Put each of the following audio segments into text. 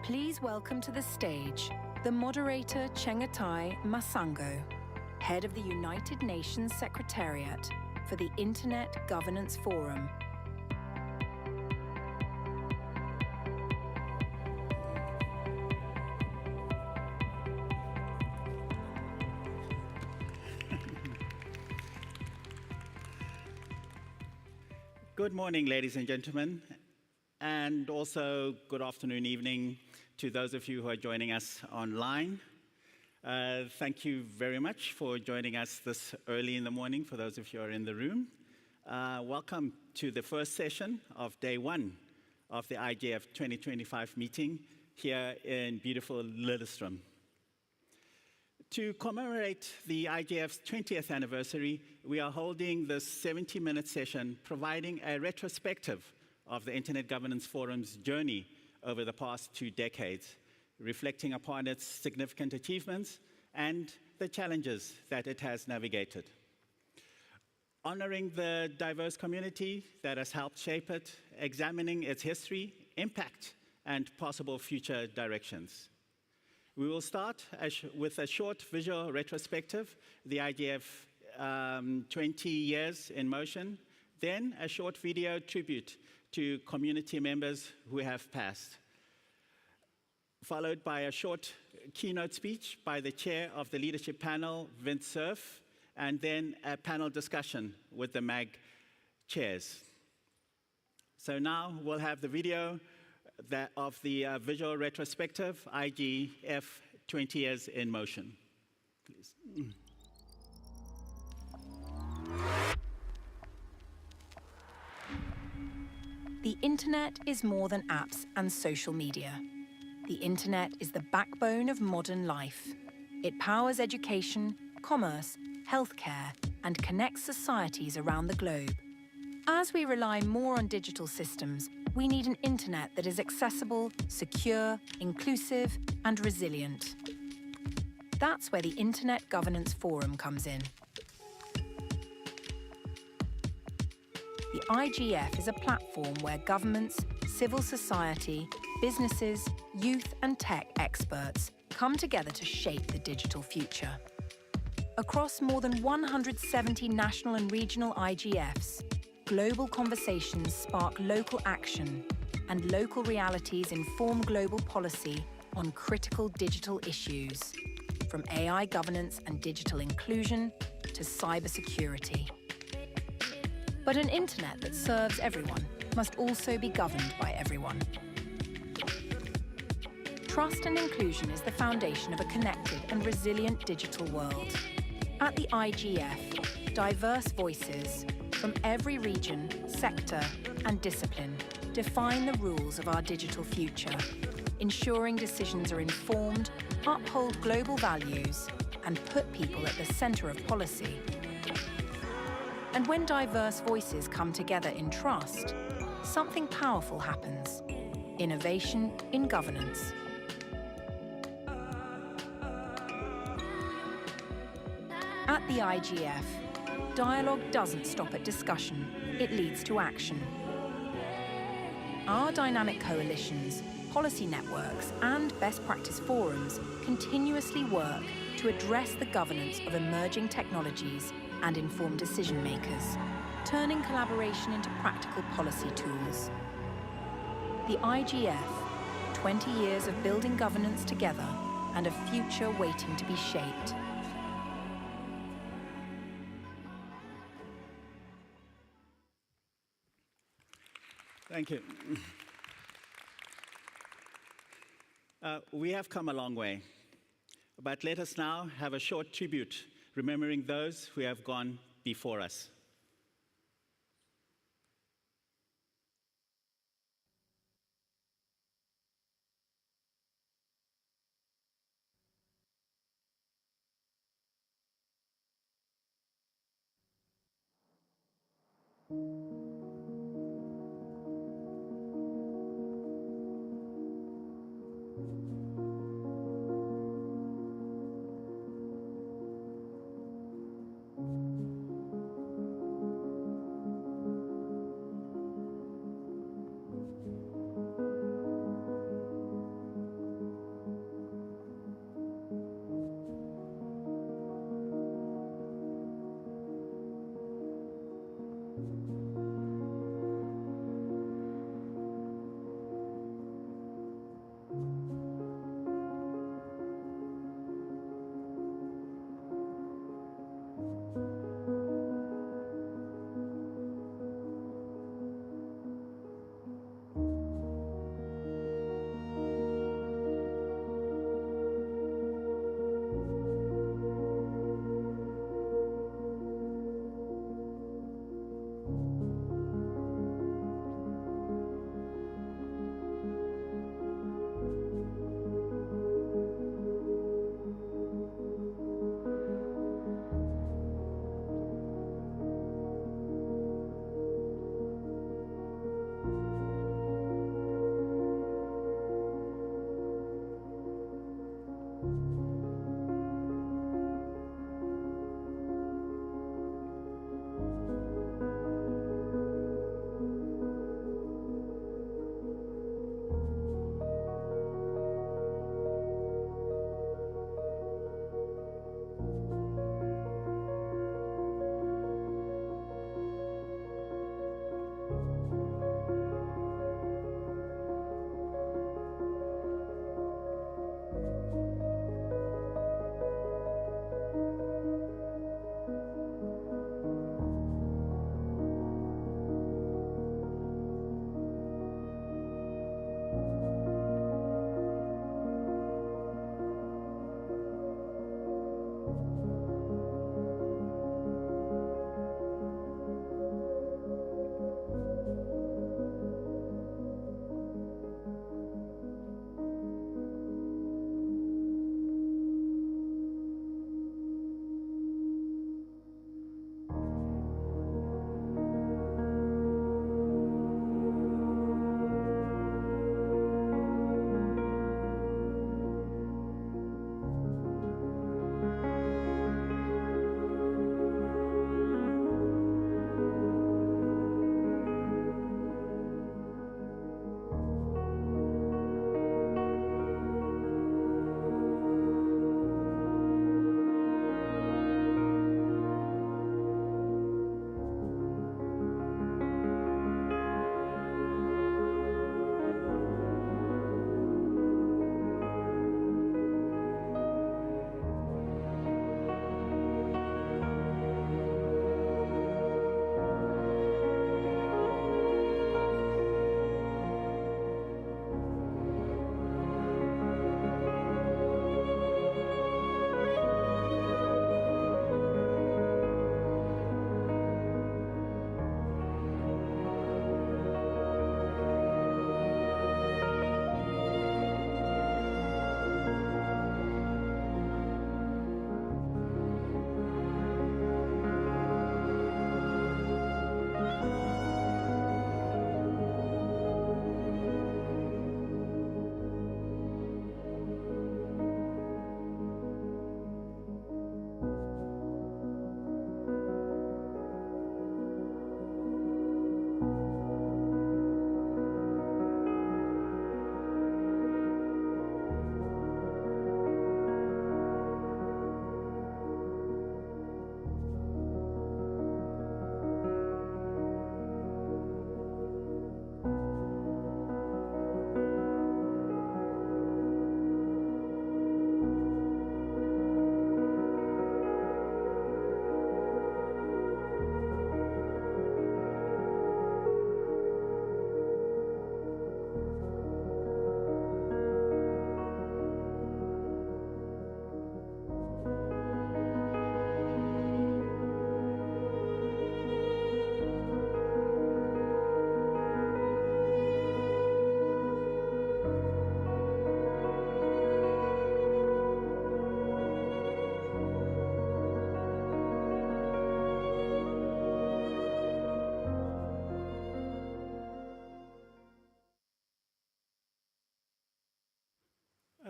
Please welcome to the stage the moderator Chengetai Masango, head of the United Nations Secretariat for the Internet Governance Forum. Good morning, ladies and gentlemen, and also good afternoon, evening to those of you who are joining us online. Thank you very much for joining us this early in the morning, for those of you who are in the room. Welcome to the first session of day one of the IGF 2025 meeting here in beautiful Lillestrøm. To commemorate the IGF's 20th anniversary, we are holding this 70-minute session providing a retrospective of the Internet Governance Forum's journey over the past 2 decades, reflecting upon its significant achievements and the challenges that it has navigated. Honoring the diverse community that has helped shape it, examining its history, impact, and possible future directions. We will start with a short visual retrospective, the IGF 20 years in motion, then a short video tribute to community members who have passed, followed by a short keynote speech by the chair of the leadership panel, Vint Cerf, and then a panel discussion with the MAG chairs. So now we'll have the video of the visual retrospective, IGF 20 years in motion. Please. The Internet is more than apps and social media. The Internet is the backbone of modern life. It powers education, commerce, healthcare, and connects societies around the globe. As we rely more on digital systems, we need an Internet that is accessible, secure, inclusive, and resilient. That's where the Internet Governance Forum comes in. The IGF is a platform where governments, civil society, businesses, youth, and tech experts come together to shape the digital future. Across more than 170 national and regional IGFs, global conversations spark local action, and local realities inform global policy on critical digital issues, from AI governance and digital inclusion to cybersecurity. But an Internet that serves everyone must also be governed by everyone. Trust and inclusion is the foundation of a connected and resilient digital world. At the IGF, diverse voices from every region, sector, and discipline define the rules of our digital future, ensuring decisions are informed, uphold global values, and put people at the center of policy. And when diverse voices come together in trust, something powerful happens: innovation in governance. At the IGF, dialogue doesn't stop at discussion, it leads to action. Our dynamic coalitions, policy networks, and best practice forums continuously work to address the governance of emerging technologies and inform decision makers, turning collaboration into practical policy tools. The IGF, 20 years of building governance together and a future waiting to be shaped. Thank you. We have come a long way, but let us now have a short tribute, remembering those who have gone before us.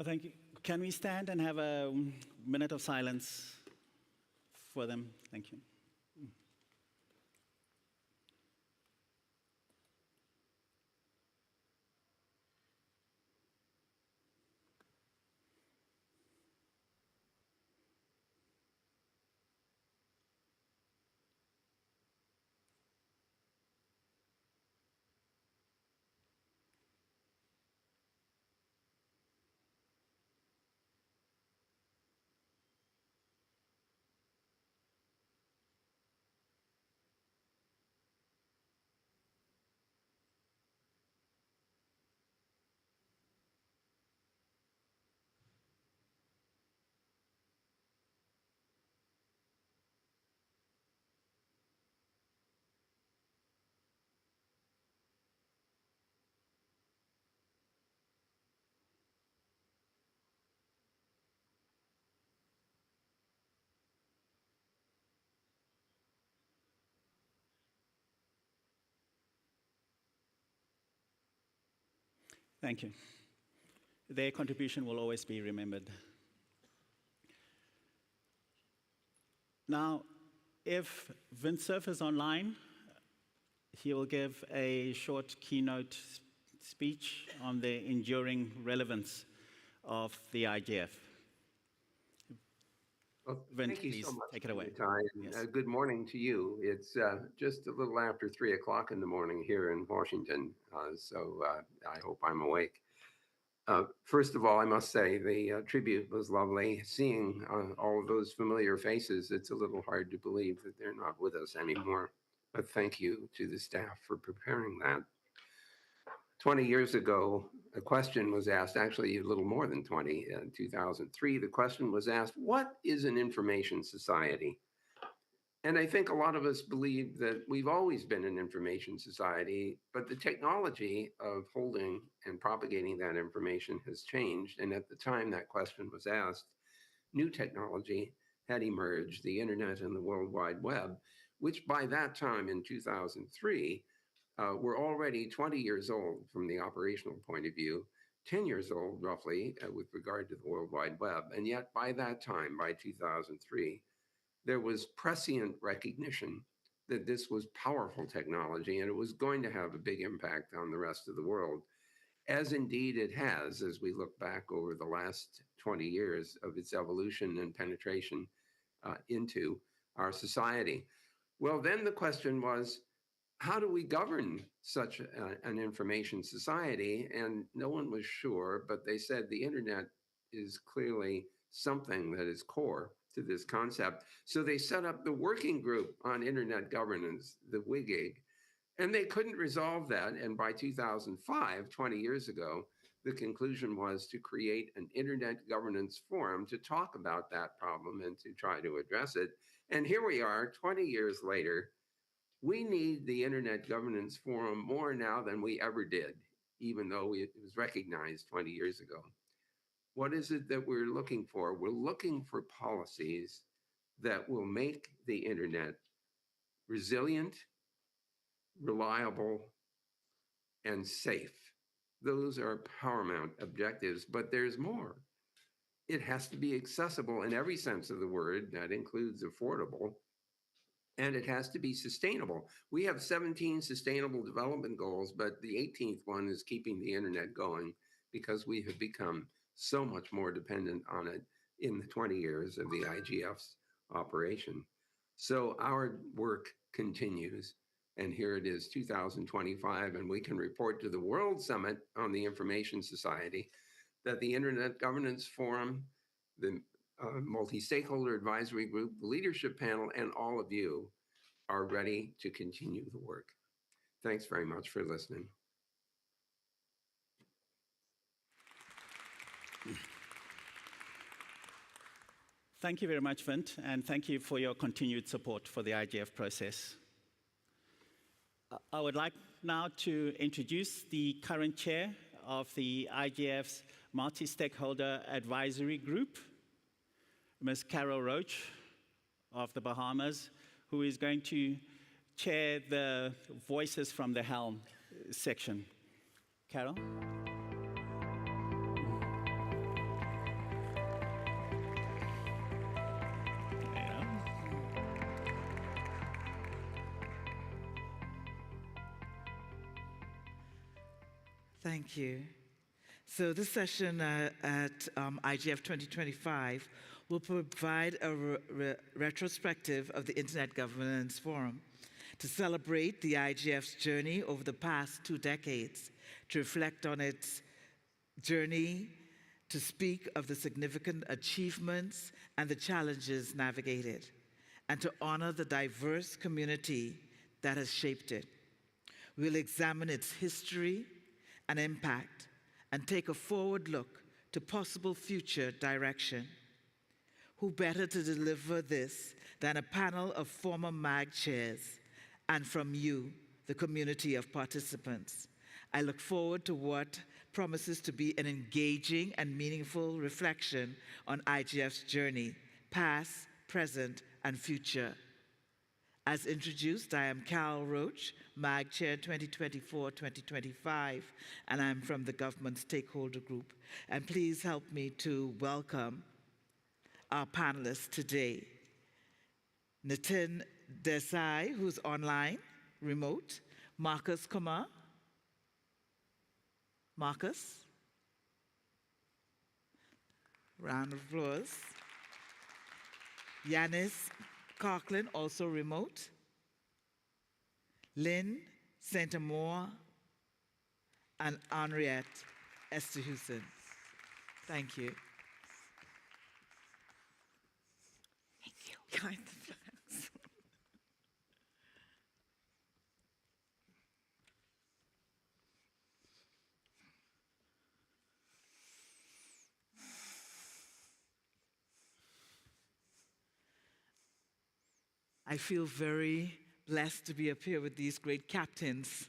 Thank you. Can we stand and have a minute of silence for them? Thank you. Thank you. Their contribution will always be remembered. Now, if Vint Cerf is online, he will give a short keynote speech on the enduring relevance of the IGF. Well, Vint, thank you please so much, take it away. Ty, and Yes. good morning to you. It's just a little after 3 o'clock in the morning here in Washington, so I hope I'm awake. First of all, I must say the tribute was lovely. Seeing all of those familiar faces, it's a little hard to believe that they're not with us anymore. But thank you to the staff for preparing that. 20 years ago, a question was asked, actually a little more than 20, in 2003, the question was asked, what is an information society? And I think a lot of us believe that we've always been an information society, but the technology of holding and propagating that information has changed. And at the time that question was asked, new technology had emerged, the internet and the World Wide Web, which by that time in 2003, were already 20 years old from the operational point of view, 10 years old roughly with regard to the World Wide Web. And yet by that time, by 2003, there was prescient recognition that this was powerful technology and it was going to have a big impact on the rest of the world, as indeed it has as we look back over the last 20 years of its evolution and penetration into our society. Well, then the question was, how do we govern such an information society? And no one was sure, but they said the internet is clearly something that is core to this concept. So they set up the Working Group on Internet Governance, the WIGIG, and they couldn't resolve that. And by 2005, 20 years ago, the conclusion was to create an Internet Governance Forum to talk about that problem and to try to address it. And here we are, 20 years later. We need the Internet Governance Forum more now than we ever did, even though it was recognized 20 years ago. What is it that we're looking for? We're looking for policies that will make the internet resilient, reliable, and safe. Those are paramount objectives, but there's more. It has to be accessible in every sense of the word. That includes affordable. And it has to be sustainable. We have 17 sustainable development goals, but the 18th one is keeping the internet going because we have become so much more dependent on it in the 20 years of the IGF's operation. So our work continues. And here it is, 2025, and we can report to the World Summit on the Information Society that the Internet Governance Forum, the multi-stakeholder advisory group, the leadership panel, and all of you are ready to continue the work. Thanks very much for listening. Thank you very much, Vint, and thank you for your continued support for the IGF process. I would like now to introduce the current chair of the IGF's multi-stakeholder advisory group, Ms. Carol Roach of the Bahamas, who is going to chair the Voices from the Helm section. Carol? Thank you. So this session at IGF 2025 will provide a retrospective of the Internet Governance Forum to celebrate the IGF's journey over the past 2 decades, to reflect on its journey, to speak of the significant achievements and the challenges navigated, and to honor the diverse community that has shaped it. We'll examine its history and impact and take a forward look to possible future direction. Who better to deliver this than a panel of former MAG chairs and from you, the community of participants. I look forward to what promises to be an engaging and meaningful reflection on IGF's journey, past, present, and future. As introduced, I am Carol Roach, MAG Chair 2024-2025, and I'm from the Government Stakeholder Group. And please help me to welcome our panelists today. Nitin Desai, who's online, remote. Marcus Kumar. Marcus. Round of applause. Yanis Coughlin, also remote. Lynn Saint-Amour and Henriette Esterhusen. Thank you. Thank you. Kind thanks. I feel very blessed to be up here with these great captains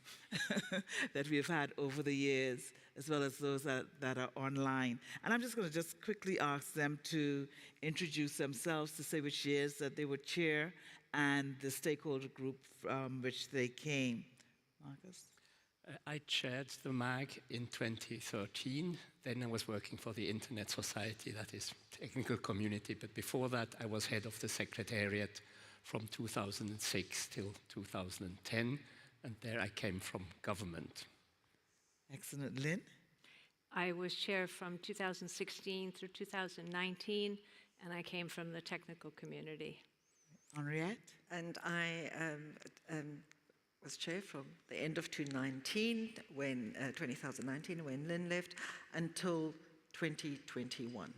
that we've had over the years, as well as those that are online. And I'm just going to just quickly ask them to introduce themselves, to say which years that they were chair and the stakeholder group from which they came. Marcus? I chaired the MAG in 2013. Then I was working for the Internet Society, that is technical community. But before that, I was head of the Secretariat from 2006 till 2010, and there I came from government. Excellent. Lynn? I was chair from 2016 through 2019, and I came from the technical community. Henriette? And I was chair from the end of 2019, when 2019, when Lynn left, until 2021,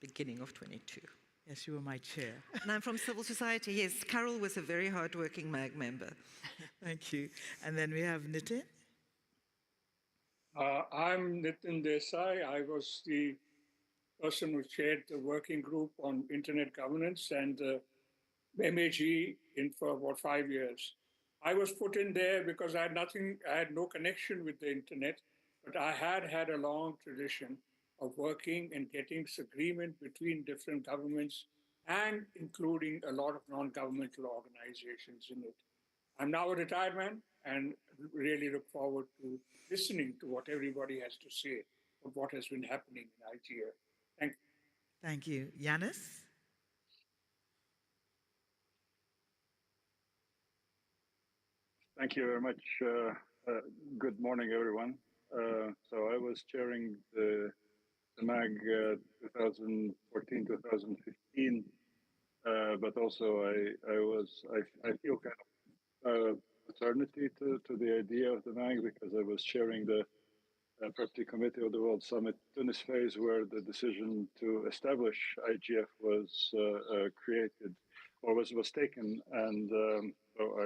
beginning of 22. Yes, you were my chair. And I'm from civil society. Yes, Carol was a very hardworking MAG member. Thank you. And then we have Nitin. I'm Nitin Desai. I was the person who chaired the working group on internet governance and MAG for about 5 years. I was put in there because I had no connection with the internet, but I had a long tradition of working and getting agreement between different governments and including a lot of non-governmental organizations in it. I'm now a retired man and really look forward to listening to what everybody has to say of what has been happening in IGF. Thank you. Thank you. Yanis? Thank you very much. Good morning, everyone. So I was chairing the MAG 2014-2015, but also I feel kind of paternity to the idea of the MAG because I was chairing the Property Committee of the World Summit Tunis phase, where the decision to establish IGF was created or was taken, and so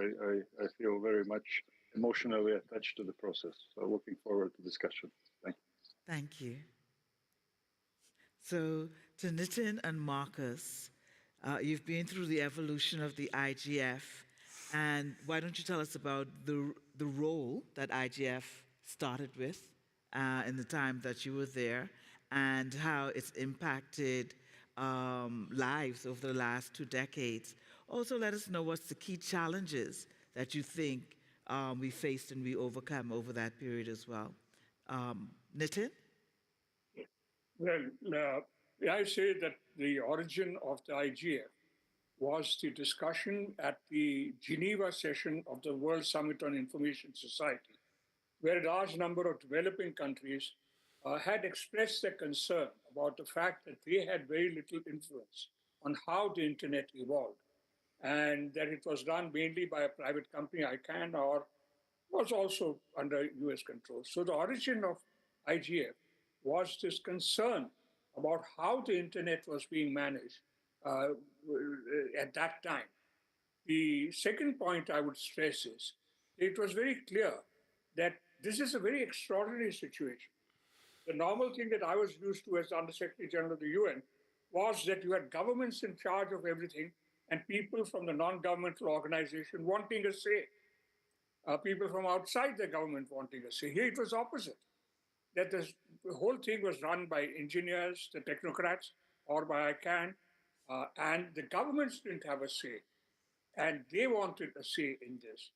I feel very much emotionally attached to the process. So looking forward to discussion. Thank you. Thank you. So to Nitin and Marcus, you've been through the evolution of the IGF, and why don't you tell us about the role that IGF started with in the time that you were there, and how it's impacted lives over the last 2 decades. Also, let us know what's the key challenges that you think we faced and we overcome over that period as well. Nitin? Well, I say that the origin of the IGF was the discussion at the Geneva session of the World Summit on Information Society, where a large number of developing countries had expressed their concern about the fact that they had very little influence on how the internet evolved, and that it was run mainly by a private company, ICANN, or was also under US control. So the origin of IGF was this concern about how the internet was being managed at that time. The second point I would stress is it was very clear that this is a very extraordinary situation. The normal thing that I was used to as Under-Secretary General of the UN was that you had governments in charge of everything and people from the non-governmental organization wanting a say. People from outside the government wanting a say. Here it was opposite, that the whole thing was run by engineers, the technocrats, or by ICANN, and the governments didn't have a say, and they wanted a say in this.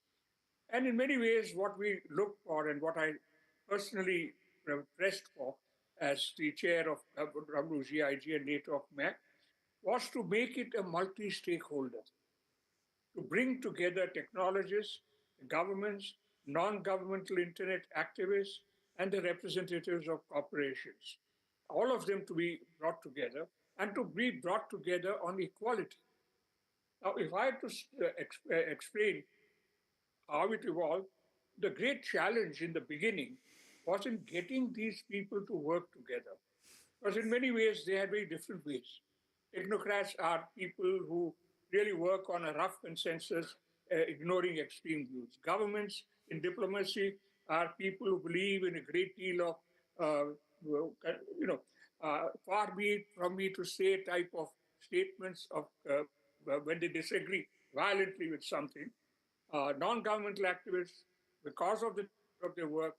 And in many ways, what we look for and what I personally pressed for as the chair of WGIG and later of MEC was to make it a multi-stakeholder, to bring together technologists, governments, non-governmental internet activists, and the representatives of corporations. All of them to be brought together and to be brought together on equality. Now, if I had to explain how it evolved, the great challenge in the beginning was in getting these people to work together. Because in many ways, they had very different ways. Technocrats are people who really work on a rough consensus, ignoring extreme views. Governments in diplomacy are people who believe in a great deal of, far be it from me to say type of statements of when they disagree violently with something. Non-governmental activists, because of their work,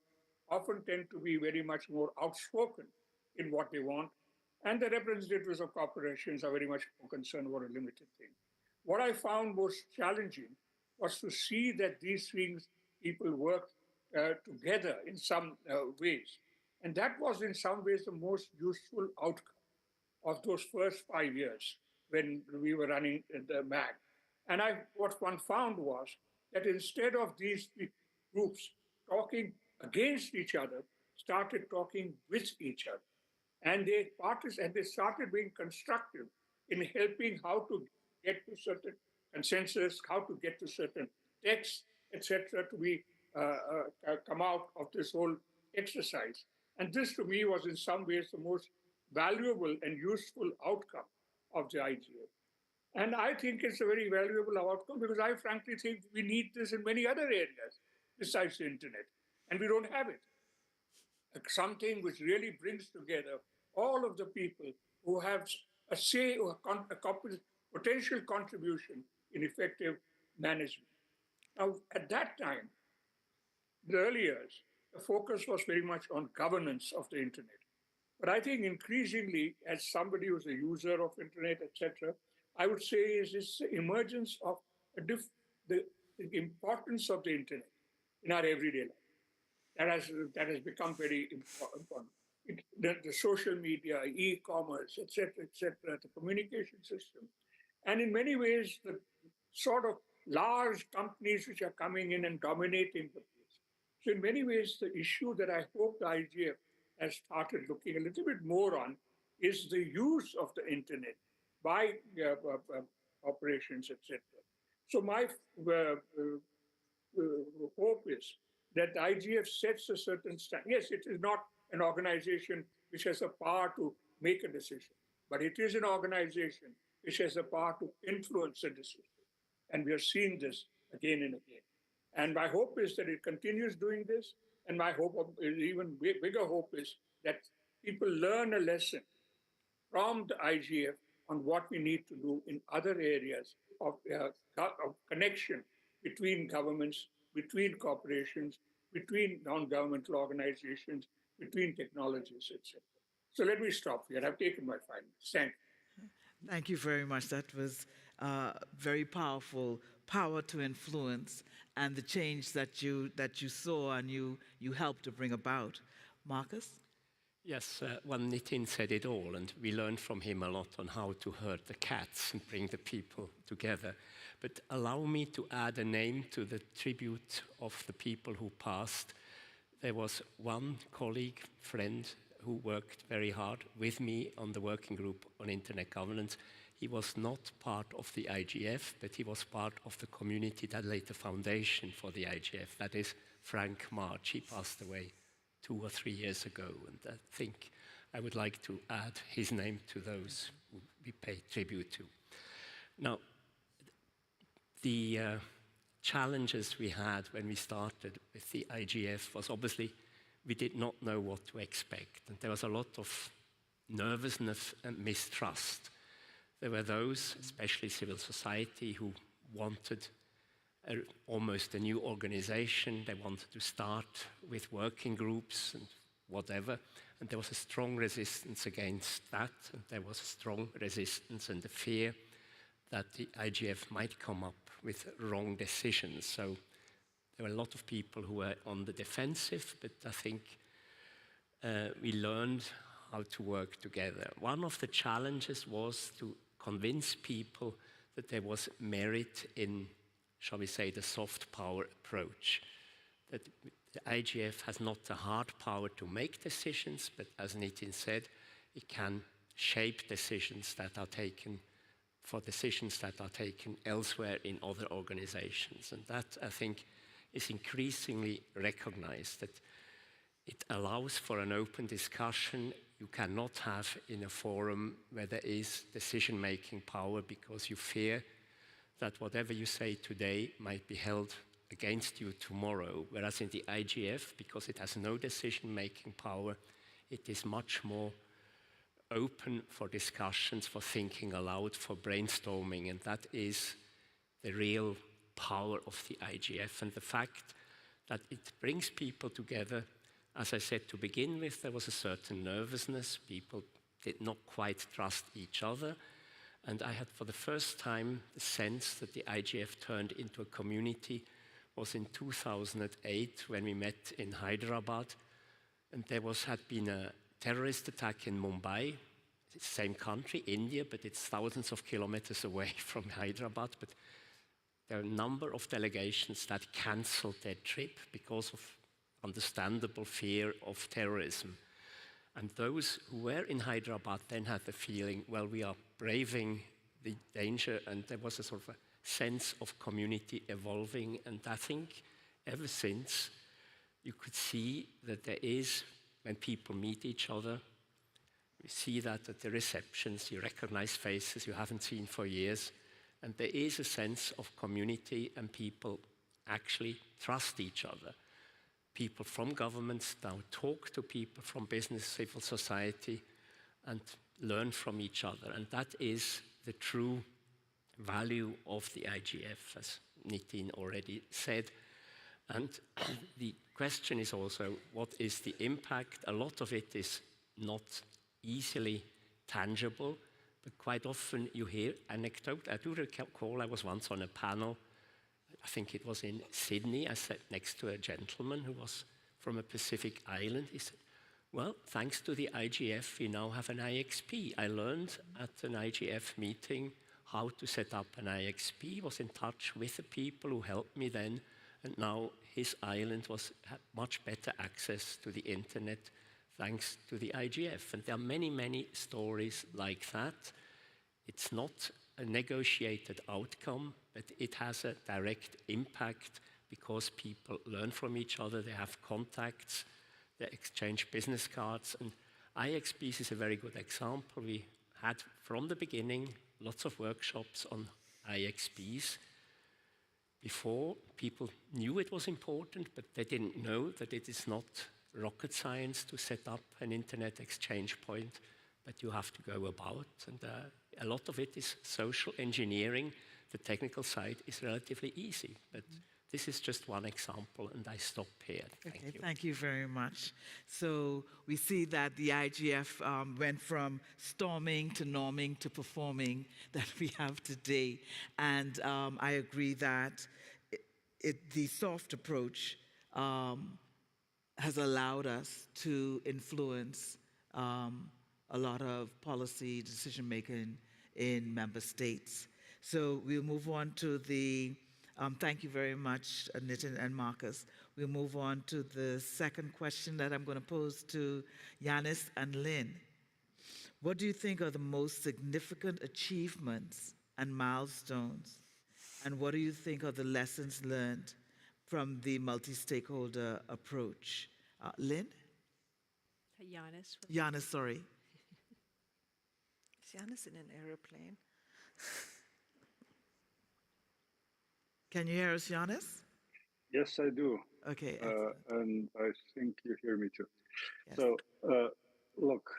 often tend to be very much more outspoken in what they want. And the representatives of corporations are very much more concerned about a limited thing. What I found most challenging was to see that these things, people work together in some ways. And that was in some ways the most useful outcome of those first 5 years when we were running the MAG. And what one found was that instead of these groups talking against each other, started talking with each other. And they started being constructive in helping how to get to certain consensus, how to get to certain texts, etc., to be come out of this whole exercise. And this, to me, was in some ways the most valuable and useful outcome of the IGF. And I think it's a very valuable outcome because I frankly think we need this in many other areas besides the internet, and we don't have it. Something which really brings together all of the people who have a say or a potential contribution in effective management. Now, at that time, the early years, the focus was very much on governance of the internet. But I think increasingly, as somebody who's a user of internet, etc., I would say is this emergence of the importance of the internet in our everyday life. That has become very important. The social media, e-commerce, etc., the communication system. And in many ways, the sort of large companies which are coming in and dominating the place. So in many ways, the issue that I hope the IGF has started looking a little bit more on is the use of the internet by operations, etc. So my hope is that the IGF sets a certain standard. Yes, it is not an organization which has the power to make a decision, but it is an organization which has the power to influence a decision. And we are seeing this again and again. And my hope is that it continues doing this. And my hope, even bigger hope, is that people learn a lesson from the IGF on what we need to do in other areas of connection between governments, between corporations, between non-governmental organizations, between technologies, etc. So let me stop here. I've taken my 5 minutes. Thank you. Thank you very much. That was very powerful, power to influence, and the change that you saw and you helped to bring about. Marcus? Yes, well, Nitin said it all, and we learned from him a lot on how to herd the cats and bring the people together. But allow me to add a name to the tribute of the people who passed. there was one colleague, friend, who worked very hard with me on the working group on internet governance. He was not part of the IGF, but he was part of the community that laid the foundation for the IGF. That is Frank March. He passed away 2 or 3 years ago, and I think I would like to add his name to those who we pay tribute to. Now, the challenges we had when we started with the IGF was obviously we did not know what to expect, and there was a lot of nervousness and mistrust. There were those, especially civil society, who wanted almost a new organization. They wanted to start with working groups and whatever, and there was a strong resistance against that, and there was a strong resistance and the fear that the IGF might come up with wrong decisions. So there were a lot of people who were on the defensive, but I think we learned how to work together. One of the challenges was to convince people that there was merit in, shall we say, the soft power approach. That the IGF has not the hard power to make decisions, but as Nitin said, it can shape decisions that are taken elsewhere in other organizations. And that, I think, is increasingly recognized, that it allows for an open discussion you cannot have in a forum where there is decision-making power, because you fear that whatever you say today might be held against you tomorrow. Whereas in the IGF, because it has no decision-making power, it is much more open for discussions, for thinking aloud, for brainstorming, and that is the real power of the IGF. And the fact that it brings people together, as I said to begin with, there was a certain nervousness. People did not quite trust each other. And I had for the first time the sense that the IGF turned into a community was in 2008 when we met in Hyderabad. And there had been a terrorist attack in Mumbai, same country, India, but it's thousands of kilometers away from Hyderabad. But there are a number of delegations that cancelled their trip because of understandable fear of terrorism. And those who were in Hyderabad then had the feeling, well, we are braving the danger, and there was a sort of a sense of community evolving. And I think ever since, you could see that there is, when people meet each other, you see that at the receptions, you recognize faces you haven't seen for years, and there is a sense of community, and people actually trust each other. People from governments now talk to people from business, civil society, and learn from each other. And that is the true value of the IGF, as Nitin already said. And the question is also, what is the impact? A lot of it is not easily tangible, but quite often you hear anecdote. I do recall I was once on a panel, I think it was in Sydney. I sat next to a gentleman who was from a Pacific island. He said, well, thanks to the IGF, we now have an IXP. I learned at an IGF meeting how to set up an IXP, was in touch with the people who helped me then, and now his island had much better access to the internet thanks to the IGF. And there are many, many stories like that. It's not a negotiated outcome, but it has a direct impact because people learn from each other, they have contacts, they exchange business cards. And IXPs is a very good example. We had, from the beginning, lots of workshops on IXPs. Before, people knew it was important, but they didn't know that it is not rocket science to set up an internet exchange point, but you have to go about. And a lot of it is social engineering. The technical side is relatively easy, but this is just one example, and I stop here. Thank you. Thank you very much. So we see that the IGF went from storming to norming to performing that we have today. And I agree that the soft approach has allowed us to influence a lot of policy decision-making in member states. So we'll move on to the Thank you very much, Nitin and Marcus. We'll move on to the second question that I'm going to pose to Yanis and Lynn. What do you think are the most significant achievements and milestones? And what do you think are the lessons learned from the multi-stakeholder approach? Lynn? Giannis. Yanis, sorry. Is Giannis in an aeroplane? Can you hear us, Yanis? Yes, I do. Okay, and I think you hear me too. yes. So, look,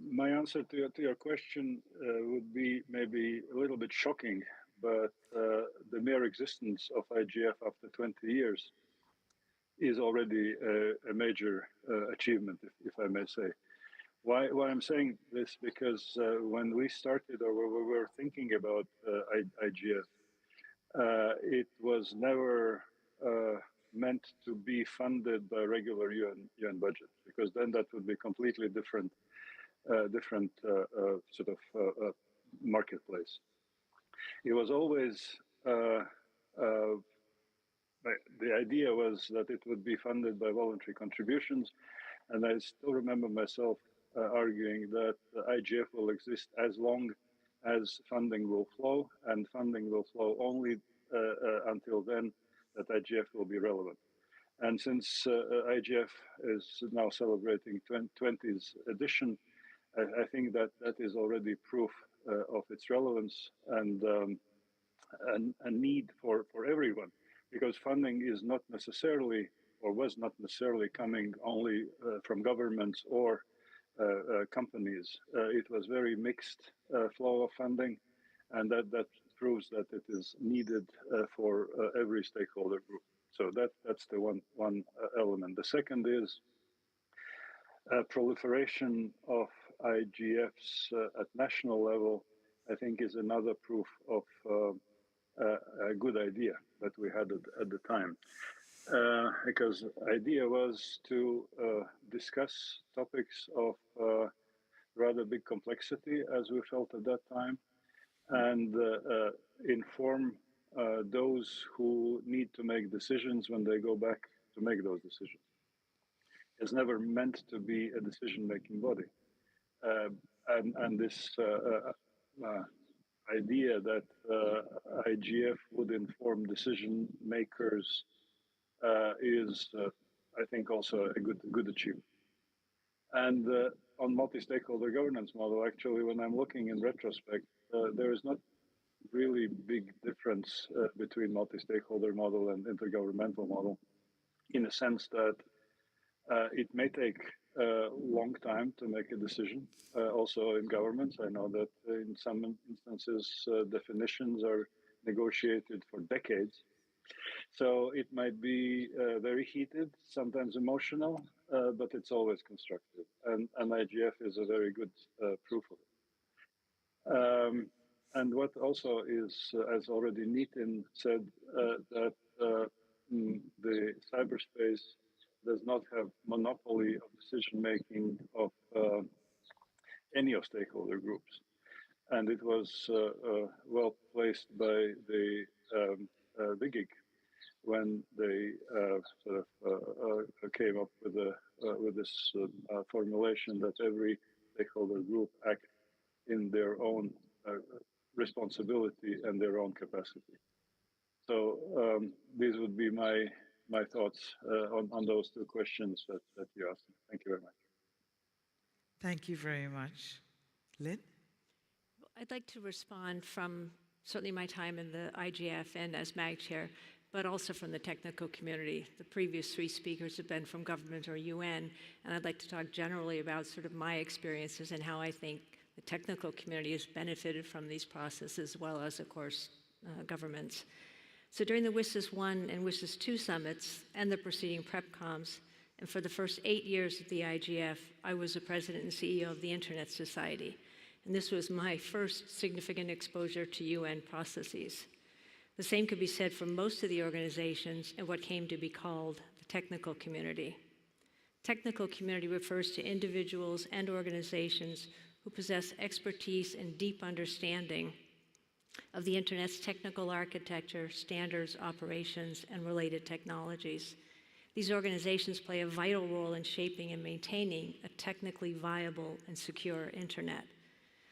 my answer to your question would be maybe a little bit shocking, but the mere existence of IGF after 20 years is already a major achievement, if I may say. Why I'm saying this? Because when we started or we were thinking about IGF, it was never meant to be funded by regular UN budget, because then that would be completely different sort of marketplace. It was always the idea was that it would be funded by voluntary contributions, and I still remember myself arguing that IGF will exist as long as funding will flow, and funding will flow only until then that IGF will be relevant. And since IGF is now celebrating 20th edition, I think that is already proof of its relevance and a need for everyone, because funding is not necessarily, or was not necessarily, coming only from governments or companies. It was very mixed flow of funding, and that proves that it is needed for every stakeholder group. So that's the one element. The second is proliferation of IGFs at national level, I think, is another proof of a good idea that we had at the time. Because idea was to discuss topics of rather big complexity, as we felt at that time, and inform those who need to make decisions when they go back to make those decisions. It's never meant to be a decision-making body. And this idea that IGF would inform decision makers is, I think, also a good achievement. And on multi-stakeholder governance model, actually, when I'm looking in retrospect, there is not really big difference between multi-stakeholder model and intergovernmental model, in a sense that it may take a long time to make a decision. Also in governments, I know that in some instances, definitions are negotiated for decades. So it might be very heated, sometimes emotional, but it's always constructive. And IGF is a very good proof of it. And what also is, as already Nitin said, that the cyberspace does not have monopoly of decision-making of any of stakeholder groups. And it was well placed by the WGIG when they sort of came up with this formulation that every stakeholder group act in their own responsibility and their own capacity. So these would be my thoughts on those two questions that you asked me. Thank you very much. Thank you very much. Lynn? I'd like to respond from certainly my time in the IGF and as MAG chair, but also from the technical community. The previous three speakers have been from government or UN, and I'd like to talk generally about sort of my experiences and how I think the technical community has benefited from these processes, as well as, of course, governments. So during the WSIS 1 and WSIS 2 summits and the preceding PrepComs, and for the first 8 years of the IGF, I was the president and CEO of the Internet Society. And this was my first significant exposure to UN processes. The same could be said for most of the organizations and what came to be called the technical community. Technical community refers to individuals and organizations who possess expertise and deep understanding of the Internet's technical architecture, standards, operations, and related technologies. These organizations play a vital role in shaping and maintaining a technically viable and secure Internet.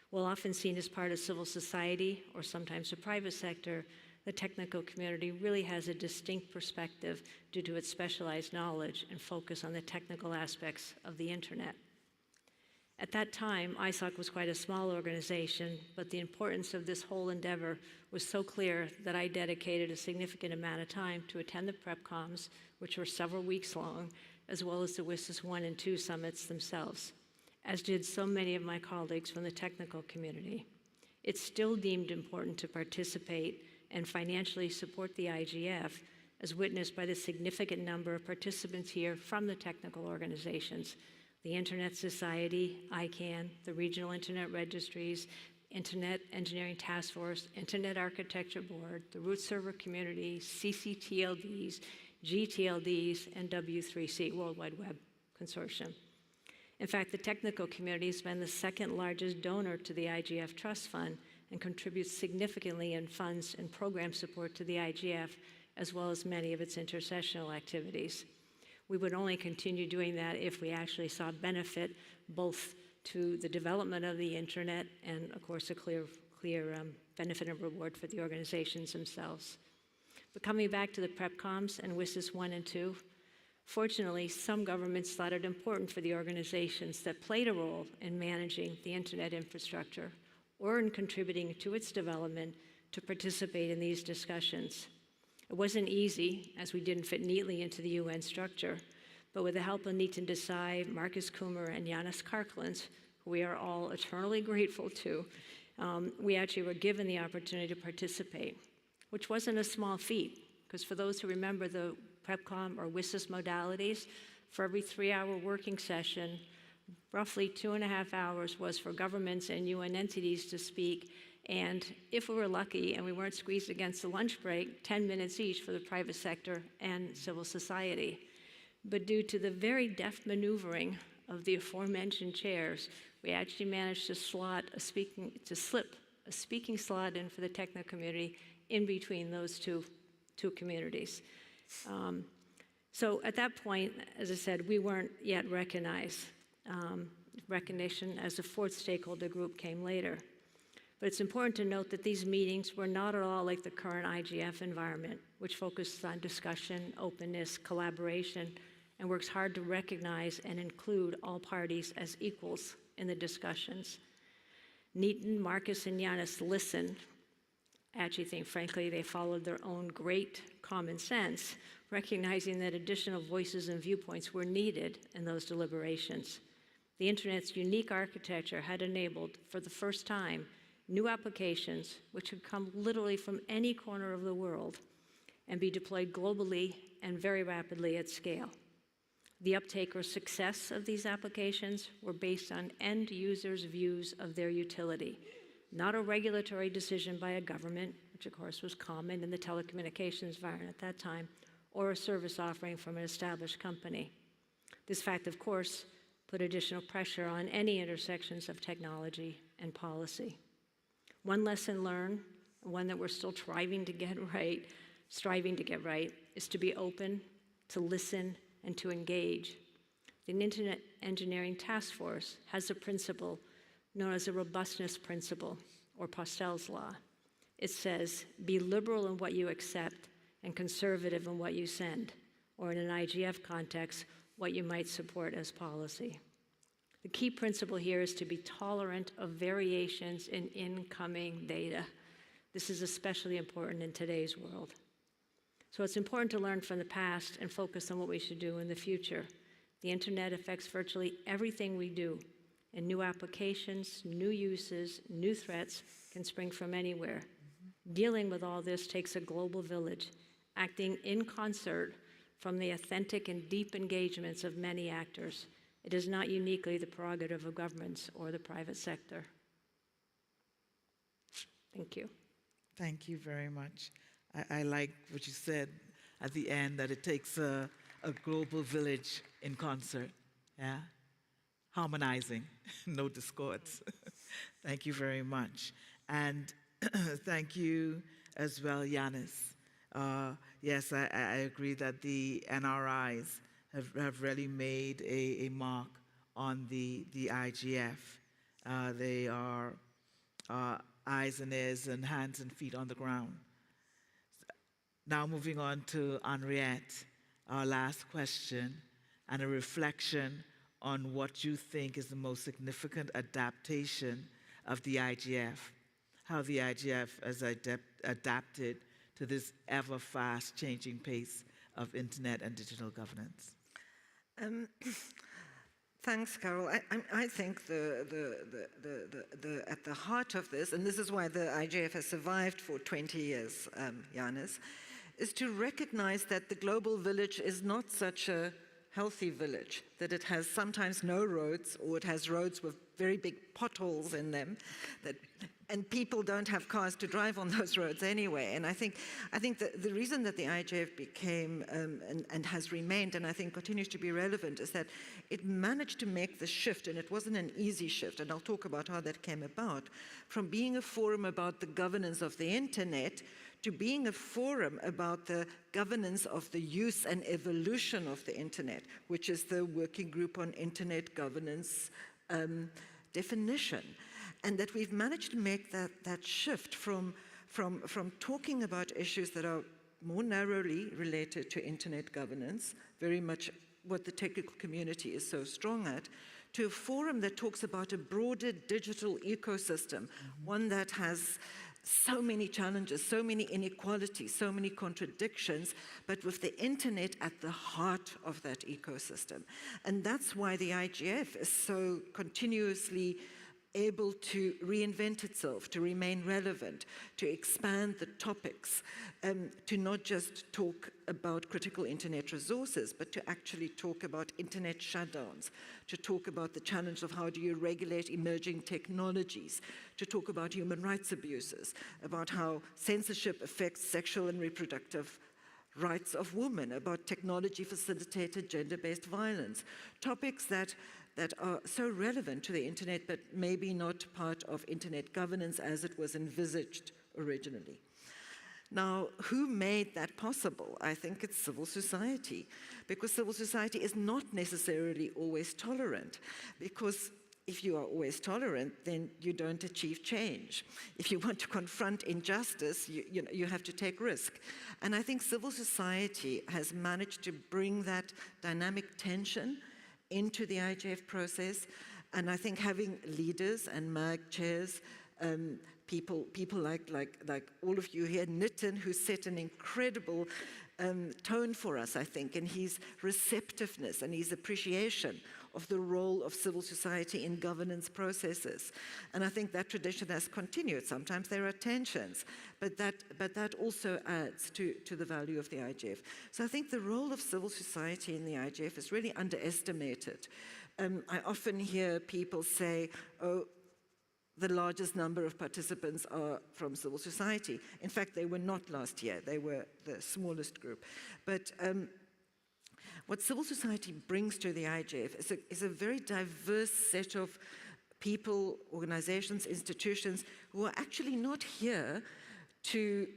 While often seen as part of civil society or sometimes the private sector, the technical community really has a distinct perspective due to its specialized knowledge and focus on the technical aspects of the Internet. At that time, ISOC was quite a small organization, but the importance of this whole endeavor was so clear that I dedicated a significant amount of time to attend the PrepComs, which were several weeks long, as well as the WSIS 1 and 2 summits themselves, as did so many of my colleagues from the technical community. It's still deemed important to participate and financially support the IGF, as witnessed by the significant number of participants here from the technical organizations, the Internet Society, ICANN, the Regional Internet Registries, Internet Engineering Task Force, Internet Architecture Board, the root server community, CCTLDs, GTLDs, and W3C, World Wide Web Consortium. In fact, the technical community has been the second largest donor to the IGF Trust Fund and contributes significantly in funds and program support to the IGF, as well as many of its intersessional activities. We would only continue doing that if we actually saw benefit both to the development of the Internet and, of course, a clear benefit and reward for the organizations themselves. But coming back to the PrepComs and WSIS 1 and 2, fortunately, some governments thought it important for the organizations that played a role in managing the Internet infrastructure or in contributing to its development to participate in these discussions. It wasn't easy, as we didn't fit neatly into the UN structure, but with the help of Nitin Desai, Marcus Kumar, and Janis Karklins, who we are all eternally grateful to, we actually were given the opportunity to participate, which wasn't a small feat, because for those who remember the PrepCom or WSIS modalities, for every 3-hour working session, roughly 2.5 hours was for governments and UN entities to speak, and if we were lucky and we weren't squeezed against the lunch break, 10 minutes each for the private sector and civil society. But due to the very deft maneuvering of the aforementioned chairs, we actually managed to slip a speaking slot in for the technical community in between those two communities. So at that point, as I said, we weren't yet recognized. Recognition as a fourth stakeholder group came later. But it's important to note that these meetings were not at all like the current IGF environment, which focuses on discussion, openness, collaboration, and works hard to recognize and include all parties as equals in the discussions. Nitin, Marcus, and Janis listened. I actually think, frankly, they followed their own great common sense, recognizing that additional voices and viewpoints were needed in those deliberations. The Internet's unique architecture had enabled, for the first time, new applications which could come literally from any corner of the world and be deployed globally and very rapidly at scale. The uptake or success of these applications were based on end users' views of their utility, not a regulatory decision by a government, which of course was common in the telecommunications environment at that time, or a service offering from an established company. This fact, of course, put additional pressure on any intersections of technology and policy. One lesson learned, one that we're still striving to get right, is to be open, to listen, and to engage. The Internet Engineering Task Force has a principle known as a robustness principle, or Postel's law. It says, be liberal in what you accept and conservative in what you send, or in an IGF context, what you might support as policy. The key principle here is to be tolerant of variations in incoming data. This is especially important in today's world. So it's important to learn from the past and focus on what we should do in the future. The Internet affects virtually everything we do, and new applications, new uses, new threats can spring from anywhere. Dealing with all this takes a global village, acting in concert from the authentic and deep engagements of many actors. It is not uniquely the prerogative of governments or the private sector. Thank you. Thank you very much. I like what you said at the end, that it takes a global village in concert, yeah? Harmonizing, no discords. Thank you very much. And Thank you as well, Yanis. Yes, I agree that the NRIs have really made a mark on the IGF. They are eyes and ears and hands and feet on the ground. Now moving on to Henriette, our last question, and a reflection on what you think is the most significant adaptation of the IGF, how the IGF has adapted to this ever fast changing pace of internet and digital governance. Thanks, Carol. I think at the heart of this, and this is why the IGF has survived for 20 years, Yanis, is to recognize that the global village is not such a healthy village, that it has sometimes no roads, or it has roads with very big potholes in them, and people don't have cars to drive on those roads anyway. And I think that the reason that the IGF became and has remained, and I think continues to be relevant, is that it managed to make the shift, and it wasn't an easy shift, and I'll talk about how that came about, from being a forum about the governance of the internet to being a forum about the governance of the use and evolution of the internet, which is the Working Group on Internet Governance definition. And that we've managed to make that shift from talking about issues that are more narrowly related to internet governance, very much what the technical community is so strong at, to a forum that talks about a broader digital ecosystem, one that has so many challenges, so many inequalities, so many contradictions, but with the internet at the heart of that ecosystem. And that's why the IGF is so continuously able to reinvent itself, to remain relevant, to expand the topics, to not just talk about critical internet resources, but to actually talk about internet shutdowns, to talk about the challenge of how do you regulate emerging technologies, to talk about human rights abuses, about how censorship affects sexual and reproductive rights of women, about technology-facilitated gender-based violence, topics that are so relevant to the internet, but maybe not part of internet governance as it was envisaged originally. Now, who made that possible? I think it's civil society, because civil society is not necessarily always tolerant, because if you are always tolerant, then you don't achieve change. If you want to confront injustice, you have to take risk. And I think civil society has managed to bring that dynamic tension into the IGF process, and I think having leaders and MAG chairs, people like all of you here, Nitin, who set an incredible tone for us, I think, and his receptiveness and his appreciation of the role of civil society in governance processes. And I think that tradition has continued. Sometimes there are tensions, but that also adds to the value of the IGF. So I think the role of civil society in the IGF is really underestimated. I often hear people say, oh, the largest number of participants are from civil society. In fact, they were not last year. They were the smallest group. But what civil society brings to the IGF is a very diverse set of people, organizations, institutions who are actually not here to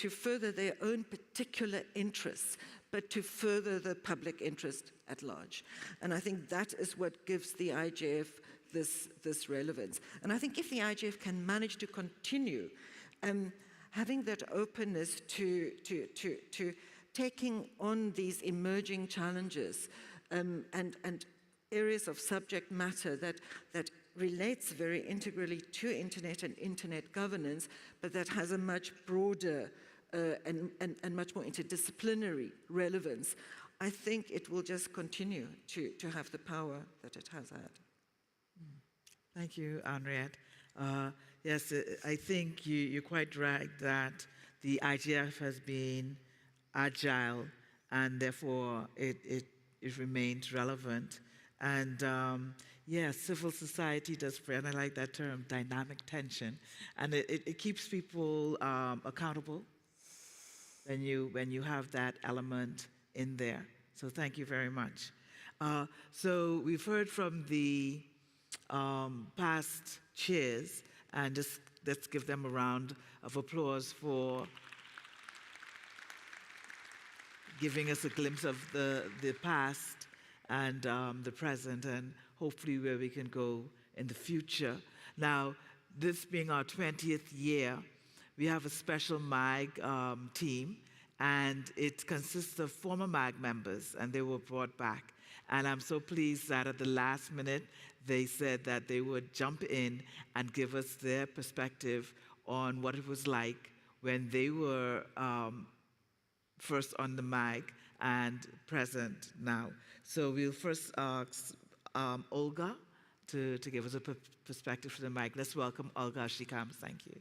further their own particular interests, but to further the public interest at large. And I think that is what gives the IGF this relevance. And I think if the IGF can manage to continue having that openness to taking on these emerging challenges and areas of subject matter that relates very integrally to internet and internet governance, but that has a much broader and much more interdisciplinary relevance, I think it will just continue to have the power that it has had. Thank you, Henriette. Yes, I think you're quite right that the IGF has been agile, and therefore it remains relevant. And yes, civil society does, and I like that term, dynamic tension, and it keeps people accountable when you have that element in there. So thank you very much. So we've heard from the past chairs, And just let's give them a round of applause for giving us a glimpse of the past and the present, and hopefully where we can go in the future. Now, this being our 20th year, we have a special MAG team, and it consists of former MAG members, and they were brought back. And I'm so pleased that at the last minute, they said that they would jump in and give us their perspective on what it was like when they were first on the MAG and present now. So we'll first ask Olga to give us a perspective for the MAG. Let's welcome Olga as she comes. Thank you.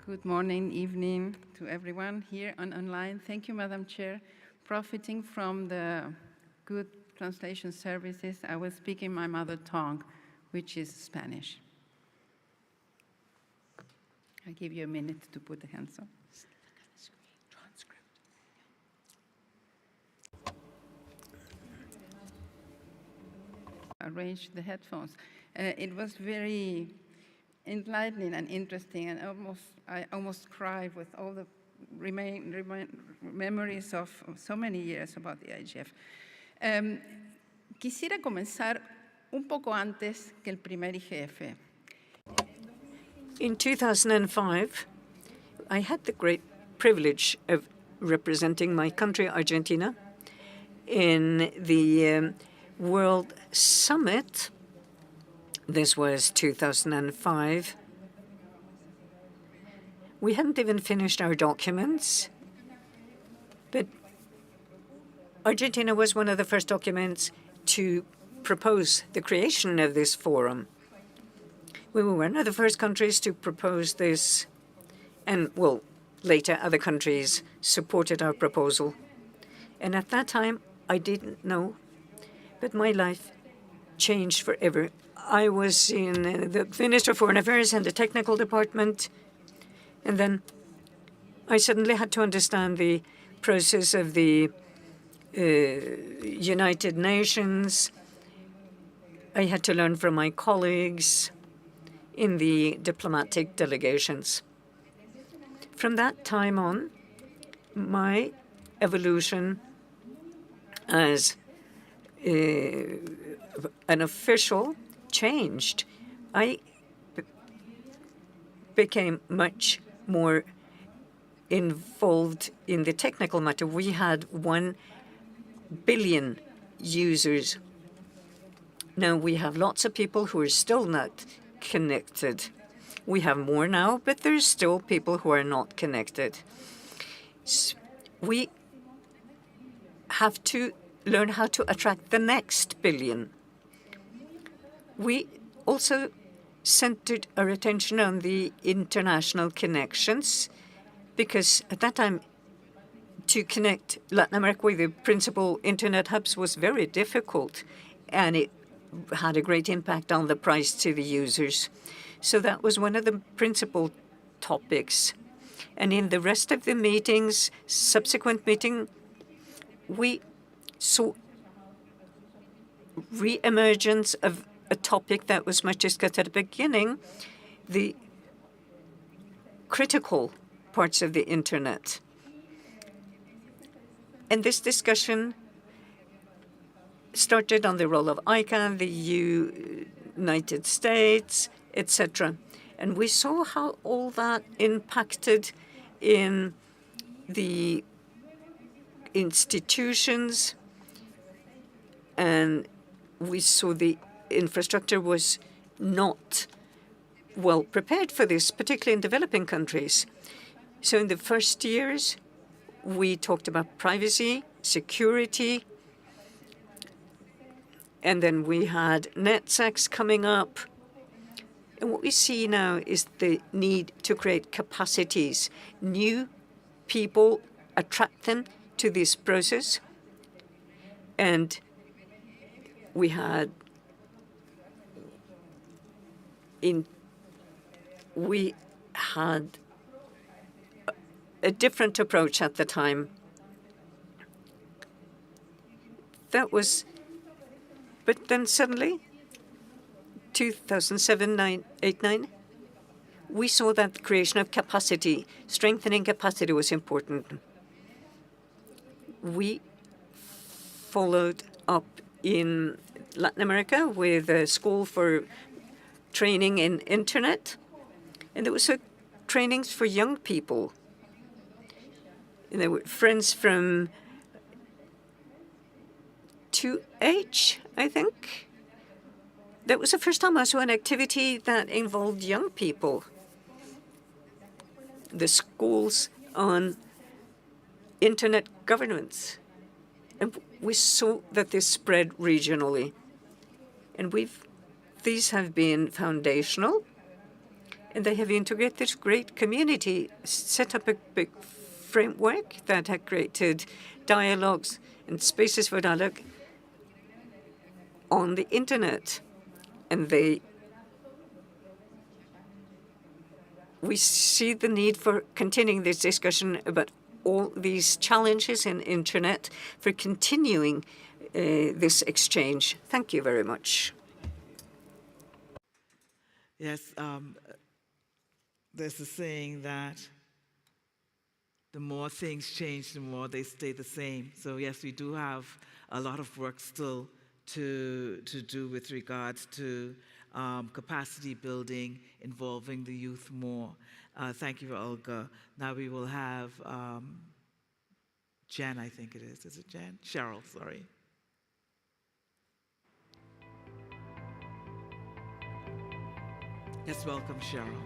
Good morning, evening to everyone here and online. Thank you, Madam Chair. Profiting from the good translation services, I will speak in my mother tongue, which is Spanish. I'll give you a minute to put the hands on. Arrange the headphones. It was very enlightening and interesting, and I almost cried with all the memories of so many years about the IGF. Quisiera comenzar un poco antes que el primer IGF. In 2005, I had the great privilege of representing my country, Argentina, in the World Summit. This was 2005. We hadn't even finished our documents, but Argentina was one of the first documents to propose the creation of this forum. We were one of the first countries to propose this, and, well, later other countries supported our proposal. And at that time, I didn't know, but my life changed forever. I was in the Minister of Foreign Affairs and the technical department, and then I suddenly had to understand the process of the United Nations. I had to learn from my colleagues in the diplomatic delegations. From that time on, my evolution as an official changed. I became much more involved in the technical matter. We had 1 billion users. Now we have lots of people who are still not connected. We have more now, but there's still people who are not connected. We have to learn how to attract the next billion. We also centered our attention on the international connections, because at that time, to connect Latin America with the principal internet hubs was very difficult, and it had a great impact on the price to the users. So that was one of the principal topics. And in the rest of the meetings, subsequent meeting, we saw re-emergence of a topic that was much discussed at the beginning, the critical parts of the internet. And this discussion started on the role of ICANN, the United States, etc. And we saw how all that impacted in the institutions, and we saw the infrastructure was not well prepared for this, particularly in developing countries. So in the first years, we talked about privacy, security, and then we had NetSex coming up. And what we see now is the need to create capacities. New people, attract them to this process. And we had a different approach at the time. that was, but then suddenly, 2007, 8, 9, we saw that the creation of capacity, strengthening capacity was important. We followed up in Latin America with a school for training in internet. And there was trainings for young people. And there were friends from 2H, I think. That was the first time I saw an activity that involved young people. The schools on internet governance. And we saw that this spread regionally. And these have been foundational. And they have integrated this great community, set up a big framework that had created dialogues and spaces for dialogue on the internet. And we see the need for continuing this discussion about all these challenges in internet, for continuing this exchange. Thank you very much. Yes, there's a saying that the more things change, the more they stay the same. So yes, we do have a lot of work still to do with regards to capacity building, involving the youth more. Thank you, Olga. Now we will have Jen, I think it is. Is it Jen? Cheryl, sorry. Yes, welcome, Cheryl.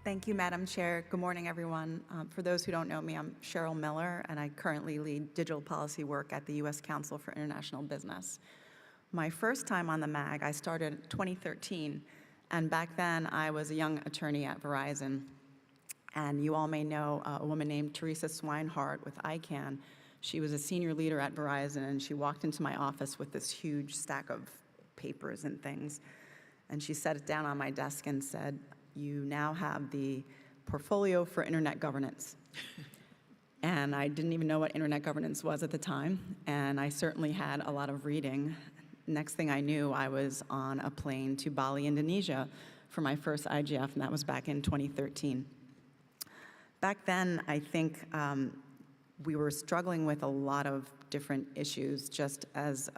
Thank you, Madam Chair. Good morning, everyone. For those who don't know me, I'm Cheryl Miller, and I currently lead digital policy work at the U.S. Council for International Business. My first time on the MAG, I started in 2013, and back then I was a young attorney at Verizon. And you all may know a woman named Teresa Swinehart with ICANN. She was a senior leader at Verizon, and she walked into my office with this huge stack of papers and things. And she set it down on my desk and said, "You now have the portfolio for internet governance." And I didn't even know what internet governance was at the time, and I certainly had a lot of reading. Next thing I knew, I was on a plane to Bali, Indonesia for my first IGF, and that was back in 2013. Back then, I think we were struggling with a lot of different issues just as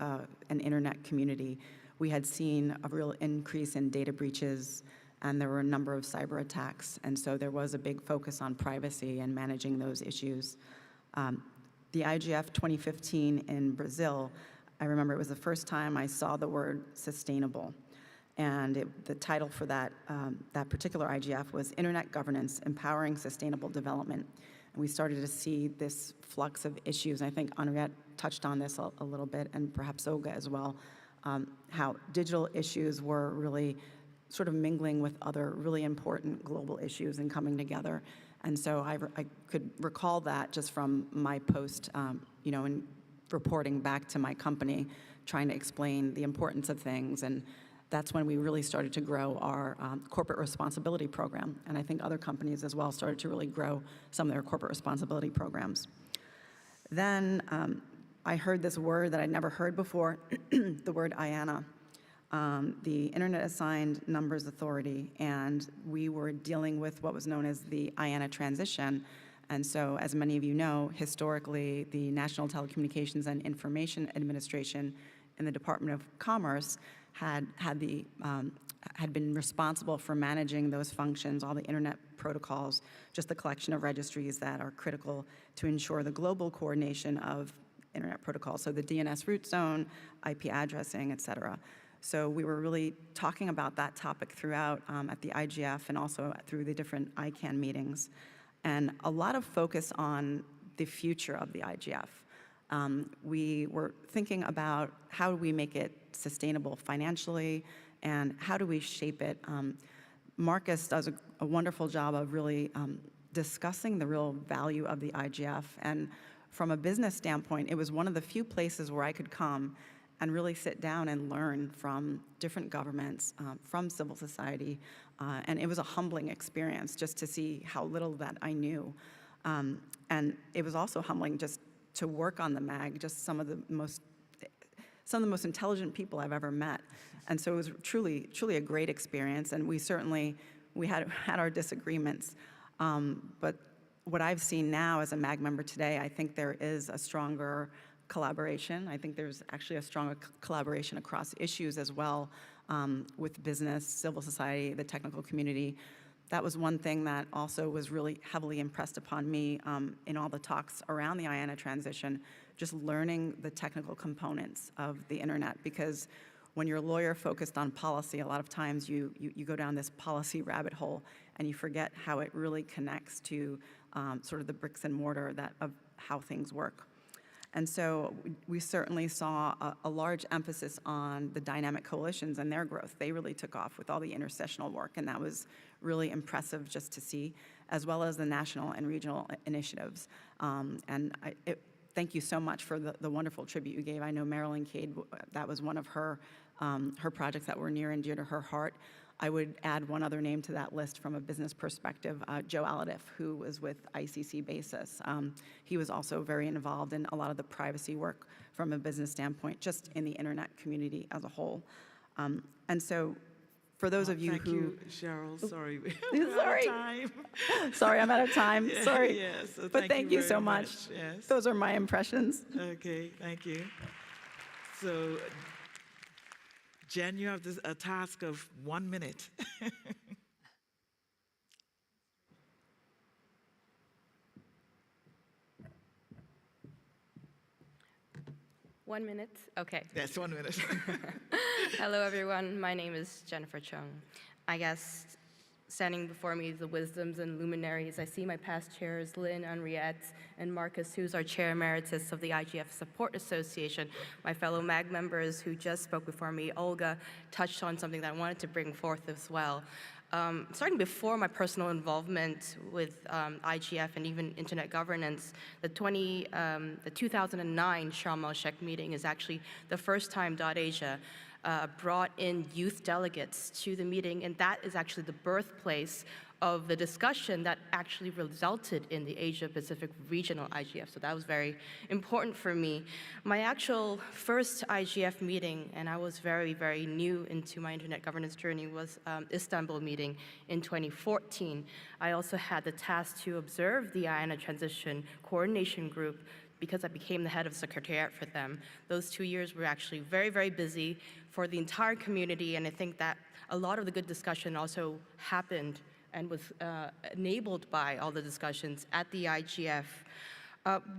an internet community. We had seen a real increase in data breaches, and there were a number of cyber attacks, and so there was a big focus on privacy and managing those issues. The IGF 2015 in Brazil, I remember it was the first time I saw the word sustainable, and the title for that particular IGF was Internet Governance, Empowering Sustainable Development. And we started to see this flux of issues. I think Henriette touched on this a little bit, and perhaps Olga as well, how digital issues were really sort of mingling with other really important global issues and coming together. And so I could recall that just from my post, in reporting back to my company, trying to explain the importance of things. And that's when we really started to grow our corporate responsibility program. And I think other companies as well started to really grow some of their corporate responsibility programs. Then I heard this word that I'd never heard before, the word IANA. The Internet Assigned Numbers Authority, and we were dealing with what was known as the IANA transition. And so, as many of you know, historically, the National Telecommunications and Information Administration in the Department of Commerce had been responsible for managing those functions, all the internet protocols, just the collection of registries that are critical to ensure the global coordination of internet protocols, so the DNS root zone, IP addressing, et cetera. So we were really talking about that topic throughout at the IGF and also through the different ICANN meetings. And a lot of focus on the future of the IGF. We were thinking about how do we make it sustainable financially and how do we shape it. Marcus does a wonderful job of really discussing the real value of the IGF. And from a business standpoint, it was one of the few places where I could come and really sit down and learn from different governments, from civil society. And it was a humbling experience just to see how little that I knew. And it was also humbling just to work on the MAG, just some of the most intelligent people I've ever met. And so it was truly a great experience. And we had our disagreements. But what I've seen now as a MAG member today, I think there is a stronger collaboration. I think there's actually a stronger collaboration across issues as well, with business, civil society, the technical community. That was one thing that also was really heavily impressed upon me in all the talks around the IANA transition, just learning the technical components of the internet, because when you're a lawyer focused on policy, a lot of times you go down this policy rabbit hole and you forget how it really connects to sort of the bricks and mortar of how things work. And so we certainly saw a large emphasis on the dynamic coalitions and their growth. They really took off with all the intercessional work, and that was really impressive just to see, as well as the national and regional initiatives. Thank you so much for the wonderful tribute you gave. I know Marilyn Cade, that was one of her projects that were near and dear to her heart. I would add one other name to that list from a business perspective, Joe Aladiff, who was with ICC Basis. He was also very involved in a lot of the privacy work from a business standpoint, just in the internet community as a whole. And so for those of you Thank who... you, Cheryl. Sorry. Sorry. Sorry, I'm out of time. Yeah, Sorry. yes. So But thank you very so much. Yes. Those are my impressions. Okay, thank you. So, Jen, you have a task of 1 minute. 1 minute? Okay. Yes, 1 minute. Hello, everyone. My name is Jennifer Chung. I guess standing before me is the wisdoms and luminaries. I see my past chairs, Lynn, Henriette, and Marcus, who's our chair emeritus of the IGF Support Association. My fellow MAG members who just spoke before me, Olga, touched on something that I wanted to bring forth as well. Starting before my personal involvement with IGF and even internet governance, the 2009 Sharm el-Sheikh meeting is actually the first time .Asia brought in youth delegates to the meeting, and that is actually the birthplace of the discussion that actually resulted in the Asia-Pacific Regional IGF, so that was very important for me. My actual first IGF meeting, and I was very, very new into my internet governance journey, was Istanbul meeting in 2014. I also had the task to observe the IANA Transition Coordination Group because I became the head of secretariat for them. Those 2 years were actually very, very busy for the entire community, and I think that a lot of the good discussion also happened and was enabled by all the discussions at the IGF.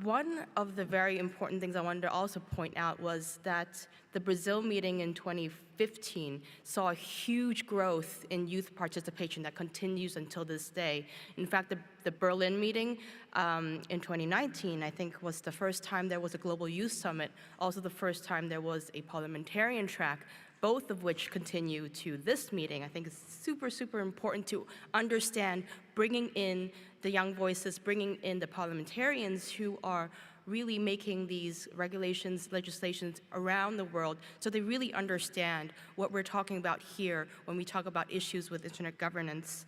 One of the very important things I wanted to also point out was that the Brazil meeting in 2015 saw a huge growth in youth participation that continues until this day. In fact, the Berlin meeting in 2019, I think, was the first time there was a Global Youth Summit, also the first time there was a parliamentarian track, both of which continue to this meeting. I think it's super, super important to understand bringing in the young voices, bringing in the parliamentarians who are really making these regulations, legislations around the world, so they really understand what we're talking about here when we talk about issues with internet governance.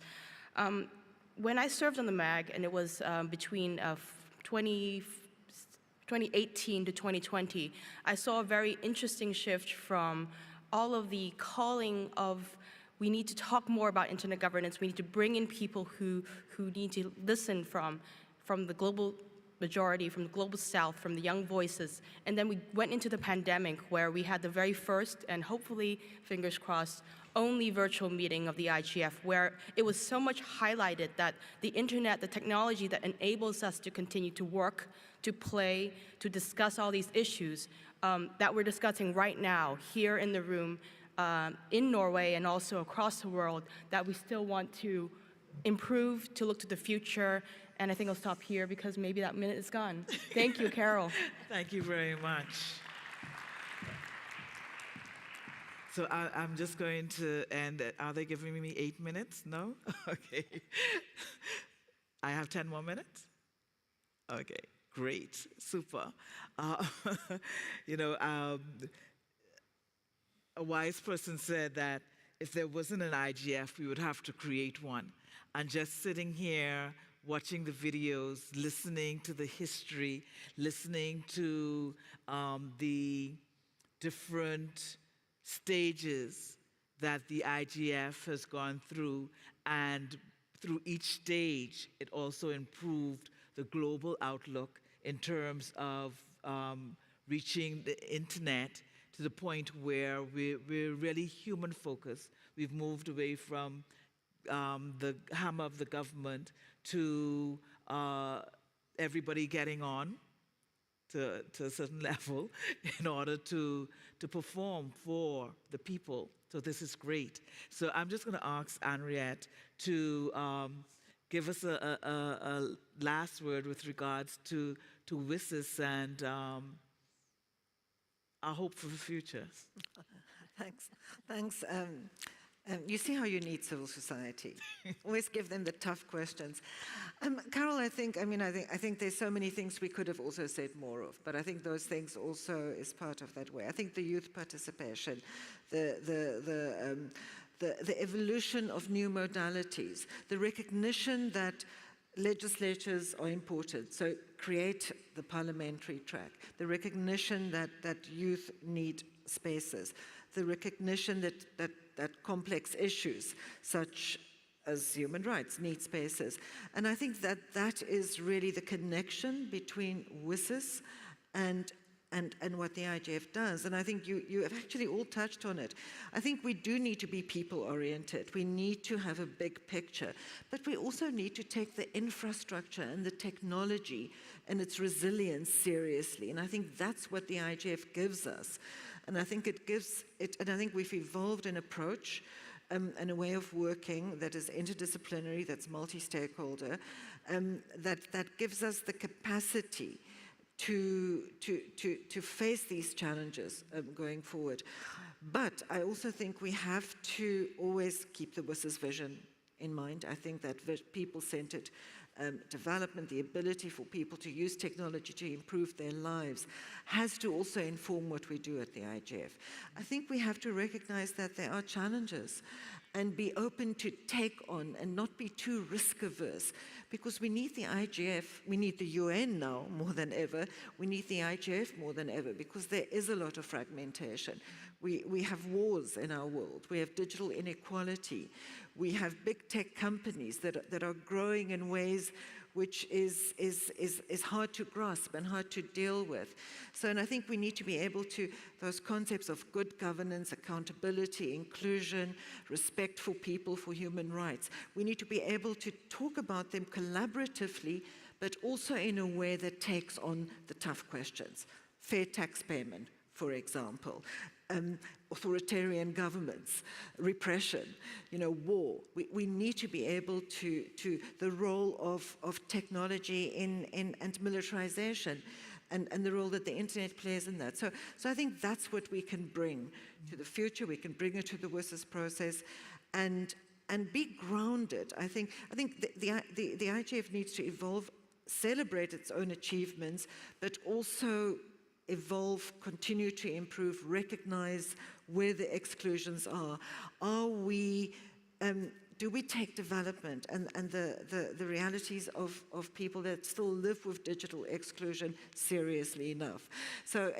When I served on the MAG, and it was between 2018 to 2020, I saw a very interesting shift from all of the calling of we need to talk more about internet governance, we need to bring in people who need to listen from the global majority, from the global south, from the young voices. And then we went into the pandemic where we had the very first, and hopefully, fingers crossed, only virtual meeting of the IGF, where it was so much highlighted that the internet, the technology that enables us to continue to work, to play, to discuss all these issues that we're discussing right now here in the room in Norway and also across the world, that we still want to improve, to look to the future. And I think I'll stop here because maybe that minute is gone. Thank you, Carol. Thank you very much. So I'm just going to end it. Are they giving me 8 minutes? No? Okay. I have 10 more minutes? Okay, great, super. a wise person said that if there wasn't an IGF, we would have to create one. And just sitting here, watching the videos, listening to the history, listening to the different stages that the IGF has gone through, and through each stage, it also improved the global outlook in terms of reaching the internet to the point where we're really human focused. We've moved away from the hammer of the government to everybody getting on to a certain level in order to perform for the people. So this is great. So I'm just going to ask Henriette to give us a last word with regards to WSIS and our hope for the future. Thanks. You see how you need civil society. Always give them the tough questions. Carol, I think there's so many things we could have also said more of, but I think those things also is part of that way. I think the youth participation, the evolution of new modalities, the recognition that legislatures are important, so create the parliamentary track, the recognition that youth need spaces, the recognition that complex issues such as human rights need spaces. And I think that is really the connection between WSIS and what the IGF does. And I think you have actually all touched on it. I think we do need to be people-oriented. We need to have a big picture, but we also need to take the infrastructure and the technology and its resilience seriously. And I think that's what the IGF gives us. And I think it gives it, and I think we've evolved an approach and a way of working that is interdisciplinary, that's multi-stakeholder, that gives us the capacity to face these challenges going forward. But I also think we have to always keep the WSIS vision in mind. I think that people-centered development, the ability for people to use technology to improve their lives, has to also inform what we do at the IGF. I think we have to recognize that there are challenges and be open to take on and not be too risk-averse, because we need the IGF, we need the UN now more than ever, we need the IGF more than ever, because there is a lot of fragmentation. We have wars in our world, we have digital inequality, we have big tech companies that are growing in ways which is hard to grasp and hard to deal with. So, and I think we need to be able to, those concepts of good governance, accountability, inclusion, respect for people, for human rights, we need to be able to talk about them collaboratively, but also in a way that takes on the tough questions. Fair tax payment, for example. Authoritarian governments, repression, war. We need to be able to the role of technology and militarization, and the role that the internet plays in that. So I think that's what we can bring to the future. We can bring it to the WSIS process, and be grounded. I think the IGF needs to evolve, celebrate its own achievements, but also evolve, continue to improve, recognize where the exclusions are. Do we take development and the realities of people that still live with digital exclusion seriously enough? So,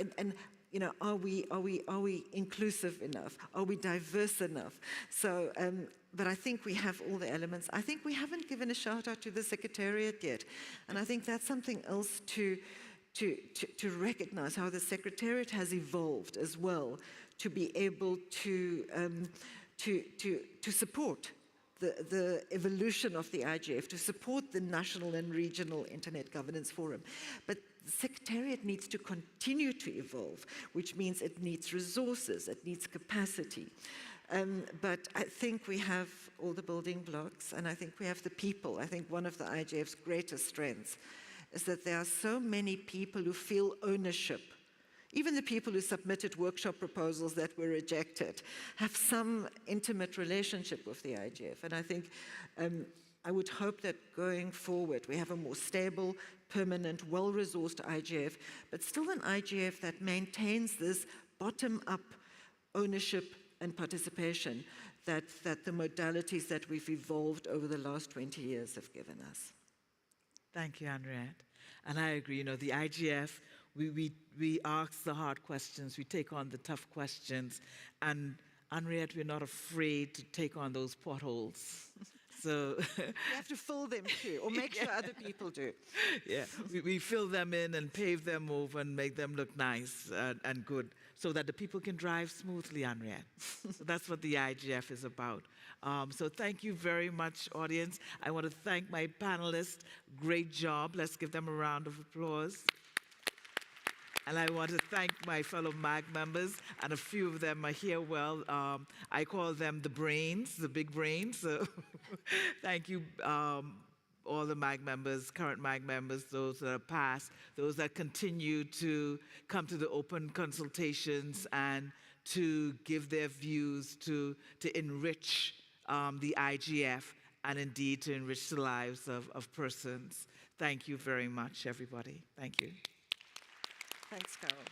are we inclusive enough? Are we diverse enough? So, but I think we have all the elements. I think we haven't given a shout out to the Secretariat yet, and I think that's something else to recognize, how the Secretariat has evolved as well to be able to support the evolution of the IGF, to support the national and regional Internet Governance Forum. But the Secretariat needs to continue to evolve, which means it needs resources, it needs capacity. But I think we have all the building blocks, and I think we have the people. I think one of the IGF's greatest strengths is that there are so many people who feel ownership. Even the people who submitted workshop proposals that were rejected have some intimate relationship with the IGF. And I think I would hope that going forward we have a more stable, permanent, well-resourced IGF, but still an IGF that maintains this bottom-up ownership and participation that the modalities that we've evolved over the last 20 years have given us. Thank you, Henriette. And I agree, you know, the IGF, we ask the hard questions, we take on the tough questions, and Henriette, we're not afraid to take on those potholes. So you have to fill them too, or make sure other people do. Yeah, we fill them in and pave them over and make them look nice and good so that the people can drive smoothly, Henriette. So that's what the IGF is about. So thank you very much, audience. I want to thank my panelists. Great job. Let's give them a round of applause. And I want to thank my fellow MAG members, and a few of them are here. Well, I call them the brains, the big brains. So thank you, all the MAG members, current MAG members, those that are past, those that continue to come to the open consultations and to give their views to enrich the IGF and indeed to enrich the lives of persons. Thank you very much, everybody. Thank you. Thanks, Carol.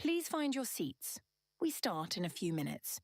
Please find your seats. We start in a few minutes.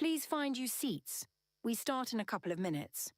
Please find you seats. We start in a couple of minutes.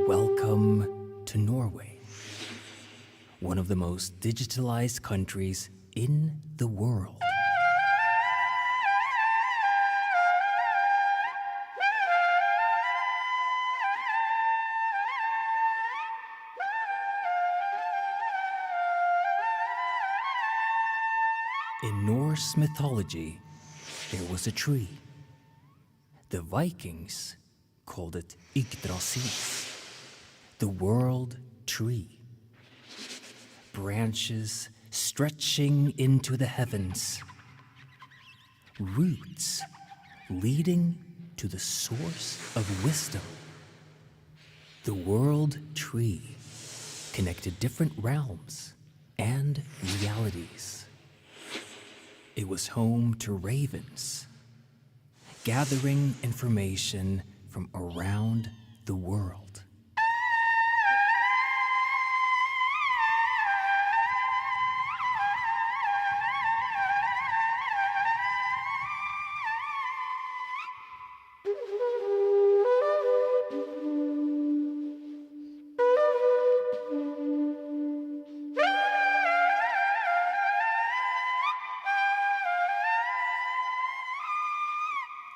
Welcome to Norway, one of the most digitalized countries in the world. In Norse mythology, there was a tree. The Vikings called it Yggdrasil, the world tree. Branches stretching into the heavens. Roots leading to the source of wisdom. The world tree connected different realms and realities. It was home to ravens, gathering information from around the world.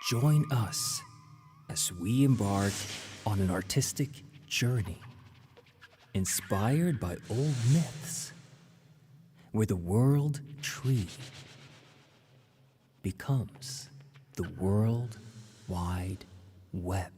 Join us as we embark on an artistic journey inspired by old myths, where the world tree becomes the World Wide Web.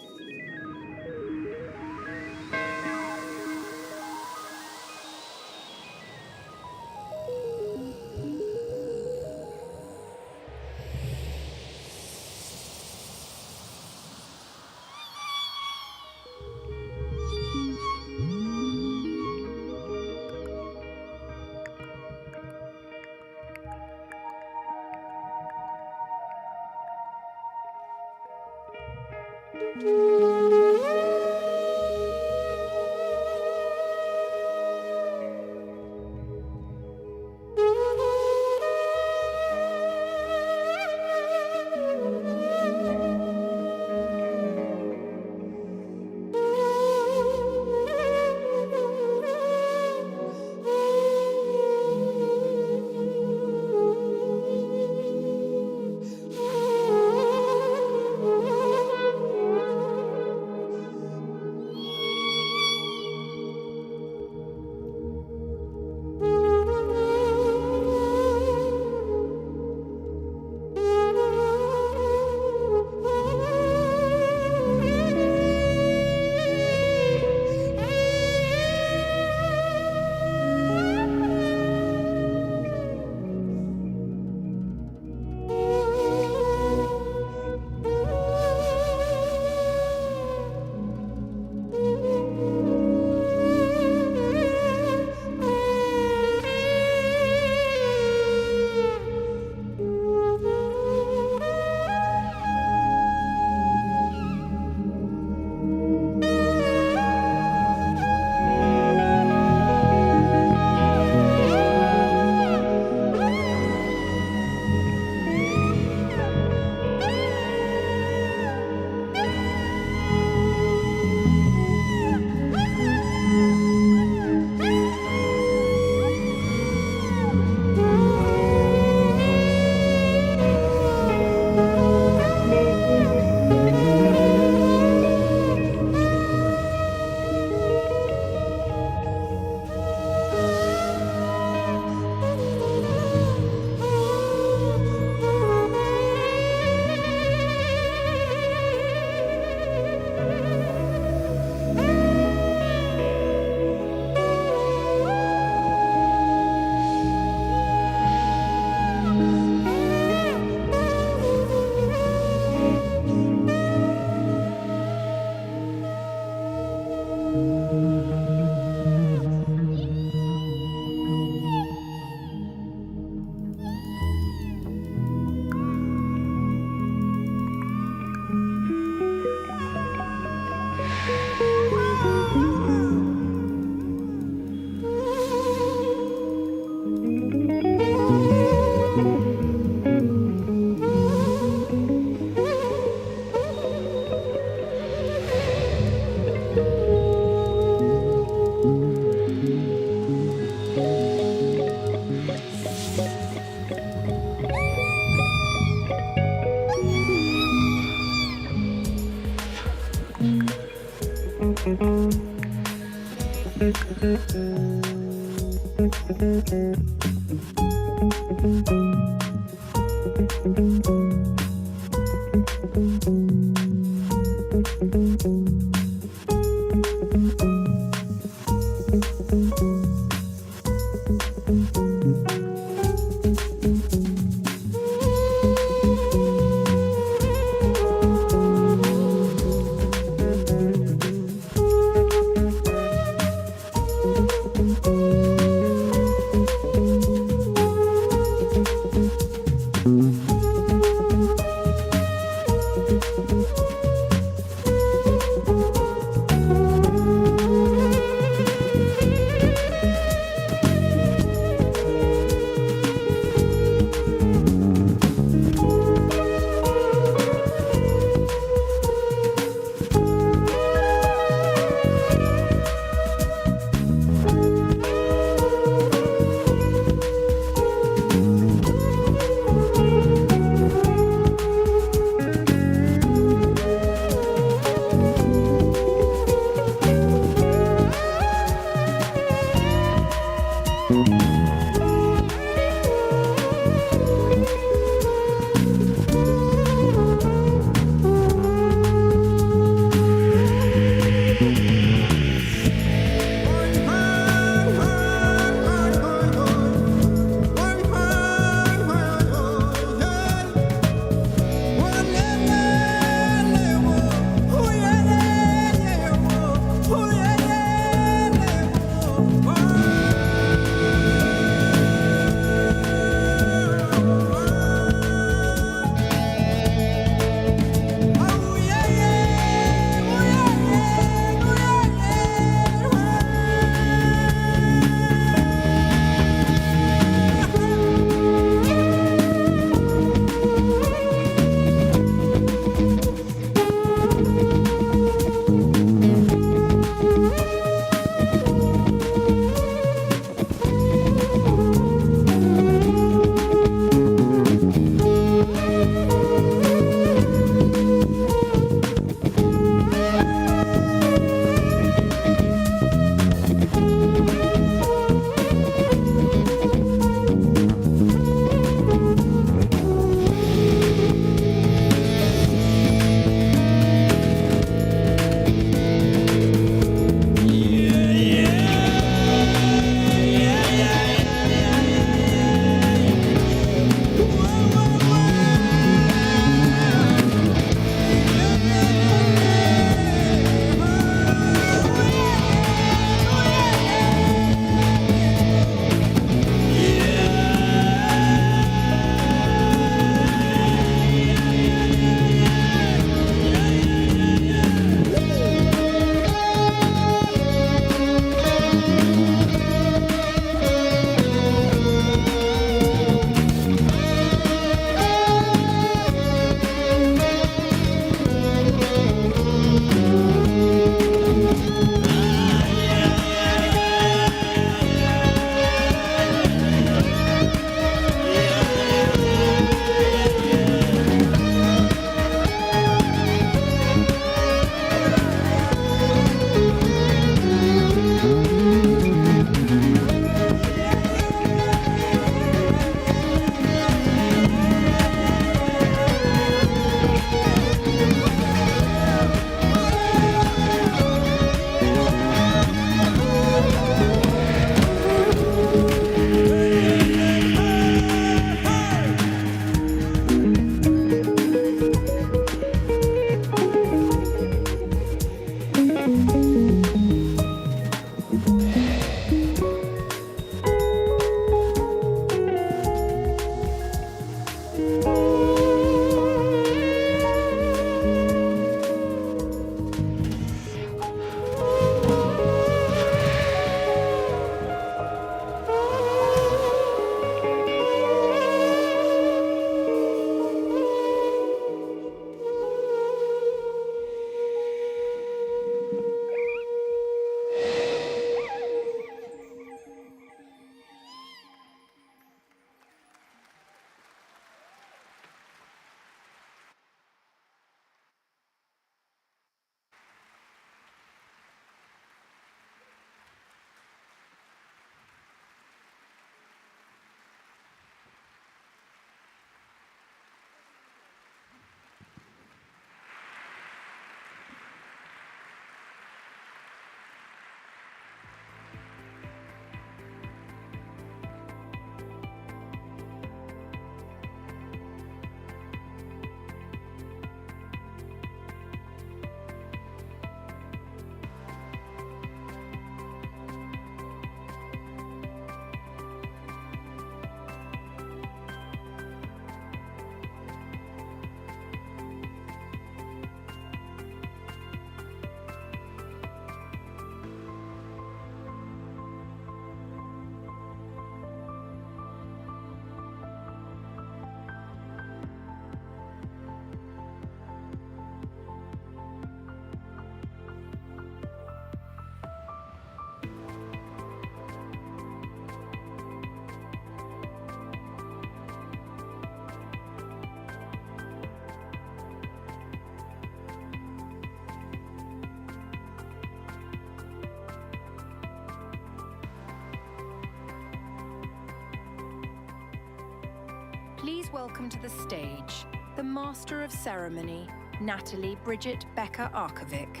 Please welcome to the stage the Master of Ceremony, Natalie Bridget Becker-Arkovic.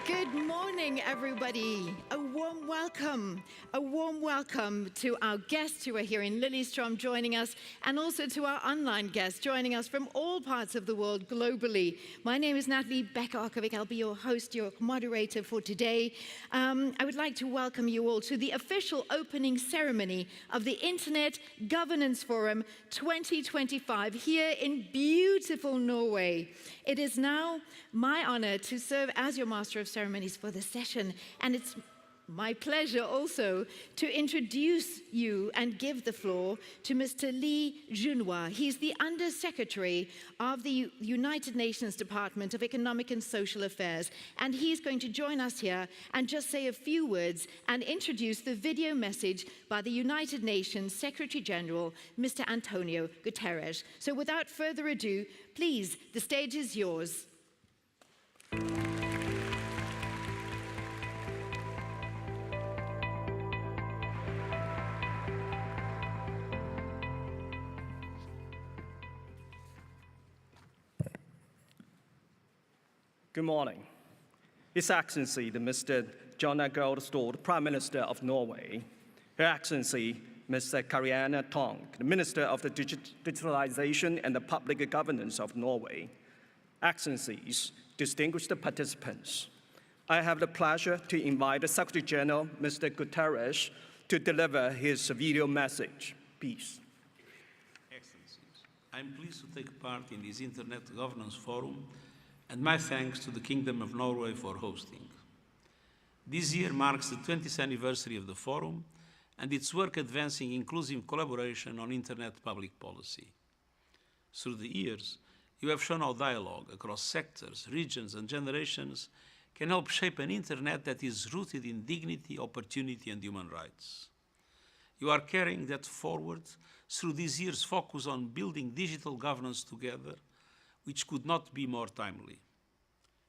Good morning, everybody. A warm welcome to our guests who are here in Lillestrøm joining us, and also to our online guests joining us from all parts of the world globally. My name is Natalie Becker-Arkovic. I'll be your host, your moderator for today. I would like to welcome you all to the official opening ceremony of the Internet Governance Forum 2025 here in beautiful Norway. It is now my honor to serve as your Master of Ceremonies for the session, and it's my pleasure also to introduce you and give the floor to Mr. Lee Junhua. He's the Under Secretary of the United Nations Department of Economic and Social Affairs, and he's going to join us here and just say a few words and introduce the video message by the United Nations Secretary General, Mr. Antonio Guterres. So without further ado, please, the stage is yours. Good morning. His Excellency, the Mr. John Stord, Prime Minister of Norway, Her Excellency, Mr. Karianne Tong, the Minister of the Digitalization and the Public Governance of Norway, Excellencies, distinguished participants, I have the pleasure to invite the Secretary General, Mr. Guterres, to deliver his video message. Peace. Excellencies, I'm pleased to take part in this Internet Governance Forum, and my thanks to the Kingdom of Norway for hosting. This year marks the 20th anniversary of the Forum and its work advancing inclusive collaboration on Internet public policy. Through the years, you have shown how dialogue across sectors, regions, and generations can help shape an Internet that is rooted in dignity, opportunity, and human rights. You are carrying that forward through this year's focus on building digital governance together, which could not be more timely.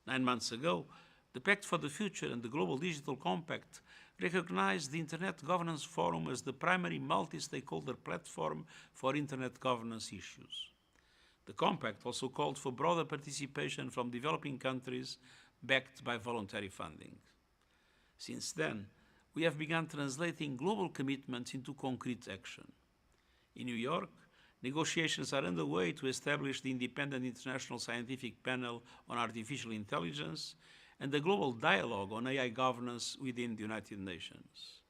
9 months ago, the Pact for the Future and the Global Digital Compact recognized the Internet Governance Forum as the primary multi-stakeholder platform for Internet governance issues. The Compact also called for broader participation from developing countries backed by voluntary funding. Since then, we have begun translating global commitments into concrete action. In New York, negotiations are underway to establish the Independent International Scientific Panel on Artificial Intelligence and the global dialogue on AI governance within the United Nations.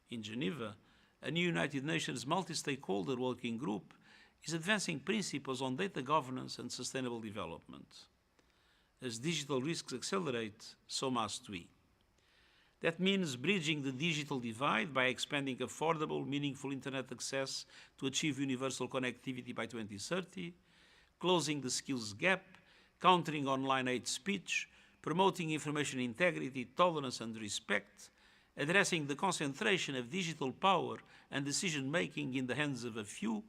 In Geneva, a new United Nations multi-stakeholder working group is advancing principles on data governance and sustainable development. As digital risks accelerate, so must we. That means bridging the digital divide by expanding affordable, meaningful Internet access to achieve universal connectivity by 2030, closing the skills gap, countering online hate speech, promoting information integrity, tolerance, and respect, addressing the concentration of digital power and decision-making in the hands of a few,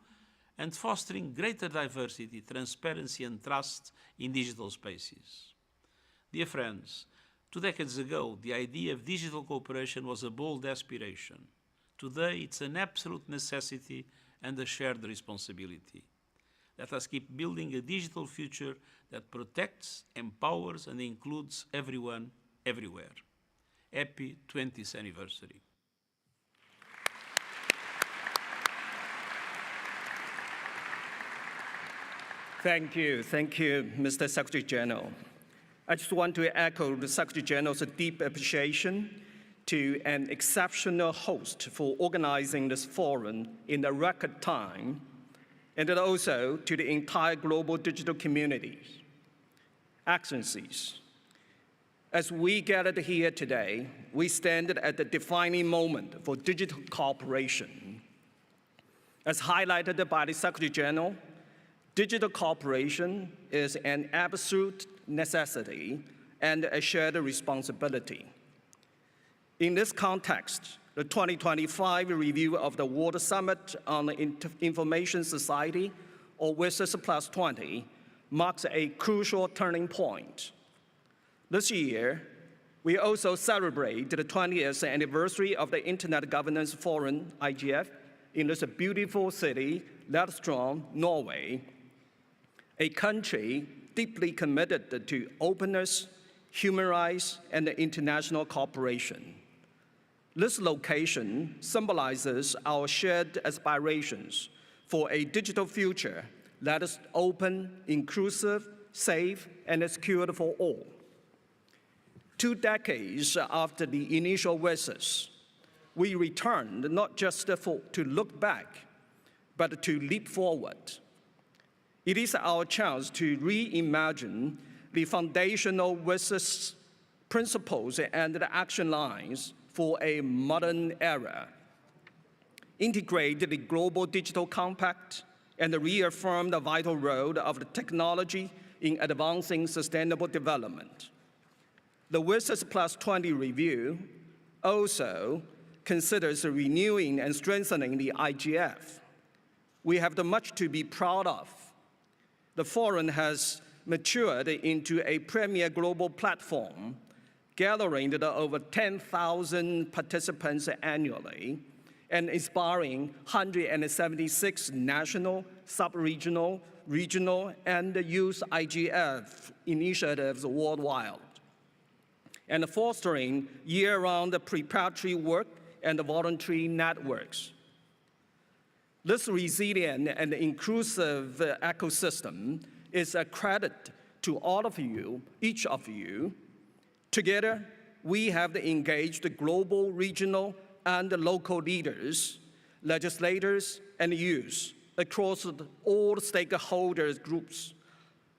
and fostering greater diversity, transparency, and trust in digital spaces. Dear friends, 2 decades ago, the idea of digital cooperation was a bold aspiration. Today, it's an absolute necessity and a shared responsibility. Let us keep building a digital future that protects, empowers, and includes everyone, everywhere. Happy 20th anniversary. Thank you, Mr. Secretary General. I just want to echo the Secretary General's deep appreciation to an exceptional host for organizing this forum in a record time, and also to the entire global digital community. Excellencies, as we gathered here today, we stand at the defining moment for digital cooperation. As highlighted by the Secretary General, digital cooperation is an absolute necessity and a shared responsibility. In this context, the 2025 review of the World Summit on the Information Society, or WSIS Plus 20, marks a crucial turning point. This year, We also celebrate the 20th anniversary of the Internet Governance Forum, IGF, in this beautiful city, Lillestrøm, Norway, a country deeply committed to openness, human rights, and international cooperation. This location symbolizes our shared aspirations for a digital future that is open, inclusive, safe, and secure for all. 2 decades after the initial visits, we returned not just to look back, but to leap forward. It is our chance to reimagine the foundational business principles and the action lines for a modern era, integrate the Global Digital Compact, and reaffirm the vital role of the technology in advancing sustainable development. The WSIS Plus 20 review also considers renewing and strengthening the IGF. We have much to be proud of. The forum has matured into a premier global platform, gathering over 10,000 participants annually and inspiring 176 national, sub-regional, regional, and youth IGF initiatives worldwide, and fostering year-round preparatory work and voluntary networks. This resilient and inclusive ecosystem is a credit to all of you, each of you. Together, we have engaged the global, regional, and local leaders, legislators, and youth across all stakeholder groups,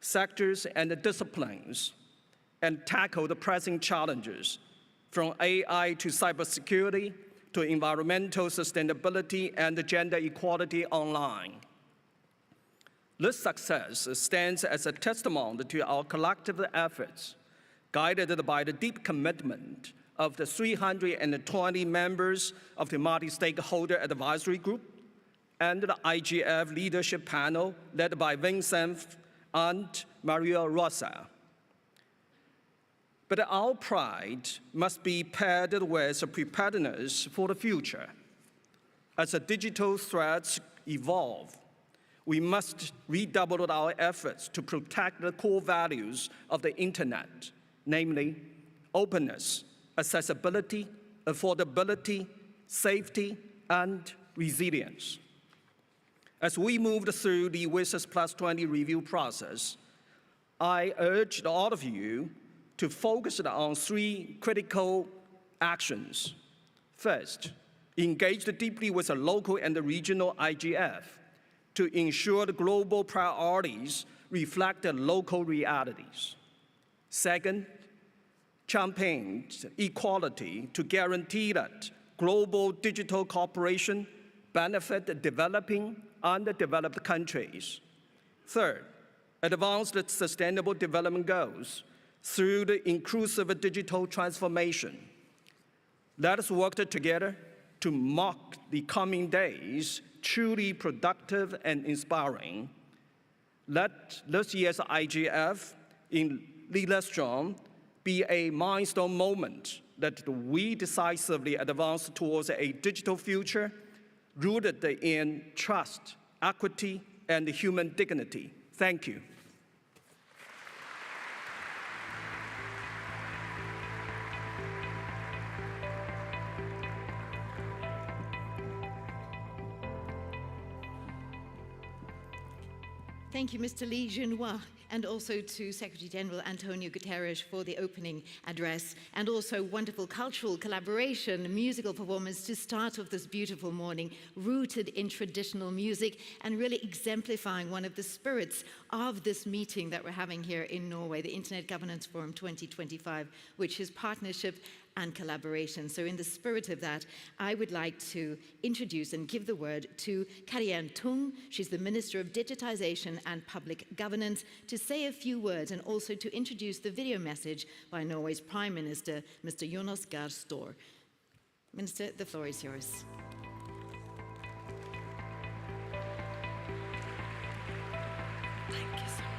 sectors, and disciplines, and tackle the pressing challenges from AI to cybersecurity to environmental sustainability and gender equality online. This success stands as a testament to our collective efforts, guided by the deep commitment of the 320 members of the Multi-Stakeholder Advisory Group and the IGF Leadership Panel led by Vincent and Maria Rosa. But our pride must be paired with preparedness for the future. As the digital threats evolve, we must redouble our efforts to protect the core values of the Internet, namely openness, accessibility, affordability, safety, and resilience. As we moved through the WSIS Plus 20 review process, I urged all of you to focus on 3 critical actions. First, engage deeply with the local and the regional IGF to ensure the global priorities reflect the local realities. Second, champagne equality to guarantee that global digital cooperation benefit developing and developed countries. Third, advance the Sustainable Development Goals through the inclusive digital transformation. Let us work together to make the coming days truly productive and inspiring. Let this year's IGF in Lillestrøm be a milestone moment that we decisively advance towards a digital future rooted in trust, equity, and human dignity. Thank you. Thank you, Mr. Lee Junhua, and also to Secretary General Antonio Guterres for the opening address, and also wonderful cultural collaboration, musical performance to start off this beautiful morning, rooted in traditional music and really exemplifying one of the spirits of this meeting that we're having here in Norway, the Internet Governance Forum 2025, which is partnership and collaboration. So in the spirit of that, I would like to introduce and give the word to Karianne Tung. She's the Minister of Digitization and Public Governance, to say a few words and also to introduce the video message by Norway's Prime Minister, Mr. Jonas Gahr Store. Minister, the floor is yours. Thank you so much.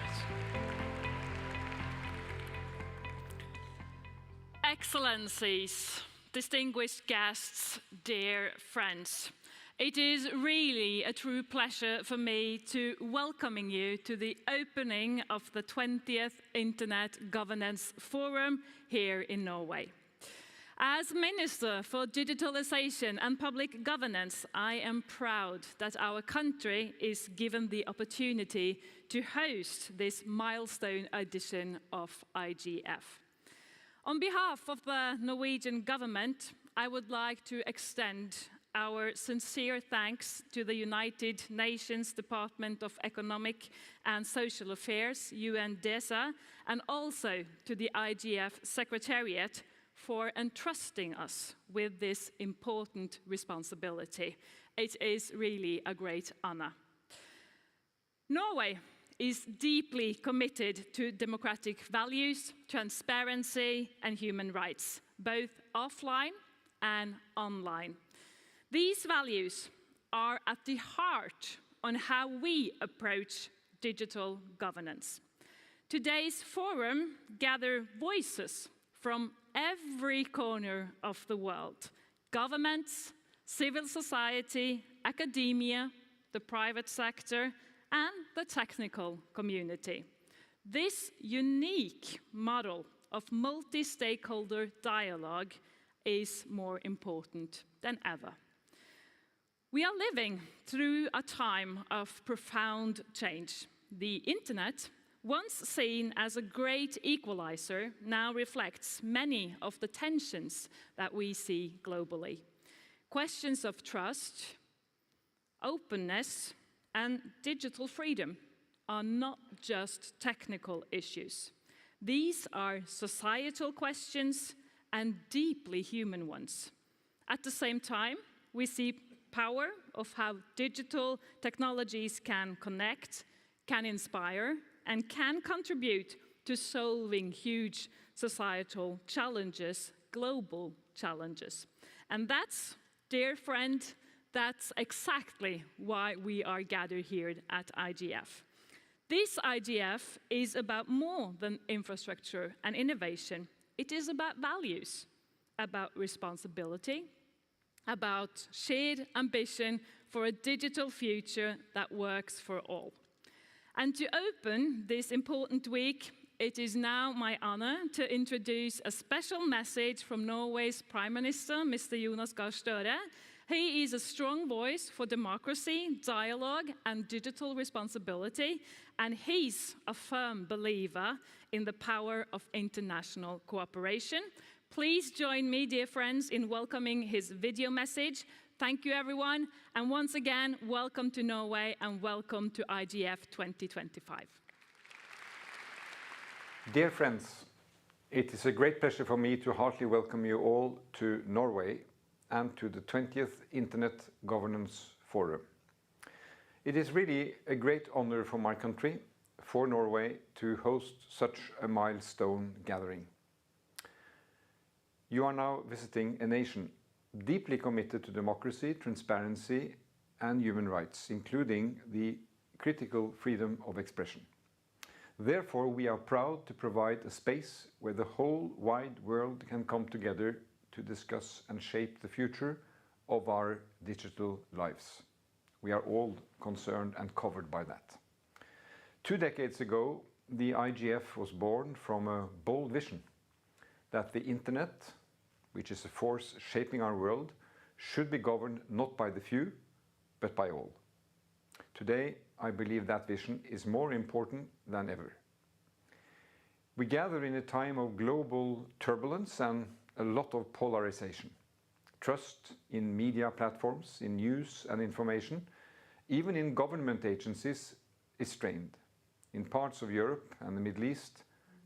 Excellencies, distinguished guests, dear friends. It is really a true pleasure for me to welcoming you to the opening of the 20th Internet Governance Forum here in Norway. As Minister for Digitalization and Public Governance, I am proud that our country is given the opportunity to host this milestone edition of IGF. On behalf of the Norwegian government, I would like to extend our sincere thanks to the United Nations Department of Economic and Social Affairs, UNDESA, and also to the IGF Secretariat for entrusting us with this important responsibility. It is really a great honor. Norway is deeply committed to democratic values, transparency, and human rights, both offline and online. These values are at the heart on how we approach digital governance. Today's forum gathers voices from every corner of the world: governments, civil society, academia, the private sector, and the technical community. This unique model of multi-stakeholder dialogue is more important than ever. We are living through a time of profound change. The internet, once seen as a great equalizer, now reflects many of the tensions that we see globally. Questions of trust, openness, and digital freedom are not just technical issues. These are societal questions and deeply human ones. At the same time, we see power of how digital technologies can connect, can inspire, and can contribute to solving huge societal challenges, global challenges. And that's, dear friend, that's exactly why we are gathered here at IGF. This IGF is about more than infrastructure and innovation. It is about values, about responsibility, about shared ambition for a digital future that works for all. And to open this important week, it is now my honor to introduce a special message from Norway's Prime Minister, Mr. Jonas Gahr Støre. He is a strong voice for democracy, dialogue, and digital responsibility, and he's a firm believer in the power of international cooperation. Please join me, dear friends, in welcoming his video message. Thank you, everyone, and once again, welcome to Norway and welcome to IGF 2025. Dear friends, it is a great pleasure for me to heartily welcome you all to Norway and to the 20th Internet Governance Forum. It is really a great honor for my country, for Norway, to host such a milestone gathering. You are now visiting a nation deeply committed to democracy, transparency, and human rights, including the critical freedom of expression. Therefore, we are proud to provide a space where the whole wide world can come together to discuss and shape the future of our digital lives. We are all concerned and covered by that. 2 decades ago, the IGF was born from a bold vision that the internet, which is a force shaping our world, should be governed not by the few, but by all. Today, I believe that vision is more important than ever. We gather in a time of global turbulence and a lot of polarization. Trust in media platforms, in news and information, even in government agencies, is strained. In parts of Europe and the Middle East,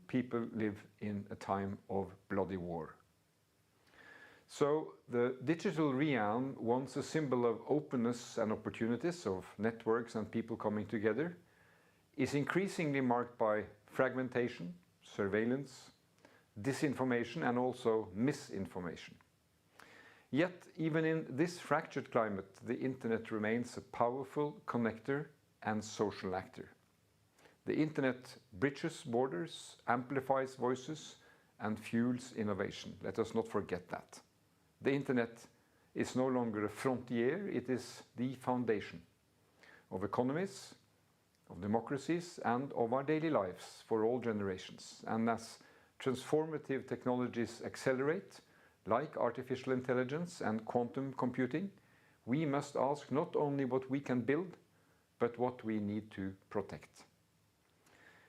people live in a time of bloody war. So the digital realm, once a symbol of openness and opportunities, of networks and people coming together, is increasingly marked by fragmentation, surveillance, disinformation, and also misinformation. Yet, even in this fractured climate, the internet remains a powerful connector and social actor. The internet bridges borders, amplifies voices, and fuels innovation. Let us not forget that. The internet is no longer a frontier, it is the foundation of economies, of democracies, and of our daily lives for all generations. And as transformative technologies accelerate, like artificial intelligence and quantum computing, we must ask not only what we can build, but what we need to protect.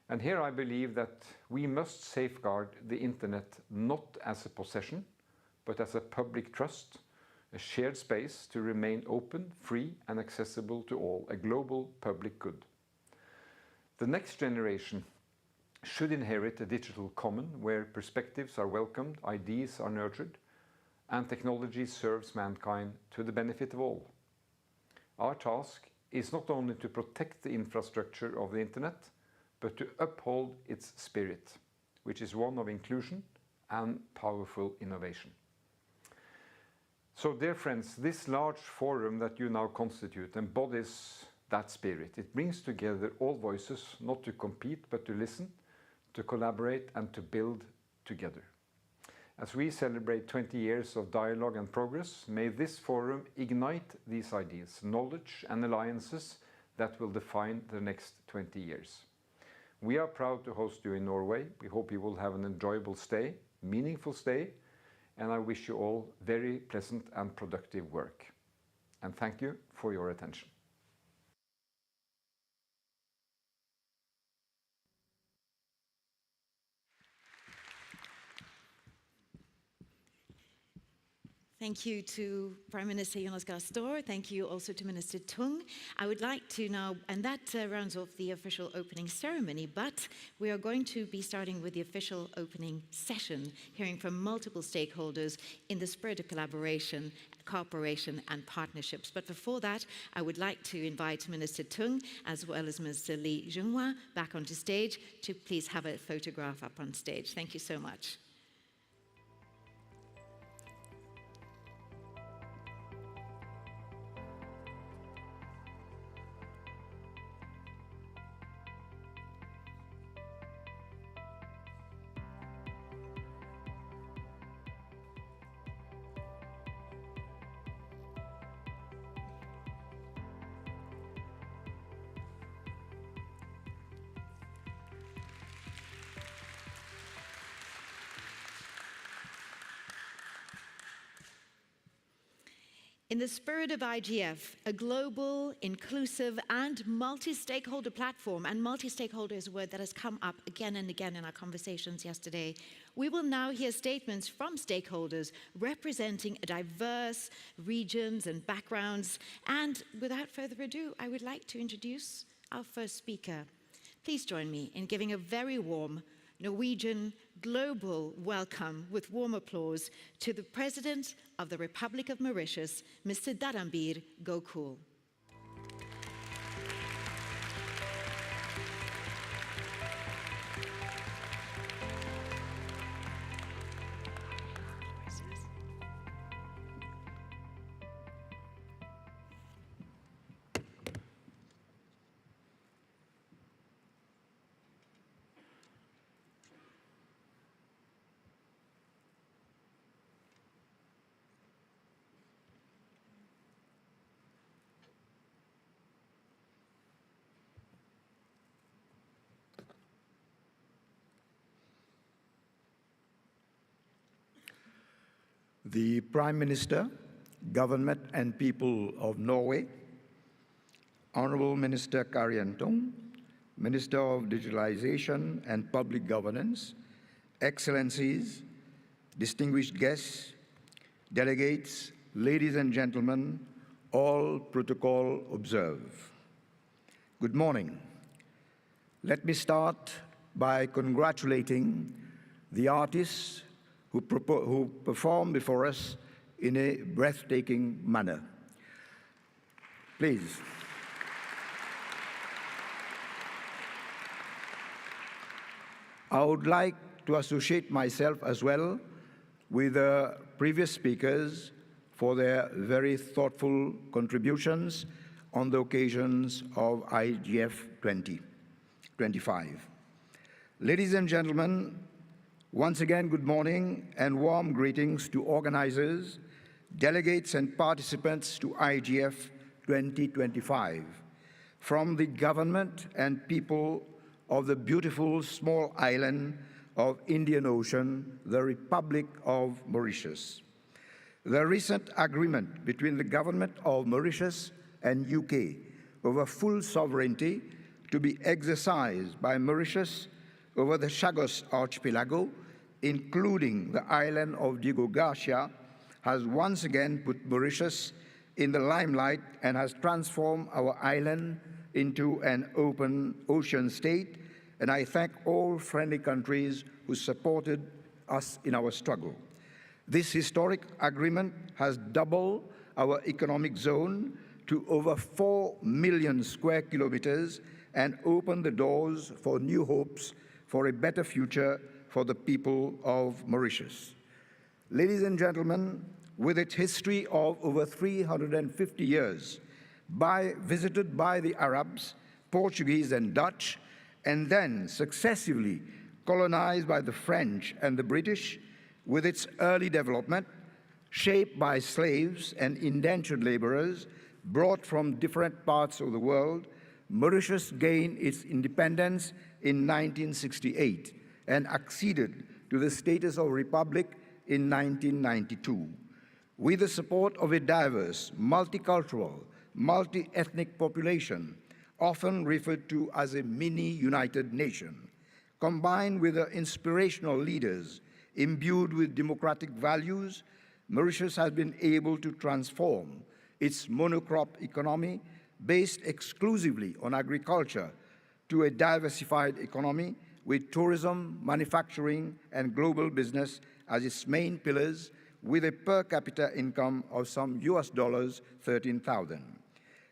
And here I believe that we must safeguard the internet not as a possession, but as a public trust, a shared space to remain open, free, and accessible to all, a global public good. The next generation should inherit a digital common where perspectives are welcomed, ideas are nurtured, and technology serves mankind to the benefit of all. Our task is not only to protect the infrastructure of the internet, but to uphold its spirit, which is one of inclusion and powerful innovation. So, dear friends, this large forum that you now constitute embodies that spirit. It brings together all voices, not to compete, but to listen, to collaborate, and to build together. As we celebrate 20 years of dialogue and progress, may this forum ignite these ideas, knowledge, and alliances that will define the next 20 years. We are proud to host you in Norway. We hope you will have an enjoyable stay, meaningful stay, and I wish you all very pleasant and productive work. And thank you for your attention. Thank you to Prime Minister Jonas Gahr Store. Thank you also to Minister Tung. I would like to now, and that rounds off the official opening ceremony, but we are going to be starting with the official opening session, hearing from multiple stakeholders in the spirit of collaboration, cooperation and partnerships. But before that, I would like to invite Minister Tung as well as Minister Lee Junghwa back onto stage to please have a photograph up on stage. Thank you so much. In the spirit of IGF, a global, inclusive, and multi-stakeholder platform, and multi-stakeholder is a word that has come up again and again in our conversations yesterday, we will now hear statements from stakeholders representing diverse regions and backgrounds. And without further ado, I would like to introduce our first speaker. Please join me in giving a very warm Norwegian global welcome with warm applause to the President of the Republic of Mauritius, Mr. Dharambir Gokul. The Prime Minister, Government and People of Norway, Honorable Minister Kari Antung, Minister of Digitalization and Public Governance, Excellencies, distinguished guests, delegates, ladies and gentlemen, all protocol observe. Good morning. Let me start by congratulating the artists who perform before us in a breathtaking manner. Please. I would like to associate myself as well with the previous speakers for their very thoughtful contributions on the occasions of IGF 2025. Ladies and gentlemen, Once again, good morning and warm greetings to organizers, delegates and participants to IGF 2025 from the government and people of the beautiful small island of Indian Ocean, the Republic of Mauritius. The recent agreement between the government of Mauritius and UK over full sovereignty to be exercised by Mauritius over the Chagos Archipelago, including the island of Diego Garcia, has once again put Mauritius in the limelight and has transformed our island into an open ocean state, and I thank all friendly countries who supported us in our struggle. This historic agreement has doubled our economic zone to over 4 million square kilometers and opened the doors for new hopes for a better future for the people of Mauritius. Ladies and gentlemen, with its history of over 350 years, visited by the Arabs, Portuguese, and Dutch, and then successively colonized by the French and the British, with its early development, shaped by slaves and indentured laborers brought from different parts of the world, Mauritius gained its independence in 1968 and acceded to the status of republic in 1992. With the support of a diverse, multicultural, multi-ethnic population, often referred to as a mini-United Nation, combined with the inspirational leaders imbued with democratic values, Mauritius has been able to transform its monocrop economy based exclusively on agriculture to a diversified economy with tourism, manufacturing, and global business as its main pillars, with a per capita income of some US dollars 13,000.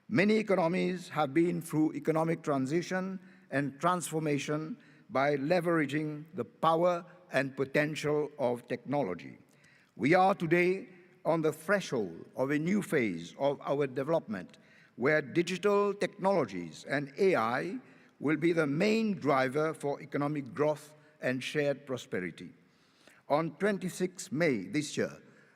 Many economies have been through economic transition and transformation by leveraging the power and potential of technology. We are today on the threshold of a new phase of our development where digital technologies and AI will be the main driver for economic growth and shared prosperity. On 26 May this year,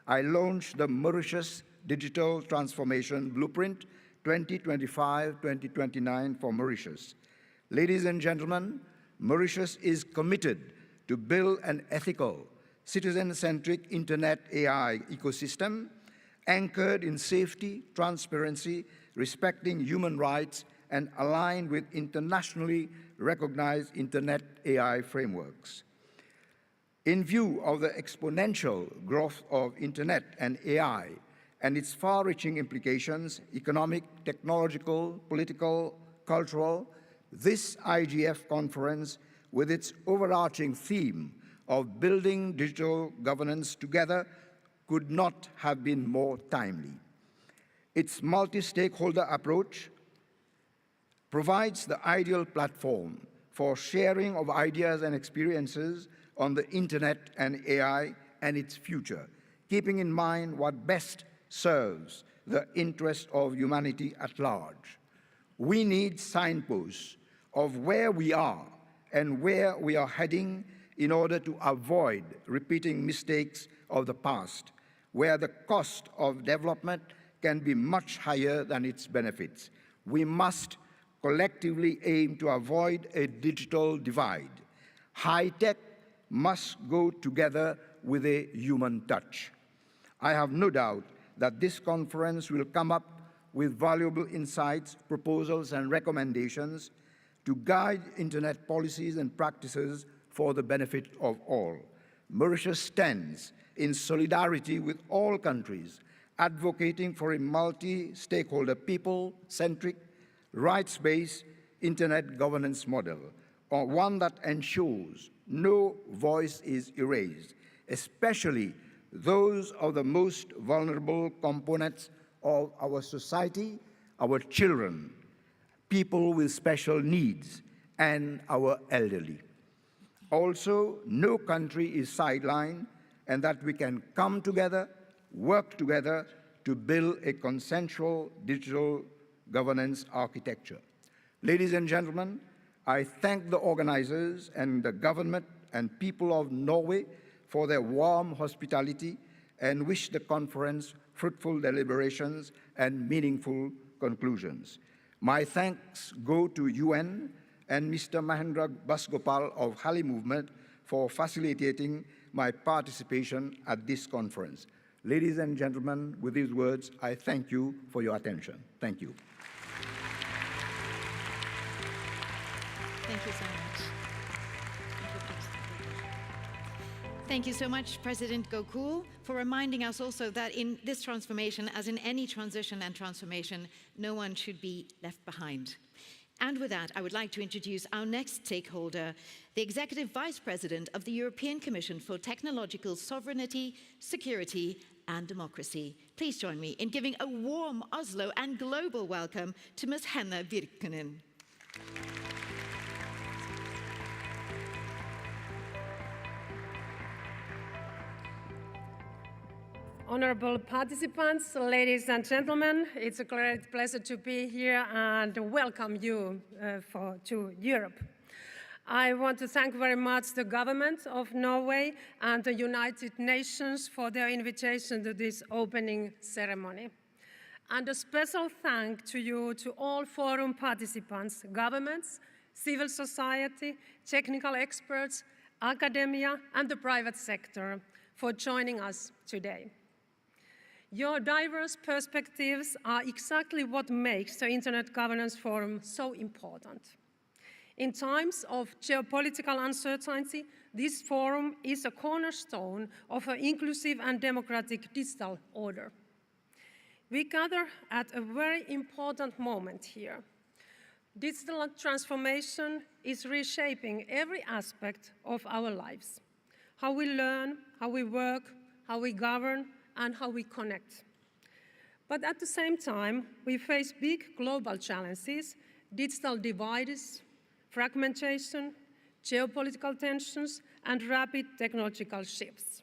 I launched the Mauritius Digital Transformation Blueprint 2025-2029 for Mauritius. Ladies and gentlemen, Mauritius is committed to build an ethical, citizen-centric internet AI ecosystem anchored in safety, transparency, respecting human rights, and aligned with internationally recognized internet AI frameworks. In view of the exponential growth of internet and AI and its far-reaching implications, economic, technological, political, cultural, this IGF conference, with its overarching theme of building digital governance together, could not have been more timely. Its multi-stakeholder approach provides the ideal platform for sharing of ideas and experiences on the internet and AI and its future, keeping in mind what best serves the interest of humanity at large. We need signposts of where we are and where we are heading in order to avoid repeating mistakes of the past, where the cost of development can be much higher than its benefits. We must collectively aim to avoid a digital divide. High-tech must go together with a human touch. I have no doubt that this conference will come up with valuable insights, proposals, and recommendations to guide internet policies and practices for the benefit of all. Mauritius stands in solidarity with all countries, advocating for a multi-stakeholder, people-centric, rights-based internet governance model, or one that ensures no voice is erased, especially those of the most vulnerable components of our society, our children, people with special needs, and our elderly. Also, no country is sidelined, and that we can come together, work together to build a consensual digital governance architecture. Ladies and gentlemen, I thank the organizers and the government and people of Norway for their warm hospitality and wish the conference fruitful deliberations and meaningful conclusions. My thanks go to UN and Mr. Mahendra Basgopal of Hali Movement for facilitating my participation at this conference. Ladies and gentlemen, with these words, I thank you for your attention. Thank you. Thank you so much. Thank you so much, President Gokul, for reminding us also that in this transformation, as in any transition and transformation, no one should be left behind. And with that, I would like to introduce our next stakeholder, the Executive Vice President of the European Commission for Technological Sovereignty, Security and Democracy. Please join me in giving a warm Oslo and global welcome to Ms. Henna Virkkunen. Honorable participants, ladies and gentlemen, it's a great pleasure to be here and welcome you to Europe. I want to thank very much the government of Norway and the United Nations for their invitation to this opening ceremony. And a special thank to you, to all forum participants, governments, civil society, technical experts, academia, and the private sector for joining us today. Your diverse perspectives are exactly what makes the Internet Governance Forum so important. In times of geopolitical uncertainty, this forum is a cornerstone of an inclusive and democratic digital order. We gather at a very important moment here. Digital transformation is reshaping every aspect of our lives: how we learn, how we work, how we govern, and how we connect. But at the same time, we face big global challenges: digital divides, fragmentation, geopolitical tensions, and rapid technological shifts.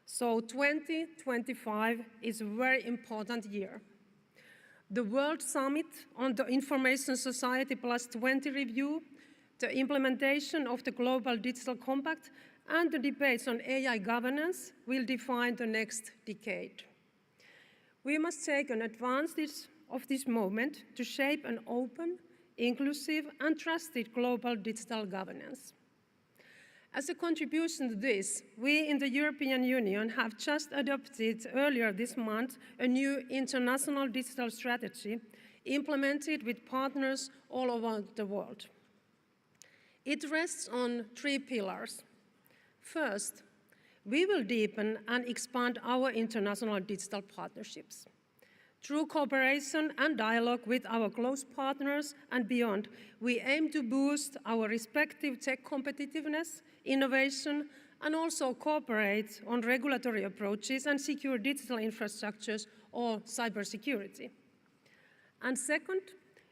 So 2025 is a very important year. The World Summit on the Information Society Plus 20 review, the implementation of the Global Digital Compact, and the debates on AI governance will define the next decade. We must take an advantage of this moment to shape an open, inclusive, and trusted global digital governance. As a contribution to this, we in the European Union have just adopted earlier this month a new international digital strategy implemented with partners all over the world. It rests on 3 pillars. First, we will deepen and expand our international digital partnerships. Through cooperation and dialogue with our close partners and beyond, we aim to boost our respective tech competitiveness, innovation, and also cooperate on regulatory approaches and secure digital infrastructures or cybersecurity. And second,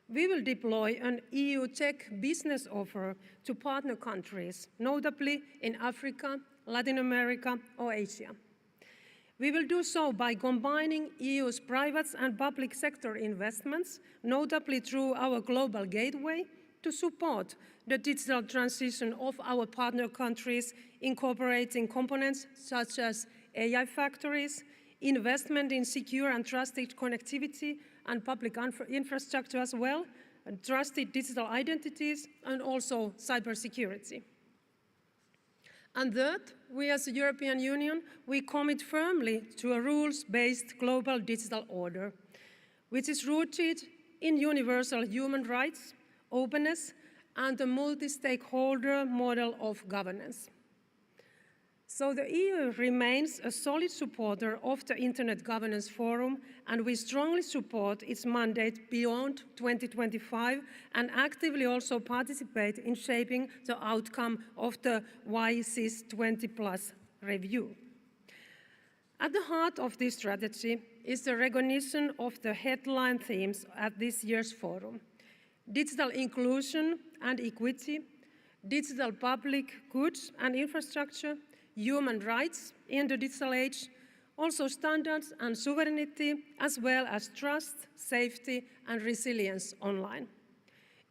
we will deploy an EU tech business offer to partner countries, notably in Africa, Latin America, or Asia. We will do so by combining EU's private and public sector investments, notably through our global gateway, to support the digital transition of our partner countries, incorporating components such as AI factories, investment in secure and trusted connectivity and public infrastructure as well, and trusted digital identities, and also cybersecurity. And third, we as the European Union, we commit firmly to a rules-based global digital order, which is rooted in universal human rights, openness, and a multi-stakeholder model of governance. So the EU remains a solid supporter of the Internet Governance Forum, and we strongly support its mandate beyond 2025 and actively also participate in shaping the outcome of the YC's 20+ review. At the heart of this strategy is the recognition of the headline themes at this year's forum: digital inclusion and equity, digital public goods and infrastructure, human rights in the digital age, also standards and sovereignty, as well as trust, safety, and resilience online.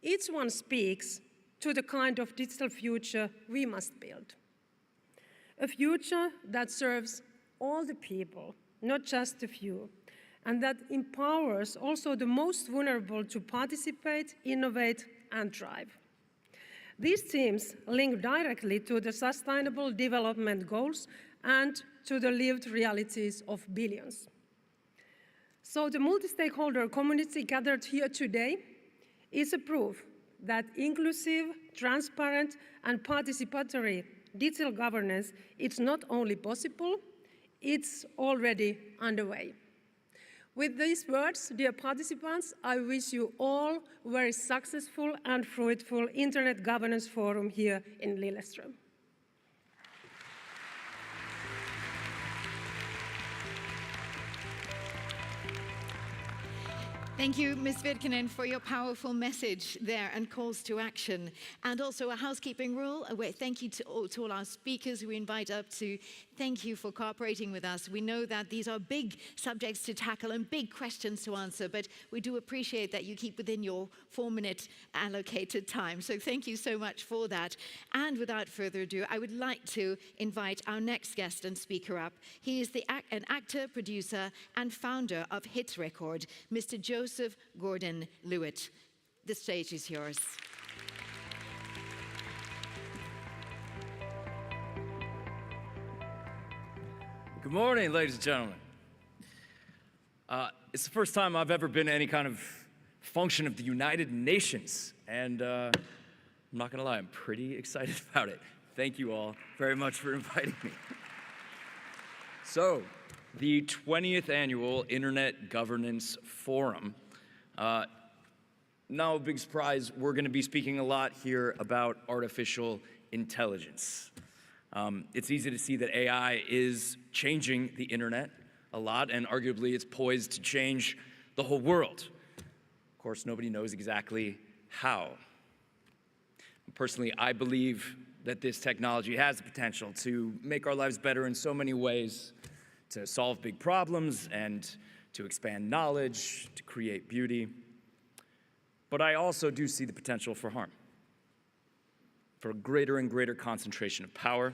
Each one speaks to the kind of digital future we must build. A future that serves all the people, not just a few, and that empowers also the most vulnerable to participate, innovate, and thrive. These themes link directly to the Sustainable Development Goals and to the lived realities of billions. So the multi-stakeholder community gathered here today is a proof that inclusive, transparent, and participatory digital governance is not only possible, it's already underway. With these words, dear participants, I wish you all a very successful and fruitful Internet Governance Forum here in Lillestrøm. Thank you, Ms. Virkkunen, for your powerful message there and calls to action. And also a housekeeping rule, where thank you to all our speakers who we invite up to thank you for cooperating with us. We know that these are big subjects to tackle and big questions to answer, but we do appreciate that you keep within your 4-minute allocated time. So thank you so much for that. And without further ado, I would like to invite our next guest and speaker up. He is an actor, producer, and founder of Hit Record, Mr. Joseph Gordon-Lewitt. The stage is yours. Good morning, ladies and gentlemen. It's the first time I've ever been to any kind of function of the United Nations, and I'm not gonna lie, I'm pretty excited about it. Thank you all very much for inviting me. So, the 20th Annual Internet Governance Forum. No big surprise, we're gonna be speaking a lot here about artificial intelligence. It's easy to see that AI is changing the internet a lot, and arguably it's poised to change the whole world. Of course, nobody knows exactly how. Personally, I believe that this technology has the potential to make our lives better in so many ways, to solve big problems and to expand knowledge, to create beauty. But I also do see the potential for harm, for a greater and greater concentration of power,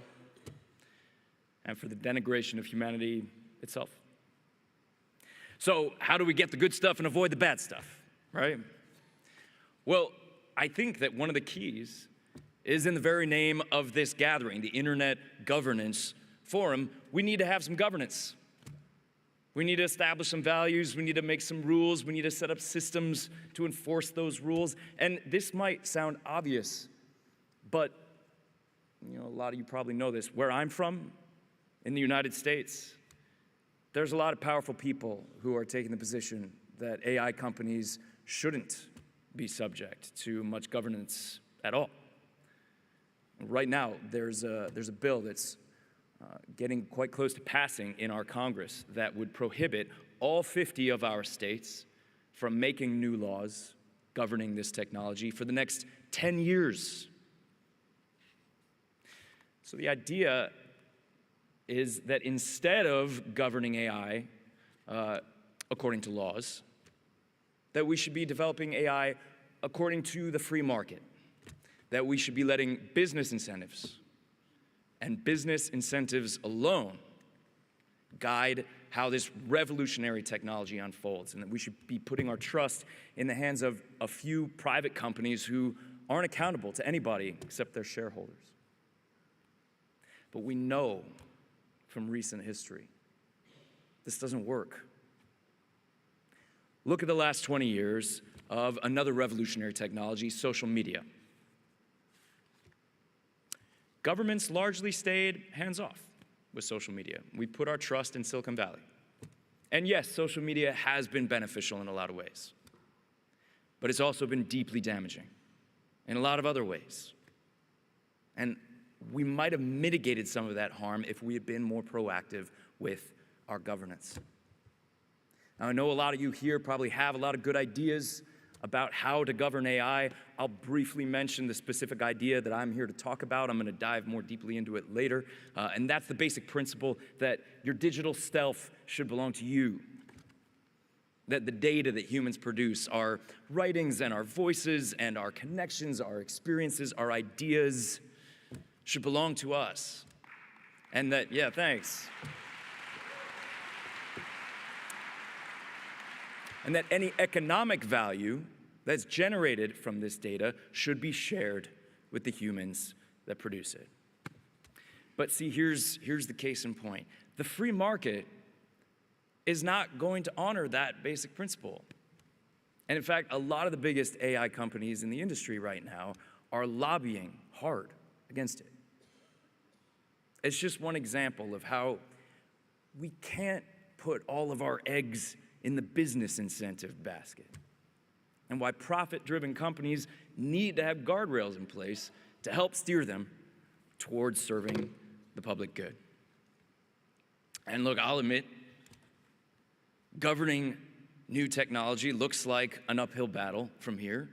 and for the denigration of humanity itself. So how do we get the good stuff and avoid the bad stuff, right? Well, I think that one of the keys is in the very name of this gathering, the Internet Governance Forum. We need to have some governance. We need to establish some values, we need to make some rules, we need to set up systems to enforce those rules. And this might sound obvious, but a lot of you probably know this. Where I'm from, in the United States, there's a lot of powerful people who are taking the position that AI companies shouldn't be subject to much governance at all. Right now, there's a bill that's getting quite close to passing in our Congress that would prohibit all 50 of our states from making new laws governing this technology for the next 10 years. So the idea is that instead of governing AI according to laws, that we should be developing AI according to the free market, that we should be letting business incentives and business incentives alone guide how this revolutionary technology unfolds, and that we should be putting our trust in the hands of a few private companies who aren't accountable to anybody except their shareholders. But we know from recent history, this doesn't work. Look at the last 20 years of another revolutionary technology, social media. Governments largely stayed hands-off with social media. We put our trust in Silicon Valley. And yes, social media has been beneficial in a lot of ways, but it's also been deeply damaging in a lot of other ways. And we might have mitigated some of that harm if we had been more proactive with our governance. Now, I know a lot of you here probably have a lot of good ideas about how to govern AI. I'll briefly mention the specific idea that I'm here to talk about. I'm going to dive more deeply into it later. And that's the basic principle that your digital self should belong to you. That the data that humans produce, our writings and our voices and our connections, our experiences, our ideas, should belong to us. And that, yeah, thanks. And that any economic value that's generated from this data should be shared with the humans that produce it. But see, here's the case in point. The free market is not going to honor that basic principle. And in fact, a lot of the biggest AI companies in the industry right now are lobbying hard against it. It's just one example of how we can't put all of our eggs in the business incentive basket, and why profit-driven companies need to have guardrails in place to help steer them towards serving the public good. And look, I'll admit, governing new technology looks like an uphill battle from here,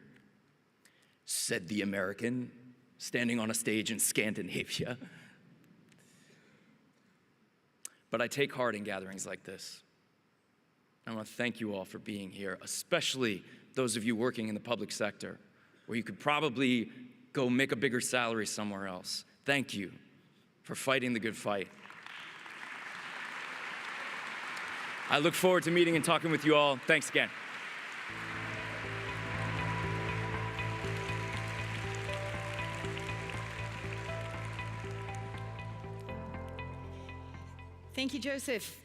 said the American, standing on a stage in Scandinavia. But I take heart in gatherings like this. I want to thank you all for being here, especially those of you working in the public sector, where you could probably go make a bigger salary somewhere else. Thank you for fighting the good fight. I look forward to meeting and talking with you all. Thanks again. Thank you, Joseph.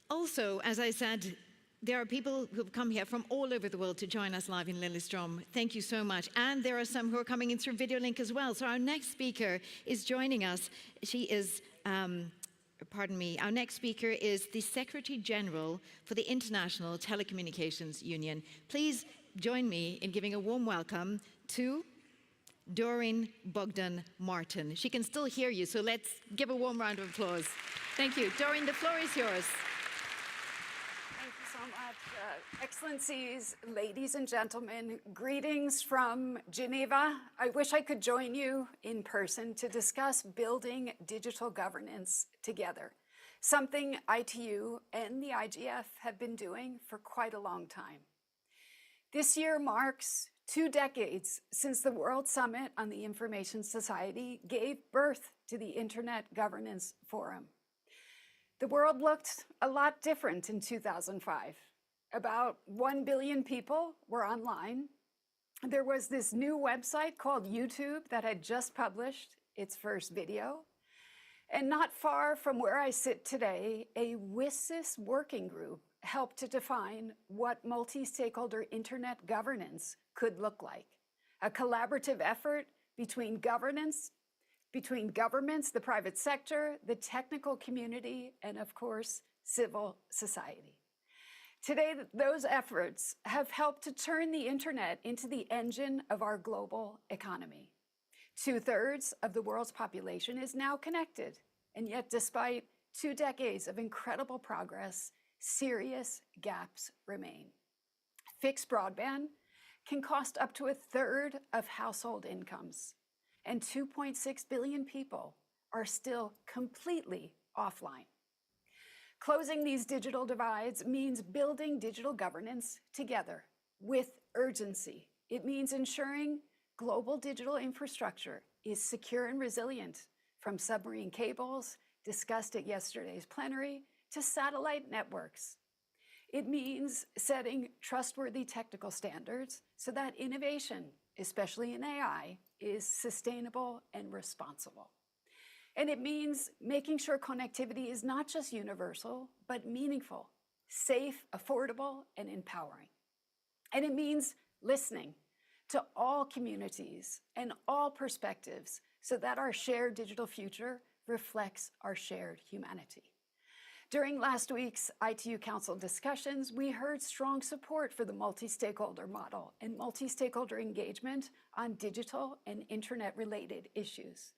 Also, as I said, there are people who've come here from all over the world to join us live in Lillestrøm. Thank you so much. And there are some who are coming in through video link as well. So our next speaker is joining us. She is, our next speaker is the Secretary General for the International Telecommunications Union. Please join me in giving a warm welcome to Doreen Bogdan Martin. She can still hear you, so let's give a warm round of applause. Thank you. Doreen, the floor is yours. Thank you so much. Excellencies, ladies and gentlemen, greetings from Geneva. I wish I could join you in person to discuss building digital governance together, something ITU and the IGF have been doing for quite a long time. This year marks 2 decades since the World Summit on the Information Society gave birth to the Internet Governance Forum. The world looked a lot different in 2005. About 1 billion people were online. There was this new website called YouTube that had just published its first video. And not far from where I sit today, a WSIS working group helped to define what multi-stakeholder internet governance could look like. A collaborative effort between governments, the private sector, the technical community, and of course, civil society. Today, those efforts have helped to turn the internet into the engine of our global economy. 2/3 of the world's population is now connected, and yet despite 2 decades of incredible progress, serious gaps remain. Fixed broadband can cost up to 1/3 of household incomes, and 2.6 billion people are still completely offline. Closing these digital divides means building digital governance together with urgency. It means ensuring global digital infrastructure is secure and resilient, from submarine cables discussed at yesterday's plenary to satellite networks. It means setting trustworthy technical standards so that innovation, especially in AI, is sustainable and responsible. And it means making sure connectivity is not just universal, but meaningful, safe, affordable, and empowering. And it means listening to all communities and all perspectives so that our shared digital future reflects our shared humanity. During last week's ITU Council discussions, we heard strong support for the multi-stakeholder model and multi-stakeholder engagement on digital and internet-related issues.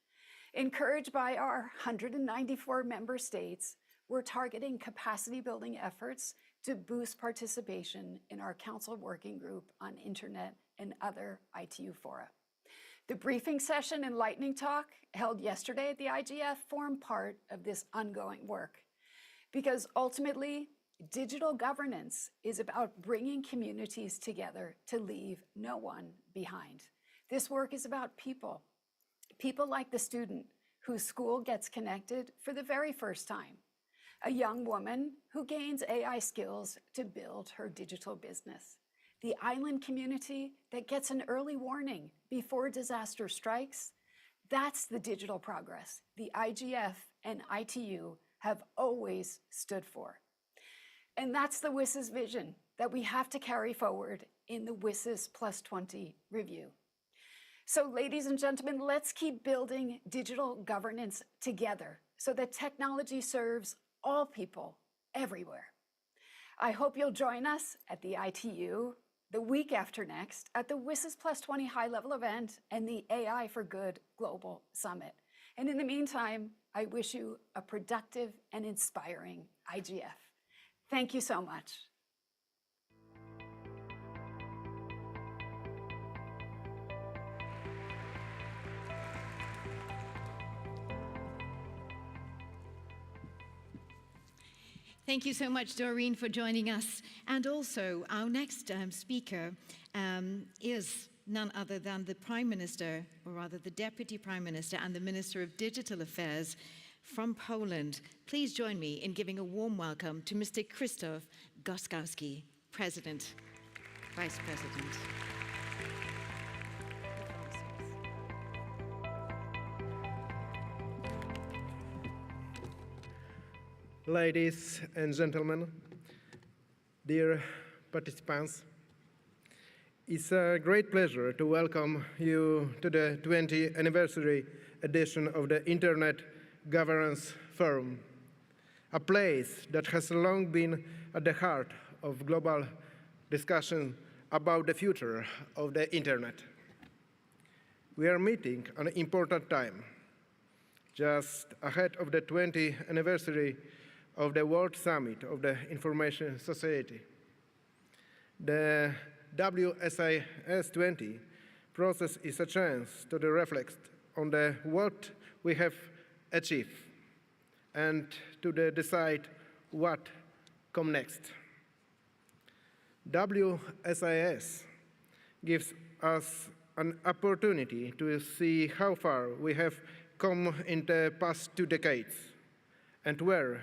Encouraged by our 194 member states, we're targeting capacity-building efforts to boost participation in our Council Working Group on Internet and other ITU fora. The briefing session and lightning talk held yesterday at the IGF form part of this ongoing work, because ultimately, digital governance is about bringing communities together to leave no one behind. This work is about people like the student whose school gets connected for the very first time, a young woman who gains AI skills to build her digital business, the island community that gets an early warning before disaster strikes. That's the digital progress the IGF and ITU have always stood for. And that's the WSIS vision that we have to carry forward in the WSIS Plus 20 review. So ladies and gentlemen, let's keep building digital governance together so that technology serves all people everywhere. I hope you'll join us at the ITU the week after next at the WSIS Plus 20 high-level event and the AI for Good Global Summit. And in the meantime, I wish you a productive and inspiring IGF. Thank you so much. Thank you so much, Doreen, for joining us. And also, our next speaker is none other than the Prime Minister, or rather the Deputy Prime Minister and the Minister of Digital Affairs from Poland. Please join me in giving a warm welcome to Mr. Krzysztof Goskowski, President, Vice President. Ladies and gentlemen, dear participants, it's a great pleasure to welcome you to the 20th anniversary edition of the Internet Governance Forum, a place that has long been at the heart of global discussion about the future of the Internet. We are meeting an important time, just ahead of the 20th anniversary of the World Summit of the Information Society. The WSIS 20 process is a chance to reflect on what we have achieved and to decide what comes next. WSIS gives us an opportunity to see how far we have come in the past 2 decades and where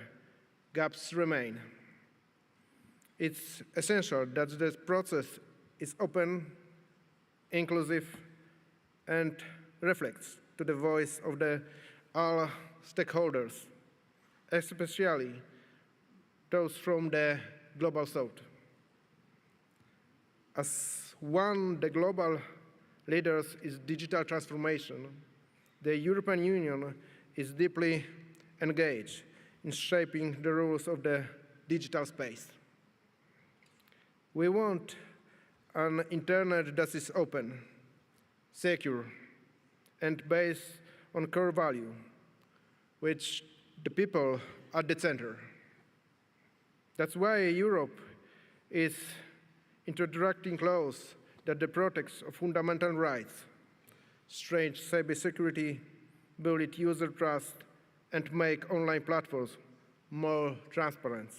gaps remain. It's essential that this process is open, inclusive, and reflects to the voice of all stakeholders, especially those from the Global South. As one of the global leaders in digital transformation, the European Union is deeply engaged in shaping the rules of the digital space. We want an internet that is open, secure, and based on core value, which the people at the center. That's why Europe is introducing laws that protect fundamental rights, strengthen cybersecurity, build user trust, and make online platforms more transparent.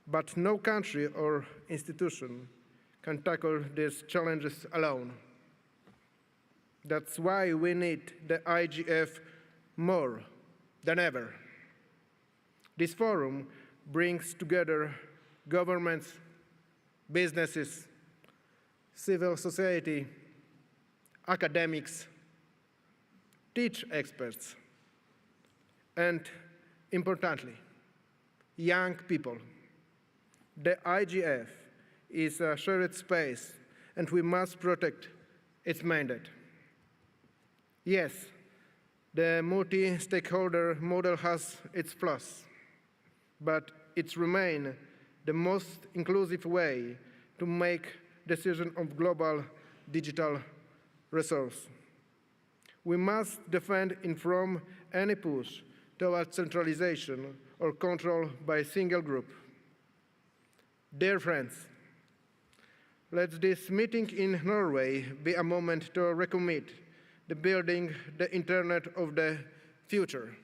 But no country or institution can tackle these challenges alone. That's why we need the IGF more than ever. This forum brings together governments, businesses, civil society, academics, teach experts, and importantly, young people. The IGF is a shared space, and we must protect its mandate. Yes, the multi-stakeholder model has its flaws, but it remains the most inclusive way to make decisions on global digital resource. We must defend it from any push towards centralization or control by a single group. Dear friends, let this meeting in Norway be a moment to recommit the building the Internet of the future.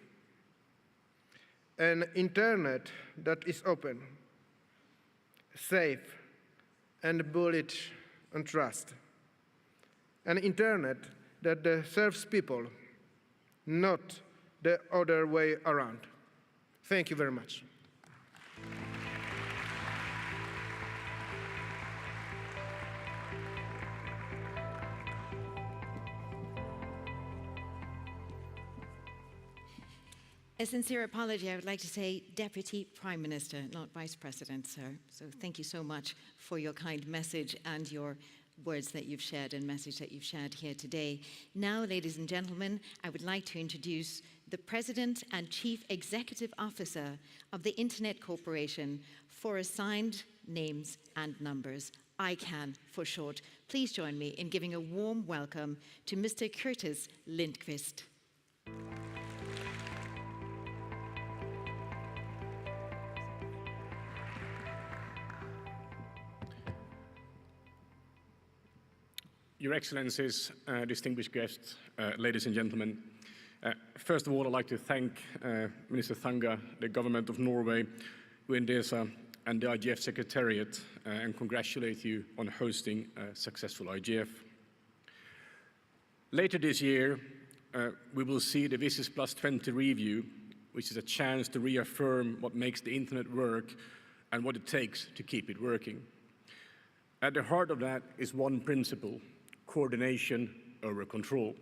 An Internet that is open, safe, and built on trust. An Internet that serves people, not the other way around. Thank you very much. A sincere apology, I would like to say Deputy Prime Minister, not Vice President, sir. So thank you so much for your kind message and your words that you've shared and message that you've shared here today. Now, ladies and gentlemen, I would like to introduce the President and Chief Executive Officer of the Internet Corporation for Assigned Names and Numbers, ICANN for short. Please join me in giving a warm welcome to Mr. Curtis Lindqvist. Your Excellencies, distinguished guests, ladies and gentlemen. First of all, I'd like to thank Minister Thanga, the Government of Norway, UNDESA, and the IGF Secretariat, and congratulate you on hosting a successful IGF. Later this year, we will see the WSIS Plus 20 review, which is a chance to reaffirm what makes the Internet work and what it takes to keep it working. At the heart of that is one principle: coordination over control.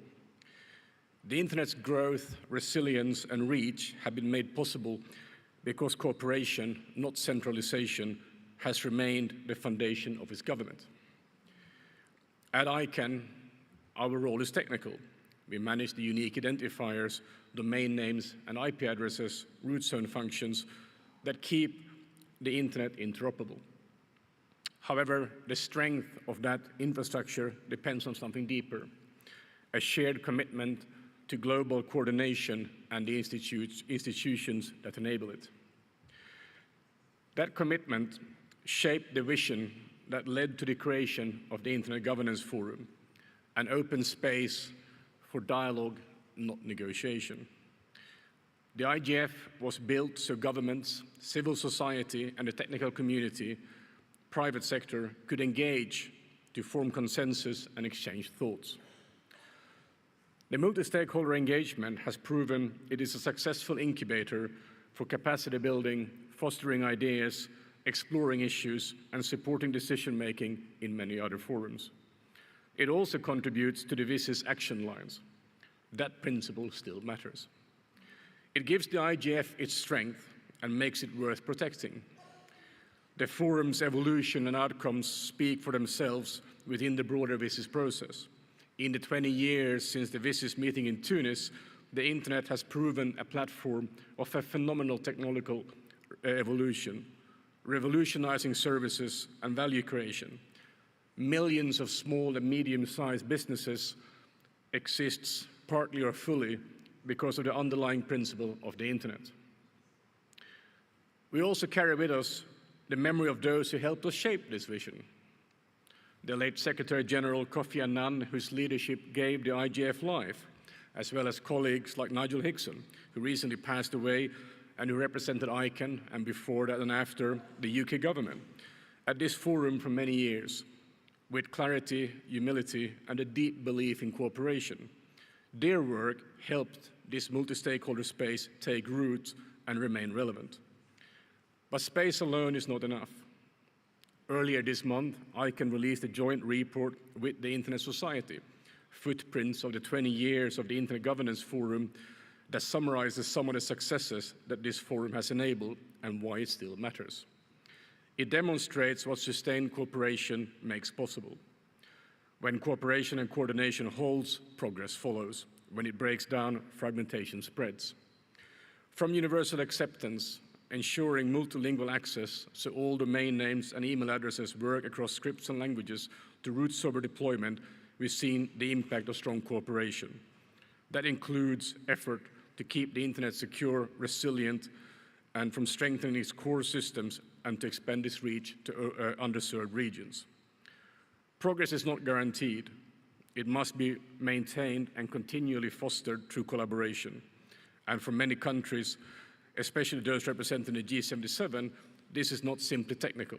The Internet's growth, resilience, and reach have been made possible because cooperation, not centralization, has remained the foundation of its government. At ICANN, our role is technical. We manage the unique identifiers, domain names, and IP addresses, root zone functions that keep the Internet interoperable. However, the strength of that infrastructure depends on something deeper: a shared commitment to global coordination and the institutions that enable it. That commitment shaped the vision that led to the creation of the Internet Governance Forum, an open space for dialogue, not negotiation. The IGF was built so governments, civil society, and the technical community, private sector, could engage to form consensus and exchange thoughts. The multi-stakeholder engagement has proven it is a successful incubator for capacity building, fostering ideas, exploring issues, and supporting decision-making in many other forums. It also contributes to the WSIS action lines. That principle still matters. It gives the IGF its strength and makes it worth protecting. The forum's evolution and outcomes speak for themselves within the broader WSIS process. In the 20 years since the WSIS meeting in Tunis, the Internet has proven a platform of a phenomenal technological evolution, revolutionizing services and value creation. Millions of small and medium-sized businesses exist partly or fully because of the underlying principle of the Internet. We also carry with us the memory of those who helped us shape this vision. The late Secretary General Kofi Annan, whose leadership gave the IGF life, as well as colleagues like Nigel Hickson, who recently passed away and who represented ICANN and before that and after the UK government at this forum for many years, with clarity, humility, and a deep belief in cooperation. Their work helped this multi-stakeholder space take root and remain relevant. But space alone is not enough. Earlier this month, ICANN released a joint report with the Internet Society, Footprints of the 20 years of the Internet Governance Forum, that summarizes some of the successes that this forum has enabled and why it still matters. It demonstrates what sustained cooperation makes possible. When cooperation and coordination holds, progress follows. When it breaks down, fragmentation spreads. From universal acceptance, ensuring multilingual access so all domain names and email addresses work across scripts and languages, to root server deployment, we've seen the impact of strong cooperation. That includes effort to keep the Internet secure, resilient, and from strengthening its core systems and to expand its reach to underserved regions. Progress is not guaranteed. It must be maintained and continually fostered through collaboration. And for many countries, especially those representing the G77, this is not simply technical.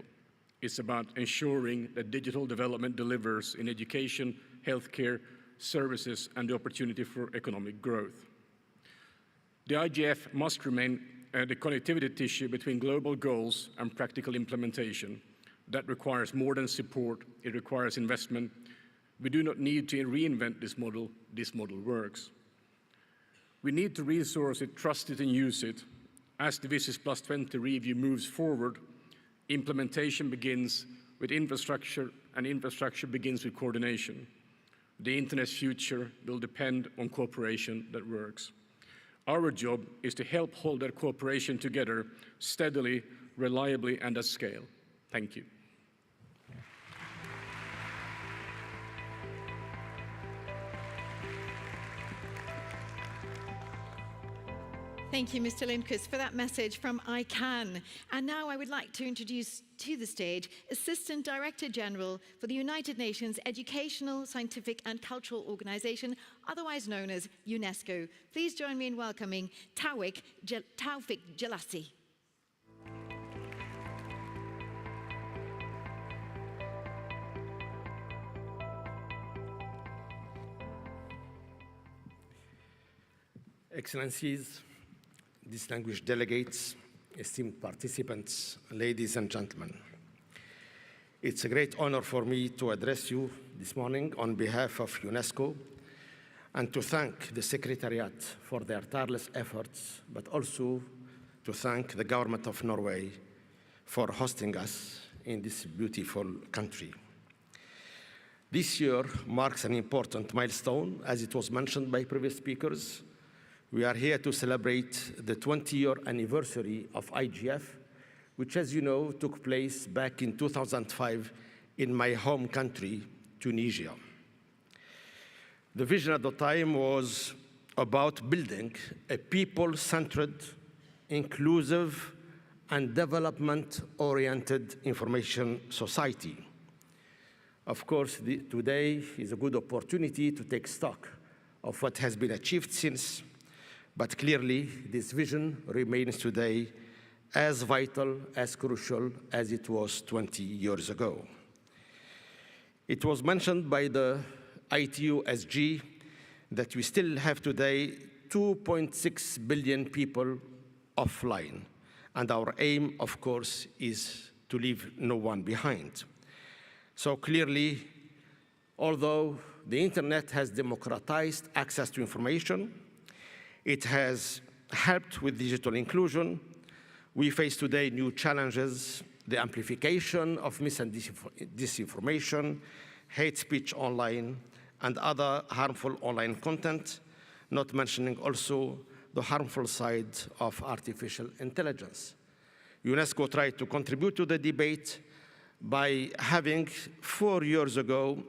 It's about ensuring that digital development delivers in education, healthcare, services, and the opportunity for economic growth. The IGF must remain the connectivity tissue between global goals and practical implementation. That requires more than support, it requires investment. We do not need to reinvent this model works. We need to resource it, trust it, and use it. As the Visis Plus 20 review moves forward, implementation begins with infrastructure, and infrastructure begins with coordination. The Internet's future will depend on cooperation that works. Our job is to help hold that cooperation together steadily, reliably, and at scale. Thank you. Thank you, Mr. Lindqvist, for that message from ICANN. And now I would like to introduce to the stage Assistant Director General for the United Nations Educational, Scientific and Cultural Organization, otherwise known as UNESCO. Please join me in welcoming Taufik Jelassi. Excellencies, distinguished delegates, esteemed participants, ladies and gentlemen. It's a great honor for me to address you this morning on behalf of UNESCO and to thank the Secretariat for their tireless efforts, but also to thank the government of Norway for hosting us in this beautiful country. This year marks an important milestone, as it was mentioned by previous speakers. We are here to celebrate the 20-year anniversary of IGF, which, as you know, took place back in 2005 in my home country, Tunisia. The vision at the time was about building a people-centered, inclusive, and development-oriented information society. Of course, today is a good opportunity to take stock of what has been achieved since. But clearly, this vision remains today as vital, as crucial as it was 20 years ago. It was mentioned by the ITU-SG that we still have today 2.6 billion people offline. And our aim, of course, is to leave no one behind. So clearly, although the internet has democratized access to information, it has helped with digital inclusion. We face today new challenges, the amplification of mis- and disinformation, hate speech online, and other harmful online content, not mentioning also the harmful side of artificial intelligence. UNESCO tried to contribute to the debate by having 4 years ago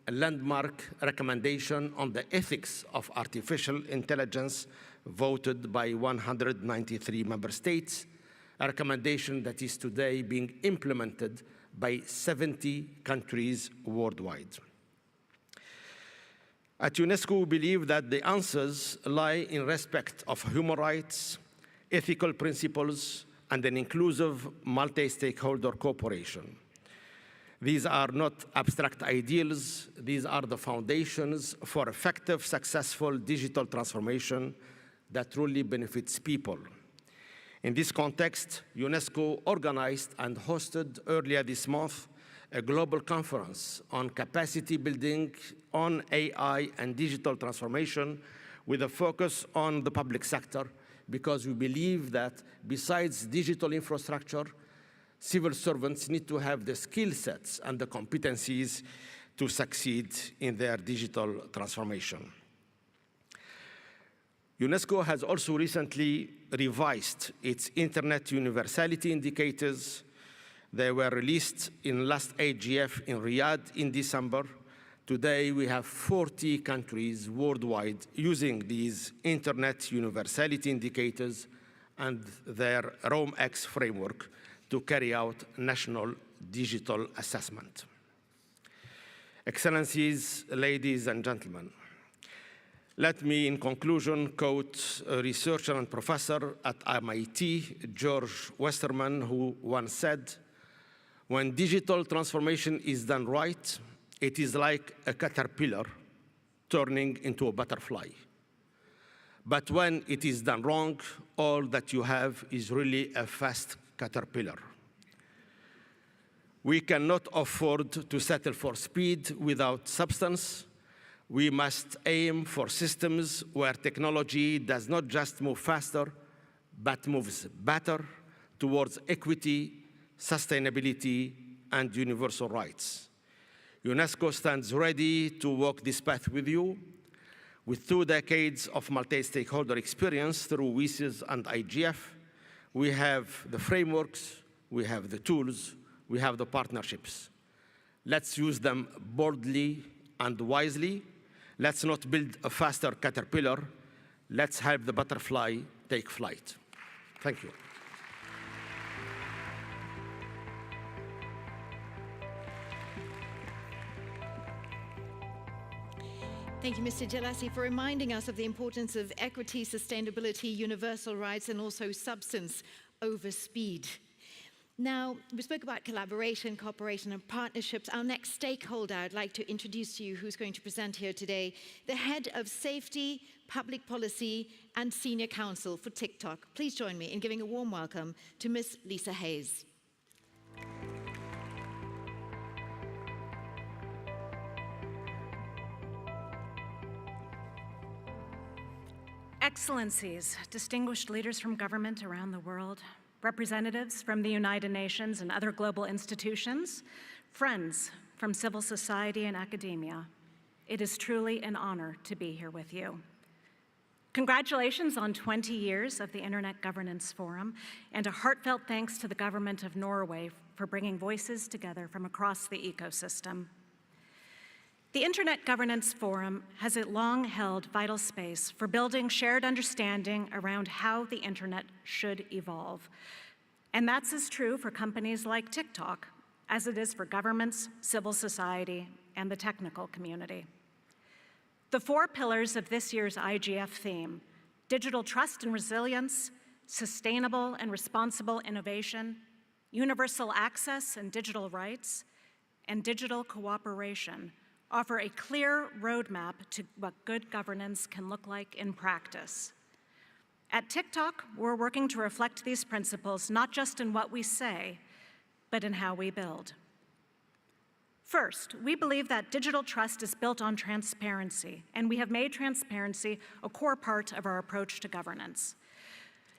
a landmark recommendation on the ethics of artificial intelligence voted by 193 member states, a recommendation that is today being implemented by 70 countries worldwide. At UNESCO, we believe that the answers lie in respect of human rights, ethical principles, and an inclusive multi-stakeholder cooperation. These are not abstract ideals. These are the foundations for effective, successful digital transformation that truly benefits people. In this context, UNESCO organized and hosted earlier this month a global conference on capacity building on AI and digital transformation with a focus on the public sector, because we believe that besides digital infrastructure, civil servants need to have the skill sets and the competencies to succeed in their digital transformation. UNESCO has also recently revised its Internet universality indicators. They were released in last IGF in Riyadh in December. Today, we have 40 countries worldwide using these Internet universality indicators and their RoamX framework to carry out national digital assessment. Excellencies, ladies and gentlemen, let me, in conclusion, quote a researcher and professor at MIT, George Westerman, who once said, "When digital transformation is done right, it is like a caterpillar turning into a butterfly. But when it is done wrong, all that you have is really a fast caterpillar. We cannot afford to settle for speed without substance. We must aim for systems where technology does not just move faster, but moves better towards equity, sustainability, and universal rights. UNESCO stands ready to walk this path with you. With 2 decades of multi-stakeholder experience through WISES and IGF, we have the frameworks, we have the tools, we have the partnerships. Let's use them boldly and wisely. Let's not build a faster caterpillar. Let's help the butterfly take flight. Thank you. Thank you, Mr. Jelassi, for reminding us of the importance of equity, sustainability, universal rights, and also substance over speed. Now, we spoke about collaboration, cooperation, and partnerships. Our next stakeholder I'd like to introduce to you, who's going to present here today, the head of safety, public policy, and senior counsel for TikTok. Please join me in giving a warm welcome to Ms. Lisa Hayes. Excellencies, distinguished leaders from government around the world, representatives from the United Nations and other global institutions, friends from civil society and academia, it is truly an honor to be here with you. Congratulations on 20 years of the Internet Governance Forum, and a heartfelt thanks to the government of Norway for bringing voices together from across the ecosystem. The Internet Governance Forum has long held vital space for building shared understanding around how the Internet should evolve. And that's as true for companies like TikTok as it is for governments, civil society, and the technical community. The 4 pillars of this year's IGF theme, digital trust and resilience, sustainable and responsible innovation, universal access and digital rights, and digital cooperation, offer a clear roadmap to what good governance can look like in practice. At TikTok, we're working to reflect these principles not just in what we say, but in how we build. First, we believe that digital trust is built on transparency, and we have made transparency a core part of our approach to governance.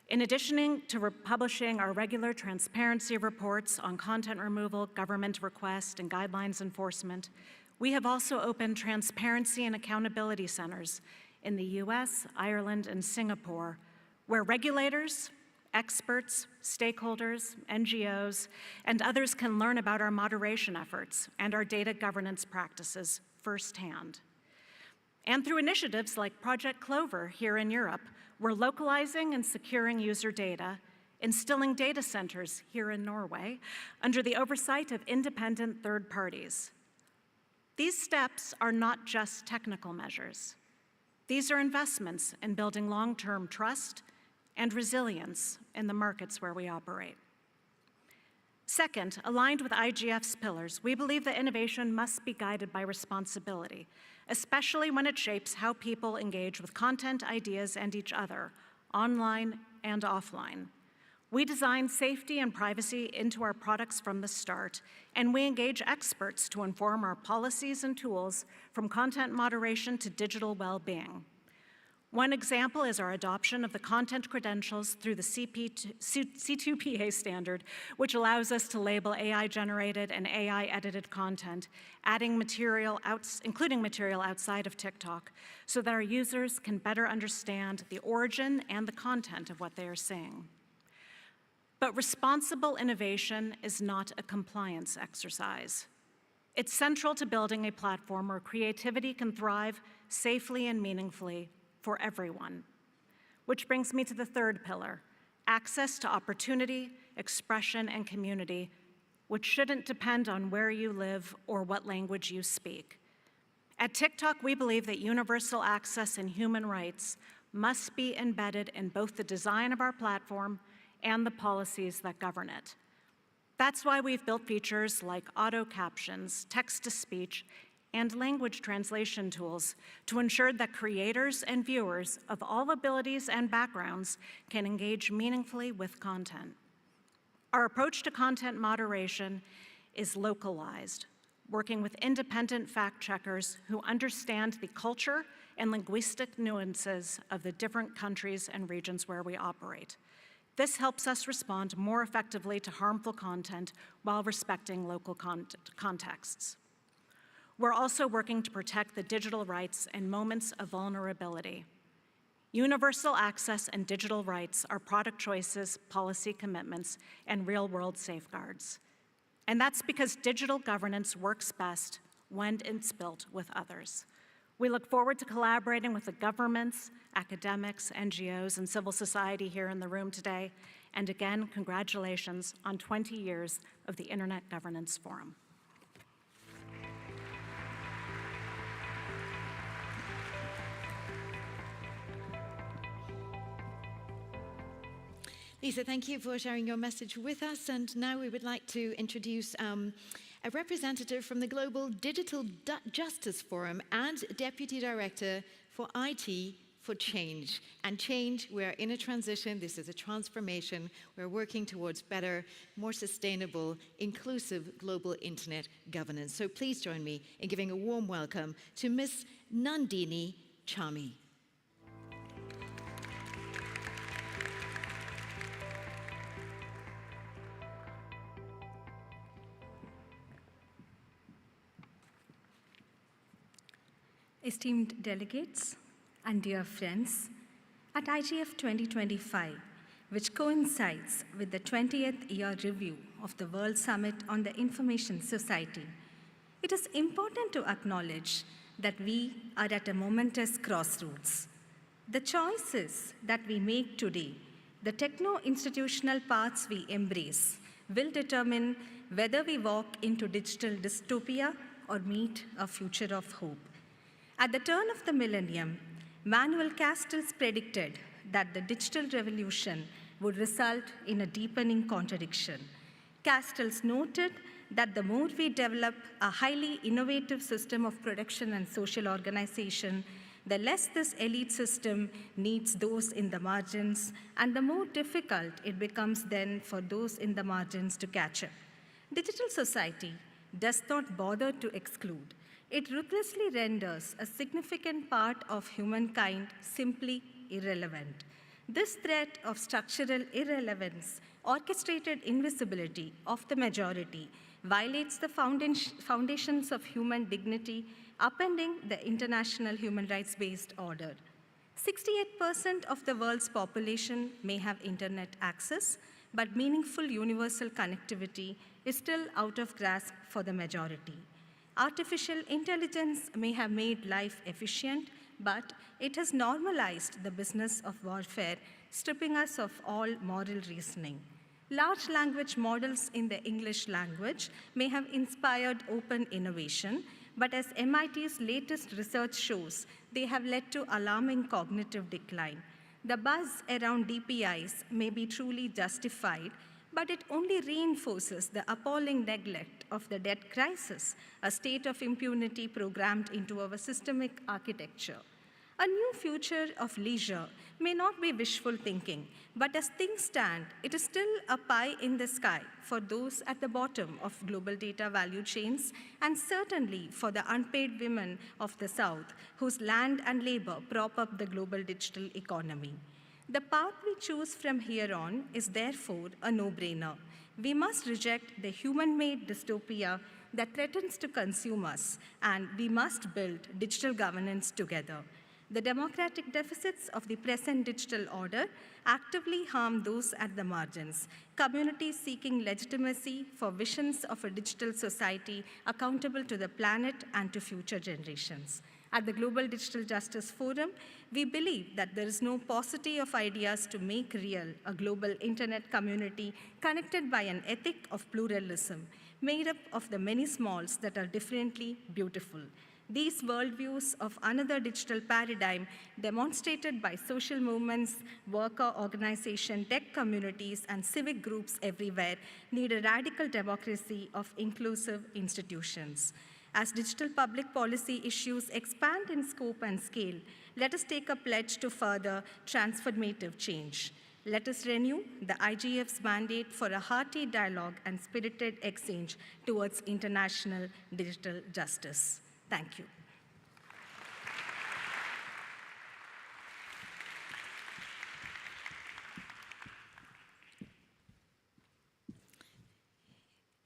In addition to publishing our regular transparency reports on content removal, government request, and guidelines enforcement, we have also opened transparency and accountability centers in the US, Ireland, and Singapore, where regulators, experts, stakeholders, NGOs, and others can learn about our moderation efforts and our data governance practices firsthand. And through initiatives like Project Clover here in Europe, we're localizing and securing user data, instilling data centers here in Norway under the oversight of independent third parties. These steps are not just technical measures. These are investments in building long-term trust and resilience in the markets where we operate. Second, aligned with IGF's pillars, we believe that innovation must be guided by responsibility, especially when it shapes how people engage with content, ideas, and each other, online and offline. We design safety and privacy into our products from the start, and we engage experts to inform our policies and tools from content moderation to digital well-being. One example is our adoption of the content credentials through the C2PA standard, which allows us to label AI-generated and AI-edited content, including material outside of TikTok, so that our users can better understand the origin and the content of what they are seeing. But responsible innovation is not a compliance exercise. It's central to building a platform where creativity can thrive safely and meaningfully for everyone. Which brings me to the third pillar, access to opportunity, expression, and community, which shouldn't depend on where you live or what language you speak. At TikTok, we believe that universal access and human rights must be embedded in both the design of our platform and the policies that govern it. That's why we've built features like auto captions, text-to-speech, and language translation tools to ensure that creators and viewers of all abilities and backgrounds can engage meaningfully with content. Our approach to content moderation is localized, working with independent fact-checkers who understand the culture and linguistic nuances of the different countries and regions where we operate. This helps us respond more effectively to harmful content while respecting local contexts. We're also working to protect the digital rights in moments of vulnerability. Universal access and digital rights are product choices, policy commitments, and real-world safeguards. And that's because digital governance works best when it's built with others. We look forward to collaborating with the governments, academics, NGOs, and civil society here in the room today. And again, congratulations on 20 years of the Internet Governance Forum. Lisa, thank you for sharing your message with us. And now we would like to introduce a representative from the Global Digital Justice Forum and Deputy Director for IT for Change. And change, we're in a transition. This is a transformation. We're working towards better, more sustainable, inclusive global internet governance. So please join me in giving a warm welcome to Ms. Nandini Chami. Esteemed delegates and dear friends, at IGF 2025, which coincides with the 20th year review of the World Summit on the Information Society, it is important to acknowledge that we are at a momentous crossroads. The choices that we make today, the techno-institutional paths we embrace, will determine whether we walk into digital dystopia or meet a future of hope. At the turn of the millennium, Manuel Castells predicted that the digital revolution would result in a deepening contradiction. Castells noted that the more we develop a highly innovative system of production and social organization, the less this elite system needs those in the margins, and the more difficult it becomes then for those in the margins to catch up. Digital society does not bother to exclude. It ruthlessly renders a significant part of humankind simply irrelevant. This threat of structural irrelevance, orchestrated invisibility of the majority, violates the foundations of human dignity, upending the international human rights-based order. 68% of the world's population may have internet access, but meaningful universal connectivity is still out of grasp for the majority. Artificial intelligence may have made life efficient, but it has normalized the business of warfare, stripping us of all moral reasoning. Large language models in the English language may have inspired open innovation, but as MIT's latest research shows, they have led to alarming cognitive decline. The buzz around DPIs may be truly justified, but it only reinforces the appalling neglect of the debt crisis, a state of impunity programmed into our systemic architecture. A new future of leisure may not be wishful thinking, but as things stand, it is still a pie in the sky for those at the bottom of global data value chains, and certainly for the unpaid women of the South, whose land and labor prop up the global digital economy. The path we choose from here on is therefore a no-brainer. We must reject the human-made dystopia that threatens to consume us, and we must build digital governance together. The democratic deficits of the present digital order actively harm those at the margins, communities seeking legitimacy for visions of a digital society accountable to the planet and to future generations. At the Global Digital Justice Forum, we believe that there is no paucity of ideas to make real a global internet community connected by an ethic of pluralism, made up of the many smalls that are differently beautiful. These worldviews of another digital paradigm, demonstrated by social movements, worker organizations, tech communities, and civic groups everywhere, need a radical democracy of inclusive institutions. As digital public policy issues expand in scope and scale, let us take a pledge to further transformative change. Let us renew the IGF's mandate for a hearty dialogue and spirited exchange towards international digital justice. Thank you.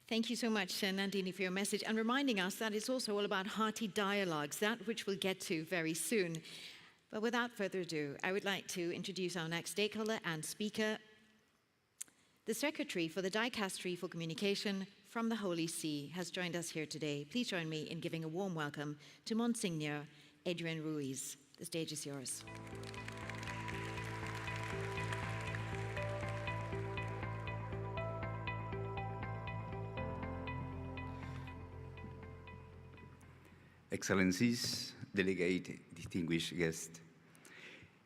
Thank you so much, Nandini, for your message, and reminding us that it's also all about hearty dialogues, that which we'll get to very soon. But without further ado, I would like to introduce our next stakeholder and speaker, the Secretary for the Dicastery for Communication from the Holy See has joined us here today. Please join me in giving a warm welcome to Monsignor Adrian Ruiz. The stage is yours. Excellencies, delegate, distinguished guests.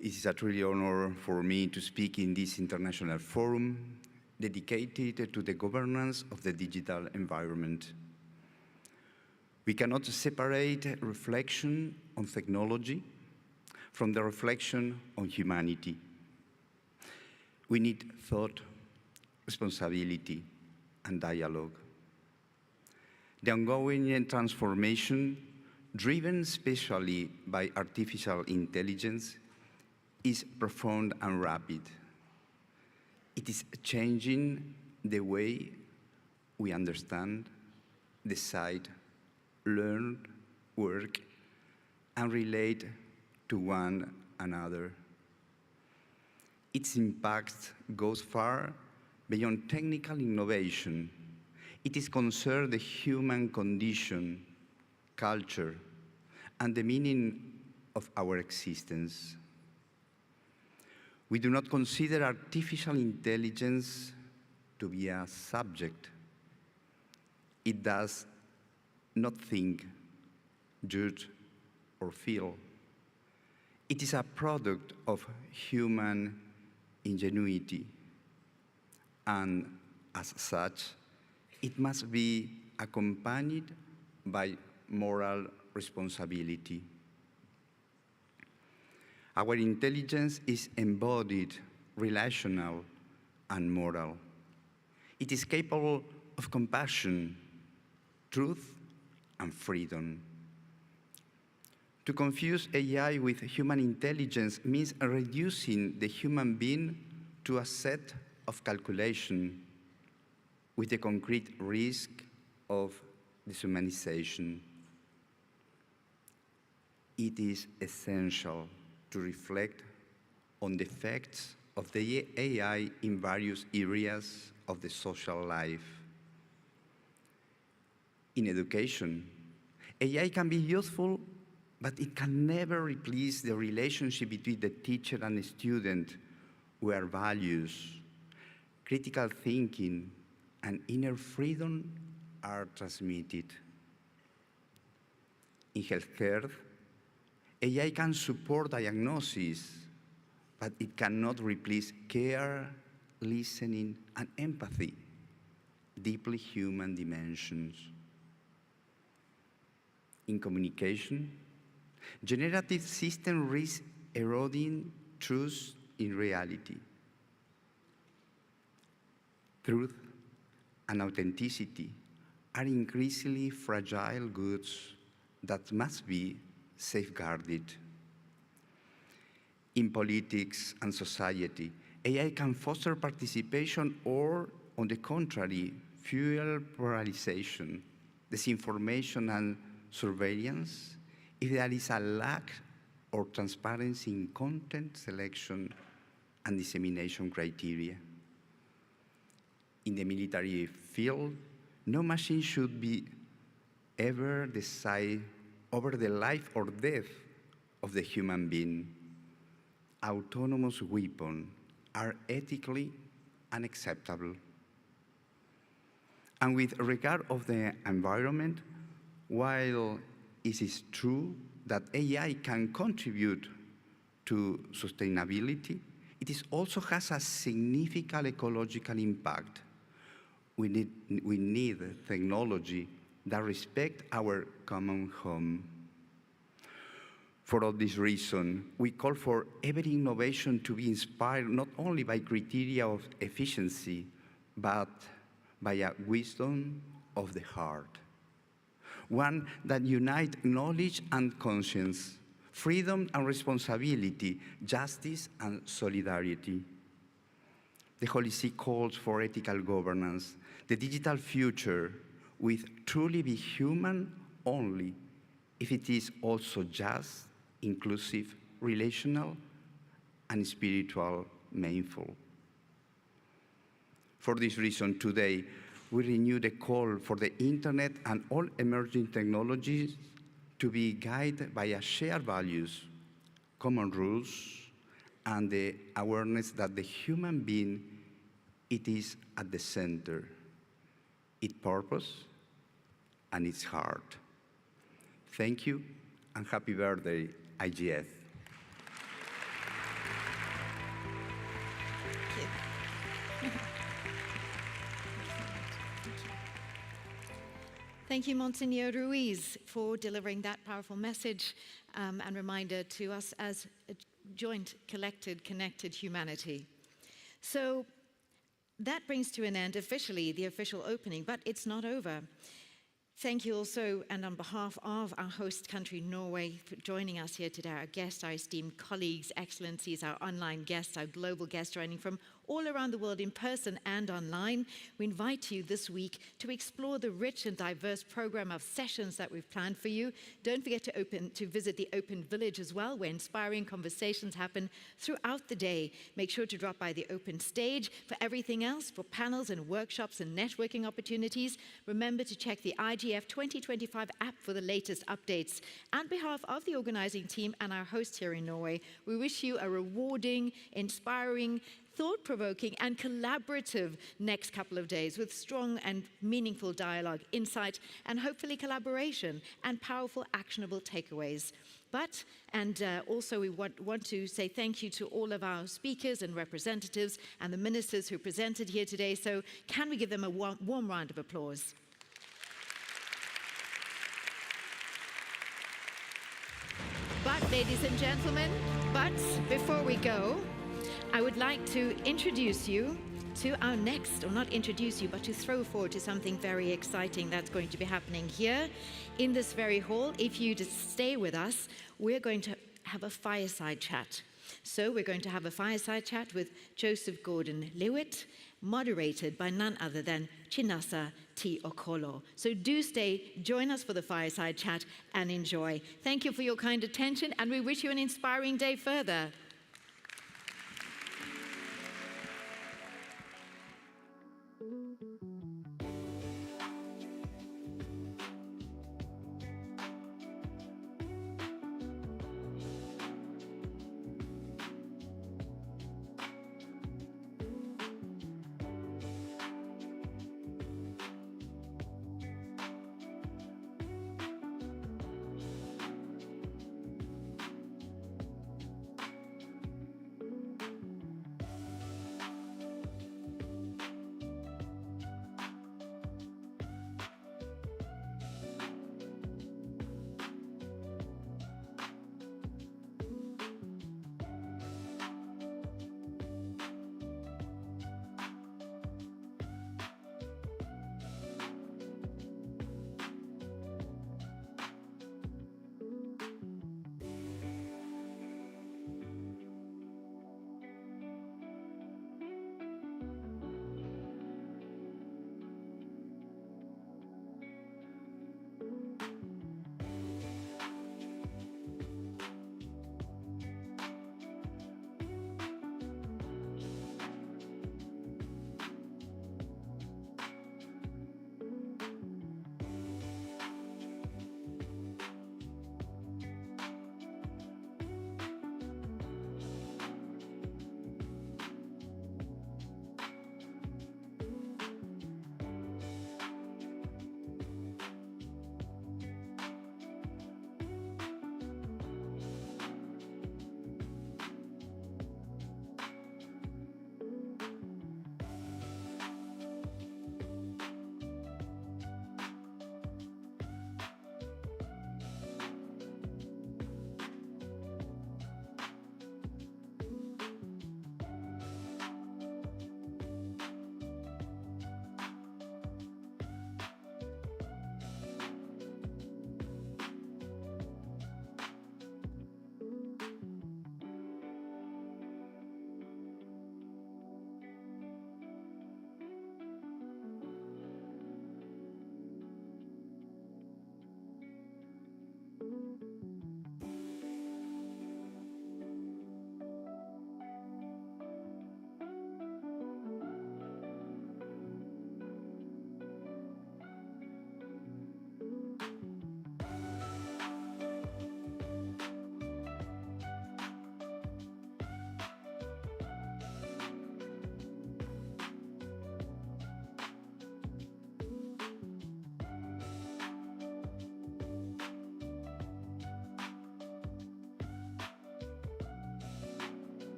It is a truly honor for me to speak in this international forum dedicated to the governance of the digital environment. We cannot separate reflection on technology from the reflection on humanity. We need thought, responsibility, and dialogue. The ongoing transformation, driven especially by artificial intelligence, is profound and rapid. It is changing the way we understand, decide, learn, work, and relate to one another. Its impact goes far beyond technical innovation. It is concerned the human condition, culture, and the meaning of our existence. We do not consider artificial intelligence to be a subject. It does not think, judge, or feel. It is a product of human ingenuity, and as such, it must be accompanied by moral responsibility. Our intelligence is embodied, relational, and moral. It is capable of compassion, truth, and freedom. To confuse AI with human intelligence means reducing the human being to a set of calculation with the concrete risk of deshumanization. It is essential to reflect on the effects of the AI in various areas of the social life. In education, AI can be useful, but it can never replace the relationship between the teacher and the student, where values, critical thinking, and inner freedom are transmitted. In healthcare, AI can support diagnosis, but it cannot replace care, listening, and empathy, deeply human dimensions. In communication, generative systems risk eroding truth in reality. Truth and authenticity are increasingly fragile goods that must be safeguarded. In politics and society, AI can foster participation or, on the contrary, fuel polarization, disinformation, and surveillance if there is a lack of transparency in content selection and dissemination criteria. In the military field, no machine should be ever decide over the life or death of the human being. Autonomous weapons are ethically unacceptable. And with regard of the environment, while it is true that AI can contribute to sustainability, it also has a significant ecological impact. We need technology that respect our common home. For all this reason, we call for every innovation to be inspired not only by criteria of efficiency, but by a wisdom of the heart. One that unites knowledge and conscience, freedom and responsibility, justice and solidarity. The Holy See calls for ethical governance. The digital future will truly be human only if it is also just, inclusive, relational, and spiritual, meaningful. For this reason, today, we renew the call for the internet and all emerging technologies to be guided by a shared values, common rules, and the awareness that the human being, it is at the center, its purpose and its heart. Thank you, and happy birthday, IGF. Thank you, Monsignor Ruiz, for delivering that powerful message and reminder to us as a joint, collected, connected humanity. So that brings to an end officially the official opening, but it's not over. Thank you also, and on behalf of our host country, Norway, for joining us here today, our guests, our esteemed colleagues, excellencies, our online guests, our global guests joining from all around the world in person and online. We invite you this week to explore the rich and diverse program of sessions that we've planned for you. Don't forget to visit the Open Village as well, where inspiring conversations happen throughout the day. Make sure to drop by the Open Stage. For everything else, for panels and workshops and networking opportunities, remember to check the IGF 2025 app for the latest updates. On behalf of the organizing team and our host here in Norway, we wish you a rewarding, inspiring, thought-provoking and collaborative next couple of days with strong and meaningful dialogue, insight, and hopefully collaboration and powerful, actionable takeaways. Also we want to say thank you to all of our speakers and representatives and the ministers who presented here today. So can we give them a warm round of applause? But ladies and gentlemen, before we go, I would like to introduce you to our next, or not introduce you, but to throw forward to something very exciting that's going to be happening here in this very hall. If you just stay with us, we're going to have a fireside chat. So we're going to have a fireside chat with Joseph Gordon-Lewitt, moderated by none other than Chinasa T. Okolo. So do stay, join us for the fireside chat and enjoy. Thank you for your kind attention, and we wish you an inspiring day further.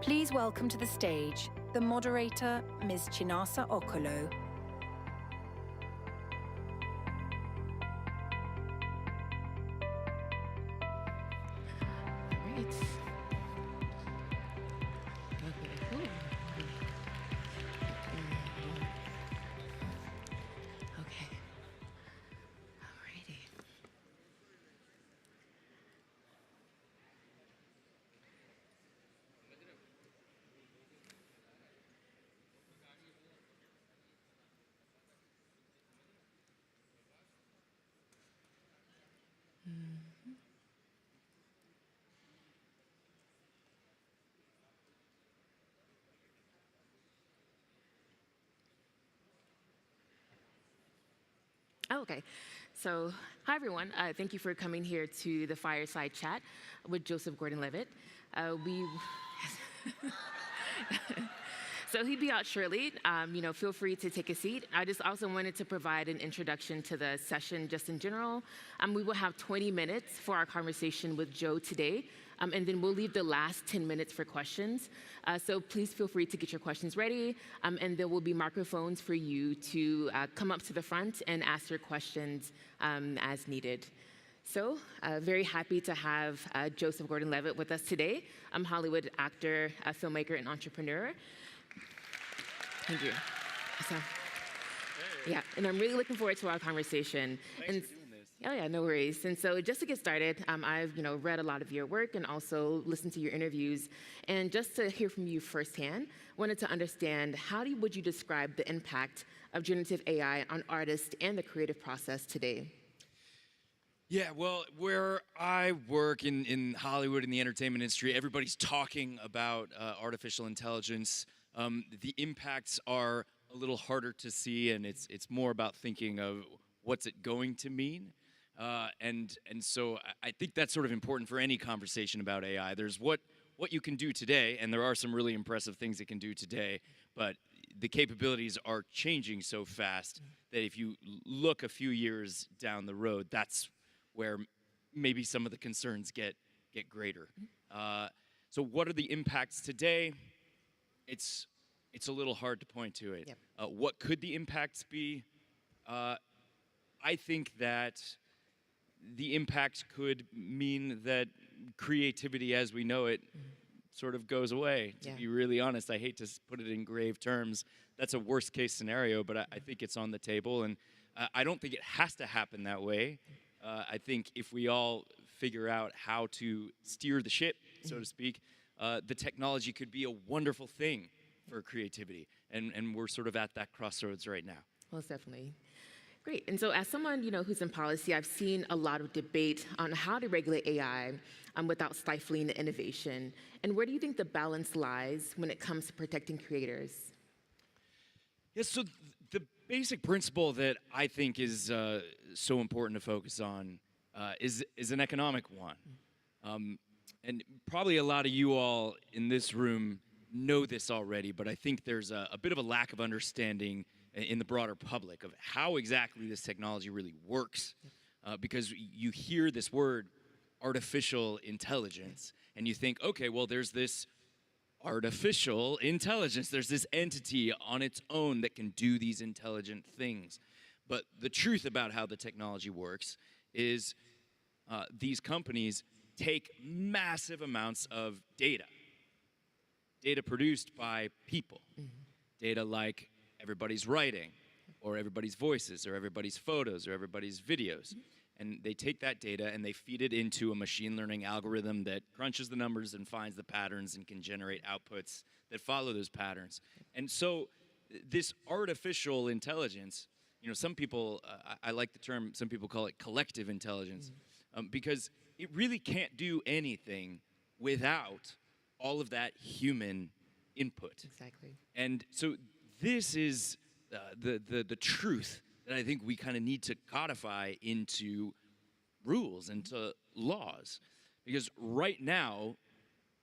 Please welcome to the stage the moderator, Ms. Chinasa Okolo. Great. Okay. Alrighty. Okay, so hi everyone. Thank you for coming here to the Fireside Chat with Joseph Gordon-Levitt. So he'd be out shortly. Feel free to take a seat. I just also wanted to provide an introduction to the session just in general. We will have 20 minutes for our conversation with Joe today, and then we'll leave the last 10 minutes for questions. So please feel free to get your questions ready, and there will be microphones for you to come up to the front and ask your questions as needed. So, very happy to have Joseph Gordon-Levitt with us today. I'm Hollywood actor, filmmaker, and entrepreneur. Thank you. So, yeah, and I'm really looking forward to our conversation. Thanks for doing this. Oh yeah, no worries. And so just to get started, I've read a lot of your work and also listened to your interviews. And just to hear from you firsthand, wanted to understand would you describe the impact of generative AI on artists and the creative process today? Yeah, well, where I work in Hollywood in the entertainment industry, everybody's talking about artificial intelligence. The impacts are a little harder to see, and it's more about thinking of what's it going to mean. And so I think that's sort of important for any conversation about AI. There's what you can do today, and there are some really impressive things it can do today, but the capabilities are changing so fast that if you look a few years down the road, that's where maybe some of the concerns get greater. So what are the impacts today? It's a little hard to point to it. Yep. What could the impacts be? I think that the impact could mean that creativity as we know it sort of goes away. To be really honest, I hate to put it in grave terms. That's a worst case scenario, but I think it's on the table, and I don't think it has to happen that way. I think if we all figure out how to steer the ship, so to speak, the technology could be a wonderful thing for creativity, and we're sort of at that crossroads right now. Most definitely. Great. And so as someone who's in policy, I've seen a lot of debate on how to regulate AI without stifling the innovation. And where do you think the balance lies when it comes to protecting creators? Yeah, so the basic principle that I think is so important to focus on is an economic one. And probably a lot of you all in this room know this already, but I think there's a bit of a lack of understanding in the broader public of how exactly this technology really works. Because you hear this word, artificial intelligence, and you think, okay, well, there's this artificial intelligence. There's this entity on its own that can do these intelligent things. But the truth about how the technology works is these companies take massive amounts of data produced by people, data like everybody's writing, or everybody's voices, or everybody's photos, or everybody's videos. And they take that data and they feed it into a machine learning algorithm that crunches the numbers and finds the patterns and can generate outputs that follow those patterns. And so this artificial intelligence, some people, I like the term, some people call it collective intelligence, because it really can't do anything without all of that human input. Exactly. And so this is the truth that I think we kind of need to codify into rules, into laws. Because right now,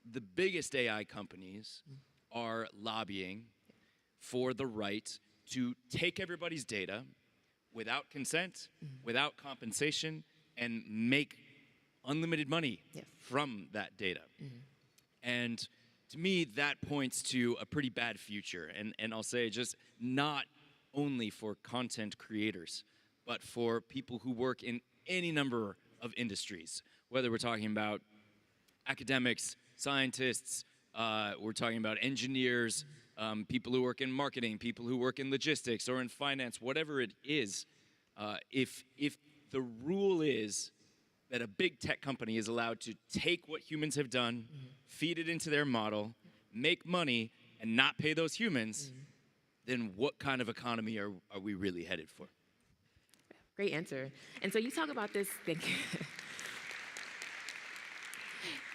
the biggest AI companies are lobbying for the right to take everybody's data without consent, without compensation, and make unlimited money from that data. And to me, that points to a pretty bad future. And I'll say just not only for content creators, but for people who work in any number of industries, whether we're talking about academics, scientists, we're talking about engineers, people who work in marketing, people who work in logistics or in finance, whatever it is. If the rule is that a big tech company is allowed to take what humans have done, feed it into their model, make money, and not pay those humans, then what kind of economy are we really headed for? Great answer. And so you talk about this, thank you.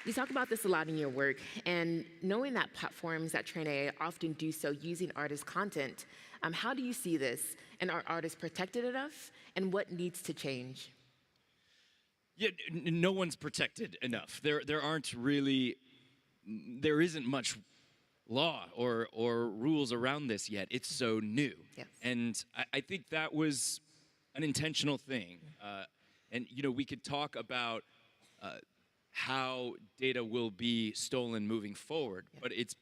You talk about this a lot in your work, and knowing that platforms that train AI often do so using artist content, how do you see this? And are artists protected enough? And what needs to change? Yeah, no one's protected enough. There isn't much law or rules around this yet. It's so new. Yes. And I think that was an intentional thing. And we could talk about how data will be stolen moving forward, but it's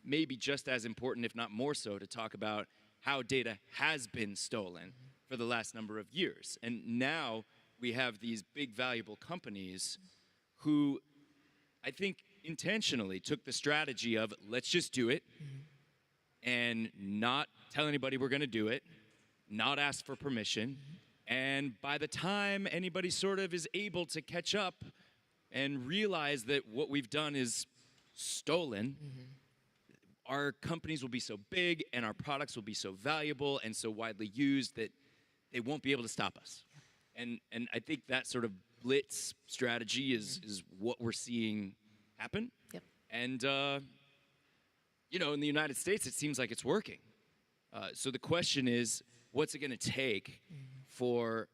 maybe just as important, if not more so, to talk about how data has been stolen for the last number of years. And now we have these big, valuable companies who I think intentionally took the strategy of let's just do it and not tell anybody we're going to do it, not ask for permission. And by the time anybody sort of is able to catch up and realize that what we've done is stolen, our companies will be so big and our products will be so valuable and so widely used that they won't be able to stop us. And I think that sort of blitz strategy is what we're seeing happen. Yep. And, in the United States, it seems like it's working. So the question is, what's it going to take for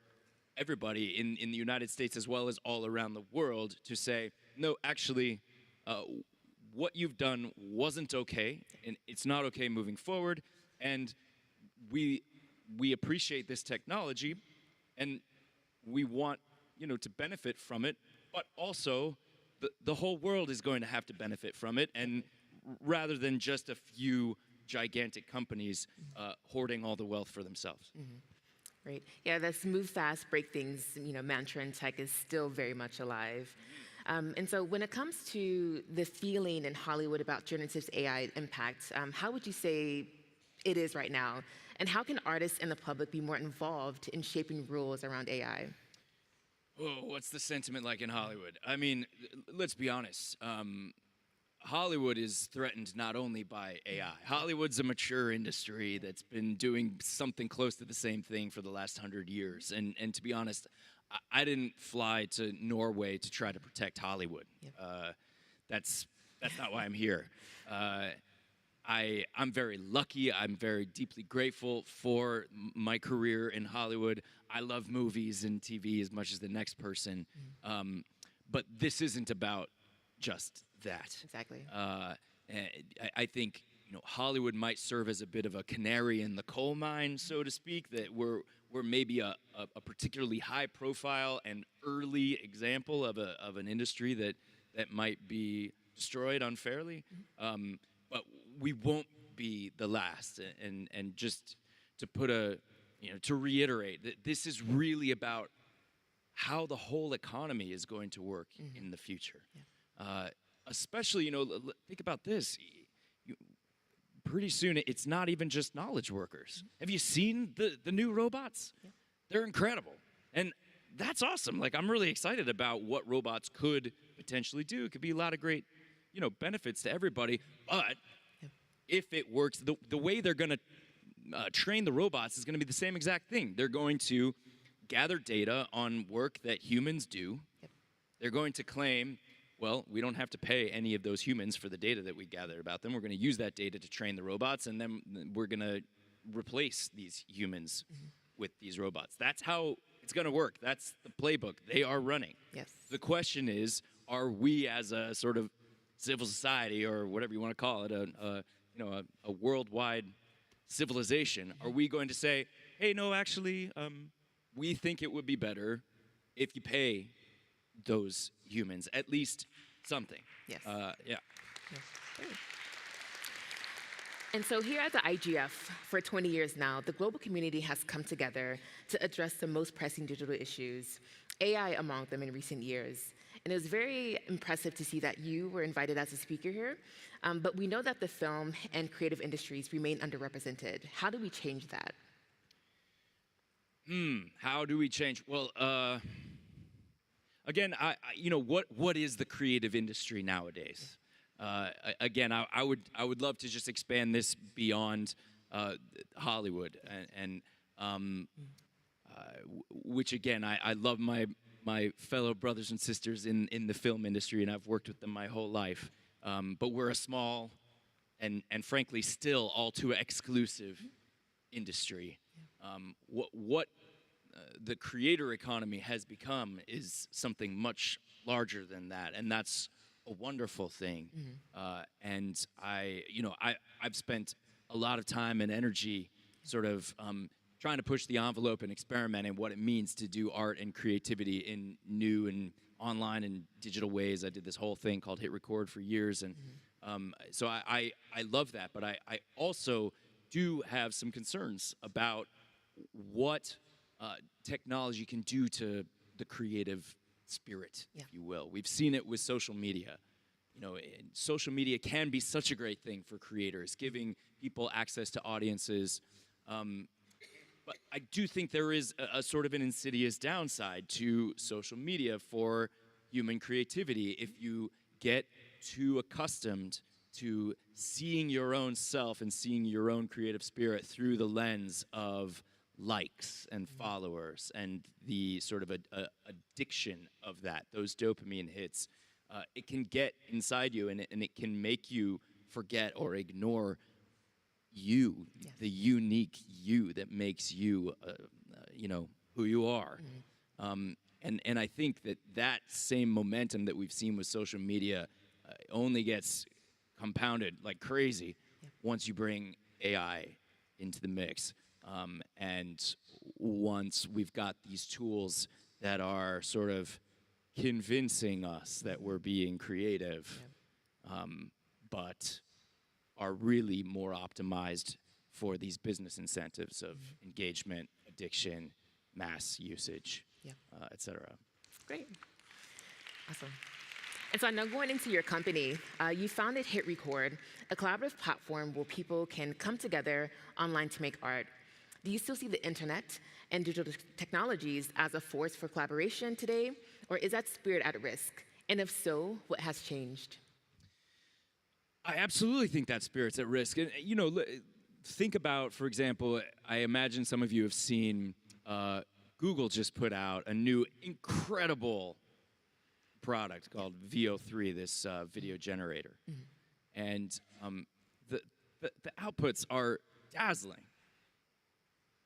everybody in the United States as well as all around the world to say, no, actually, what you've done wasn't okay, and it's not okay moving forward, and we appreciate this technology, and we want, to benefit from it, but also the whole world is going to have to benefit from it, and rather than just a few gigantic companies hoarding all the wealth for themselves. Right. Yeah, this move fast, break things, mantra in tech is still very much alive. And so when it comes to the feeling in Hollywood about generative AI impact, how would you say it is right now? And how can artists and the public be more involved in shaping rules around AI? Oh, what's the sentiment like in Hollywood? I mean, let's be honest. Hollywood is threatened not only by AI. Hollywood's a mature industry that's been doing something close to the same thing for the last 100 years. And to be honest, I didn't fly to Norway to try to protect Hollywood. That's not why I'm here. I'm very lucky. I'm very deeply grateful for my career in Hollywood. I love movies and TV as much as the next person. But this isn't about just that. Exactly. I think Hollywood might serve as a bit of a canary in the coal mine, so to speak, that we're maybe a particularly high profile and early example of an industry that might be destroyed unfairly. But we won't be the last. And just to put to reiterate that this is really about how the whole economy is going to work in the future. Especially, think about this. Pretty soon, it's not even just knowledge workers. Have you seen the new robots? Yeah. They're incredible. And that's awesome. Like, I'm really excited about what robots could potentially do. It could be a lot of great, benefits to everybody. But if it works, the way they're going to train the robots is going to be the same exact thing. They're going to gather data on work that humans do. They're going to claim, well, we don't have to pay any of those humans for the data that we gathered about them. We're going to use that data to train the robots, and then we're going to replace these humans with these robots. That's how it's going to work. That's the playbook they are running. Yes. The question is, are we as a sort of civil society, or whatever you want to call it, a worldwide civilization, are we going to say, hey, no, actually, we think it would be better if you pay those humans at least something? Yes. Yeah. And so here at the IGF, for 20 years now, the global community has come together to address the most pressing digital issues, AI among them in recent years. And it was very impressive to see that you were invited as a speaker here. But we know that the film and creative industries remain underrepresented. How do we change that? How do we change? Well, again, what is the creative industry nowadays? Again, I would love to just expand this beyond Hollywood, and which again, I love my fellow brothers and sisters in the film industry, and I've worked with them my whole life. But we're a small and frankly still all too exclusive industry. What the creator economy has become is something much larger than that, and that's a wonderful thing. And I've spent a lot of time and energy sort of trying to push the envelope and experimenting what it means to do art and creativity in new and online and digital ways. I did this whole thing called Hit Record for years, and so I love that, but I also do have some concerns about what technology can do to the creative spirit, if you will. We've seen it with social media. Social media can be such a great thing for creators, giving people access to audiences. But I do think there is a sort of an insidious downside to social media for human creativity. If you get too accustomed to seeing your own self and seeing your own creative spirit through the lens of likes and followers and the sort of addiction of that, those dopamine hits, it can get inside you, and it can make you forget or ignore you, the unique you that makes you, who you are. And I think that same momentum that we've seen with social media only gets compounded like crazy once you bring AI into the mix. And once we've got these tools that are sort of convincing us that we're being creative, but are really more optimized for these business incentives of engagement, addiction, mass usage, et cetera. Great. Awesome. And so I know going into your company, you founded Hit Record, a collaborative platform where people can come together online to make art. Do you still see the internet and digital technologies as a force for collaboration today, or is that spirit at risk? And if so, what has changed? I absolutely think that spirit's at risk. And, think about, for example, I imagine some of you have seen Google just put out a new incredible product called VO3, this video generator. And the outputs are dazzling.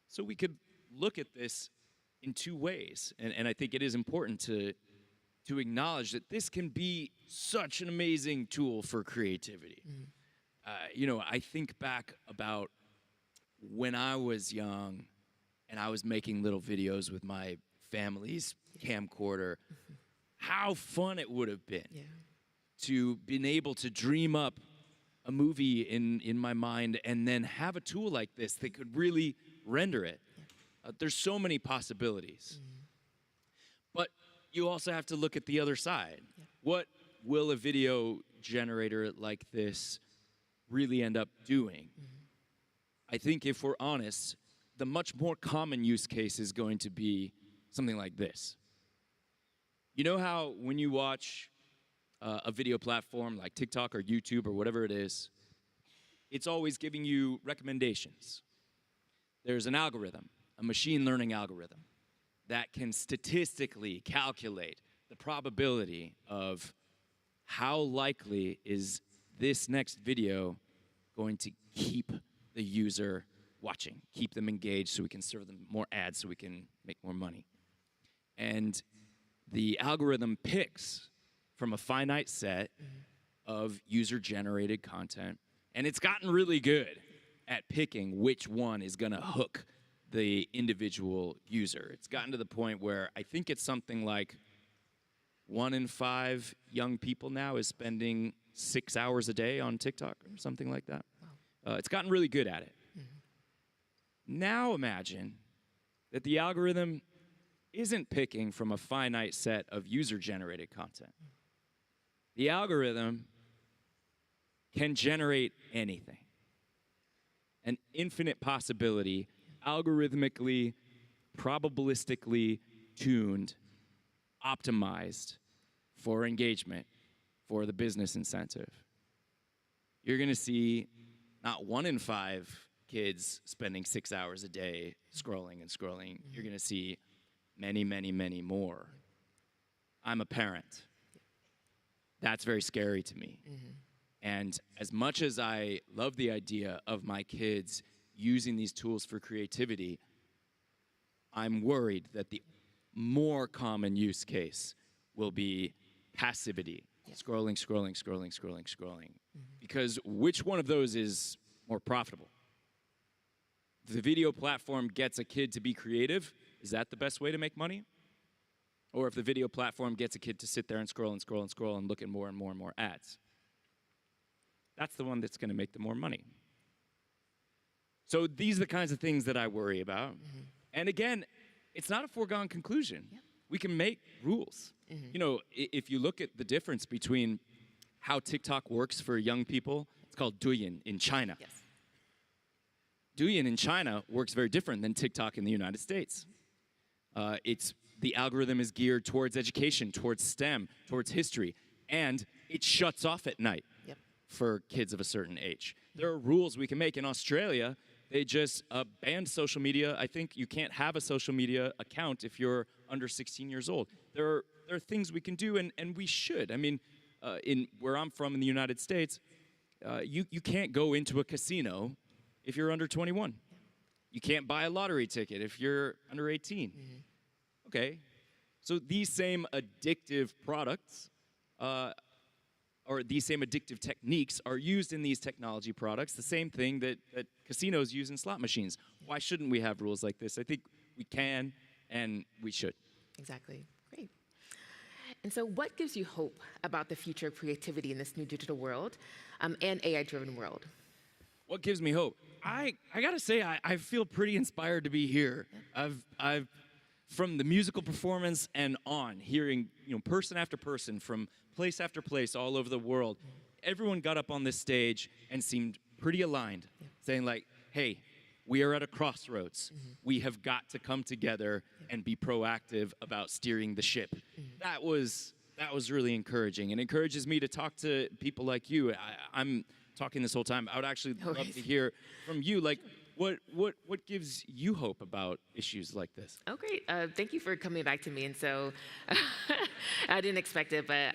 So we could look at this in two ways. And I think it is important to acknowledge that this can be such an amazing tool for creativity. I think back about when I was young and I was making little videos with my family's camcorder, how fun it would have been to been able to dream up a movie in my mind and then have a tool like this that could really render it. There's so many possibilities. But you also have to look at the other side. What will a video generator like this really end up doing? I think if we're honest, the much more common use case is going to be something like this. You know how when you watch a video platform like TikTok or YouTube or whatever it is, it's always giving you recommendations. There's an algorithm, a machine learning algorithm, that can statistically calculate the probability of how likely is this next video going to keep the user watching, keep them engaged so we can serve them more ads so we can make more money. And the algorithm picks from a finite set of user-generated content, and it's gotten really good at picking which one is going to hook the individual user. It's gotten to the point where I think it's something like 1 in 5 young people now is spending 6 hours a day on TikTok or something like that. Wow. It's gotten really good at it. Now imagine that the algorithm isn't picking from a finite set of user-generated content. The algorithm can generate anything. An infinite possibility, algorithmically, probabilistically tuned, optimized for engagement, for the business incentive. You're going to see not 1 in 5 kids spending 6 hours a day scrolling and scrolling. You're going to see many, many, many more. I'm a parent. That's very scary to me. And as much as I love the idea of my kids using these tools for creativity, I'm worried that the more common use case will be passivity. Scrolling, scrolling, scrolling, scrolling, scrolling. Because which one of those is more profitable? If the video platform gets a kid to be creative, is that the best way to make money? Or if the video platform gets a kid to sit there and scroll and scroll and scroll and look at more and more and more ads? That's the one that's going to make the more money. So these are the kinds of things that I worry about. And again, it's not a foregone conclusion. We can make rules. You know, if you look at the difference between how TikTok works for young people, it's called Douyin in China. Douyin in China works very different than TikTok in the United States. The algorithm is geared towards education, towards STEM, towards history, and it shuts off at night for kids of a certain age. There are rules we can make. In Australia, they just banned social media. I think you can't have a social media account if you're under 16 years old. There are things we can do, and we should. I mean, in where I'm from in the United States, you can't go into a casino if you're under 21. You can't buy a lottery ticket if you're under 18. Okay, so these same addictive products or these same addictive techniques are used in these technology products, the same thing that casinos use in slot machines. Why shouldn't we have rules like this? I think we can and we should. Exactly. Great. And so what gives you hope about the future of creativity in this new digital world and AI-driven world? What gives me hope? I gotta say, I feel pretty inspired to be here. I've from the musical performance and on, hearing person after person from place after place all over the world, everyone got up on this stage and seemed pretty aligned, saying like, hey, we are at a crossroads. We have got to come together and be proactive about steering the ship. That was really encouraging, and encourages me to talk to people like you. I'm talking this whole time. I would actually love to hear from you, like, what gives you hope about issues like this? Oh, great. Thank you for coming back to me. And so I didn't expect it, but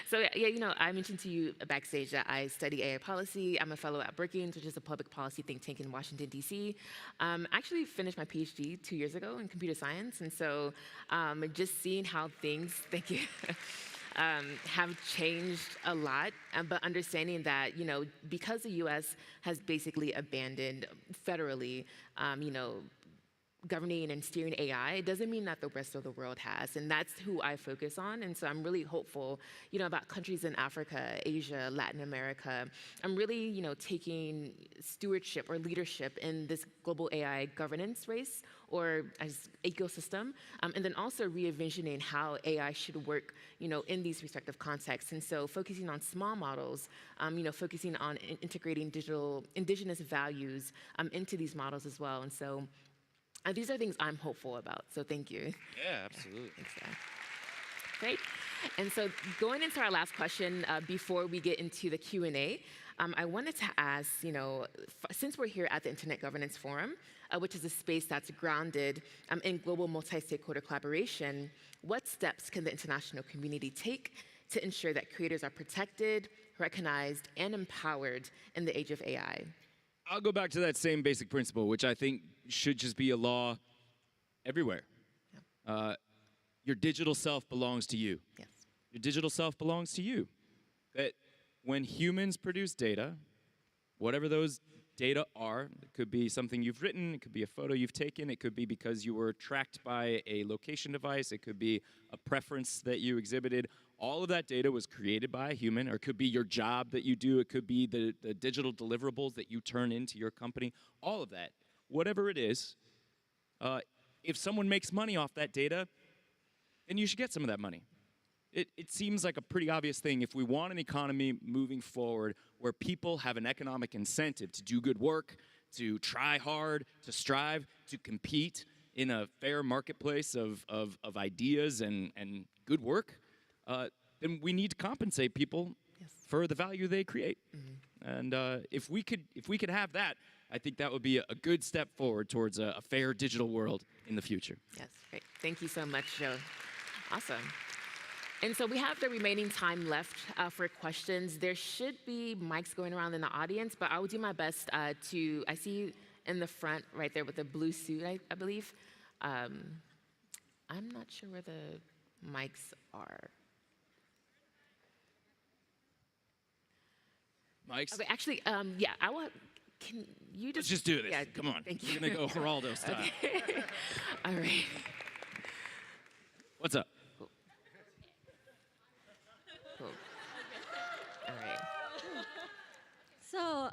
so yeah, I mentioned to you backstage that I study AI policy. I'm a fellow at Brookings, which is a public policy think tank in Washington, D.C. I actually finished my PhD 2 years ago in computer science. And so just seeing how things, thank you, have changed a lot, but understanding that, because the U.S. has basically abandoned federally, governing and steering AI, it doesn't mean that the rest of the world has, and that's who I focus on. And so I'm really hopeful, about countries in Africa, Asia, Latin America. I'm really, taking stewardship or leadership in this global AI governance race or as ecosystem, and then also re-envisioning how AI should work, in these respective contexts. And so focusing on small models, focusing on integrating indigenous values into these models as well. And so these are things I'm hopeful about, so thank you. Yeah, absolutely. Thanks, Dan. Great. And so going into our last question, before we get into the Q&A, I wanted to ask, since we're here at the Internet Governance Forum, which is a space that's grounded in global multi-stakeholder collaboration, what steps can the international community take to ensure that creators are protected, recognized, and empowered in the age of AI? I'll go back to that same basic principle, which I think should just be a law everywhere. Your digital self belongs to you. Yes. Your digital self belongs to you. That when humans produce data, whatever those data are. It could be something you've written, it could be a photo you've taken, it could be because you were tracked by a location device, it could be a preference that you exhibited. All of that data was created by a human, or it could be your job that you do, it could be the digital deliverables that you turn into your company. All of that, whatever it is, if someone makes money off that data, then you should get some of that money. It seems like a pretty obvious thing. If we want an economy moving forward where people have an economic incentive to do good work, to try hard, to strive, to compete in a fair marketplace of ideas and good work, then we need to compensate people for the value they create. And if we could have that, I think that would be a good step forward towards a fair digital world in the future. Yes, great. Thank you so much, Joe. Awesome. And so we have the remaining time left for questions. There should be mics going around in the audience, but I will do my best I see you in the front right there with the blue suit, I believe. I'm not sure where the mics are. Mics? Okay, actually, yeah, can you Let's just do this. Yeah, Come on. Thank We're you. going to go Geraldo style. Okay. All right. What's up? Cool. All right. So,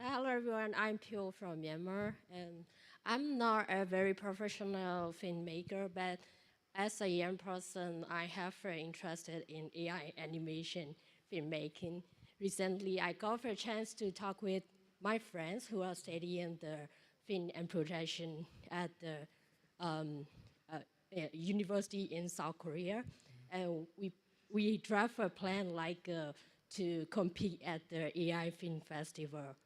hello everyone, I'm Pyo from Myanmar, and I'm not a very professional filmmaker, but as a young person, I have very interested in AI animation filmmaking. Recently, I got a chance to talk with my friends who are studying the film and production at the university in South Korea, and we draft a plan to compete at the AI Film Festival.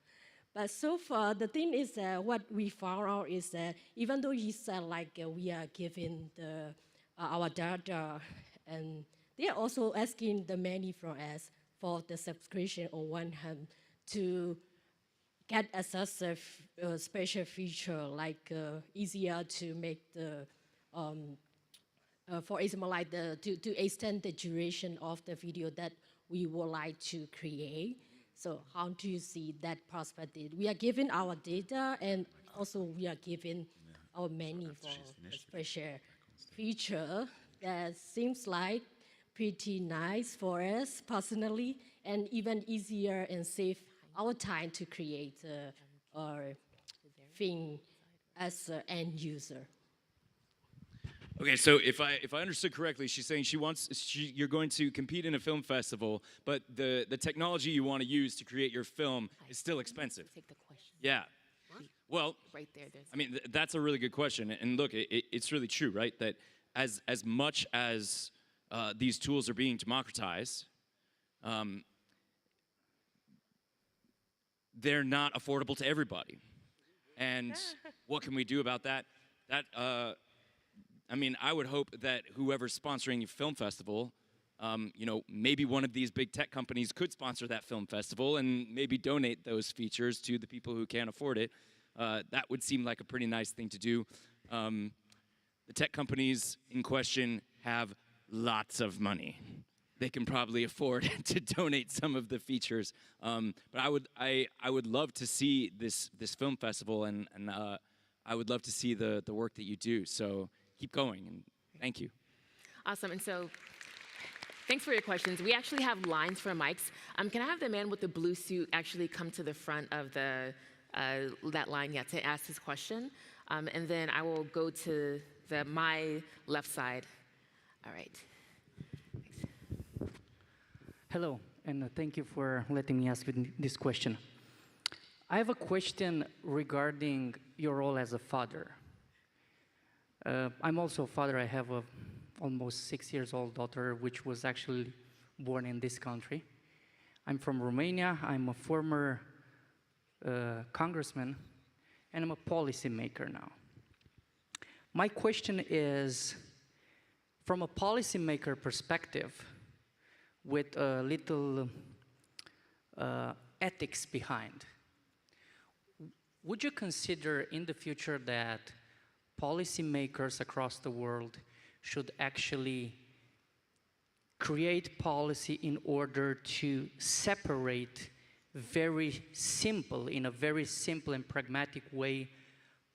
But so far, the thing is that what we found out is that even though he said we are giving our data, and they are also asking the money from us for the subscription on one hand to get access to special feature easier to make the for example, to extend the duration of the video that we would like to create. So how do you see that perspective? We are giving our data, and also we are giving our money for a special feature that seems like pretty nice for us personally, and even easier and save our time to create a thing as an end user. Okay, so if I understood correctly, she's saying you're going to compete in a film festival, but the technology you want to use to create your film is still expensive. Take the question. Yeah. Well, right there. I mean, that's a really good question. And look, it's really true, right? That as much as these tools are being democratized, they're not affordable to everybody. And what can we do about that? I mean, I would hope that whoever's sponsoring your film festival, maybe one of these big tech companies could sponsor that film festival and maybe donate those features to the people who can't afford it. That would seem like a pretty nice thing to do. The tech companies in question have lots of money. They can probably afford to donate some of the features. But I would love to see this film festival, and I would love to see the work that you do. So keep going, and thank you. Awesome, and so thanks for your questions. We actually have lines for mics. Can I have the man with the blue suit actually come to the front of that line, to ask his question? And then I will go to my left side. All right. Hello, and thank you for letting me ask this question. I have a question regarding your role as a father. I'm also a father. I have a almost 6-year-old daughter, which was actually born in this country. I'm from Romania. I'm a former congressman, and I'm a policymaker now. My question is, from a policymaker perspective, with a little ethics behind, would you consider in the future that policymakers across the world should actually create policy in order to separate very simple, in a very simple and pragmatic way,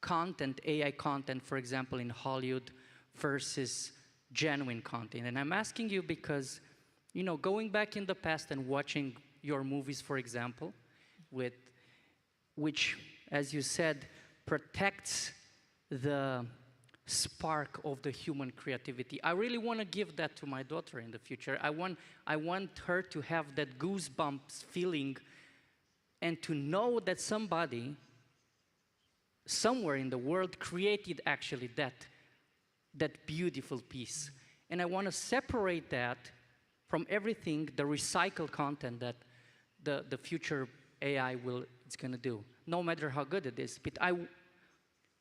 content, AI content, for example, in Hollywood versus genuine content. And I'm asking you because, you know, going back in the past and watching your movies, for example, which, as you said, protects the spark of the human creativity. I really want to give that to my daughter in the future. I want her to have that goosebumps feeling and to know that somebody somewhere in the world created actually that beautiful piece. And I want to separate that from everything, the recycled content that the future AI it's going to do, no matter how good it is. But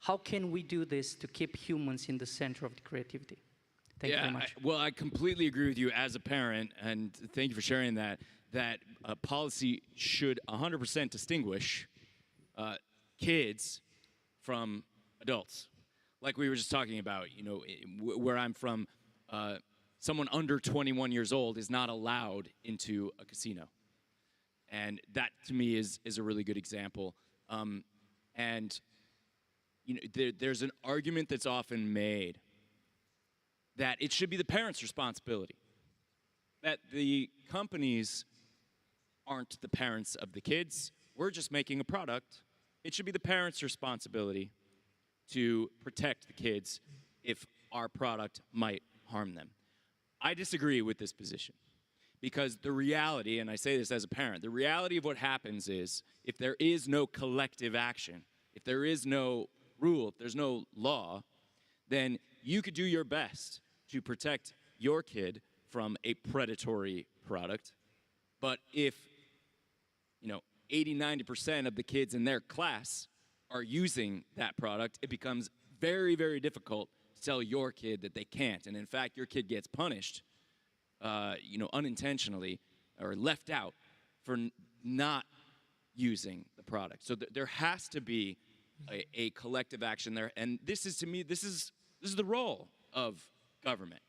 how can we do this to keep humans in the center of the creativity? Thank you very much. Well, I completely agree with you as a parent, and thank you for sharing that policy should 100% distinguish kids from adults. Like we were just talking about, you know, where I'm from, someone under 21 years old is not allowed into a casino. And that, to me, is a really good example. And you know, there's an argument that's often made that it should be the parents' responsibility, that the companies aren't the parents of the kids. We're just making a product. It should be the parents' responsibility to protect the kids if our product might harm them. I disagree with this position because the reality, and I say this as a parent, the reality of what happens is if there is no collective action, if there is no rule, if there's no law, then you could do your best to protect your kid from a predatory product. But if, you know, 80–90% of the kids in their class are using that product, it becomes very, very difficult to tell your kid that they can't. And in fact, your kid gets punished, you know, unintentionally or left out for not using the product. So there has to be a collective action there, and this is, to me, this is the role of government,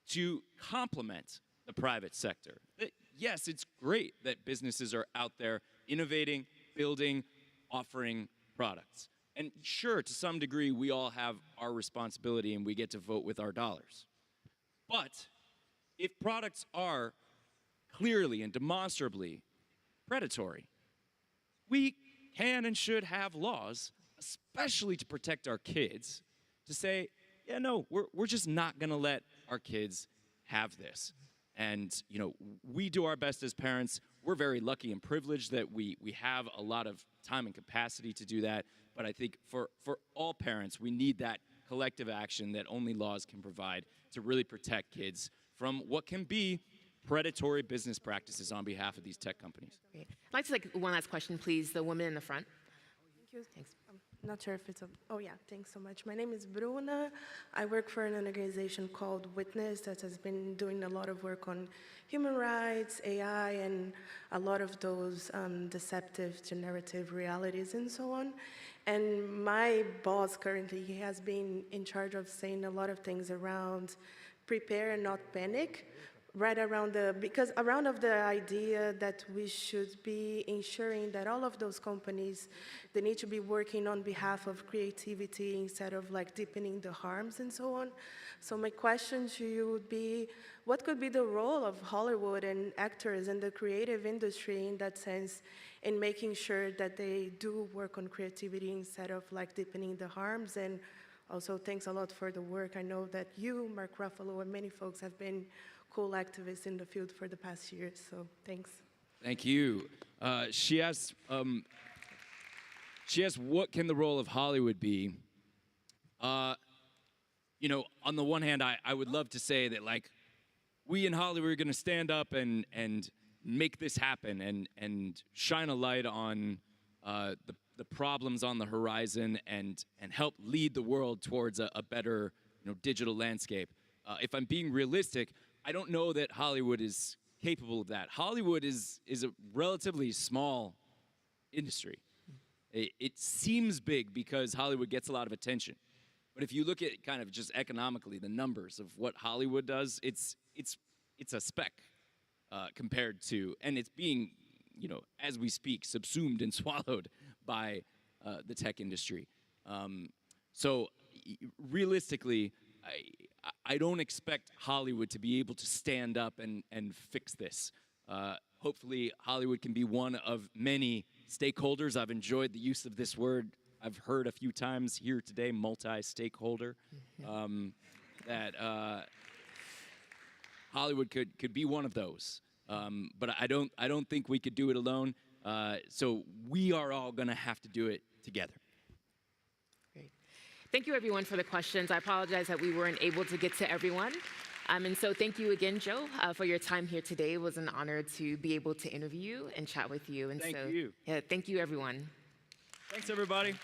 to complement the private sector. Yes, it's great that businesses are out there innovating, building, offering products. And sure, to some degree, we all have our responsibility and we get to vote with our dollars. But if products are clearly and demonstrably predatory, we can and should have laws, especially to protect our kids, to say, yeah, no, we're just not going to let our kids have this. And, you know, we do our best as parents. We're very lucky and privileged that we have a lot of time and capacity to do that. But I think for all parents, we need that collective action that only laws can provide to really protect kids from what can be predatory business practices on behalf of these tech companies. Great. I'd like to take one last question, please. The woman in the front. Thank you. Thanks. I'm not sure if it's thanks so much. My name is Bruna. I work for an organization called Witness that has been doing a lot of work on human rights, AI, and a lot of those deceptive generative realities and so on. And my boss currently, he has been in charge of saying a lot of things around prepare and not panic. Around the idea that we should be ensuring that all of those companies, they need to be working on behalf of creativity instead of like deepening the harms and so on. So my question to you would be, what could be the role of Hollywood and actors in the creative industry in that sense, in making sure that they do work on creativity instead of like deepening the harms? And also thanks a lot for the work. I know that you, Mark Ruffalo, and many folks have been cool activists in the field for the past years, so thanks. Thank you. She asked, what can the role of Hollywood be? You know, on the one hand, I would love to say that, like, we in Hollywood are going to stand up and make this happen and shine a light on the problems on the horizon and help lead the world towards a better, you know, digital landscape. If I'm being realistic, I don't know that Hollywood is capable of that. Hollywood is a relatively small industry. It seems big because Hollywood gets a lot of attention. But if you look at kind of just economically the numbers of what Hollywood does, it's a speck compared to, and it's being, as we speak, subsumed and swallowed by the tech industry. So realistically, I don't expect Hollywood to be able to stand up and fix this. Hopefully, Hollywood can be one of many stakeholders. I've enjoyed the use of this word. I've heard a few times here today, multi-stakeholder, that Hollywood could be one of those. But I don't think we could do it alone. So we are all going to have to do it together. Great. Thank you, everyone, for the questions. I apologize that we weren't able to get to everyone. And so thank you again, Joe, for your time here today. It was an honor to be able to interview you and chat with you. And thank so, you. Yeah, thank you, everyone. Thanks, everybody.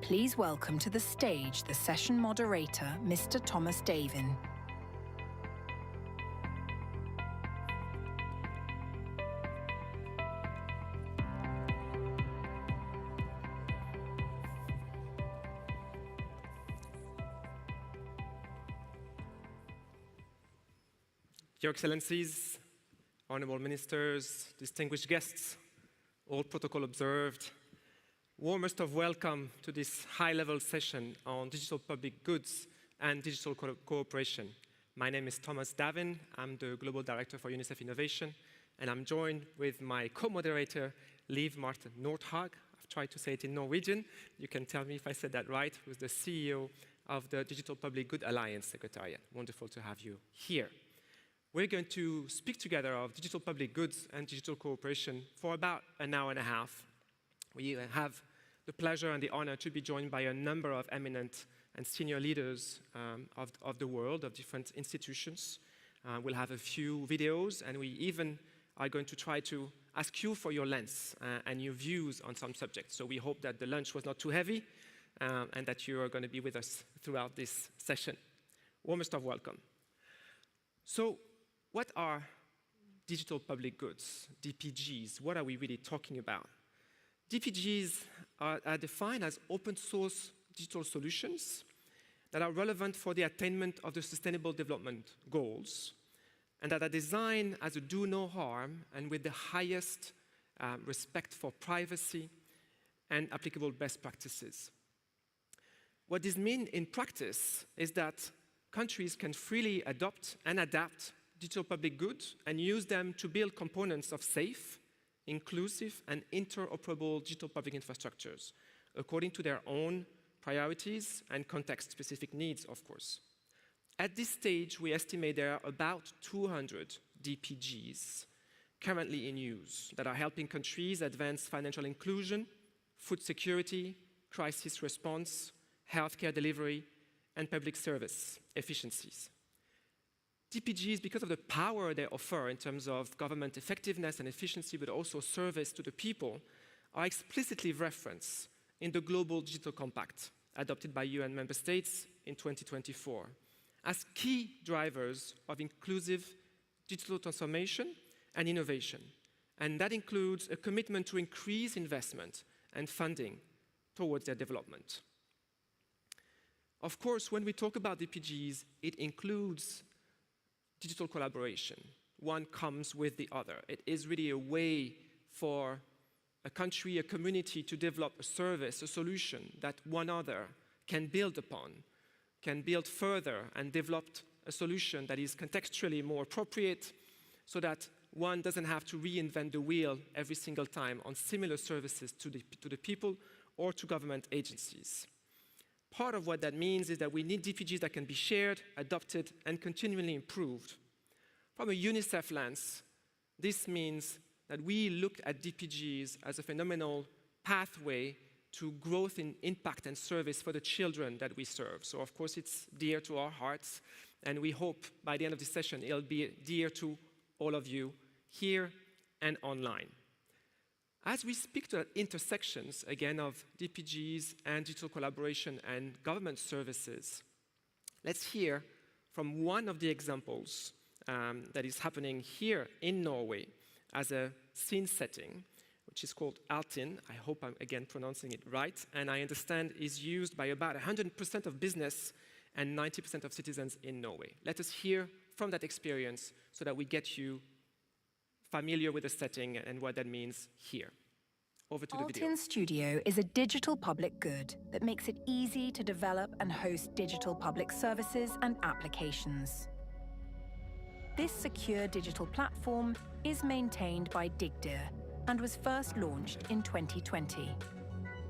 Please welcome to the stage the session moderator, Mr. Thomas Davin. Your Excellencies, honorable ministers, distinguished guests, all protocol observed, warmest of welcome to this high-level session on digital public goods and digital cooperation. My name is Thomas Davin. I'm the Global Director for UNICEF Innovation, and I'm joined with my co-moderator, Liv Martin Nordhag. I've tried to say it in Norwegian. You can tell me if I said that right, who's the CEO of the Digital Public Good Alliance Secretariat. Wonderful to have you here. We're going to speak together of digital public goods and digital cooperation for about an hour and a half. We have the pleasure and the honor to be joined by a number of eminent and senior leaders of the world, of different institutions. We'll have a few videos, and we even are going to try to ask you for your lens and your views on some subjects. So we hope that the lunch was not too heavy and that you are going to be with us throughout this session. Warmest of welcome. So, what are digital public goods, DPGs? What are we really talking about? DPGs are defined as open source digital solutions that are relevant for the attainment of the Sustainable Development Goals and that are designed as a do no harm and with the highest respect for privacy and applicable best practices. What this means in practice is that countries can freely adopt and adapt digital public goods and use them to build components of safe, inclusive, and interoperable digital public infrastructures, according to their own priorities and context-specific needs, of course. At this stage, we estimate there are about 200 DPGs currently in use that are helping countries advance financial inclusion, food security, crisis response, healthcare delivery, and public service efficiencies. DPGs, because of the power they offer in terms of government effectiveness and efficiency, but also service to the people, are explicitly referenced in the Global Digital Compact, adopted by UN member states in 2024, as key drivers of inclusive digital transformation and innovation. And that includes a commitment to increase investment and funding towards their development. Of course, when we talk about DPGs, it includes digital collaboration. One comes with the other. It is really a way for a country, a community to develop a service, a solution that one other can build upon, can build further and develop a solution that is contextually more appropriate so that one doesn't have to reinvent the wheel every single time on similar services to the people or to government agencies. Part of what that means is that we need DPGs that can be shared, adopted, and continually improved. From a UNICEF lens, this means that we look at DPGs as a phenomenal pathway to growth in impact and service for the children that we serve. So, of course, it's dear to our hearts, and we hope by the end of this session it'll be dear to all of you here and online. As we speak to intersections, again, of DPGs and digital collaboration and government services, let's hear from one of the examples that is happening here in Norway as a scene setting, which is called Altinn. I hope I'm, again, pronouncing it right, and I understand is used by about 100% of business and 90% of citizens in Norway. Let us hear from that experience so that we get you familiar with the setting and what that means here. Over to the video. Altinn Studio is a digital public good that makes it easy to develop and host digital public services and applications. This secure digital platform is maintained by Digdir and was first launched in 2020.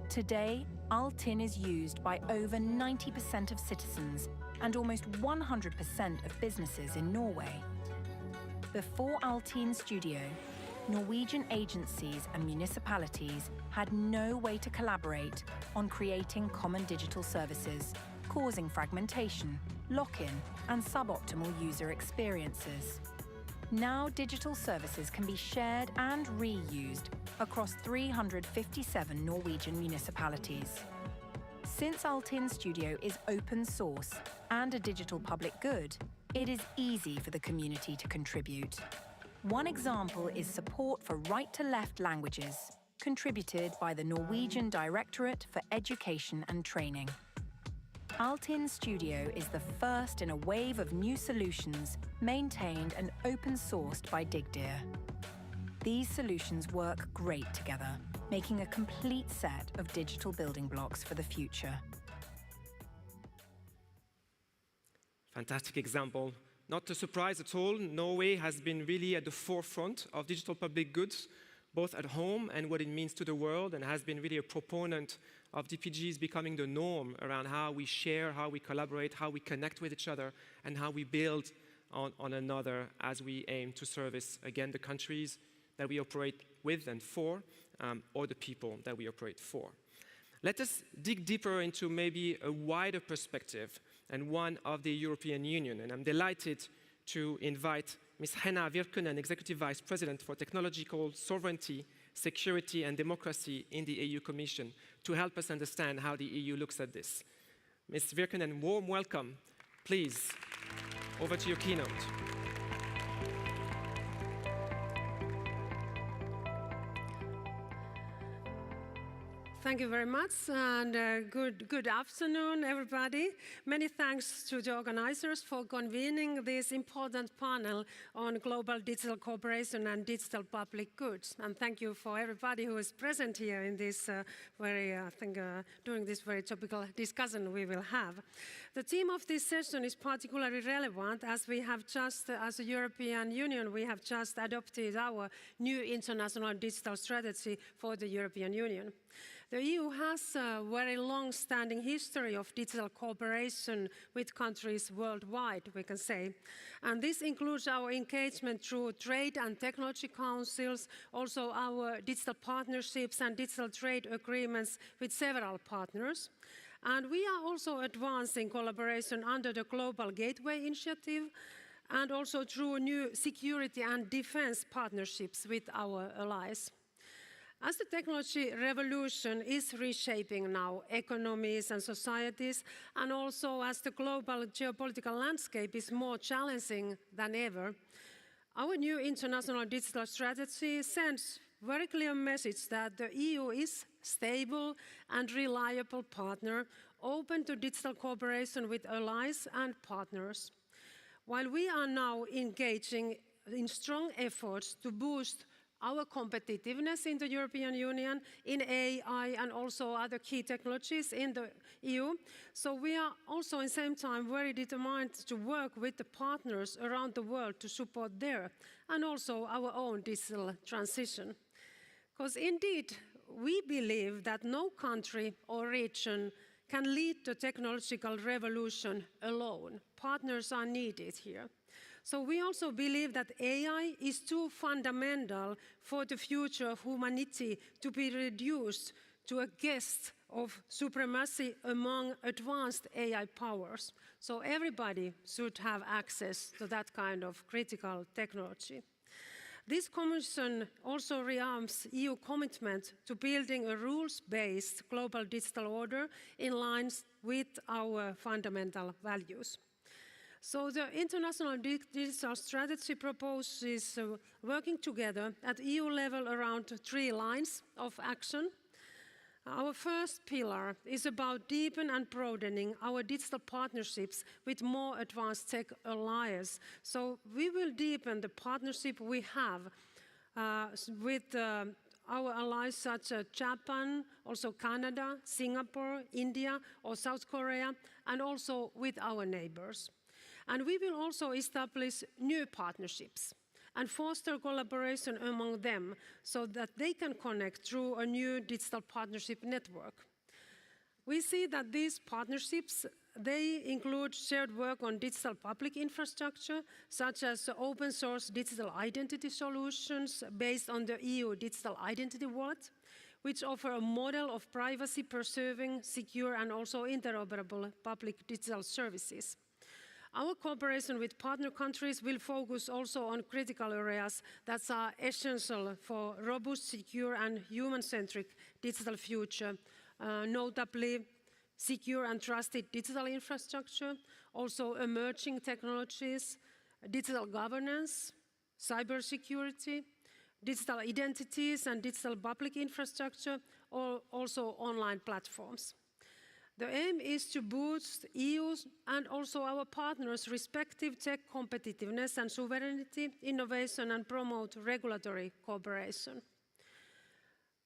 Today, Altinn is used by over 90% of citizens and almost 100% of businesses in Norway. Before Altinn Studio, Norwegian agencies and municipalities had no way to collaborate on creating common digital services, causing fragmentation, lock-in, and suboptimal user experiences. Now digital services can be shared and reused across 357 Norwegian municipalities. Since Altin Studio is open source and a digital public good, it is easy for the community to contribute. One example is support for right-to-left languages, contributed by the Norwegian Directorate for Education and Training. Altin Studio is the first in a wave of new solutions maintained and open-sourced by Digdir. These solutions work great together, making a complete set of digital building blocks for the future. Fantastic example. Not a surprise at all, Norway has been really at the forefront of digital public goods, both at home and what it means to the world, and has been really a proponent of DPGs becoming the norm around how we share, how we collaborate, how we connect with each other, and how we build on another as we aim to service, again, the countries that we operate with and for, or the people that we operate for. Let us dig deeper into maybe a wider perspective and one of the European Union. And I'm delighted to invite Ms. Henna Virkkunen, Executive Vice President for Technological Sovereignty, Security and Democracy in the EU Commission, to help us understand how the EU looks at this. Ms. Virkkunen, warm welcome. Please, over to your keynote. Thank you very much, and good afternoon, everybody. Many thanks to the organizers for convening this important panel on global digital cooperation and digital public goods. And thank you for everybody who is present here in this during this very topical discussion we will have. The theme of this session is particularly relevant as we have just, as a European Union, we have just adopted our new international digital strategy for the European Union. The EU has a very long-standing history of digital cooperation with countries worldwide, we can say. And this includes our engagement through trade and technology councils, also our digital partnerships and digital trade agreements with several partners. And we are also advancing collaboration under the Global Gateway Initiative and also through new security and defense partnerships with our allies. As the technology revolution is reshaping now economies and societies, and also as the global geopolitical landscape is more challenging than ever, our new international digital strategy sends a very clear message that the EU is stable and reliable partner, open to digital cooperation with allies and partners. While we are now engaging in strong efforts to boost our competitiveness in the European Union, in AI and also other key technologies in the EU. So we are also at the same time very determined to work with the partners around the world to support their and also our own digital transition. Because indeed, we believe that no country or region can lead the technological revolution alone. Partners are needed here. So we also believe that AI is too fundamental for the future of humanity to be reduced to a guest of supremacy among advanced AI powers. So everybody should have access to that kind of critical technology. This Commission also reaffirms EU commitment to building a rules-based global digital order in line with our fundamental values. So the international digital strategy proposes working together at EU level around 3 lines of action. Our first pillar is about deepening and broadening our digital partnerships with more advanced tech allies. So we will deepen the partnership we have with our allies such as Japan, also Canada, Singapore, India, or South Korea, and also with our neighbors. And we will also establish new partnerships and foster collaboration among them so that they can connect through a new digital partnership network. We see that these partnerships, they include shared work on digital public infrastructure, such as open source digital identity solutions based on the EU Digital Identity Wallet, which offer a model of privacy-preserving, secure, and also interoperable public digital services. Our cooperation with partner countries will focus also on critical areas that are essential for robust, secure, and human-centric digital future, notably secure and trusted digital infrastructure, also emerging technologies, digital governance, cybersecurity, digital identities and digital public infrastructure, or also online platforms. The aim is to boost EU's and also our partners' respective tech competitiveness and sovereignty, innovation, and promote regulatory cooperation.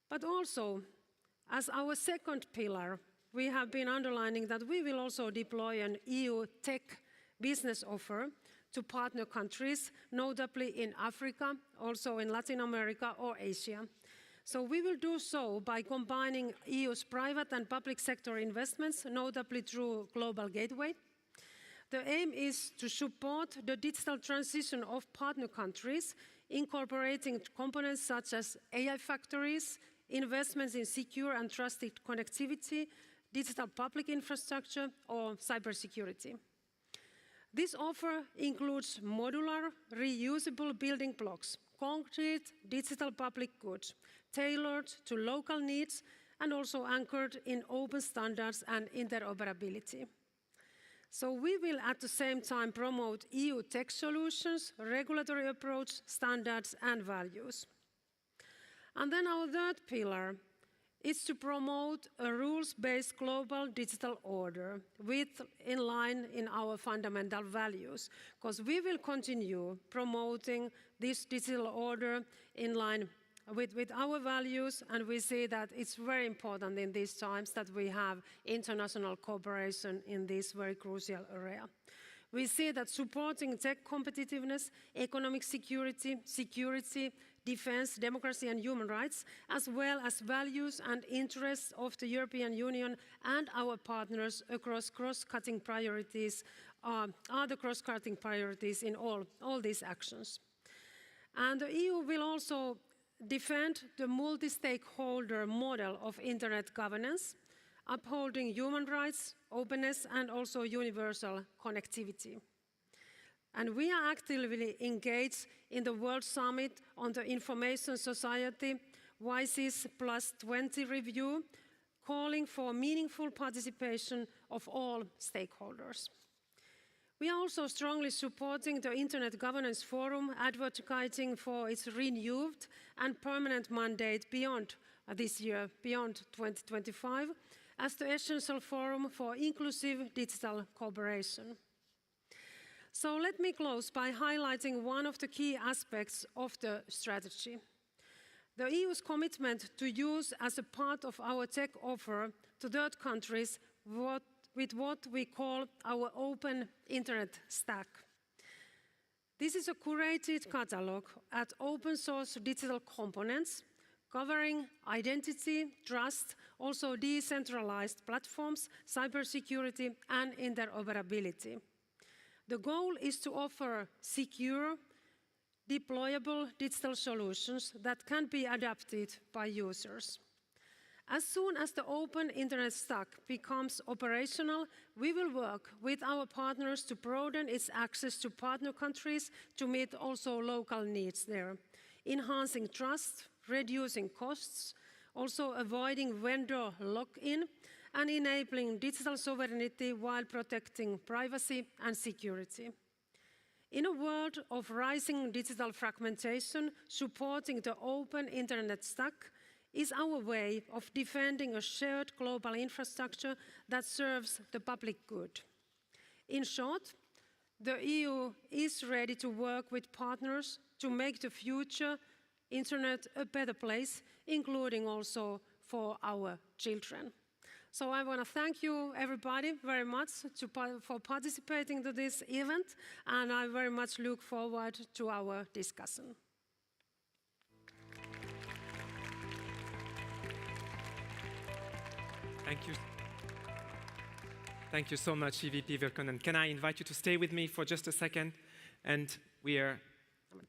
But also, as our second pillar, we have been underlining that we will also deploy an EU tech business offer to partner countries, notably in Africa, also in Latin America or Asia. So we will do so by combining EU's private and public sector investments, notably through Global Gateway. The aim is to support the digital transition of partner countries, incorporating components such as AI factories, investments in secure and trusted connectivity, digital public infrastructure, or cybersecurity. This offer includes modular, reusable building blocks, concrete digital public goods, tailored to local needs and also anchored in open standards and interoperability. So we will at the same time promote EU tech solutions, regulatory approach, standards and values. And then our third pillar is to promote a rules-based global digital order in line in our fundamental values, because we will continue promoting this digital order in line with our values, and we see that it's very important in these times that we have international cooperation in this very crucial area. We see that supporting tech competitiveness, economic security, defense, democracy and human rights, as well as values and interests of the European Union and our partners across cross-cutting priorities are the cross-cutting priorities in all these actions. And the EU will also defend the multi-stakeholder model of internet governance, upholding human rights, openness and also universal connectivity. And we are actively engaged in the World Summit on the Information Society WISE's Plus 20 review, calling for meaningful participation of all stakeholders. We are also strongly supporting the Internet Governance Forum, advocating for its renewed and permanent mandate beyond this year, beyond 2025, as the essential forum for inclusive digital cooperation. So let me close by highlighting one of the key aspects of the strategy. The EU's commitment to use as a part of our tech offer to third countries with what we call our open internet stack. This is a curated catalog at open source digital components covering identity, trust, also decentralized platforms, cybersecurity and interoperability. The goal is to offer secure, deployable digital solutions that can be adapted by users. As soon as the open internet stack becomes operational, we will work with our partners to broaden its access to partner countries to meet also local needs there, enhancing trust, reducing costs, also avoiding vendor lock-in, and enabling digital sovereignty while protecting privacy and security. In a world of rising digital fragmentation, supporting the open internet stack is our way of defending a shared global infrastructure that serves the public good. In short, the EU is ready to work with partners to make the future internet a better place, including also for our children. So I want to thank you, everybody, very much for participating in this event, and I very much look forward to our discussion. Thank you. Thank you so much, EVP Virkonen. Can I invite you to stay with me for just a second? And we are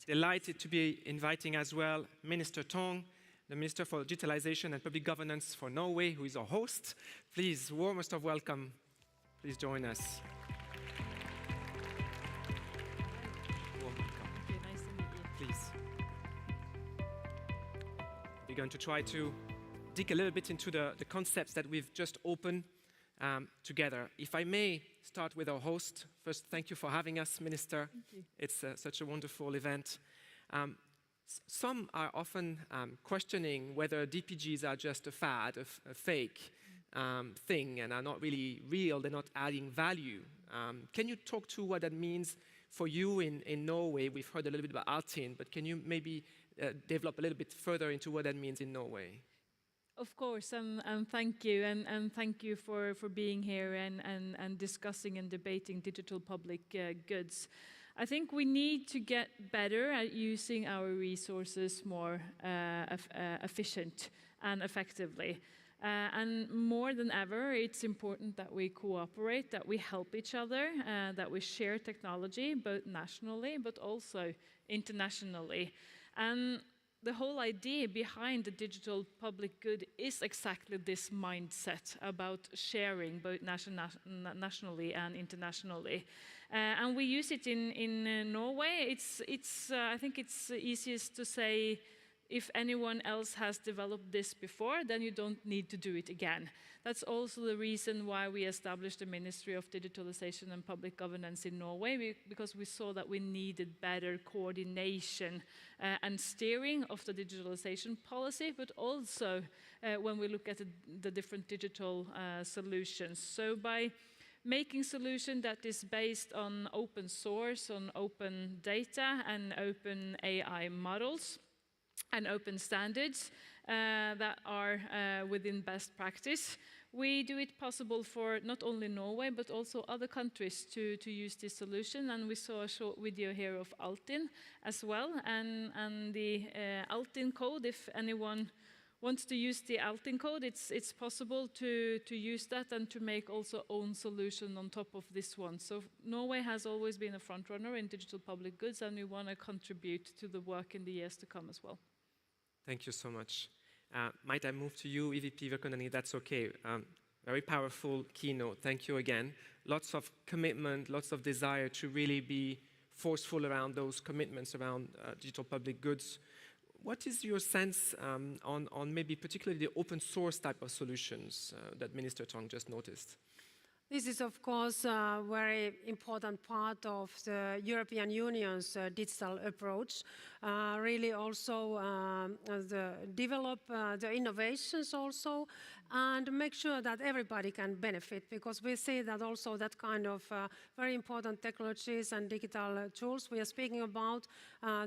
delighted to be inviting as well Minister Tong, the Minister for Digitalization and Public Governance for Norway, who is our host. Please, warmest of welcome. Please join us. Welcome. Okay, nice to meet you. Please. We're going to try to dig a little bit into the concepts that we've just opened together. If I may start with our host. First, thank you for having us, Minister. Thank you. It's such a wonderful event. Some are often questioning whether DPGs are just a fad, a fake thing, and are not really real, they're not adding value. Can you talk to what that means for you in Norway? We've heard a little bit about Altinn, but can you maybe develop a little bit further into what that means in Norway? Of course, and thank you, and thank you for being here and discussing and debating digital public goods. I think we need to get better at using our resources more efficient and effectively. And more than ever, it's important that we cooperate, that we help each other, that we share technology, both nationally but also internationally. And the whole idea behind the digital public good is exactly this mindset about sharing both nationally and internationally. And we use it in Norway. I think it's easiest to say, if anyone else has developed this before, then you don't need to do it again. That's also the reason why we established the Ministry of Digitalization and Public Governance in Norway, because we saw that we needed better coordination and steering of the digitalization policy, but also when we look at the different digital solutions. So by making solution that is based on open source, on open data and open AI models, and open standards that are within best practice, we do it possible for not only Norway but also other countries to use this solution. And we saw a short video here of Altinn as well, and the Altinn code. If anyone wants to use the Altinn code, it's possible to use that and to make also own solution on top of this one. So Norway has always been a front runner in digital public goods, and we want to contribute to the work in the years to come as well. Thank you so much. Might I move to you, EVP Virkonani? That's okay. Very powerful keynote. Thank you again. Lots of commitment, lots of desire to really be forceful around those commitments around digital public goods. What is your sense on maybe particularly the open source type of solutions that Minister Tong just noticed? This is, of course, a very important part of the European Union's digital approach. Really also develop the innovations also, and make sure that everybody can benefit, because we see that also that kind of very important technologies and digital tools we are speaking about,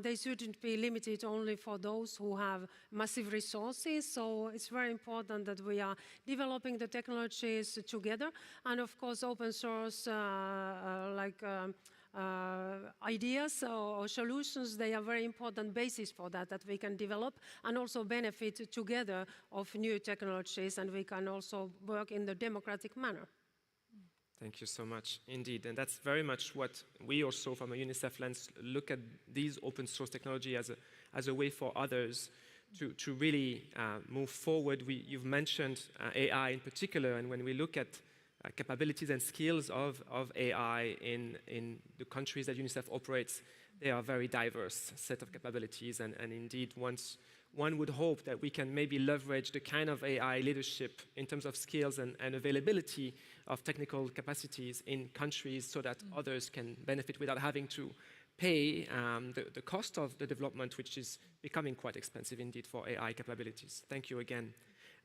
they shouldn't be limited only for those who have massive resources. So it's very important that we are developing the technologies together, and of course open source ideas or solutions, they are very important basis for that we can develop and also benefit together of new technologies, and we can also work in the democratic manner. Thank you so much, indeed. And that's very much what we also, from a UNICEF lens, look at these open source technology as a way for others to really move forward. You've mentioned AI in particular, and when we look at capabilities and skills of AI in the countries that UNICEF operates, they are a very diverse set of capabilities, and indeed one would hope that we can maybe leverage the kind of AI leadership in terms of skills and availability of technical capacities in countries so that others can benefit without having to pay the cost of the development, which is becoming quite expensive indeed for AI capabilities. Thank you again.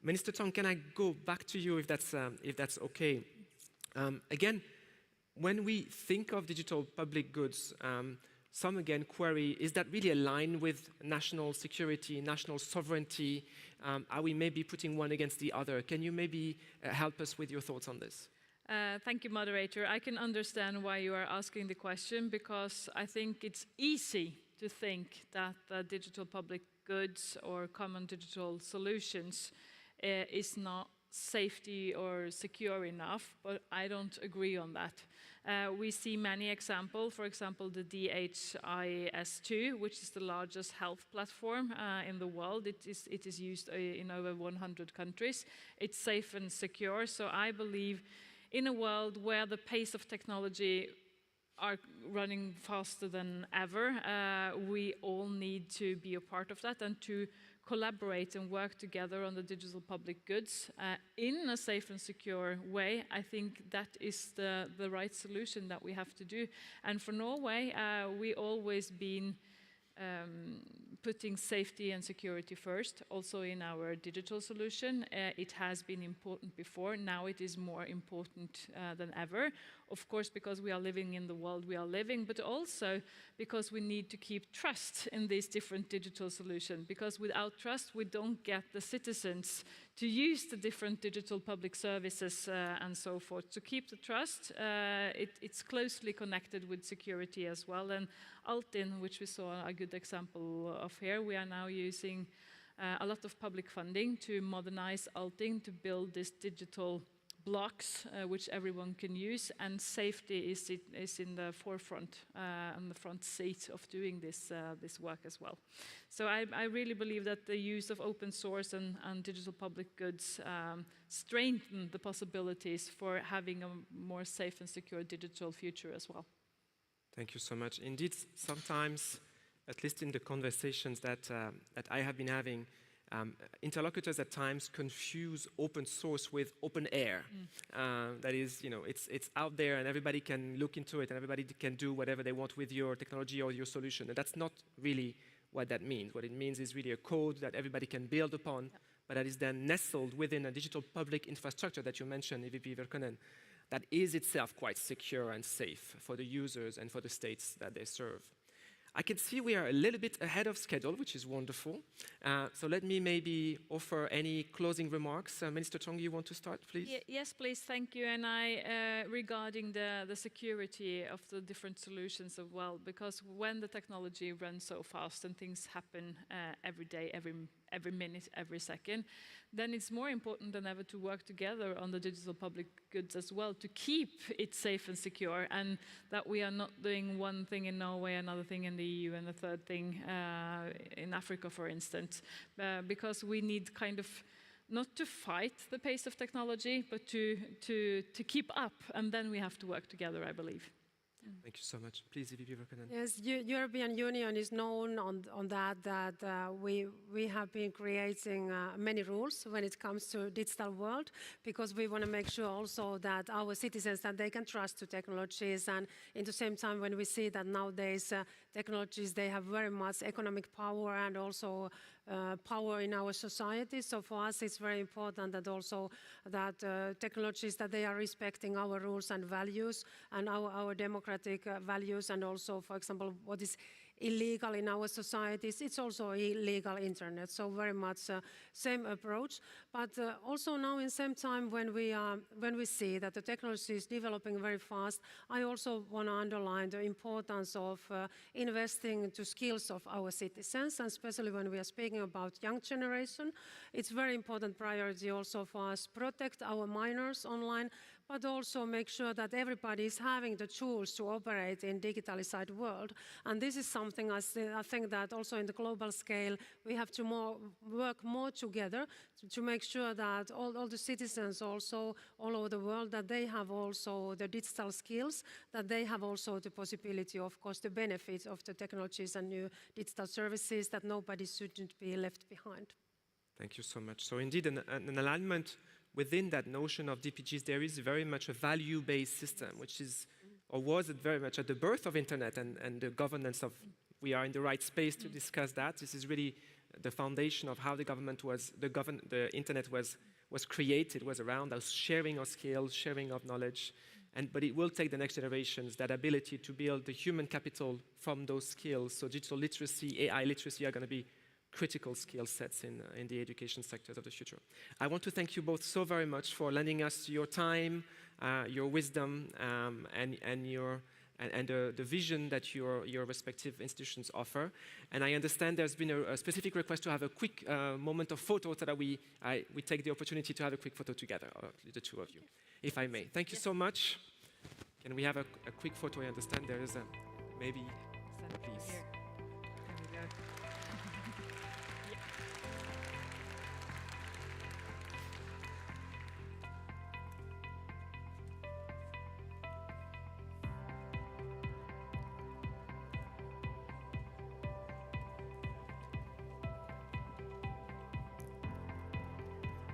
Minister Tong, can I go back to you if that's okay? Again, when we think of digital public goods, some again query, is that really aligned with national security, national sovereignty? Are we maybe putting one against the other? Can you maybe help us with your thoughts on this? Thank you, moderator. I can understand why you are asking the question, because I think it's easy to think that digital public goods or common digital solutions is not safety or secure enough, but I don't agree on that. We see many examples, for example, the DHIS2, which is the largest health platform in the world. It is used in over 100 countries. It's safe and secure, so I believe in a world where the pace of technology are running faster than ever. We all need to be a part of that and to collaborate and work together on the digital public goods in a safe and secure way. I think that is the right solution that we have to do. And for Norway, we always been putting safety and security first, also in our digital solution. It has been important before. Now it is more important than ever. Of course, because we are living in the world we are living, but also because we need to keep trust in these different digital solutions. Because without trust, we don't get the citizens to use the different digital public services and so forth. To keep the trust, it's closely connected with security as well. And Altinn, which we saw a good example of here, we are now using a lot of public funding to modernize Altinn, to build this digital blocks which everyone can use, and safety is in the forefront, on the front seat of doing this work as well. So I really believe that the use of open source and digital public goods strengthen the possibilities for having a more safe and secure digital future as well. Thank you so much. Indeed, sometimes, at least in the conversations that I have been having, interlocutors at times confuse open source with open air. That is, it's out there and everybody can look into it and everybody can do whatever they want with your technology or your solution. And that's not really what that means. What it means is really a code that everybody can build upon, but that is then nestled within a digital public infrastructure that you mentioned, EVP Virkonen, that is itself quite secure and safe for the users and for the states that they serve. I can see we are a little bit ahead of schedule, which is wonderful. So let me maybe offer any closing remarks. Minister Chong, you want to start, please? Yes, please, thank you. And regarding the security of the different solutions as well, because when the technology runs so fast and things happen every day, every minute, every second, then it's more important than ever to work together on the digital public goods as well, to keep it safe and secure, and that we are not doing one thing in Norway, another thing in the EU, and a third thing in Africa, for instance, because we need kind of not to fight the pace of technology, but to keep up, and then we have to work together, I believe. Thank you so much. Please, EVP Virkonen. Yes, European Union is known on that we have been creating many rules when it comes to digital world, because we want to make sure also that our citizens, that they can trust to technologies, and in the same time when we see that nowadays technologies, they have very much economic power and also power in our society. So for us, it's very important that also that technologies, that they are respecting our rules and values and our democratic values, and also, for example, what is illegal in our societies, it's also illegal internet. So very much same approach. But also now in same time when we see that the technology is developing very fast, I also want to underline the importance of investing to skills of our citizens, and especially when we are speaking about young generation, it's very important priority also for us protect our minors online, but also make sure that everybody is having the tools to operate in digitalized world. And this is something I think that also in the global scale, we have to work more together to make sure that all the citizens also all over the world, that they have also the digital skills, that they have also the possibility, of course, the benefits of the technologies and new digital services, that nobody shouldn't be left behind. Thank you so much. So indeed, an alignment within that notion of DPGs, there is very much a value-based system, which is, or was it very much at the birth of internet and the governance of, we are in the right space to discuss that. This is really the foundation of how the internet was created, was around us sharing of skills, sharing of knowledge, but it will take the next generations that ability to build the human capital from those skills. So digital literacy, AI literacy are going to be critical skill sets in the education sectors of the future. I want to thank you both so very much for lending us your time, your wisdom, and the vision that your respective institutions offer. And I understand there's been a specific request to have a quick moment of photo, so that we take the opportunity to have a quick photo together, the two of you, if I may. Thank you so much. Can we have a quick photo? I understand there is maybe, please.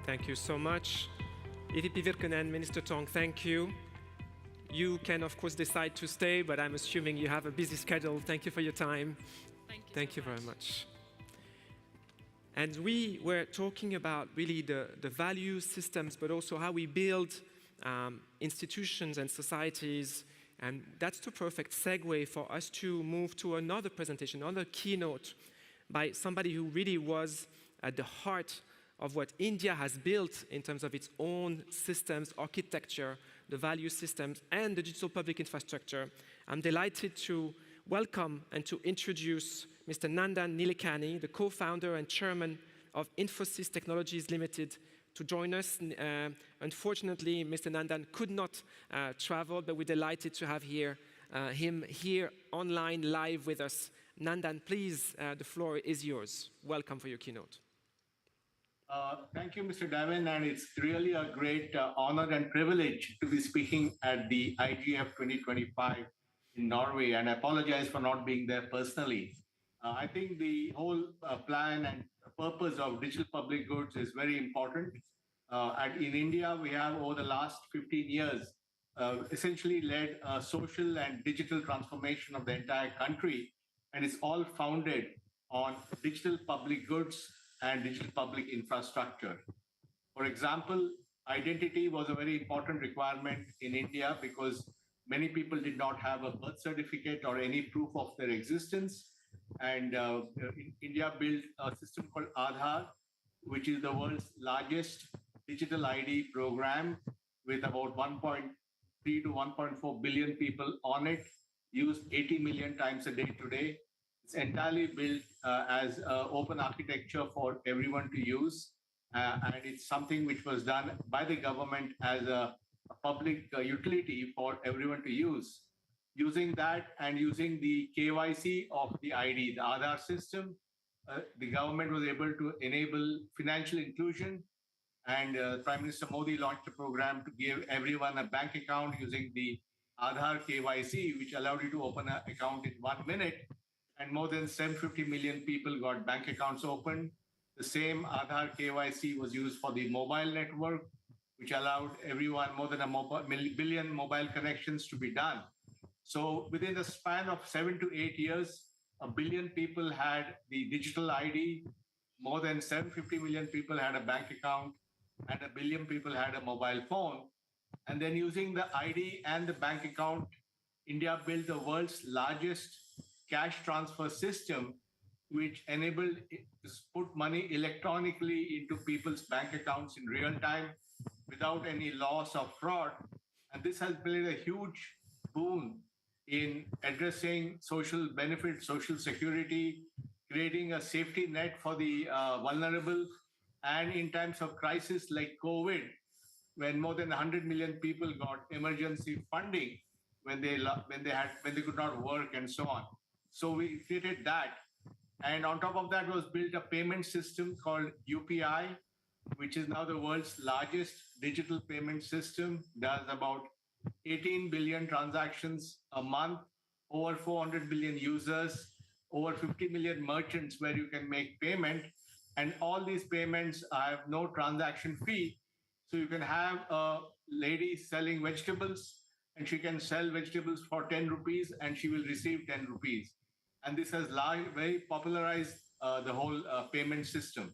Thank you so much. EVP Virkkunen, Minister Tong, thank you. You can, of course, decide to stay, but I'm assuming you have a busy schedule. Thank you for your time. Thank you very much. And we were talking about really the value systems, but also how we build institutions and societies. And that's the perfect segue for us to move to another presentation, another keynote by somebody who really was at the heart of what India has built in terms of its own systems, architecture, the value systems, and the digital public infrastructure. I'm delighted to welcome and to introduce Mr. Nandan Nilekani, the co-founder and chairman of Infosys Technologies Limited, to join us. Unfortunately, Mr. Nandan could not travel, but we're delighted to have him here online live with us. Nandan, please, the floor is yours. Welcome for your keynote. Thank you, Mr. Davin, and it's really a great honor and privilege to be speaking at the IGF 2025 in Norway, and I apologize for not being there personally. I think the whole plan and purpose of digital public goods is very important. In India, we have over the last 15 years essentially led a social and digital transformation of the entire country, and it's all founded on digital public goods and digital public infrastructure. For example, identity was a very important requirement in India because many people did not have a birth certificate or any proof of their existence. And India built a system called Aadhaar, which is the world's largest digital ID program with about 1.3 to 1.4 billion people on it, used 80 million times a day today. It's entirely built as open architecture for everyone to use. And it's something which was done by the government as a public utility for everyone to use. Using that and using the KYC of the ID, the Aadhaar system, the government was able to enable financial inclusion. And Prime Minister Modi launched a program to give everyone a bank account using the Aadhaar KYC, which allowed you to open an account in 1 minute. And more than 750 million people got bank accounts opened. The same Aadhaar KYC was used for the mobile network, which allowed everyone more than a billion mobile connections to be done. So within the span of 7 to 8 years, 1 billion people had the digital ID, more than 750 million people had a bank account, and 1 billion people had a mobile phone. And then using the ID and the bank account, India built the world's largest cash transfer system, which enabled it to put money electronically into people's bank accounts in real time without any loss or fraud. And this has played a huge boon in addressing social benefits, social security, creating a safety net for the vulnerable. And in times of crisis like COVID, when more than 100 million people got emergency funding when they could not work and so on. So we created that. And on top of that was built a payment system called UPI, which is now the world's largest digital payment system, does about 18 billion transactions a month, over 400 billion users, over 50 million merchants where you can make payment. And all these payments have no transaction fee. So you can have a lady selling vegetables and she can sell vegetables for 10 rupees and she will receive 10 rupees. And this has very popularized the whole payment system.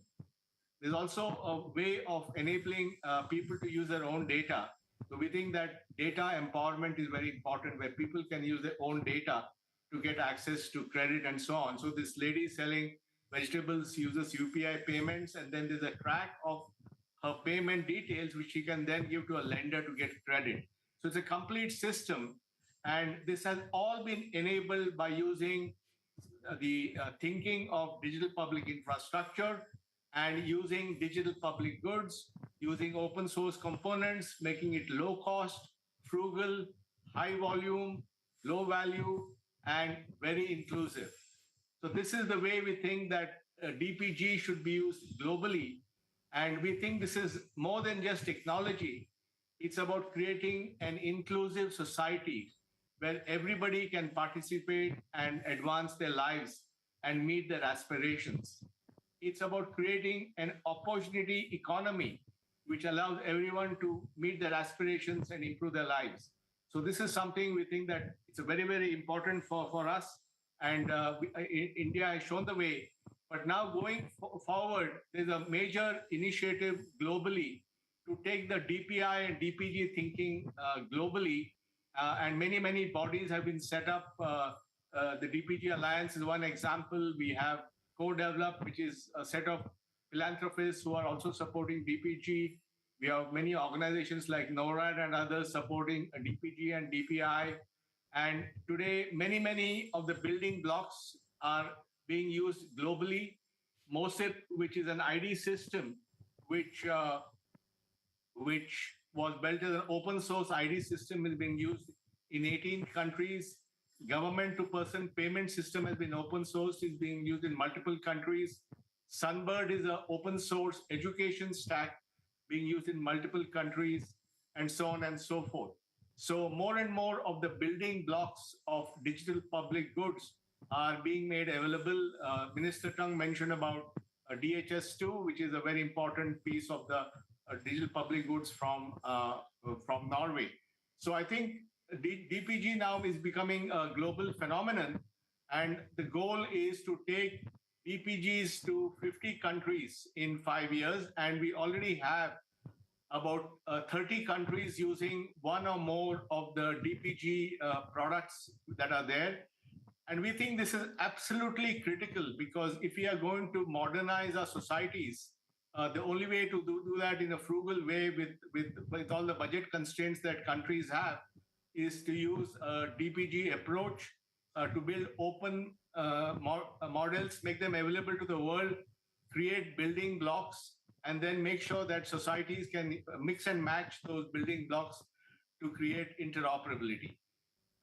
There's also a way of enabling people to use their own data. So we think that data empowerment is very important, where people can use their own data to get access to credit and so on. So this lady selling vegetables uses UPI payments, and then there's a track of her payment details, which she can then give to a lender to get credit. So it's a complete system. And this has all been enabled by using the thinking of digital public infrastructure and using digital public goods, using open source components, making it low cost, frugal, high volume, low value, and very inclusive. So this is the way we think that DPG should be used globally. And we think this is more than just technology. It's about creating an inclusive society where everybody can participate and advance their lives and meet their aspirations. It's about creating an opportunity economy which allows everyone to meet their aspirations and improve their lives. So this is something we think that it's a very, very important for us. And India has shown the way. But now going forward, there's a major initiative globally to take the DPI and DPG thinking globally. And many, many bodies have been set up. The DPG Alliance is one example. We have co-developed, which is a set of philanthropists who are also supporting DPG. We have many organizations like NORAD and others supporting DPG and DPI. And today, many, many of the building blocks are being used globally. MOSIP, which is an ID system, which was built as an open source ID system, is being used in 18 countries. Government to person payment system has been open sourced, is being used in multiple countries. Sunbird is an open source education stack being used in multiple countries, and so on and so forth. So more and more of the building blocks of digital public goods are being made available. Minister Tung mentioned about DHS2, which is a very important piece of the digital public goods from Norway. So I think DPG now is becoming a global phenomenon, and the goal is to take DPGs to 50 countries in 5 years, and we already have about 30 countries using one or more of the DPG products that are there. And we think this is absolutely critical, because if we are going to modernize our societies, the only way to do that in a frugal way with all the budget constraints that countries have is to use a DPG approach to build open models, make them available to the world, create building blocks, and then make sure that societies can mix and match those building blocks to create interoperability.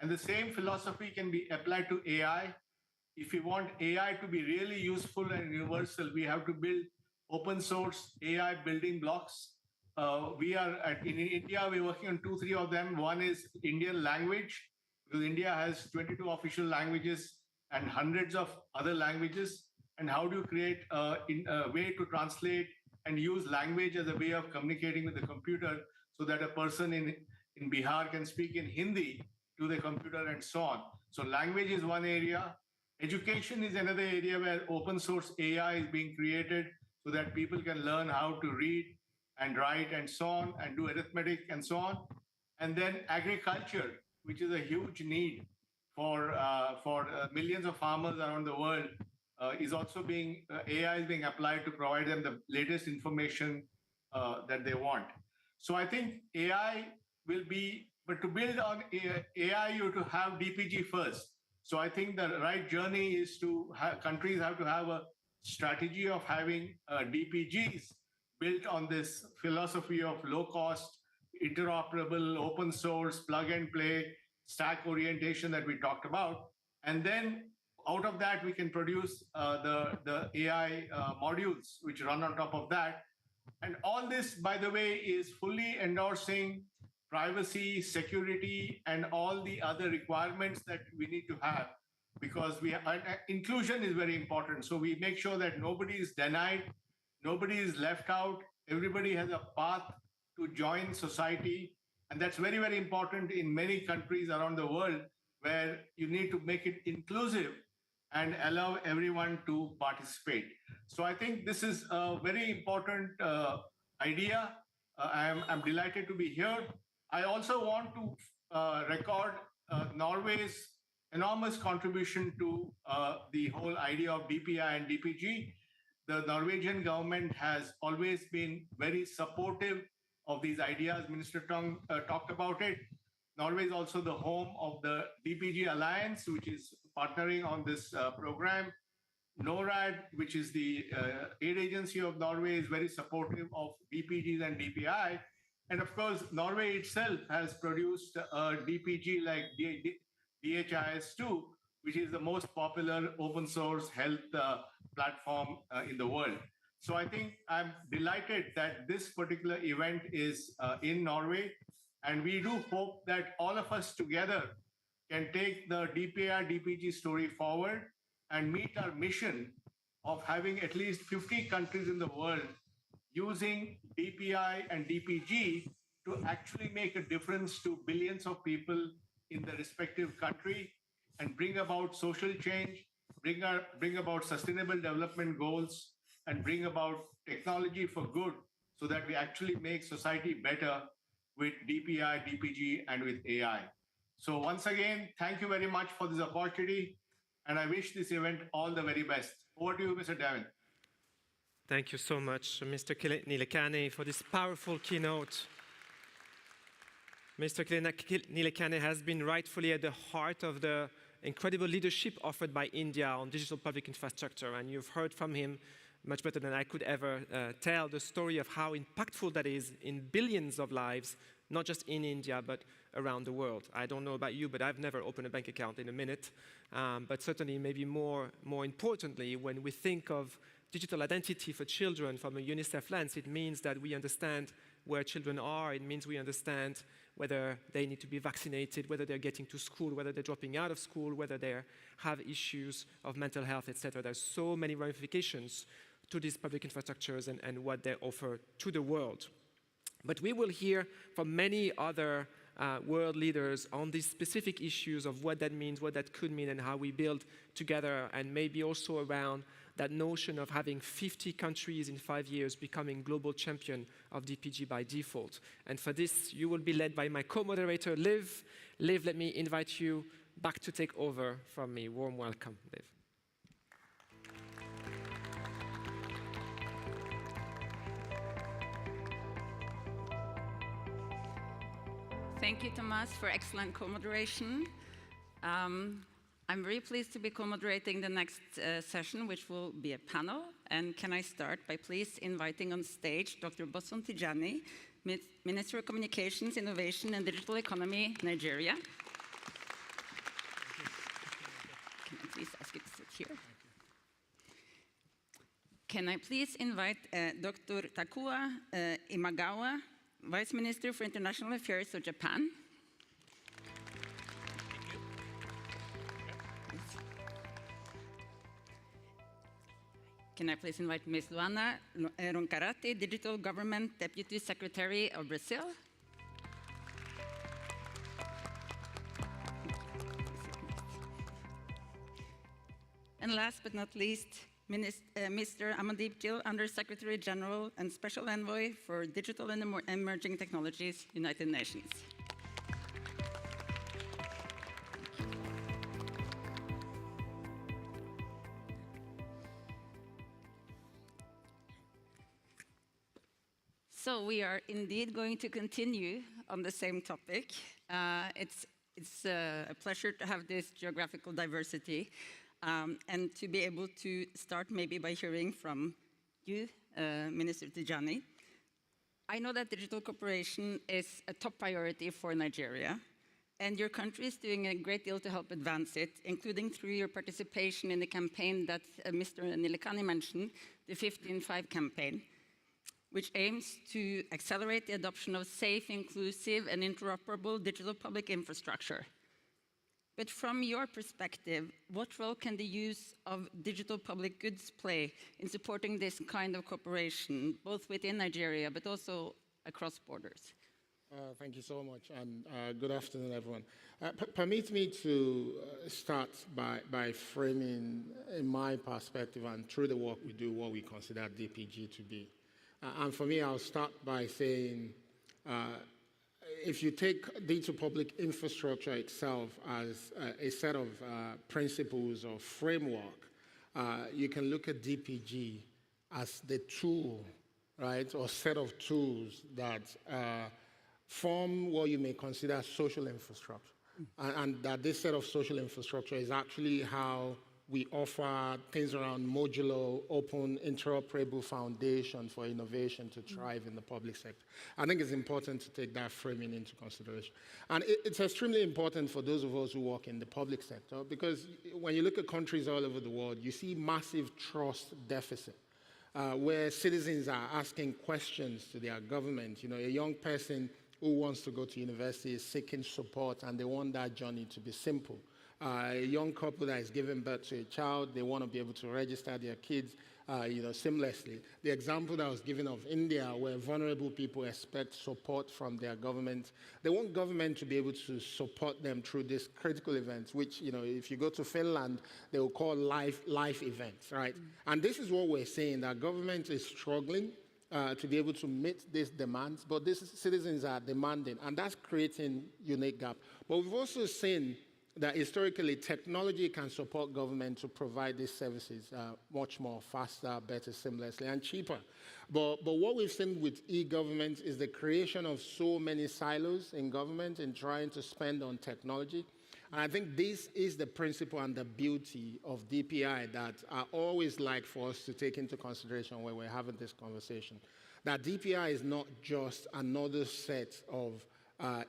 And the same philosophy can be applied to AI. If we want AI to be really useful and universal, we have to build open source AI building blocks. In India, we're working on 2-3 of them. One is Indian language, because India has 22 official languages and hundreds of other languages. And how do you create a way to translate and use language as a way of communicating with the computer, so that a person in Bihar can speak in Hindi to the computer and so on. So language is one area. Education is another area where open source AI is being created so that people can learn how to read and write and so on, and do arithmetic and so on. And then agriculture, which is a huge need for millions of farmers around the world, is also being, AI is being applied to provide them the latest information that they want. So I think AI will be, but to build on AI, you have to have DPG first. So I think the right journey is to countries have to have a strategy of having DPGs built on this philosophy of low cost, interoperable, open source, plug and play, stack orientation that we talked about. And then out of that, we can produce the AI modules which run on top of that. And all this, by the way, is fully endorsing privacy, security, and all the other requirements that we need to have, because inclusion is very important. So we make sure that nobody is denied, nobody is left out, everybody has a path to join society. And that's very, very important in many countries around the world, where you need to make it inclusive and allow everyone to participate. So I think this is a very important idea. I'm delighted to be here. I also want to record Norway's enormous contribution to the whole idea of DPI and DPG. The Norwegian government has always been very supportive of these ideas. Minister Tung talked about it. Norway is also the home of the DPG Alliance, which is partnering on this program. NORAD, which is the aid agency of Norway, is very supportive of DPGs and DPI. And of course, Norway itself has produced a DPG like DHIS2, which is the most popular open source health platform in the world. So I think I'm delighted that this particular event is in Norway. And we do hope that all of us together can take the DPI DPG story forward and meet our mission of having at least 50 countries in the world using DPI and DPG to actually make a difference to billions of people in the respective country and bring about social change, bring about sustainable development goals, and bring about technology for good so that we actually make society better with DPI, DPG, and with AI. So once again, thank you very much for this opportunity, and I wish this event all the very best. Over to you, Mr. Davin. Thank you so much, Mr. Nilekani, for this powerful keynote. Mr. Nilekani has been rightfully at the heart of the incredible leadership offered by India on digital public infrastructure, and you've heard from him much better than I could ever tell the story of how impactful that is in billions of lives, not just in India, but around the world. I don't know about you, but I've never opened a bank account in a minute. But certainly, maybe more importantly, when we think of digital identity for children from a UNICEF lens, it means that we understand where children are. It means we understand whether they need to be vaccinated, whether they're getting to school, whether they're dropping out of school, whether they have issues of mental health, etc. There's so many ramifications to these public infrastructures and what they offer to the world. But we will hear from many other world leaders on these specific issues of what that means, what that could mean, and how we build together, and maybe also around that notion of having 50 countries in 5 years becoming global champion of DPG by default. And for this, you will be led by my co-moderator, Liv. Liv, let me invite you back to take over from me. Warm welcome, Liv. Thank you, Thomas, for excellent co-moderation. I'm very pleased to be co-moderating the next session, which will be a panel. And can I start by please inviting on stage Dr. Boson Tijani, Minister of Communications, Innovation and Digital Economy, Nigeria. Can I please ask you to sit here? Can I please invite Dr. Takua Imagawa, Vice Minister for International Affairs of Japan. Can I please invite Ms. Luana Roncarati, Digital Government Deputy Secretary of Brazil. And last but not least, Mr. Amandeep Gill, Under-Secretary General and Special Envoy for Digital and Emerging Technologies, United Nations. So we are indeed going to continue on the same topic. It's a pleasure to have this geographical diversity. And to be able to start maybe by hearing from you, Minister Tijani. I know that digital cooperation is a top priority for Nigeria, and your country is doing a great deal to help advance it, including through your participation in the campaign that Mr. Nilekani mentioned, the 15-5 campaign, which aims to accelerate the adoption of safe, inclusive, and interoperable digital public infrastructure. But from your perspective, what role can the use of digital public goods play in supporting this kind of cooperation, both within Nigeria, but also across borders? Thank you so much, and good afternoon, everyone. Permit me to start by framing, in my perspective, and through the work we do, what we consider DPG to be. And for me, I'll start by saying, if you take digital public infrastructure itself as a set of principles or framework, you can look at DPG as the tool, right, or set of tools that form what you may consider social infrastructure. And that this set of social infrastructure is actually how we offer things around modular, open, interoperable foundation for innovation to thrive in the public sector. I think it's important to take that framing into consideration. And it's extremely important for those of us who work in the public sector, because when you look at countries all over the world, you see massive trust deficit, where citizens are asking questions to their government. You know, a young person who wants to go to university is seeking support, and they want that journey to be simple. A young couple that is giving birth to a child, they want to be able to register their kids seamlessly. The example that was given of India, where vulnerable people expect support from their government, they want government to be able to support them through these critical events, which, if you go to Finland, they will call life events, right? And this is what we're saying, that government is struggling to be able to meet these demands, but these citizens are demanding, and that's creating unique gap. But we've also seen that historically technology can support government to provide these services much more faster, better, seamlessly, and cheaper. But what we've seen with e-government is the creation of so many silos in government in trying to spend on technology. And I think this is the principle and the beauty of DPI that I always like for us to take into consideration when we're having this conversation. That DPI is not just another set of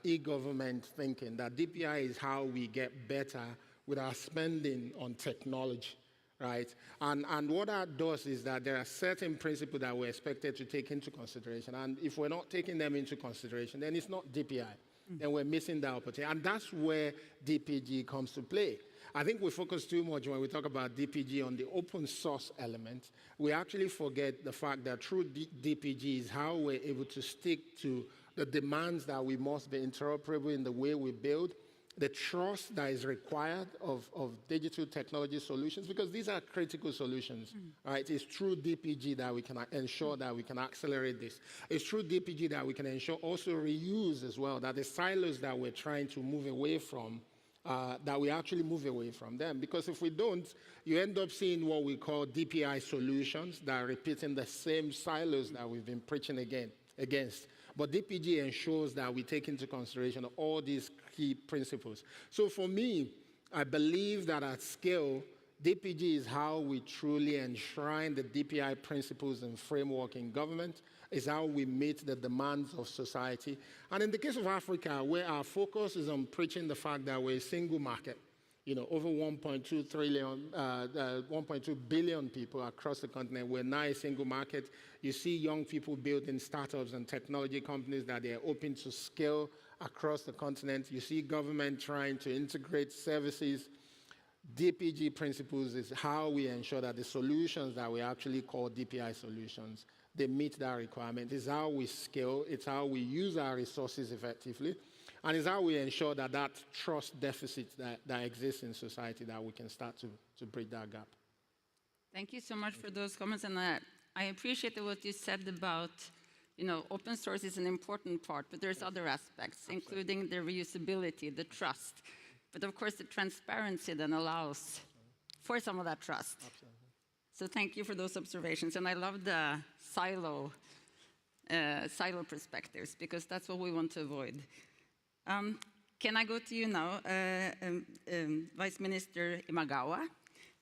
e-government thinking, that DPI is how we get better with our spending on technology, right? And what that does is that there are certain principles that we're expected to take into consideration, and if we're not taking them into consideration, then it's not DPI. Then we're missing the opportunity. And that's where DPG comes to play. I think we focus too much when we talk about DPG on the open source element. We actually forget the fact that through DPG is how we're able to stick to the demands that we must be interoperable in the way we build, the trust that is required of digital technology solutions, because these are critical solutions, right? It's through DPG that we can ensure that we can accelerate this. It's through DPG that we can ensure also reuse as well, that the silos that we're trying to move away from, that we actually move away from them. Because if we don't, you end up seeing what we call DPI solutions that are repeating the same silos that we've been preaching against. But DPG ensures that we take into consideration all these key principles. So for me, I believe that at scale, DPG is how we truly enshrine the DPI principles and framework in government, is how we meet the demands of society. And in the case of Africa, where our focus is on preaching the fact that we're a single market, over 1.2 billion people across the continent. We're now a single market. You see young people building startups and technology companies that they're open to scale across the continent. You see government trying to integrate services. DPG principles is how we ensure that the solutions that we actually call DPI solutions, they meet that requirement. It's how we scale. It's how we use our resources effectively. And it's how we ensure that that trust deficit that exists in society, that we can start to bridge that gap. Thank you so much for those comments. And I appreciate what you said about, open source is an important part, but there's other aspects, including the reusability, the trust. But of course, the transparency then allows for some of that trust. Absolutely. So thank you for those observations. And I love the silo perspectives, because that's what we want to avoid. Can I go to you now, Vice Minister Imagawa?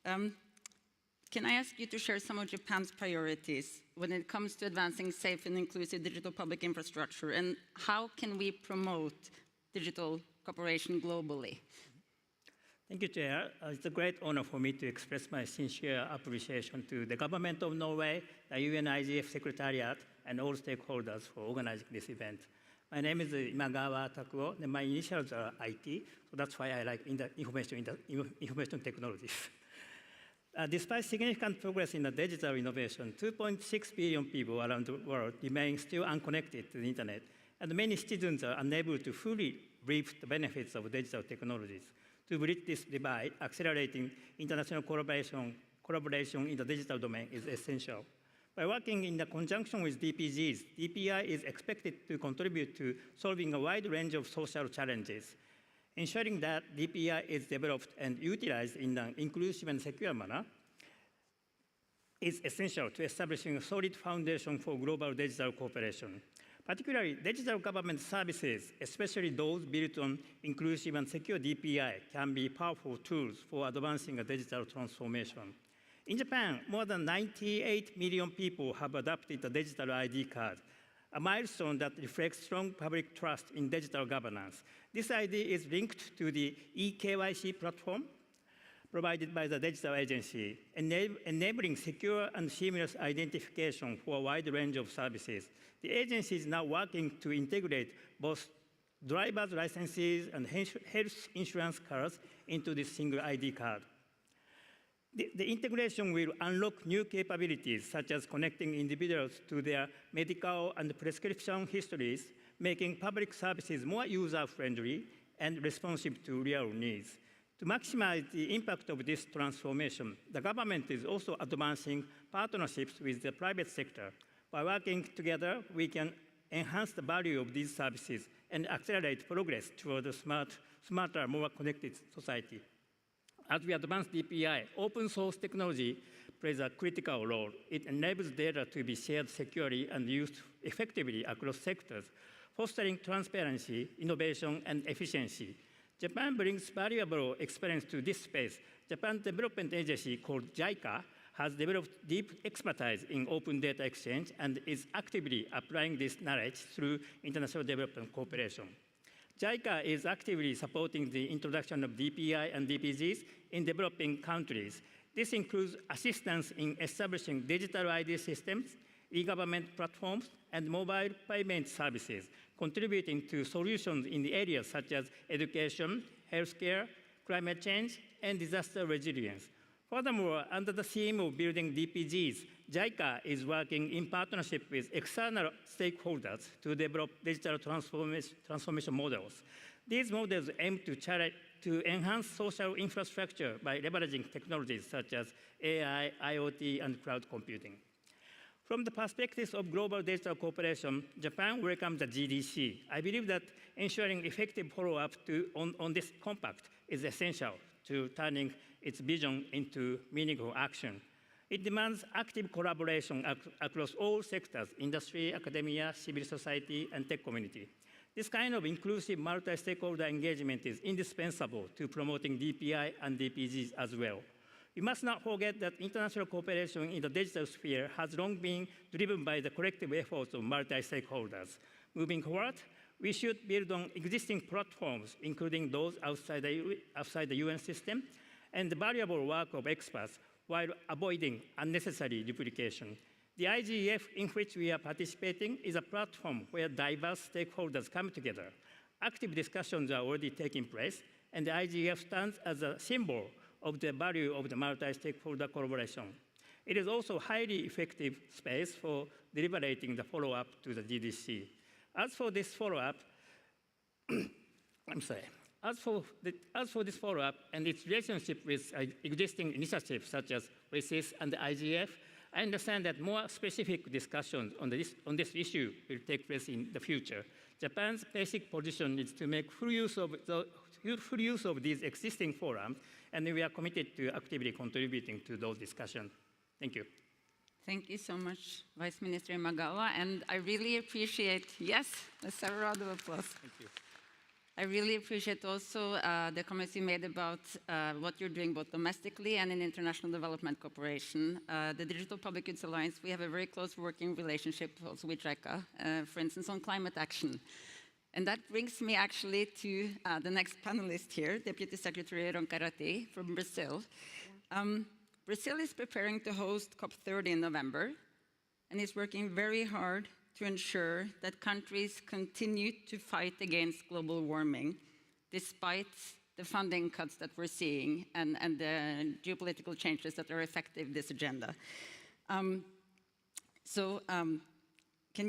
Can I ask you to share some of Japan's priorities when it comes to advancing safe and inclusive digital public infrastructure, and how can we promote digital cooperation globally? Thank you, Chair. It's a great honor for me to express my sincere appreciation to the Government of Norway, the UN IGF Secretariat, and all stakeholders for organizing this event. My name is Imagawa Takuo, and my initials are IT, so that's why I like information technologies. Despite significant progress in the digital innovation, 2.6 billion people around the world remain still unconnected to the internet, and many citizens are unable to fully reap the benefits of digital technologies. To bridge this divide, accelerating international collaboration in the digital domain is essential. By working in conjunction with DPGs, DPI is expected to contribute to solving a wide range of social challenges. Ensuring that DPI is developed and utilized in an inclusive and secure manner is essential to establishing a solid foundation for global digital cooperation. Particularly, digital government services, especially those built on inclusive and secure DPI, can be powerful tools for advancing a digital transformation. In Japan, more than 98 million people have adopted the digital ID card, a milestone that reflects strong public trust in digital governance. This ID is linked to the eKYC platform provided by the digital agency, enabling secure and seamless identification for a wide range of services. The agency is now working to integrate both driver's licenses and health insurance cards into this single ID card. The integration will unlock new capabilities, such as connecting individuals to their medical and prescription histories, making public services more user-friendly and responsive to real needs. To maximize the impact of this transformation, the government is also advancing partnerships with the private sector. By working together, we can enhance the value of these services and accelerate progress toward a smarter, more connected society. As we advance DPI, open source technology plays a critical role. It enables data to be shared securely and used effectively across sectors, fostering transparency, innovation, and efficiency. Japan brings valuable experience to this space. Japan's development agency called JICA has developed deep expertise in open data exchange and is actively applying this knowledge through international development cooperation. JICA is actively supporting the introduction of DPI and DPGs in developing countries. This includes assistance in establishing digital ID systems, e-government platforms, and mobile payment services, contributing to solutions in the areas such as education, healthcare, climate change, and disaster resilience. Furthermore, under the theme of building DPGs, JICA is working in partnership with external stakeholders to develop digital transformation models. These models aim to enhance social infrastructure by leveraging technologies such as AI, IoT, and cloud computing. From the perspective of global digital cooperation, Japan welcomes the GDC. I believe that ensuring effective follow-up on this compact is essential to turning its vision into meaningful action. It demands active collaboration across all sectors: industry, academia, civil society, and tech community. This kind of inclusive multi-stakeholder engagement is indispensable to promoting DPI and DPGs as well. We must not forget that international cooperation in the digital sphere has long been driven by the collective efforts of multi-stakeholders. Moving forward, we should build on existing platforms, including those outside the UN system, and the valuable work of experts while avoiding unnecessary duplication. The IGF in which we are participating is a platform where diverse stakeholders come together. Active discussions are already taking place, and the IGF stands as a symbol of the value of the multi-stakeholder collaboration. It is also a highly effective space for deliberating the follow-up to the GDC. As for this follow-up, As for this follow-up and its relationship with existing initiatives such as RISIS and the IGF, I understand that more specific discussions on this issue will take place in the future. Japan's basic position is to make full use of these existing forums, and we are committed to actively contributing to those discussions. Thank you. Thank you so much, Vice Minister Imagawa, and I really appreciate, yes, let's have a round of applause. Thank you. I really appreciate also the comments you made about what you're doing both domestically and in international development cooperation. The Digital Public Goods Alliance, we have a very close working relationship also with JICA, for instance, on climate action. And that brings me actually to the next panelist here, Deputy Secretary Roncarate from Brazil. Brazil is preparing to host COP30 in November, and is working very hard to ensure that countries continue to fight against global warming, despite the funding cuts that we're seeing and the geopolitical changes that are affecting this agenda. Can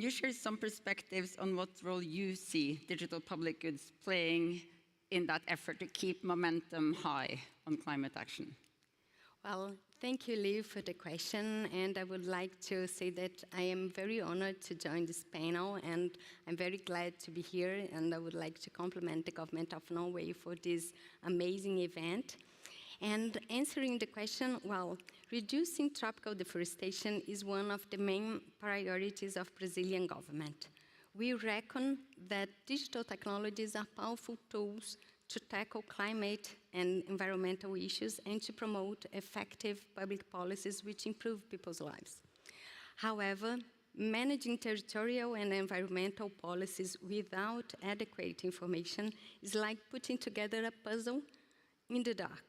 you share some perspectives on what role you see digital public goods playing in that effort to keep momentum high on climate action? Well, thank you, Liv, for the question. And I would like to say that I am very honored to join this panel, and I'm very glad to be here. And I would like to compliment the government of Norway for this amazing event. And answering the question, well, reducing tropical deforestation is one of the main priorities of Brazilian government. We reckon that digital technologies are powerful tools to tackle climate and environmental issues and to promote effective public policies which improve people's lives. However, managing territorial and environmental policies without adequate information is like putting together a puzzle in the dark.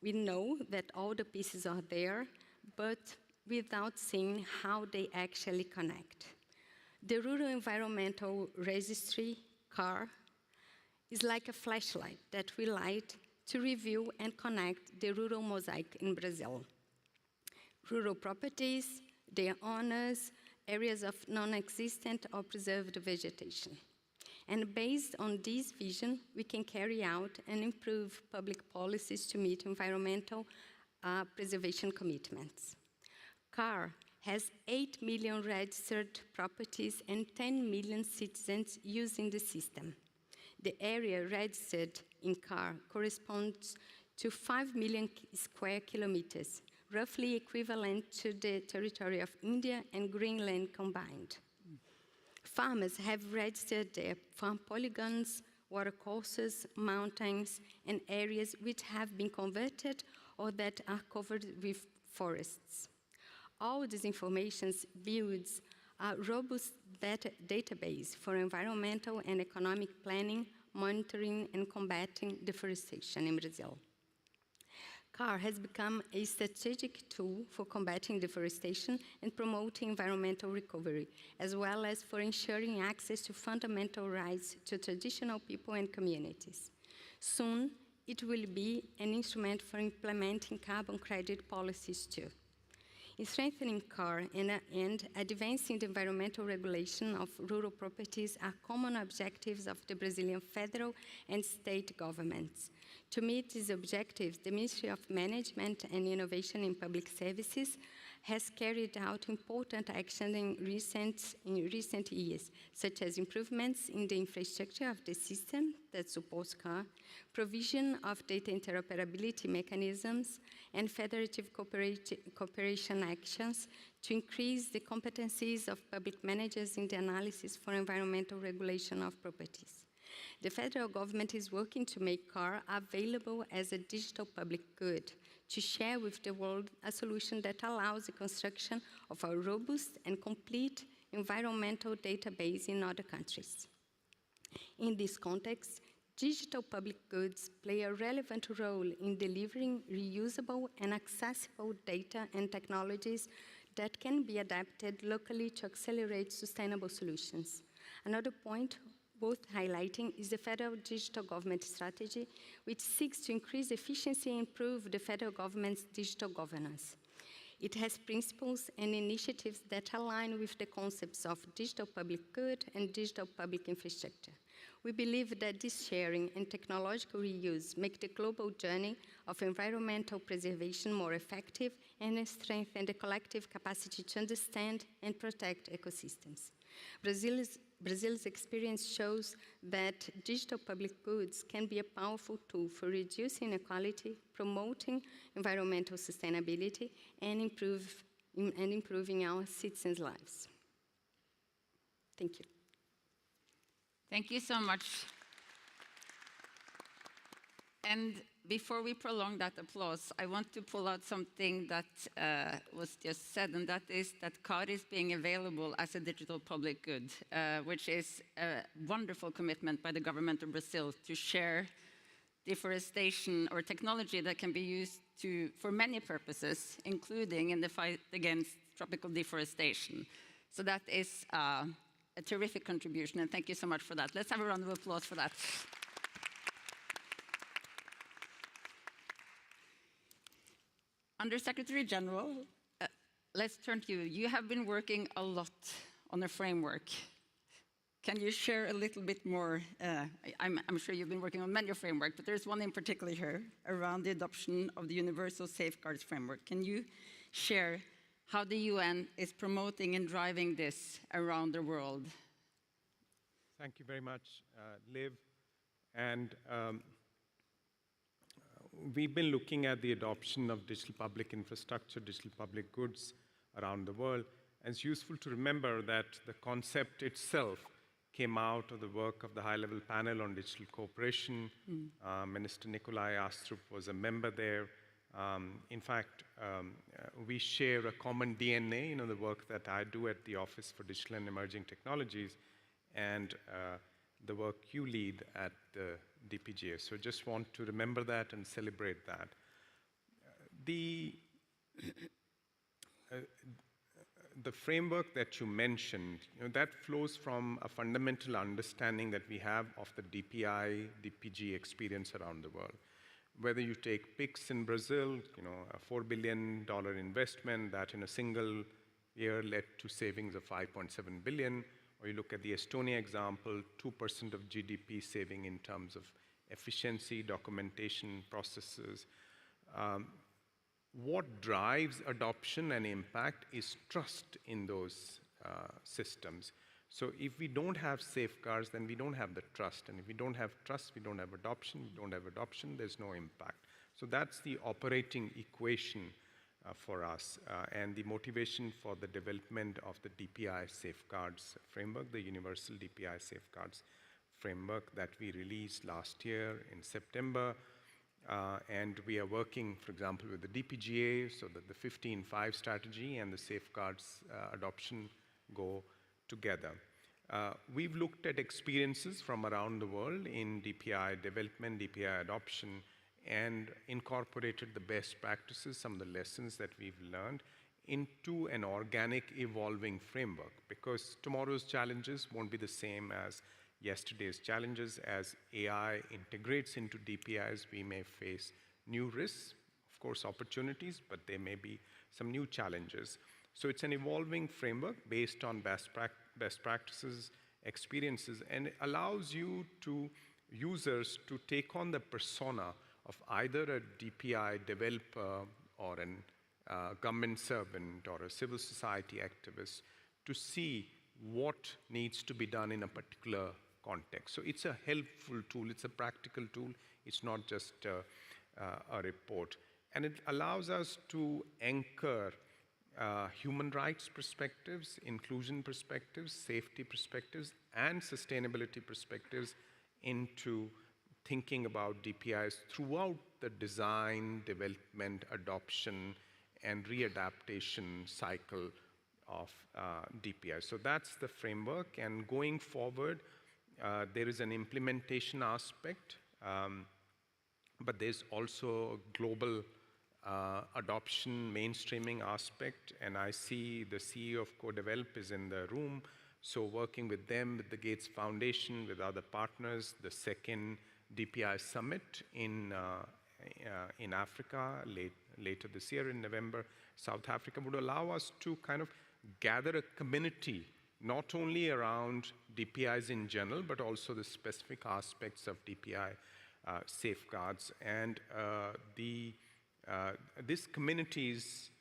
We know that all the pieces are there, but without seeing how they actually connect. The Rural Environmental Registry, CAR, is like a flashlight that we light to review and connect the rural mosaic in Brazil. Rural properties, their owners, areas of non-existent or preserved vegetation. And based on this vision, we can carry out and improve public policies to meet environmental preservation commitments. CAR has 8 million registered properties and 10 million citizens using the system. The area registered in CAR corresponds to 5 million square kilometers, roughly equivalent to the territory of India and Greenland combined. Farmers have registered their farm polygons, watercourses, mountains, and areas which have been converted or that are covered with forests. All this information builds a robust database for environmental and economic planning, monitoring, and combating deforestation in Brazil. CAR has become a strategic tool for combating deforestation and promoting environmental recovery, as well as for ensuring access to fundamental rights to traditional people and communities. Soon, it will be an instrument for implementing carbon credit policies too. In strengthening CAR and advancing the environmental regulation of rural properties are common objectives of the Brazilian federal and state governments. To meet these objectives, the Ministry of Management and Innovation in Public Services has carried out important action in recent years, such as improvements in the infrastructure of the system that supports CAR, provision of data interoperability mechanisms, and federative cooperation actions to increase the competencies of public managers in the analysis for environmental regulation of properties. The federal government is working to make CAR available as a digital public good, to share with the world a solution that allows the construction of a robust and complete environmental database in other countries. In this context, digital public goods play a relevant role in delivering reusable and accessible data and technologies that can be adapted locally to accelerate sustainable solutions. Another point worth highlighting is the federal digital government strategy, which seeks to increase efficiency and improve the federal government's digital governance. It has principles and initiatives that align with the concepts of digital public good and digital public infrastructure. We believe that this sharing and technological reuse make the global journey of environmental preservation more effective and strengthen the collective capacity to understand and protect ecosystems. Brazil's experience shows that digital public goods can be a powerful tool for reducing inequality, promoting environmental sustainability, and improving our citizens' lives. Thank you. Thank you so much. And before we prolong that applause, I want to pull out something that was just said, and that is that CAR is being available as a digital public good, which is a wonderful commitment by the government of Brazil to share deforestation or technology that can be used for many purposes, including in the fight against tropical deforestation. So that is a terrific contribution, and thank you so much for that. Let's have a round of applause for that. Undersecretary General, let's turn to you. You have been working a lot on a framework. Can you share a little bit more? I'm sure you've been working on many frameworks, but there's one in particular here around the adoption of the Universal Safeguards Framework. Can you share how the UN is promoting and driving this around the world? Thank you very much, Liv. And we've been looking at the adoption of digital public infrastructure, digital public goods around the world. And it's useful to remember that the concept itself came out of the work of the high-level panel on digital cooperation. Minister Nikolai Astrup was a member there. In fact, we share a common DNA, the work that I do at the Office for Digital and Emerging Technologies, and the work you lead at the DPGA. So just want to remember that and celebrate that. The framework that you mentioned, that flows from a fundamental understanding that we have of the DPI, DPG experience around the world. whether you take PIX in Brazil, a $4 billion investment that in a single year led to savings of 5.7 billion, or you look at the Estonia example, 2% of GDP saving in terms of efficiency, documentation, processes. What drives adoption and impact is trust in those systems. So if we don't have safeguards, then we don't have the trust. And if we don't have trust, we don't have adoption. We don't have adoption, there's no impact. So that's the operating equation for us. And the motivation for the development of the DPI safeguards framework, the Universal DPI Safeguards framework that we released last year in September. And we are working, for example, with the DPGA so that the 15.5 strategy and the safeguards adoption go together. We've looked at experiences from around the world in DPI development, DPI adoption, and incorporated the best practices, some of the lessons that we've learned, into an organic, evolving framework. Because tomorrow's challenges won't be the same as yesterday's challenges. As AI integrates into DPIs, we may face new risks, of course opportunities, but there may be some new challenges. So it's an evolving framework based on best practices, experiences, and it allows users to take on the persona of either a DPI developer or a government servant or a civil society activist to see what needs to be done in a particular context. So it's a helpful tool, it's a practical tool, it's not just a report. And it allows us to anchor human rights perspectives, inclusion perspectives, safety perspectives, and sustainability perspectives into thinking about DPIs throughout the design, development, adoption, and readaptation cycle of DPI. So that's the framework, and going forward, there is an implementation aspect, but there's also a global adoption, mainstreaming aspect, and I see the CEO of Co-Develop is in the room, so working with them, with the Gates Foundation, with other partners, the second DPI Summit in Africa later this year in November, South Africa, would allow us to kind of gather a community, not only around DPIs in general, but also the specific aspects of DPI safeguards. And this community's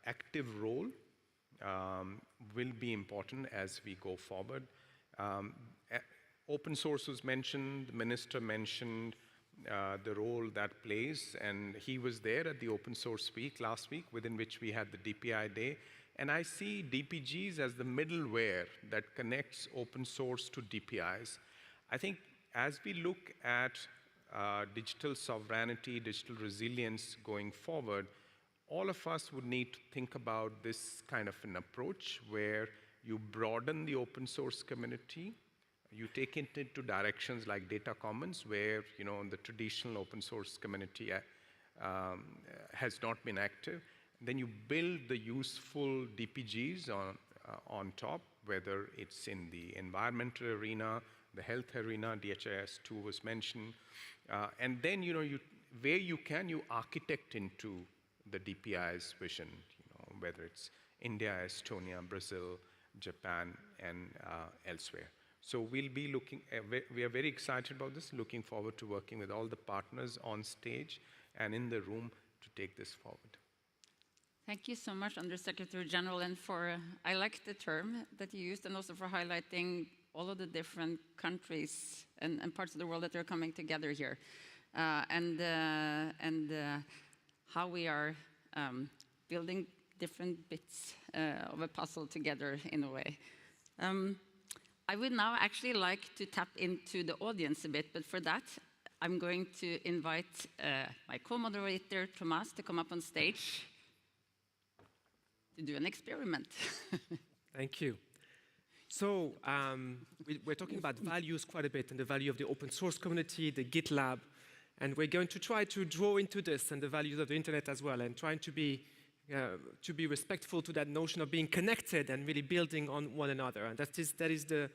active role will be important as we go forward. Open source was mentioned, the minister mentioned the role that plays, and he was there at the Open Source Week last week, within which we had the DPI Day. And I see DPGs as the middleware that connects open source to DPIs. I think as we look at digital sovereignty, digital resilience going forward, all of us would need to think about this kind of an approach where you broaden the open source community, you take it into directions like data commons, where the traditional open source community has not been active. Then you build the useful DPGs on top, whether it's in the environmental arena, the health arena, DHIS2 was mentioned. And then, where you can, you architect into the DPI's vision, whether it's India, Estonia, Brazil, Japan, and elsewhere. So we'll be we are very excited about this, looking forward to working with all the partners on stage and in the room to take this forward. Thank you so much, Undersecretary General, and I like the term that you used, and also for highlighting all of the different countries and parts of the world that are coming together here, and how we are building different bits of a puzzle together in a way. I would now actually like to tap into the audience a bit, but for that, I'm going to invite my co-moderator, Thomas, to come up on stage to do an experiment. Thank you. So we're talking about values quite a bit, and the value of the open source community, the GitLab, and we're going to try to draw into this and the values of the internet as well, and trying to be respectful to that notion of being connected and really building on one another. And that is the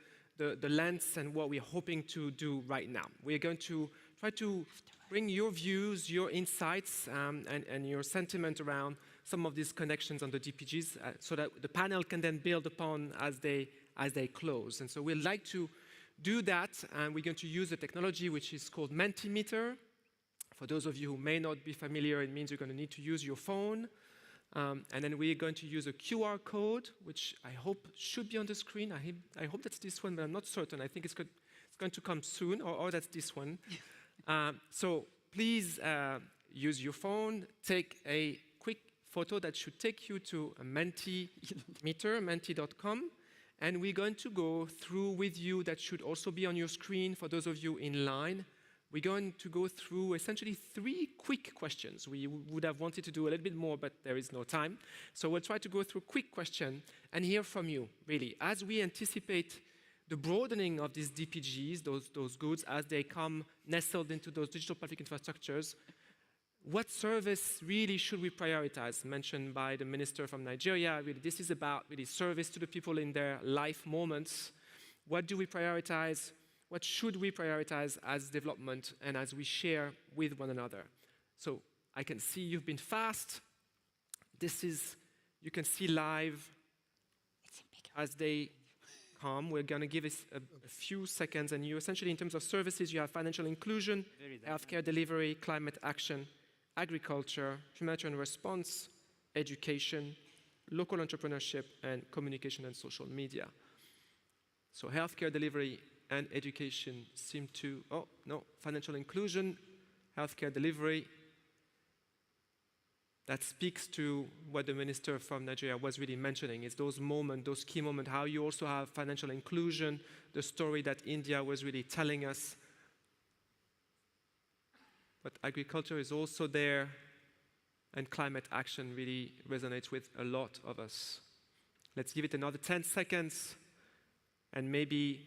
lens and what we're hoping to do right now. We're going to try to bring your views, your insights, and your sentiment around some of these connections on the DPGs so that the panel can then build upon as they close. And so we'd like to do that, and we're going to use a technology which is called Mentimeter. For those of you who may not be familiar, it means you're going to need to use your phone. And then we're going to use a QR code, which I hope should be on the screen. I hope that's this one, but I'm not certain. I think it's going to come soon, or that's this one. So please use your phone, take a quick photo that should take you to a Mentimeter, menti.com, and we're going to go through with you, that should also be on your screen for those of you in line. We're going to go through essentially 3 quick questions. We would have wanted to do a little bit more, but there is no time. So we'll try to go through quick questions and hear from you, really, as we anticipate the broadening of these DPGs, those goods, as they come nestled into those digital public infrastructures. What service really should we prioritize? Mentioned by the minister from Nigeria, really, this is about really service to the people in their life moments. What do we prioritize? What should we prioritize as development and as we share with one another? So I can see you've been fast. You can see live as they come. We're going to give it a few seconds, and you essentially, in terms of services, you have financial inclusion, healthcare delivery, climate action, agriculture, humanitarian response, education, local entrepreneurship, and communication and social media. So healthcare delivery and education seem to, financial inclusion, healthcare delivery. That speaks to what the minister from Nigeria was really mentioning. It's those moments, those key moments, how you also have financial inclusion, the story that India was really telling us. But agriculture is also there, and climate action really resonates with a lot of us. Let's give it another 10 seconds, and maybe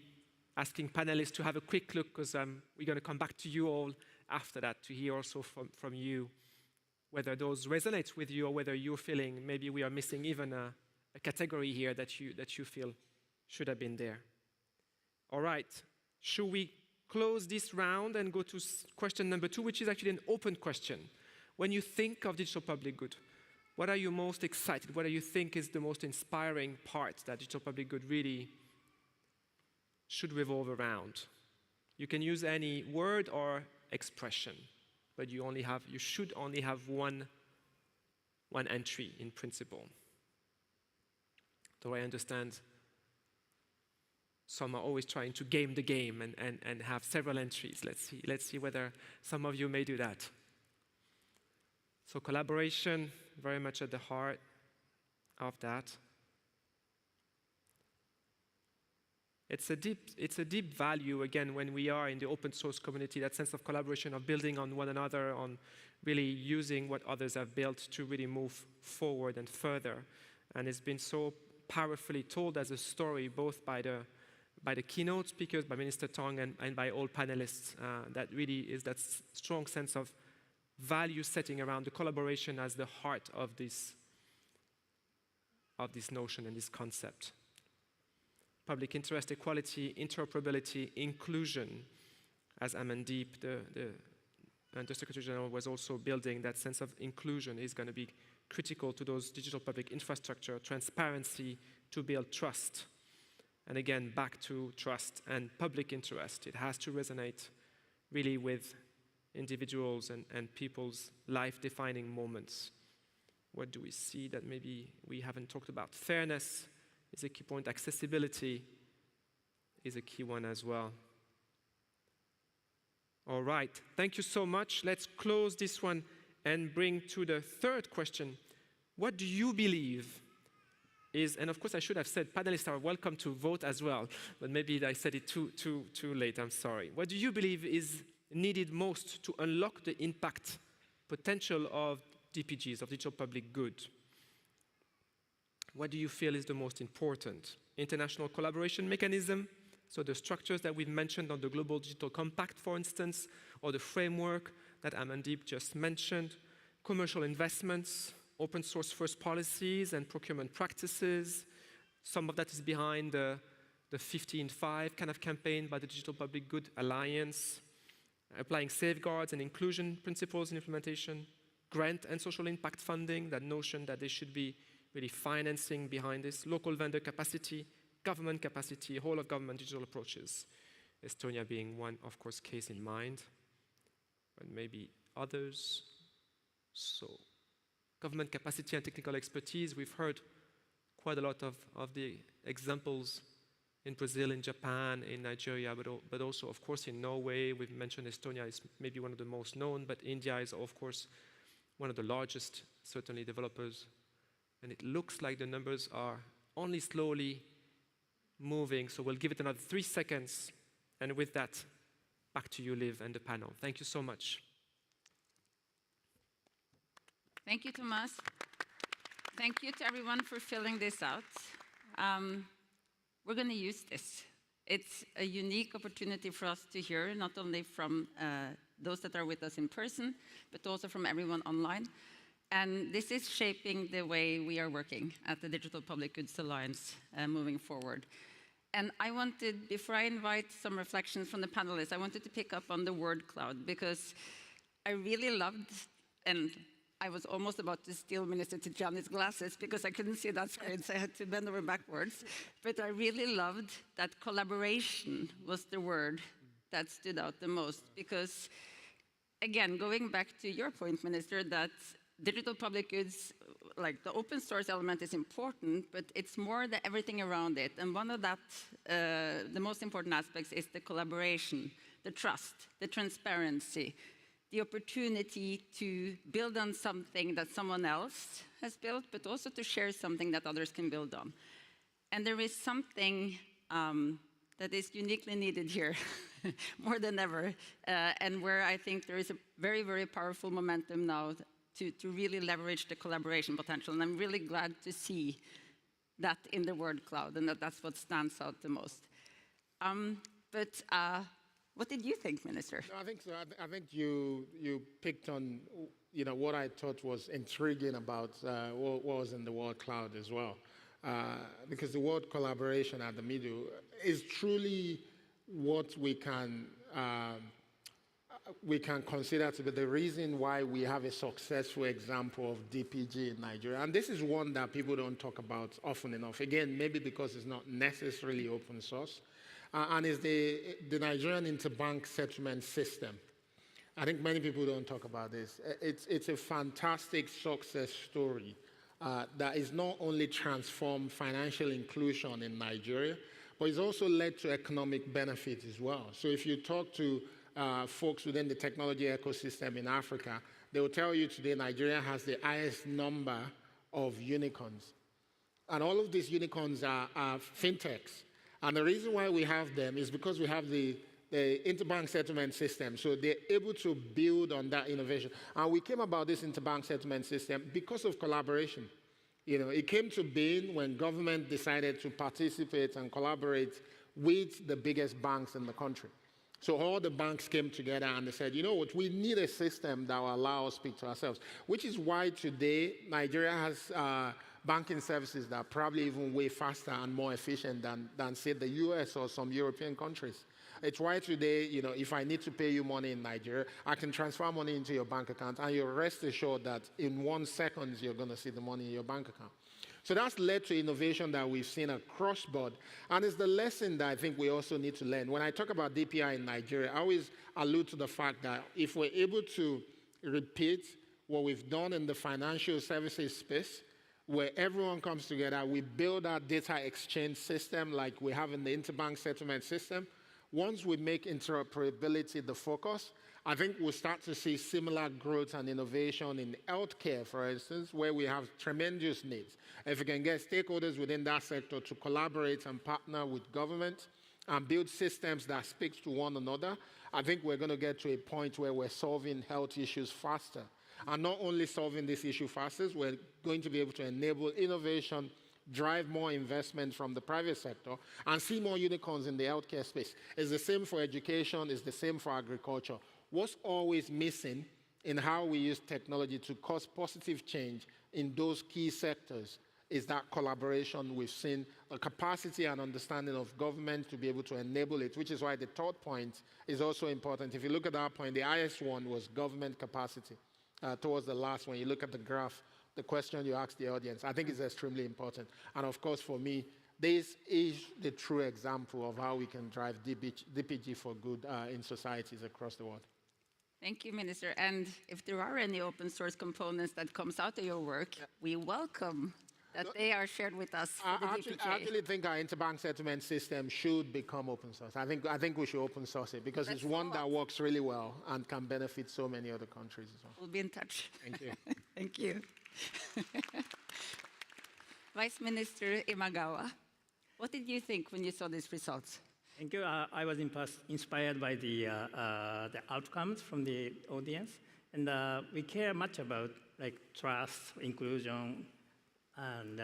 asking panelists to have a quick look, because we're going to come back to you all after that to hear also from you whether those resonate with you or whether you're feeling maybe we are missing even a category here that you feel should have been there. All right, should we close this round and go to question number 2, which is actually an open question. When you think of digital public good, what are you most excited? What do you think is the most inspiring part that digital public good really should revolve around? You can use any word or expression, but you should only have one entry in principle. Though I understand some are always trying to game the game and have several entries. Let's see whether some of you may do that. So collaboration, very much at the heart of that. It's a deep value, again, when we are in the open source community, that sense of collaboration, of building on one another, on really using what others have built to really move forward and further. And it's been so powerfully told as a story, both by the keynote speakers, by Minister Tong, and by all panelists. That really is that strong sense of value setting around the collaboration as the heart of this notion and this concept. Public interest, equality, interoperability, inclusion, as Amandeep, the Undersecretary General, was also building. That sense of inclusion is going to be critical to those digital public infrastructure, transparency to build trust. And again, back to trust and public interest. It has to resonate really with individuals and people's life-defining moments. What do we see that maybe we haven't talked about? Fairness is a key point. Accessibility is a key one as well. All right, thank you so much. Let's close this one and bring to the third question. What do you believe is, and of course I should have said panelists are welcome to vote as well, but maybe I said it too late, I'm sorry. What do you believe is needed most to unlock the impact potential of DPGs, of digital public good? What do you feel is the most important? International collaboration mechanism, so the structures that we've mentioned on the Global Digital Compact, for instance, or the framework that Amandeep just mentioned, commercial investments, open source first policies and procurement practices. Some of that is behind the 15.5 kind of campaign by the Digital Public Good Alliance. applying safeguards and inclusion principles in implementation, grant and social impact funding, that notion that there should be really financing behind this, local vendor capacity, government capacity, whole of government digital approaches. Estonia being one, of course, case in mind, but maybe others. So, government capacity and technical expertise, we've heard quite a lot of the examples in Brazil, in Japan, in Nigeria, but also, of course, in Norway. We've mentioned Estonia is maybe one of the most known, but India is, of course, one of the largest, certainly, developers. And it looks like the numbers are only slowly moving, so we'll give it another 3 seconds. And with that, back to you, Liv, and the panel. Thank you so much. Thank you, Thomas. Thank you to everyone for filling this out. We're going to use this. It's a unique opportunity for us to hear, not only from those that are with us in person, but also from everyone online. And this is shaping the way we are working at the Digital Public Goods Alliance moving forward. And I wanted, before I invite some reflections from the panelists, I wanted to pick up on the word cloud, because I really loved, and I was almost about to steal Minister Tijani's glasses because I couldn't see that screen, so I had to bend over backwards. But I really loved that collaboration was the word that stood out the most, because, again, going back to your point, Minister, that digital public goods, like the open source element is important, but it's more the everything around it. And one of that, the most important aspects is the collaboration, the trust, the transparency, the opportunity to build on something that someone else has built, but also to share something that others can build on. And there is something that is uniquely needed here, more than ever, and where I think there is a very, very powerful momentum now to really leverage the collaboration potential. And I'm really glad to see that in the word cloud, and that's what stands out the most. What did you think, Minister? No, I think so. I think you picked on what I thought was intriguing about what was in the word cloud as well, because the word collaboration at the middle is truly what we can consider to be the reason why we have a successful example of DPG in Nigeria. And this is one that people don't talk about often enough. Again, maybe because it's not necessarily open source. And it's the Nigerian interbank settlement system. I think many people don't talk about this. It's a fantastic success story that is not only transformed financial inclusion in Nigeria, but it's also led to economic benefit as well. So if you talk to folks within the technology ecosystem in Africa, they will tell you today Nigeria has the highest number of unicorns. And all of these unicorns are fintechs. And the reason why we have them is because we have the interbank settlement system. So they're able to build on that innovation. And we came about this interbank settlement system because of collaboration. It came to being when government decided to participate and collaborate with the biggest banks in the country. So all the banks came together and they said, you know what, we need a system that will allow us to speak to ourselves, which is why today Nigeria has banking services that are probably even way faster and more efficient than say, the US or some European countries. It's why today, if I need to pay you money in Nigeria, I can transfer money into your bank account, and you're rest assured that in 1 second, you're going to see the money in your bank account. So that's led to innovation that we've seen across board. And it's the lesson that I think we also need to learn. When I talk about DPI in Nigeria, I always allude to the fact that if we're able to repeat what we've done in the financial services space, where everyone comes together, we build our data exchange system like we have in the interbank settlement system. Once we make interoperability the focus, I think we'll start to see similar growth and innovation in healthcare, for instance, where we have tremendous needs. If we can get stakeholders within that sector to collaborate and partner with government and build systems that speak to one another, I think we're going to get to a point where we're solving health issues faster. And not only solving this issue faster, we're going to be able to enable innovation, drive more investment from the private sector, and see more unicorns in the healthcare space. It's the same for education, it's the same for agriculture. What's always missing in how we use technology to cause positive change in those key sectors is that collaboration. We've seen a capacity and understanding of government to be able to enable it, which is why the third point is also important. If you look at that point, the highest one was government capacity. Towards the last one, you look at the graph, the question you asked the audience, I think is extremely important. And of course, for me, this is the true example of how we can drive DPG for good in societies across the world. Thank you, Minister. And if there are any open source components that comes out of your work, we welcome that they are shared with us. I actually think our interbank settlement system should become open source. I think we should open source it because it's one that works really well and can benefit so many other countries as well. We'll be in touch. Thank you. Thank you. Vice Minister Imagawa, what did you think when you saw these results? Thank you. I was inspired by the outcomes from the audience, and we care much about like trust, inclusion, and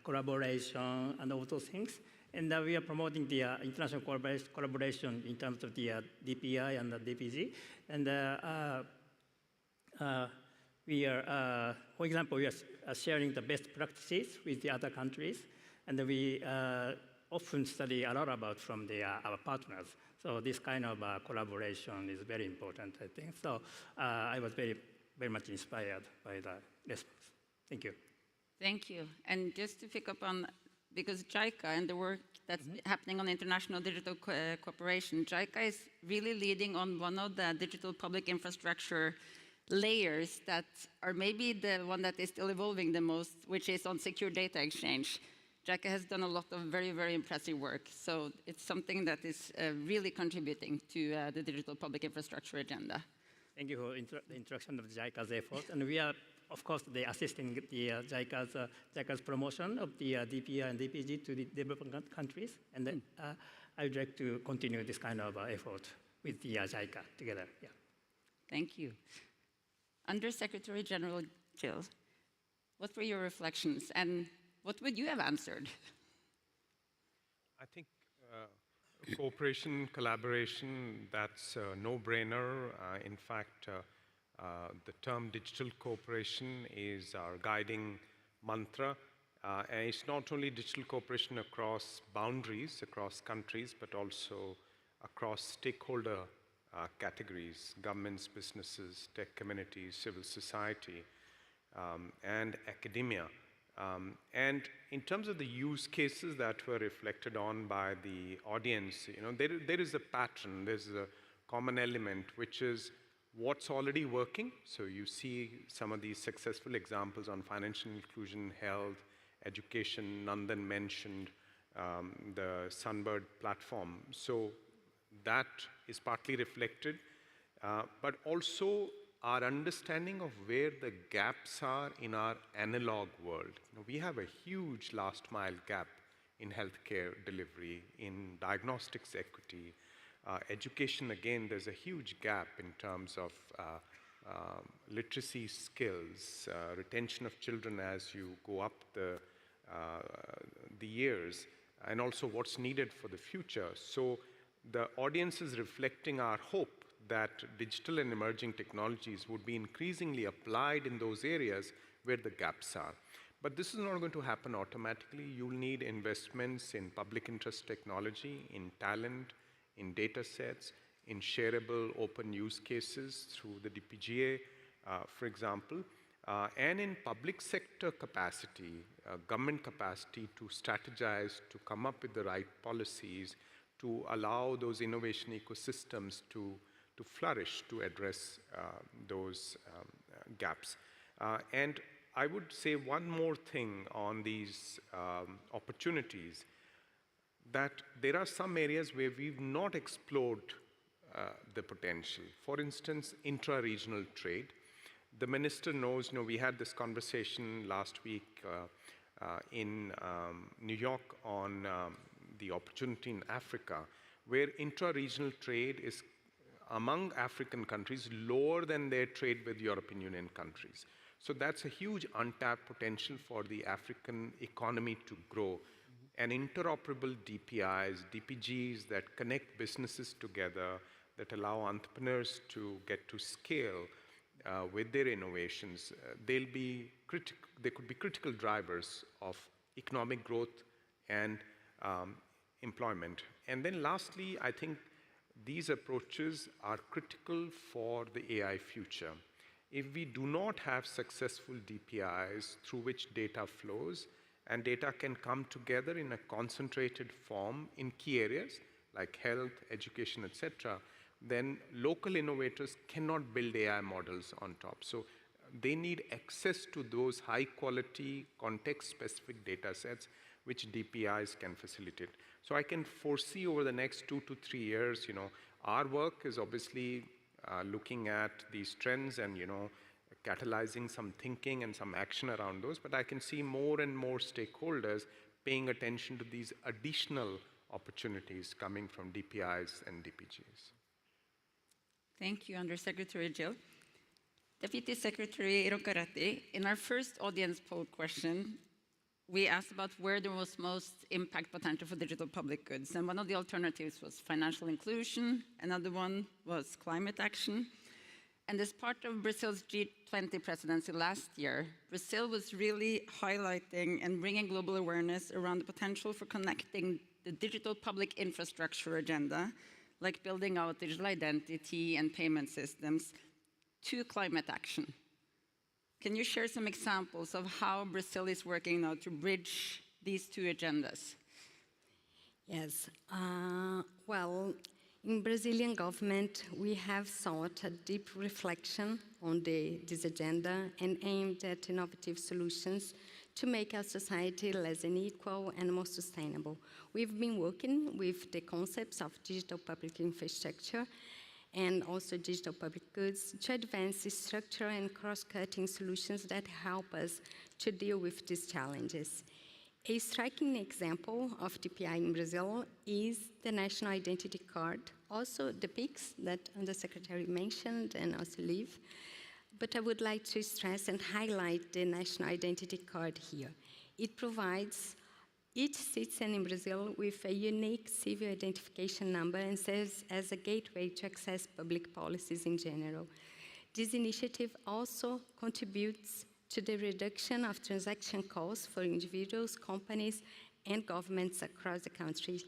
collaboration, and all those things. And we are promoting the international collaboration in terms of the DPI and the DPG. And we are, for example, we are sharing the best practices with the other countries, and we often study a lot about from our partners. So this kind of collaboration is very important, I think. So I was very much inspired by the response. Thank you. Thank you. And just to pick up on, because JICA and the work that's happening on international digital cooperation, JICA is really leading on one of the digital public infrastructure layers that are maybe the one that is still evolving the most, which is on secure data exchange. JICA has done a lot of very, very impressive work. So it's something that is really contributing to the digital public infrastructure agenda. Thank you for the introduction of JICA's effort. And we are, of course, assisting the JICA's promotion of the DPI and DPG to the developing countries. And I would like to continue this kind of effort with the JICA together. Yeah. Thank you. Under Secretary General Jill, what were your reflections and what would you have answered? I think cooperation, collaboration, that's a no-brainer. In fact, the term digital cooperation is our guiding mantra. And it's not only digital cooperation across boundaries, across countries, but also across stakeholder categories, governments, businesses, tech communities, civil society, and academia. And in terms of the use cases that were reflected on by the audience, there is a pattern, there's a common element, which is what's already working. So you see some of these successful examples on financial inclusion, health, education. Nandan mentioned the Sunbird platform. So that is partly reflected, but also our understanding of where the gaps are in our analog world. We have a huge last mile gap in healthcare delivery, in diagnostics equity. Education, again, there's a huge gap in terms of literacy skills, retention of children as you go up the years, and also what's needed for the future. So the audience is reflecting our hope that digital and emerging technologies would be increasingly applied in those areas where the gaps are. But this is not going to happen automatically. You'll need investments in public interest technology, in talent, in data sets, in shareable open use cases through the DPGA, for example, and in public sector capacity, government capacity to strategize, to come up with the right policies, to allow those innovation ecosystems to flourish, to address those gaps. And I would say one more thing on these opportunities, that there are some areas where we've not explored the potential. For instance, intra-regional trade. The minister knows, we had this conversation last week in New York on the opportunity in Africa, where intra-regional trade is among African countries lower than their trade with European Union countries. So that's a huge untapped potential for the African economy to grow. And interoperable DPIs, DPGs that connect businesses together, that allow entrepreneurs to get to scale with their innovations, they'll be critical drivers of economic growth and employment. And then lastly, I think these approaches are critical for the AI future. If we do not have successful DPIs through which data flows and data can come together in a concentrated form in key areas like health, education, etc., then local innovators cannot build AI models on top. So they need access to those high quality context-specific data sets which DPIs can facilitate. So I can foresee over the next 2 to 3 years, our work is obviously looking at these trends and, catalyzing some thinking and some action around those, but I can see more and more stakeholders paying attention to these additional opportunities coming from DPIs and DPGs. Thank you, Undersecretary Jill. Deputy Secretary Irokarati, in our first audience poll question, we asked about where there was most impact potential for digital public goods. And one of the alternatives was financial inclusion. Another one was climate action. And as part of Brazil's G20 presidency last year, Brazil was really highlighting and bringing global awareness around the potential for connecting the digital public infrastructure agenda, like building out digital identity and payment systems, to climate action. Can you share some examples of how Brazil is working now to bridge these two agendas? Yes. Well, in Brazilian government, we have sought a deep reflection on this agenda and aimed at innovative solutions to make our society less unequal and more sustainable. We've been working with the concepts of digital public infrastructure and also digital public goods to advance structural and cross-cutting solutions that help us to deal with these challenges. A striking example of DPI in Brazil is the National Identity Card, also the PIX that the Secretary mentioned and also Liv. But I would like to stress and highlight the National Identity Card here. It provides each citizen in Brazil with a unique civil identification number and serves as a gateway to access public policies in general. This initiative also contributes to the reduction of transaction costs for individuals, companies, and governments across the country.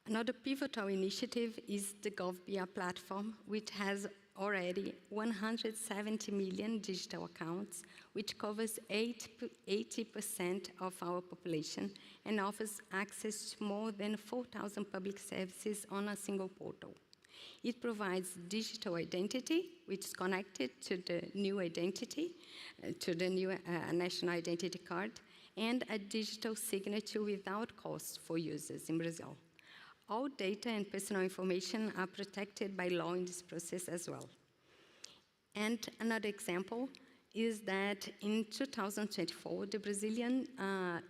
Another pivotal initiative is the GovBR platform, which has already 170 million digital accounts, which covers 80% of our population and offers access to more than 4,000 public services on a single portal. It provides digital identity, which is connected to the new identity, to the new National Identity Card, and a digital signature without cost for users in Brazil. All data and personal information are protected by law in this process as well. And another example is that in 2024, the Brazilian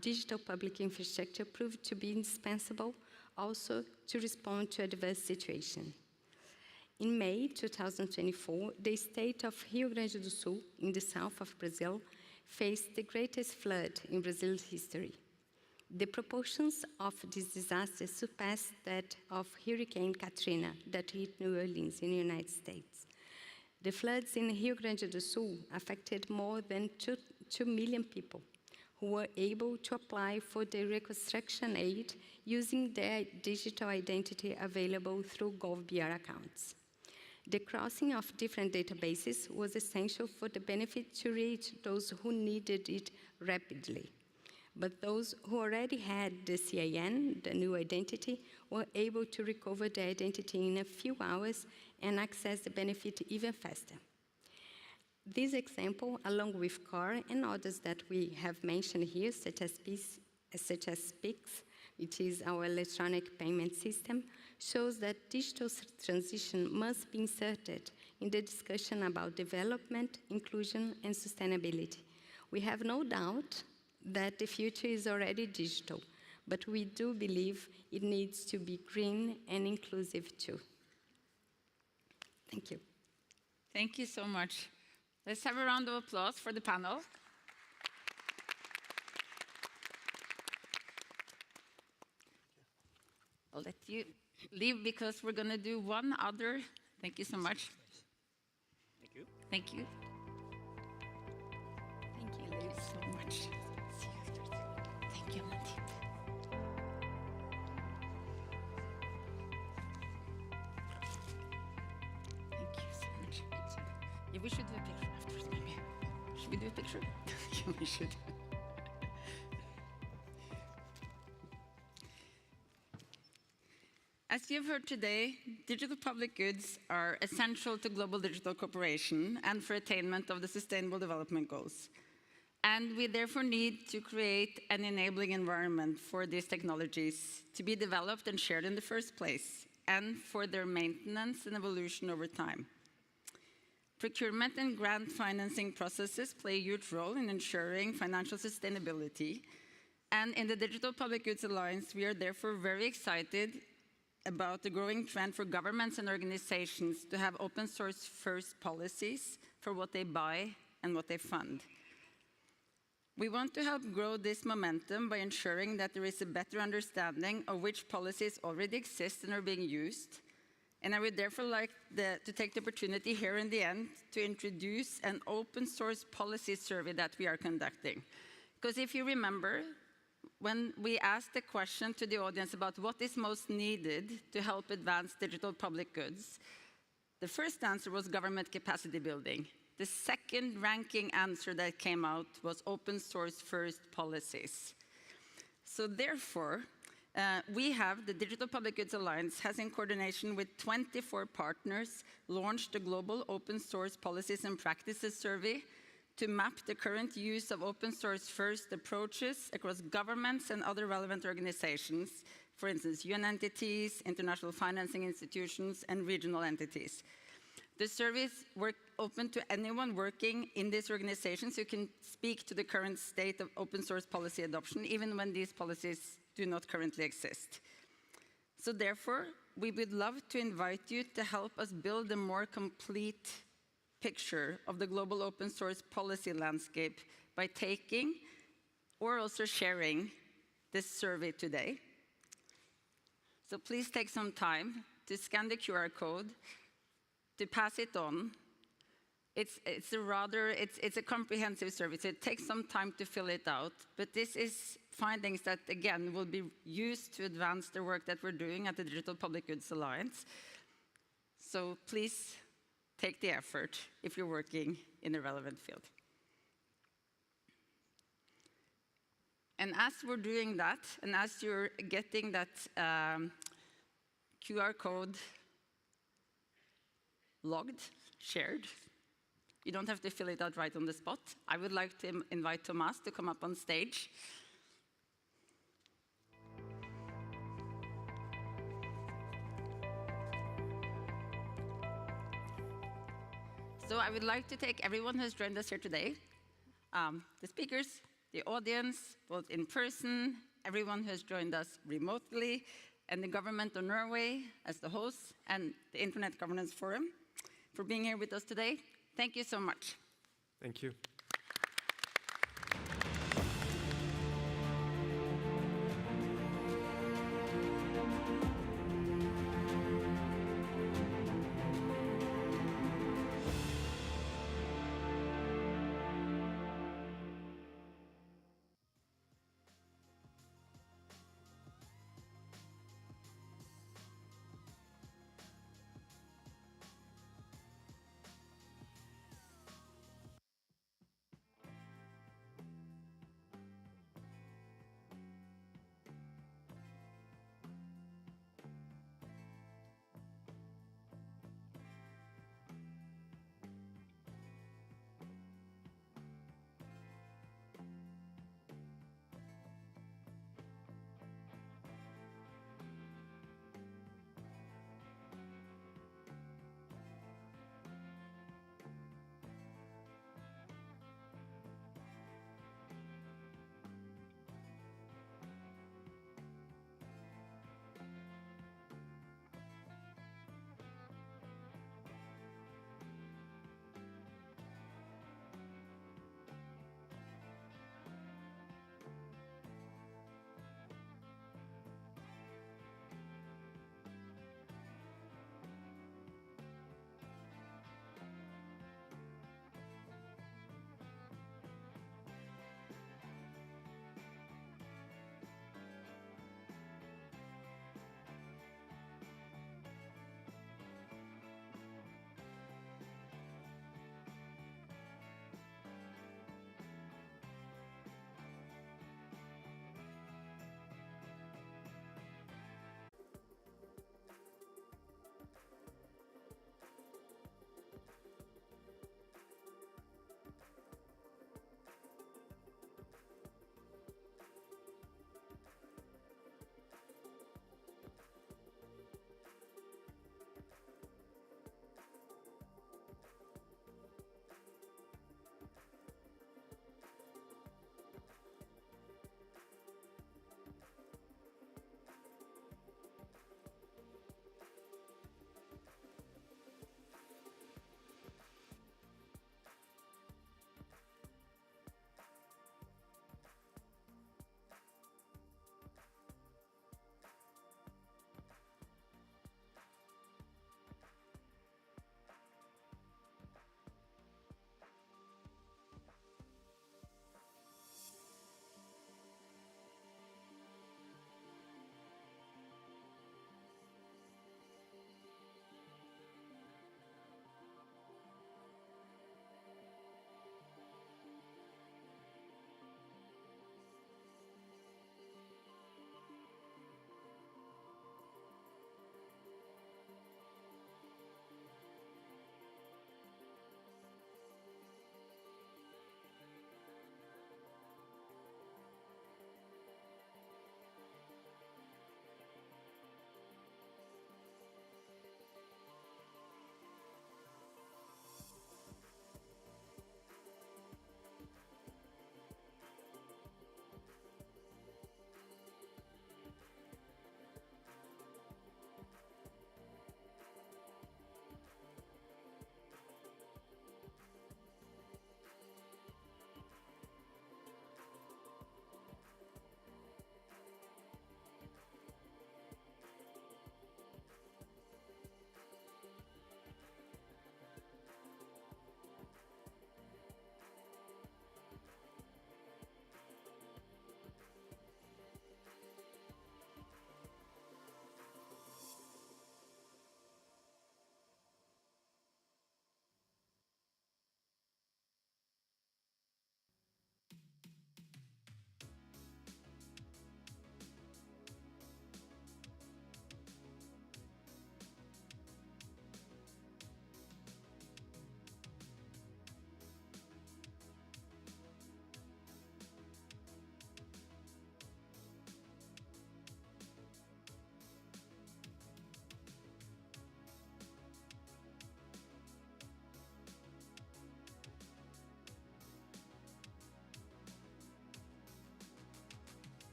digital public infrastructure proved to be indispensable also to respond to a diverse situation. In May 2024, the state of Rio Grande do Sul, in the south of Brazil, faced the greatest flood in Brazil's history. The proportions of this disaster surpassed that of Hurricane Katrina that hit New Orleans in the United States. The floods in Rio Grande do Sul affected more than 2 million people who were able to apply for the reconstruction aid using their digital identity available through GovBR accounts. The crossing of different databases was essential for the benefit to reach those who needed it rapidly. But those who already had the CIN, the new identity, were able to recover their identity in a few hours and access the benefit even faster. This example, along with CORE and others that we have mentioned here, such as PIX, which is our electronic payment system, shows that digital transition must be inserted in the discussion about development, inclusion, and sustainability. We have no doubt that the future is already digital, but we do believe it needs to be green and inclusive too. Thank you. Thank you so much. Let's have a round of applause for the panel. I'll let you leave because we're going to do one other. Thank you so much. Thank you. Thank you. We should do a picture afterwards, maybe. Should we do a picture? Yeah, we should. As you've heard today, digital public goods are essential to global digital cooperation and for attainment of the Sustainable Development Goals. And we therefore need to create an enabling environment for these technologies to be developed and shared in the first place, and for their maintenance and evolution over time. Procurement and grant financing processes play a huge role in ensuring financial sustainability. And in the Digital Public Goods Alliance, we are therefore very excited about the growing trend for governments and organizations to have open source first policies for what they buy and what they fund. We want to help grow this momentum by ensuring that there is a better understanding of which policies already exist and are being used. And I would therefore like to take the opportunity here in the end to introduce an open source policy survey that we are conducting. Because if you remember, when we asked the question to the audience about what is most needed to help advance digital public goods, the first answer was government capacity building. The second ranking answer that came out was open source first policies. So therefore, we have, the Digital Public Goods Alliance has, in coordination with 24 partners, launched a global open source policies and practices survey to map the current use of open source first approaches across governments and other relevant organizations, for instance, UN entities, international financing institutions, and regional entities. The surveys were open to anyone working in these organizations who can speak to the current state of open source policy adoption, even when these policies do not currently exist. So therefore, we would love to invite you to help us build a more complete picture of the global open source policy landscape by taking or also sharing this survey today. So please take some time to scan the QR code, to pass it on. It's a comprehensive survey, so it takes some time to fill it out, but this is findings that, again, will be used to advance the work that we're doing at the Digital Public Goods Alliance. So please take the effort if you're working in a relevant field. And as we're doing that, and as you're getting that QR code logged, shared, you don't have to fill it out right on the spot. I would like to invite Thomas to come up on stage. So I would like to take everyone who has joined us here today, the speakers, the audience, both in person, everyone who has joined us remotely, and the government of Norway as the host, and the Internet Governance Forum, for being here with us today. Thank you so much. Thank you.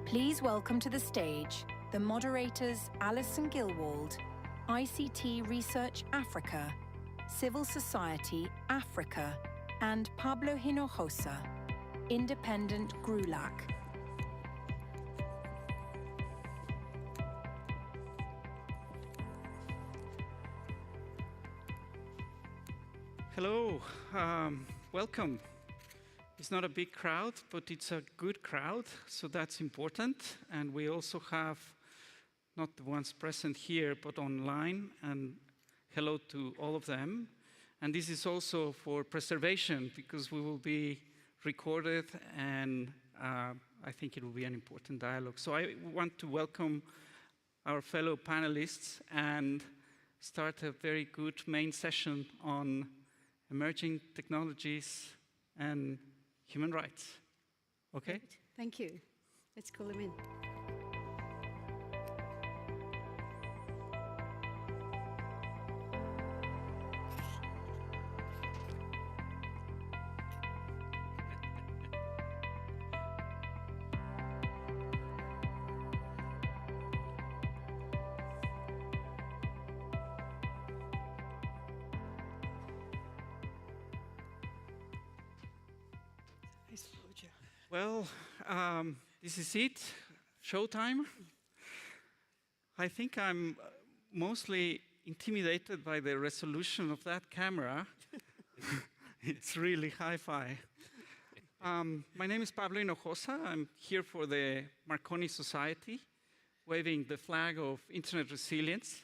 Please welcome to the stage the moderators Alison Gilwald, ICT Research Africa, Civil Society Africa, and Pablo Hinojosa, Independent GRULAC. Hello, welcome. It's not a big crowd, but it's a good crowd, so that's important. And we also have not the ones present here, but online, and hello to all of them. And this is also for preservation, because we will be recorded, and I think it will be an important dialogue. So I want to welcome our fellow panelists and start a very good main session on emerging technologies and human rights. Okay? Great. Thank you. Let's call him in. Well, this is it, showtime. I think I'm mostly intimidated by the resolution of that camera. It's really hi-fi. My name is Pablo Hinojosa. I'm here for the Marconi Society, waving the flag of internet resilience.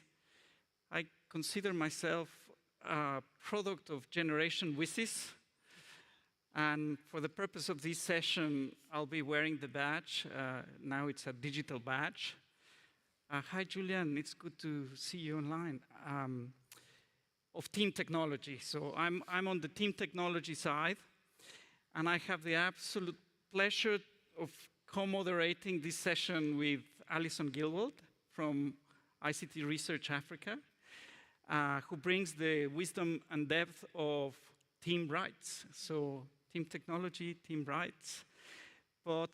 I consider myself a product of Generation Whizzes. And for the purpose of this session, I'll be wearing the badge. Now it's a digital badge. Hi, Julian. It's good to see you online. Of team technology. So I'm on the team technology side, and I have the absolute pleasure of co-moderating this session with Alison Gilwald from ICT Research Africa, who brings the wisdom and depth of team rights. So team technology, team rights. But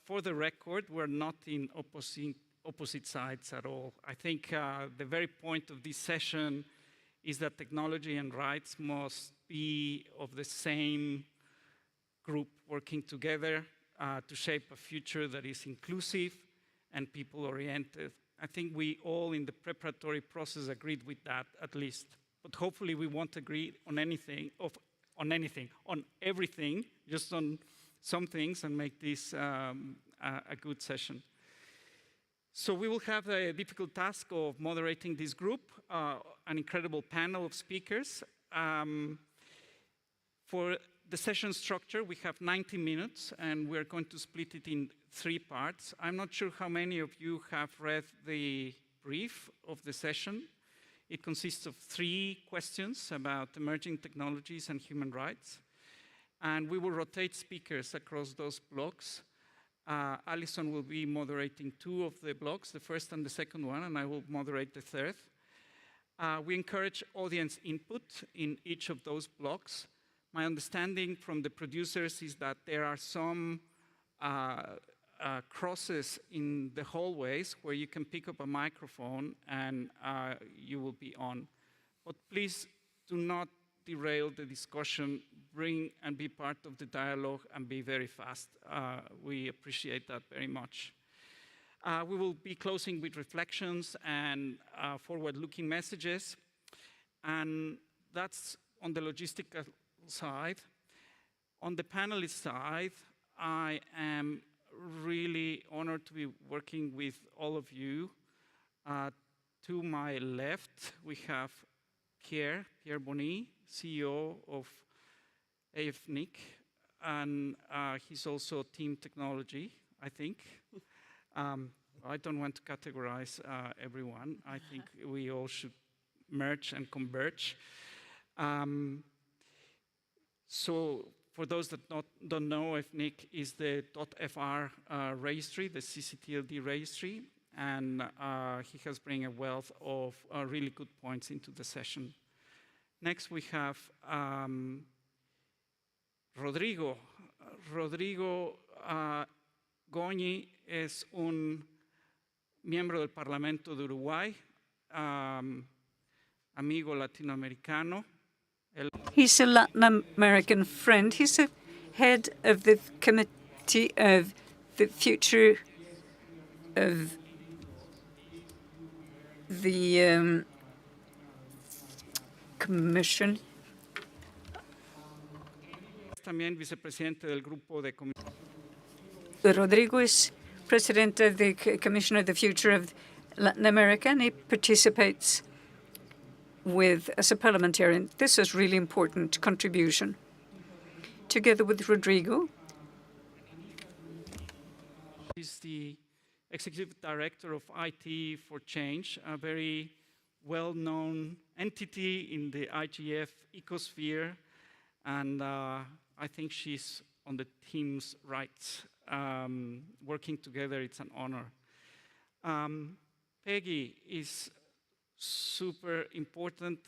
for the record, we're not in opposite sides at all. I think the very point of this session is that technology and rights must be of the same group working together to shape a future that is inclusive and people-oriented. I think we all in the preparatory process agreed with that, at least. But hopefully we won't agree on on everything, just on some things, and make this a good session. So we will have a difficult task of moderating this group, an incredible panel of speakers. For the session structure, we have 90 minutes, and we're going to split it in 3 parts. I'm not sure how many of you have read the brief of the session. It consists of 3 questions about emerging technologies and human rights. And we will rotate speakers across those blocks. Alison will be moderating 2 of the blocks, the first and the second one, and I will moderate the third. We encourage audience input in each of those blocks. My understanding from the producers is that there are some crosses in the hallways where you can pick up a microphone and you will be on. But please do not derail the discussion. Bring and be part of the dialogue and be very fast. We appreciate that very much. We will be closing with reflections and forward-looking messages. And that's on the logistical side. On the panelist side, I am really honored to be working with all of you. To my left, we have Pierre Bonny, CEO of AFNIC, and he's also team technology, I think. I don't want to categorize everyone. I think we all should merge and converge. So for those that don't know, AFNIC is the .fr registry, the CCTLD registry, and he has brought a wealth of really good points into the session. Next, we have Rodrigo. Rodrigo Goñi es un miembro del Parlamento de Uruguay, amigo latinoamericano. He's a Latin American friend. He's the head of the Committee of the Future of the Commission. También vicepresidente del grupo de Rodrigo is president of the Commission of the Future of Latin America, and he participates as a parliamentarian. This is really important contribution. Together with Rodrigo, he's the executive director of IT for Change, a very well-known entity in the IGF ecosphere, and I think she's on the team's right. Working together, it's an honor. Peggy is super important.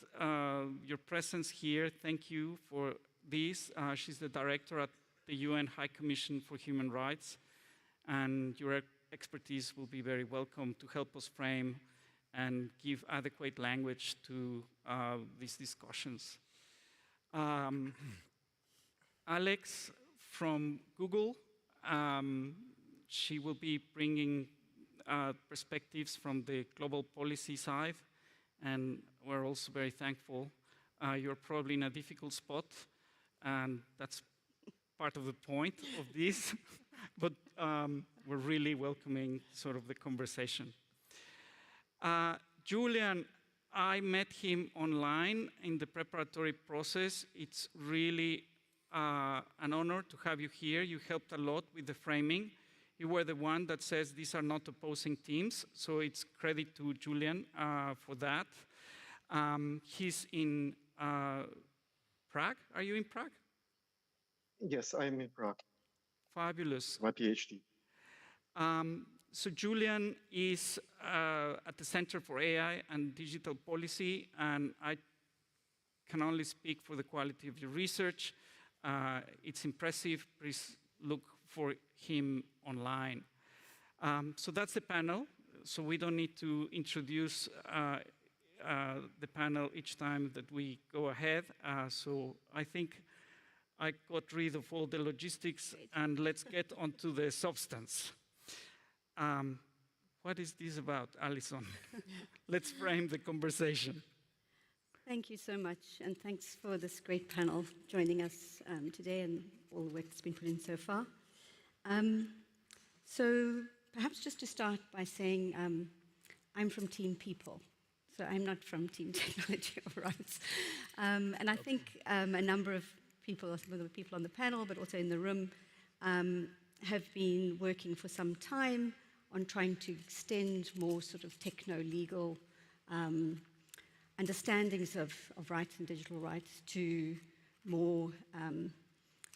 Your presence here, thank you for this. She's the director at the UN High Commission for Human Rights, and your expertise will be very welcome to help us frame and give adequate language to these discussions. Alex from Google, she will be bringing perspectives from the global policy side, and we're also very thankful. You're probably in a difficult spot, and that's part of the point of this, but we're really welcoming sort of the conversation. Julian, I met him online in the preparatory process. It's really an honor to have you here. You helped a lot with the framing. You were the one that says these are not opposing teams, so it's credit to Julian for that. He's in Prague. Are you in Prague? Yes, I am in Prague. Fabulous. My PhD. So Julian is at the Center for AI and Digital Policy, and I can only speak for the quality of your research. It's impressive. Please look for him online. So that's the panel. So we don't need to introduce the panel each time that we go ahead. So I think I got rid of all the logistics, and let's get onto the substance. What is this about, Alison? Let's frame the conversation. Thank you so much, and thanks for this great panel joining us today and all the work that's been put in so far. So perhaps just to start by saying I'm from Team People, so I'm not from Team Technology or Rights. And I think a number of people, some of the people on the panel, but also in the room, have been working for some time on trying to extend more sort of techno-legal understandings of rights and digital rights to more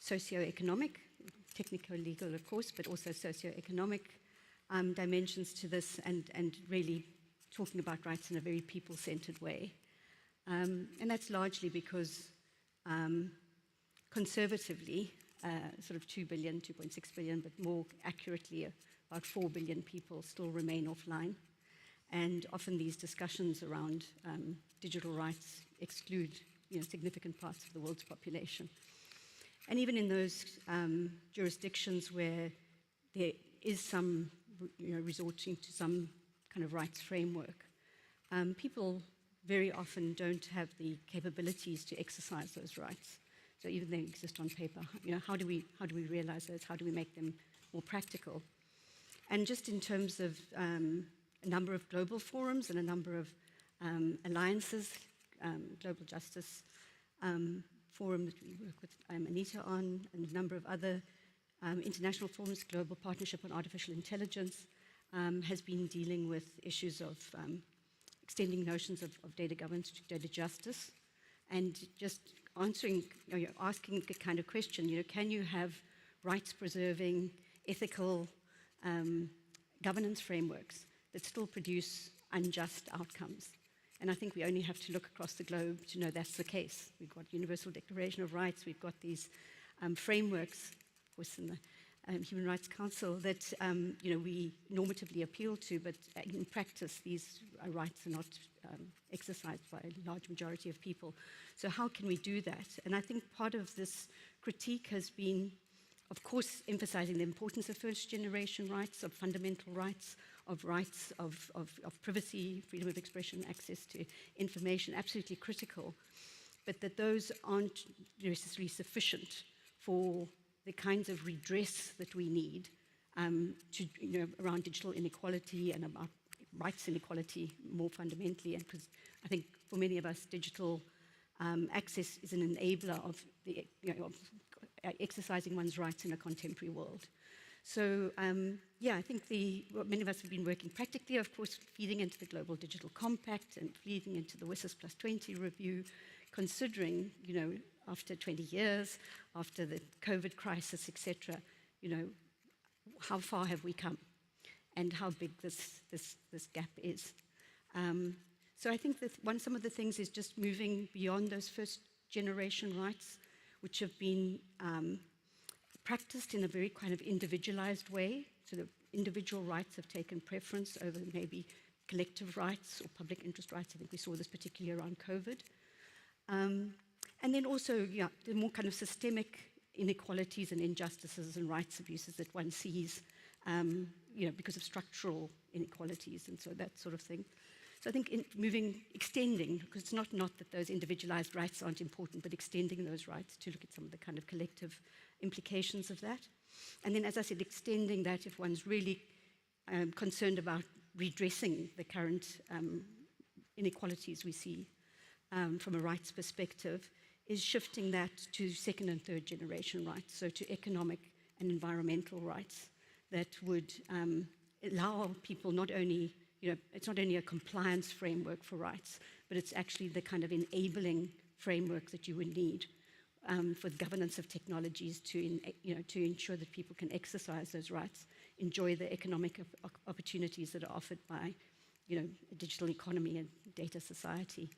socio-economic, technical-legal, of course, but also socio-economic dimensions to this, and really talking about rights in a very people-centered way. And that's largely because conservatively, sort of 2 billion, 2.6 billion, but more accurately, about 4 billion people still remain offline. And often these discussions around digital rights exclude significant parts of the world's population. And even in those jurisdictions where there is some resorting to some kind of rights framework, people very often don't have the capabilities to exercise those rights. So even they exist on paper, how do we realize those? How do we make them more practical? And just in terms of a number of global forums and a number of alliances, Global Justice Forum that we work with Anita on, and a number of other international forums, Global Partnership on Artificial Intelligence, has been dealing with issues of extending notions of data governance to data justice, and just answering, asking the kind of question, can you have rights-preserving, ethical governance frameworks that still produce unjust outcomes? And I think we only have to look across the globe to know that's the case. We've got Universal Declaration of Rights, we've got these frameworks, of course, Human Rights Council that we normatively appeal to, but in practice these rights are not exercised by a large majority of people. So how can we do that? And I think part of this critique has been, of course, emphasizing the importance of first-generation rights, of fundamental rights, of privacy, freedom of expression, access to information, absolutely critical, but that those aren't necessarily sufficient for the kinds of redress that we need around digital inequality and about rights inequality more fundamentally. And because I think for many of us, digital access is an enabler of exercising one's rights in a contemporary world. So I think many of us have been working practically, of course, feeding into the Global Digital Compact and feeding into the WSIS Plus 20 review, considering, after 20 years, after the COVID crisis, etc., how far have we come and how big this gap is. So I think that some of the things is just moving beyond those first generation rights, which have been practiced in a very kind of individualized way. So the individual rights have taken preference over maybe collective rights or public interest rights. I think we saw this particularly around COVID. And then also, the more kind of systemic inequalities and injustices and rights abuses that one sees, because of structural inequalities and so that sort of thing. So I think extending, because it's not that those individualized rights aren't important, but extending those rights to look at some of the kind of collective implications of that. And then, as I said, extending that if one's really concerned about redressing the current inequalities we see from a rights perspective, is shifting that to second and third generation rights, so to economic and environmental rights that would allow people not only, it's not only a compliance framework for rights, but it's actually the kind of enabling framework that you would need for the governance of technologies to ensure that people can exercise those rights, enjoy the economic opportunities that are offered by, a digital economy and data society.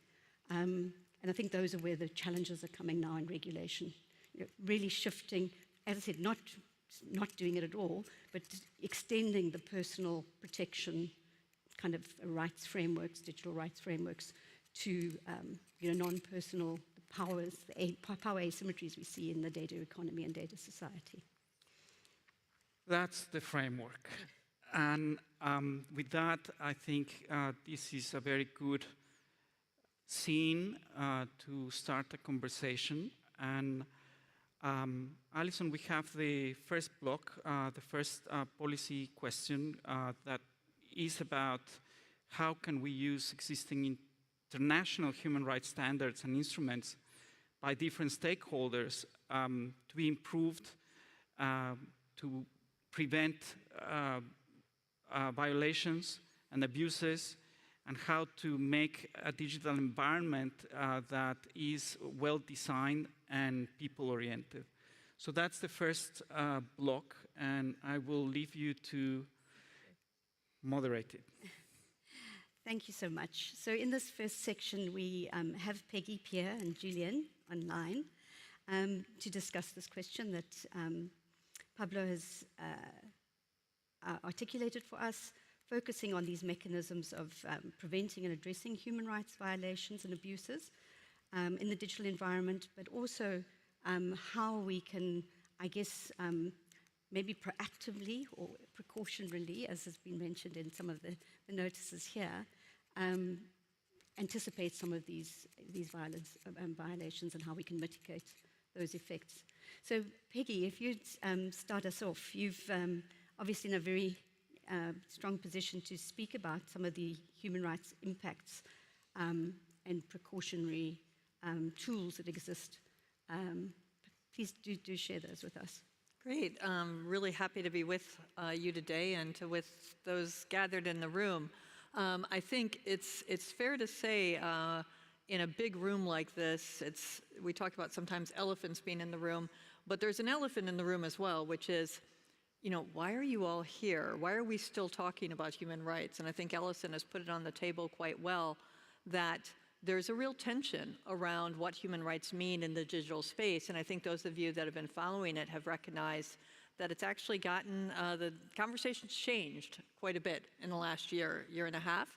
And I think those are where the challenges are coming now in regulation. Really shifting, as I said, not doing it at all, but extending the personal protection kind of rights frameworks, digital rights frameworks, to non-personal powers, the power asymmetries we see in the data economy and data society. That's the framework. And with that, I think this is a very good scene to start a conversation. And Alison, we have the first block, the first policy question that is about how can we use existing international human rights standards and instruments by different stakeholders to be improved, to prevent violations and abuses, and how to make a digital environment that is well-designed and people-oriented. So that's the first block, and I will leave you to moderate it. Thank you so much. So in this first section, we have Peggy, Pierre, and Julian online to discuss this question that Pablo has articulated for us, focusing on these mechanisms of preventing and addressing human rights violations and abuses in the digital environment, but also how we can, I guess, maybe proactively or precautionarily, as has been mentioned in some of the notices here, anticipate some of these violations and how we can mitigate those effects. So Peggy, if you'd start us off, you've obviously in a very strong position to speak about some of the human rights impacts and precautionary tools that exist. Please do share those with us. Great. Really happy to be with you today and with those gathered in the room. I think it's fair to say in a big room like this, we talk about sometimes elephants being in the room, but there's an elephant in the room as well, which is, why are you all here? Why are we still talking about human rights? And I think Alison has put it on the table quite well, that there's a real tension around what human rights mean in the digital space. And I think those of you that have been following it have recognized that it's actually gotten, the conversation's changed quite a bit in the last year and a half.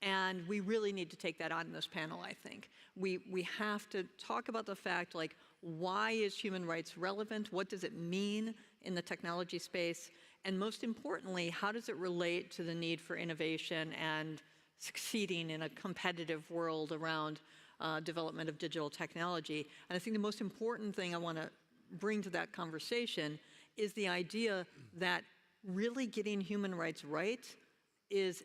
And we really need to take that on in this panel, I think. We have to talk about the fact, like, why is human rights relevant? What does it mean in the technology space? And most importantly, how does it relate to the need for innovation and succeeding in a competitive world around development of digital technology? And I think the most important thing I want to bring to that conversation is the idea that really getting human rights right is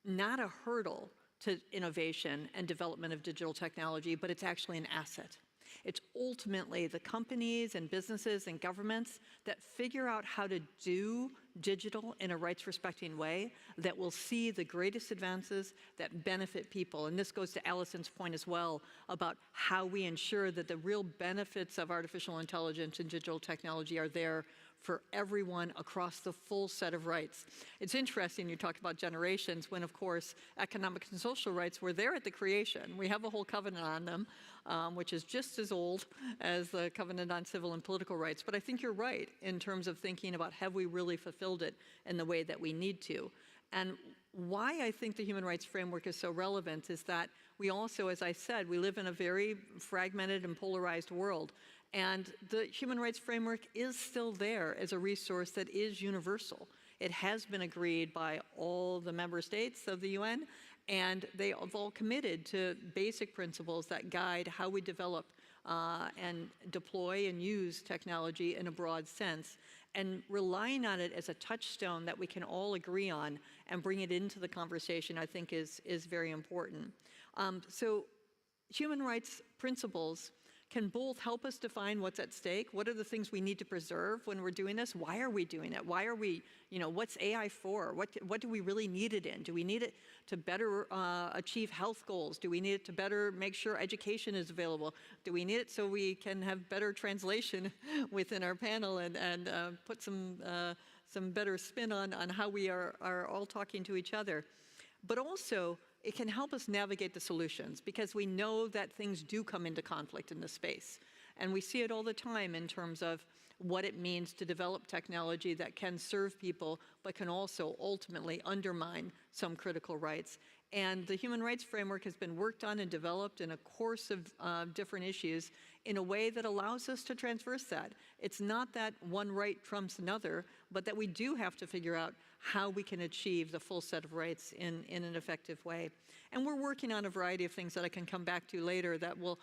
not a hurdle to innovation and development of digital technology, but it's actually an asset. It's ultimately the companies and businesses and governments that figure out how to do digital in a rights-respecting way that will see the greatest advances that benefit people. And this goes to Allison's point as well about how we ensure that the real benefits of artificial intelligence and digital technology are there for everyone across the full set of rights. It's interesting you talked about generations when, of course, economic and social rights were there at the creation. We have a whole covenant on them, which is just as old as the covenant on civil and political rights. But I think you're right in terms of thinking about, have we really fulfilled it in the way that we need to? And why I think the human rights framework is so relevant is that we also, as I said, we live in a very fragmented and polarized world. And the human rights framework is still there as a resource that is universal. It has been agreed by all the member states of the UN, and they have all committed to basic principles that guide how we develop and deploy and use technology in a broad sense. And relying on it as a touchstone that we can all agree on and bring it into the conversation, I think is very important. So human rights principles can both help us define what's at stake. What are the things we need to preserve when we're doing this? Why are we doing it? Why are we, what's AI for? What do we really need it in? Do we need it to better achieve health goals? Do we need it to better make sure education is available? Do we need it so we can have better translation within our panel and put some better spin on how we are all talking to each other? But also, it can help us navigate the solutions because we know that things do come into conflict in this space. And we see it all the time in terms of what it means to develop technology that can serve people, but can also ultimately undermine some critical rights. And the human rights framework has been worked on and developed in a course of different issues in a way that allows us to transverse that. It's not that one right trumps another, but that we do have to figure out how we can achieve the full set of rights in an effective way. And we're working on a variety of things that I can come back to later that will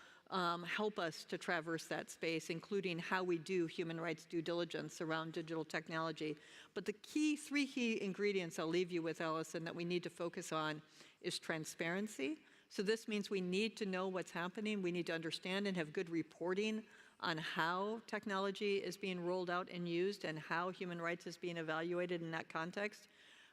help us to traverse that space, including how we do human rights due diligence around digital technology. But the three key ingredients I'll leave you with, Allison, that we need to focus on is transparency. So this means we need to know what's happening. We need to understand and have good reporting on how technology is being rolled out and used and how human rights is being evaluated in that context.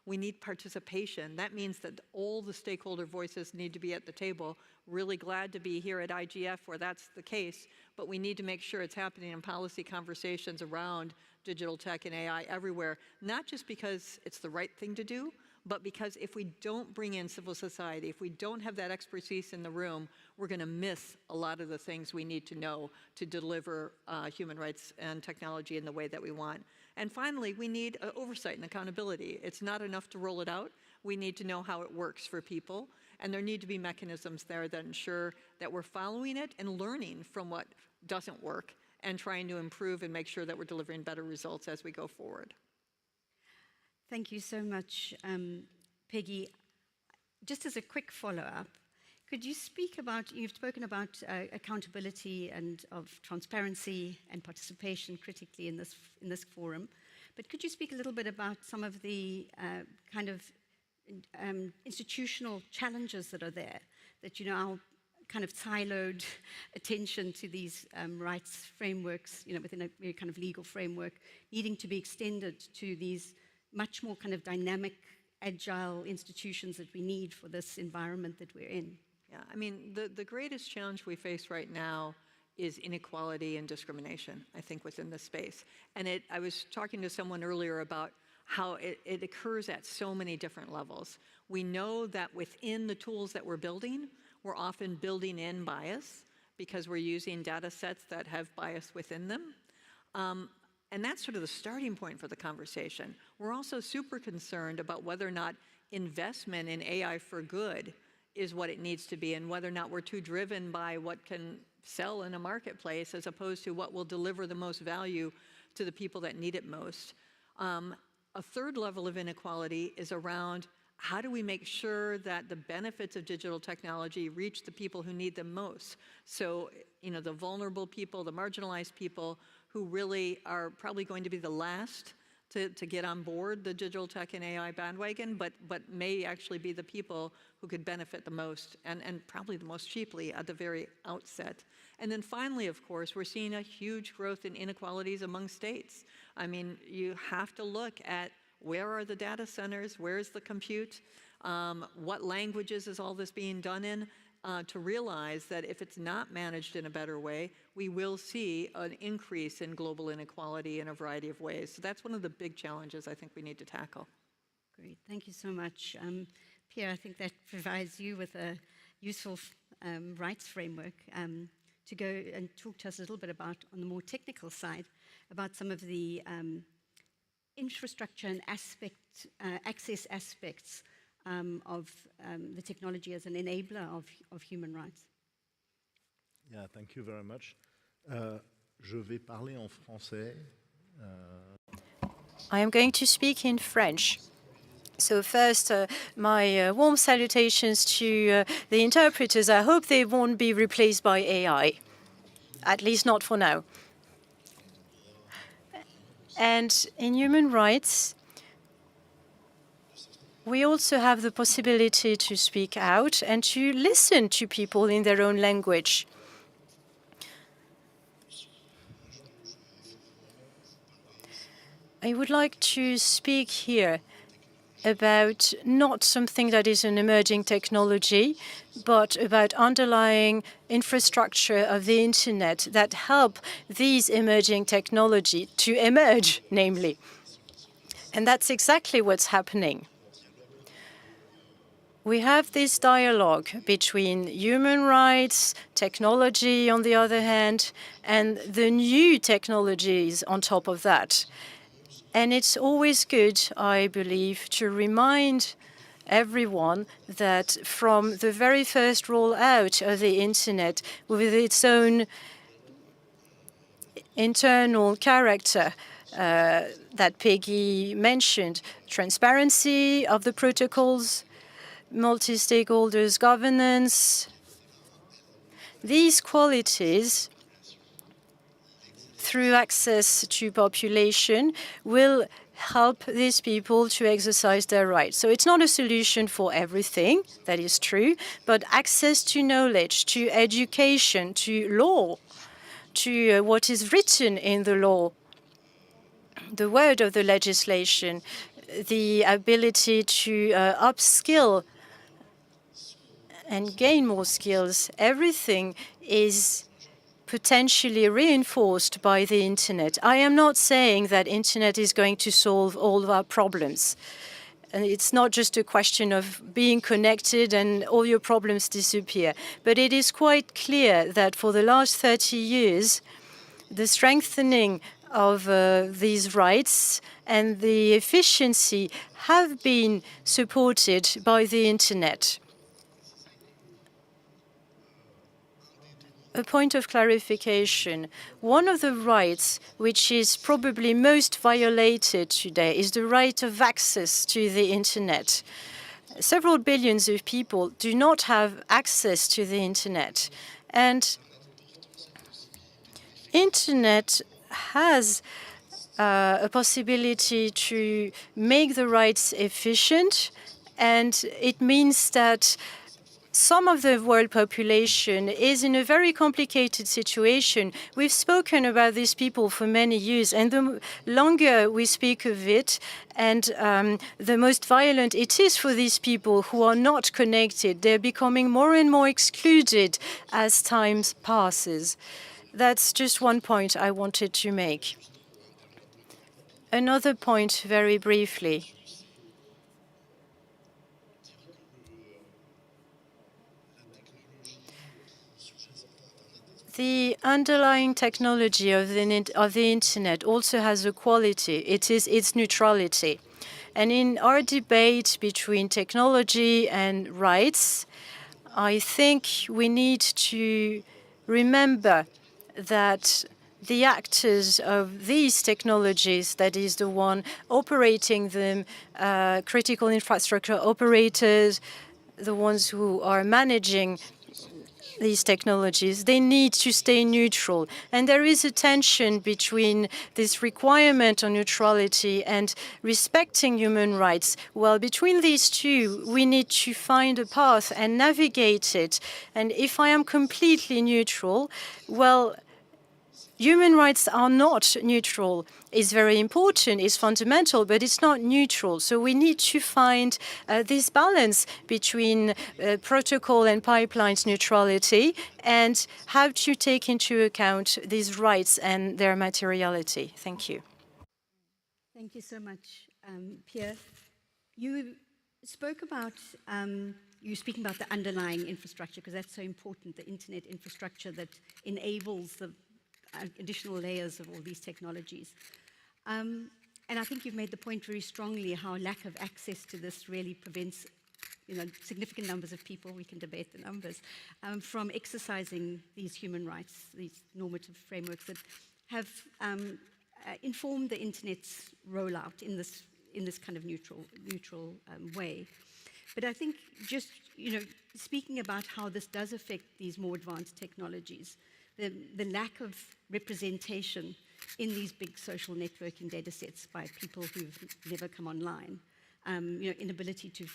We need participation. That means that all the stakeholder voices need to be at the table. Really glad to be here at IGF where that's the case, but we need to make sure it's happening in policy conversations around digital tech and AI everywhere, not just because it's the right thing to do, but because if we don't bring in civil society, if we don't have that expertise in the room, we're going to miss a lot of the things we need to know to deliver human rights and technology in the way that we want. And finally, we need oversight and accountability. It's not enough to roll it out. We need to know how it works for people, and there need to be mechanisms there that ensure that we're following it and learning from what doesn't work and trying to improve and make sure that we're delivering better results as we go forward. Thank you so much, Peggy. Just as a quick follow-up, could you speak about, you've spoken about accountability and of transparency and participation critically in this forum, but could you speak a little bit about some of the kind of institutional challenges that are there, that our kind of siloed attention to these rights frameworks, within a very kind of legal framework, needing to be extended to these much more kind of dynamic, agile institutions that we need for this environment that we're in? Yeah, I mean, the greatest challenge we face right now is inequality and discrimination, I think, within this space. And I was talking to someone earlier about how it occurs at so many different levels. We know that within the tools that we're building, we're often building in bias because we're using data sets that have bias within them. And that's sort of the starting point for the conversation. We're also super concerned about whether or not investment in AI for good is what it needs to be, and whether or not we're too driven by what can sell in a marketplace as opposed to what will deliver the most value to the people that need it most. A third level of inequality is around how do we make sure that the benefits of digital technology reach the people who need them most? So, the vulnerable people, the marginalized people who really are probably going to be the last to get on board the digital tech and AI bandwagon, but may actually be the people who could benefit the most and probably the most cheaply at the very outset. And then finally, of course, we're seeing a huge growth in inequalities among states. I mean, you have to look at where are the data centers, where's the compute, what languages is all this being done in, to realize that if it's not managed in a better way, we will see an increase in global inequality in a variety of ways. So that's one of the big challenges I think we need to tackle. Great, thank you so much. Pierre, I think that provides you with a useful rights framework to go and talk to us a little bit about, on the more technical side, about some of the infrastructure and access aspects of the technology as an enabler of human rights. Yeah, thank you very much. Je vais parler en français. I am going to speak in French. So first, my warm salutations to the interpreters. I hope they won't be replaced by AI, at least not for now. And in human rights, we also have the possibility to speak out and to listen to people in their own language. I would like to speak here about not something that is an emerging technology, but about underlying infrastructure of the internet that help these emerging technology to emerge, namely. And that's exactly what's happening. We have this dialogue between human rights, technology on the other hand, and the new technologies on top of that. And it's always good, I believe, to remind everyone that from the very first rollout of the internet, with its own internal character that Peggy mentioned, transparency of the protocols, multi-stakeholders governance, these qualities through access to population will help these people to exercise their rights. So it's not a solution for everything, that is true, but access to knowledge, to education, to law, to what is written in the law, the word of the legislation, the ability to upskill and gain more skills, everything is potentially reinforced by the internet. I am not saying that internet is going to solve all of our problems. And it's not just a question of being connected and all your problems disappear. But it is quite clear that for the last 30 years, the strengthening of these rights and the efficiency have been supported by the internet. A point of clarification. One of the rights which is probably most violated today is the right of access to the internet. Several billions of people do not have access to the internet. And internet has a possibility to make the rights efficient, and it means that some of the world population is in a very complicated situation. We've spoken about these people for many years, and the longer we speak of it, and the most violent it is for these people who are not connected. They're becoming more and more excluded as time passes. That's just one point I wanted to make. Another point, very briefly. The underlying technology of the internet also has a quality. It is its neutrality. And in our debate between technology and rights, I think we need to remember that the actors of these technologies, that is the one operating them, critical infrastructure operators, the ones who are managing these technologies, they need to stay neutral. And there is a tension between this requirement on neutrality and respecting human rights. Well, between these two, we need to find a path and navigate it. And if I am completely neutral, well, human rights are not neutral. It's very important, it's fundamental, but it's not neutral. So we need to find this balance between protocol and pipelines neutrality and how to take into account these rights and their materiality. Thank you. Thank you so much, Pierre. You spoke about speaking about the underlying infrastructure, because that's so important, the internet infrastructure that enables the additional layers of all these technologies. And I think you've made the point very strongly how lack of access to this really prevents significant numbers of people, we can debate the numbers, from exercising these human rights, these normative frameworks that have informed the internet's rollout in this kind of neutral way. But I think just speaking about how this does affect these more advanced technologies, the lack of representation in these big social networking data sets by people who've never come online, inability to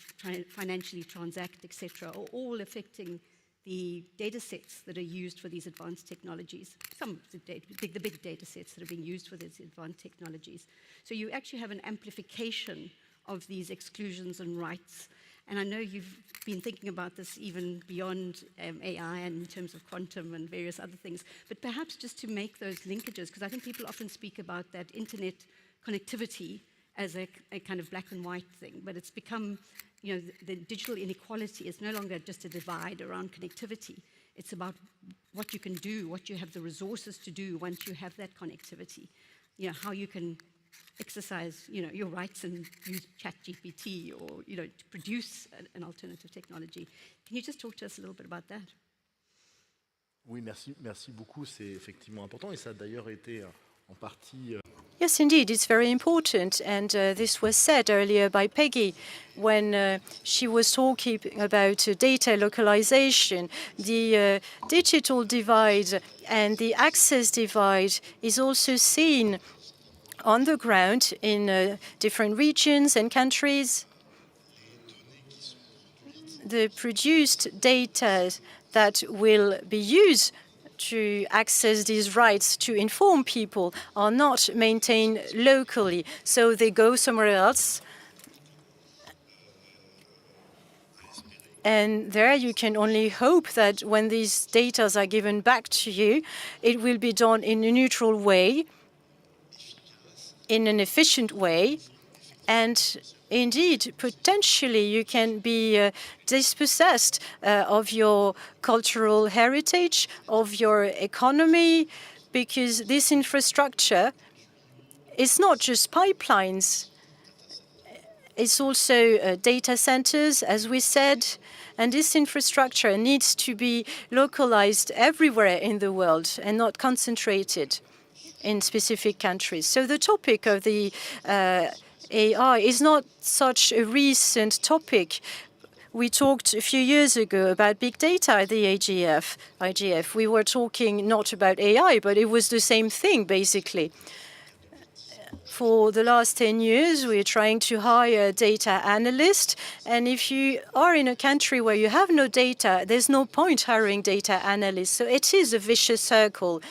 financially transact, etc., are all affecting the data sets that are used for these advanced technologies, some of the big data sets that are being used for these advanced technologies. So you actually have an amplification of these exclusions and rights. And I know you've been thinking about this even beyond AI and in terms of quantum and various other things, but perhaps just to make those linkages, because I think people often speak about that internet connectivity as a kind of black and white thing, but it's become, the digital inequality is no longer just a divide around connectivity. It's about what you can do, what you have the resources to do once you have that connectivity, how you can exercise, your rights and use ChatGPT or, to produce an alternative technology. Can you just talk to us a little bit about that? Oui, merci beaucoup. C'est effectivement important et ça a d'ailleurs été en partie. Yes, indeed, it's very important. And this was said earlier by Peggy when she was talking about data localization. The digital divide and the access divide is also seen on the ground in different regions and countries. The produced data that will be used to access these rights to inform people are not maintained locally, so they go somewhere else. And there you can only hope that when these data are given back to you, it will be done in a neutral way, in an efficient way, and indeed, potentially you can be dispossessed of your cultural heritage, of your economy, because this infrastructure is not just pipelines. It's also data centers, as we said, and this infrastructure needs to be localized everywhere in the world and not concentrated in specific countries. So the topic of the AI is not such a recent topic. We talked a few years ago about big data at the IGF. We were talking not about AI, but it was the same thing, basically. For the last 10 years, we're trying to hire data analysts. And if you are in a country where you have no data, there's no point hiring data analysts. So it is a vicious circle.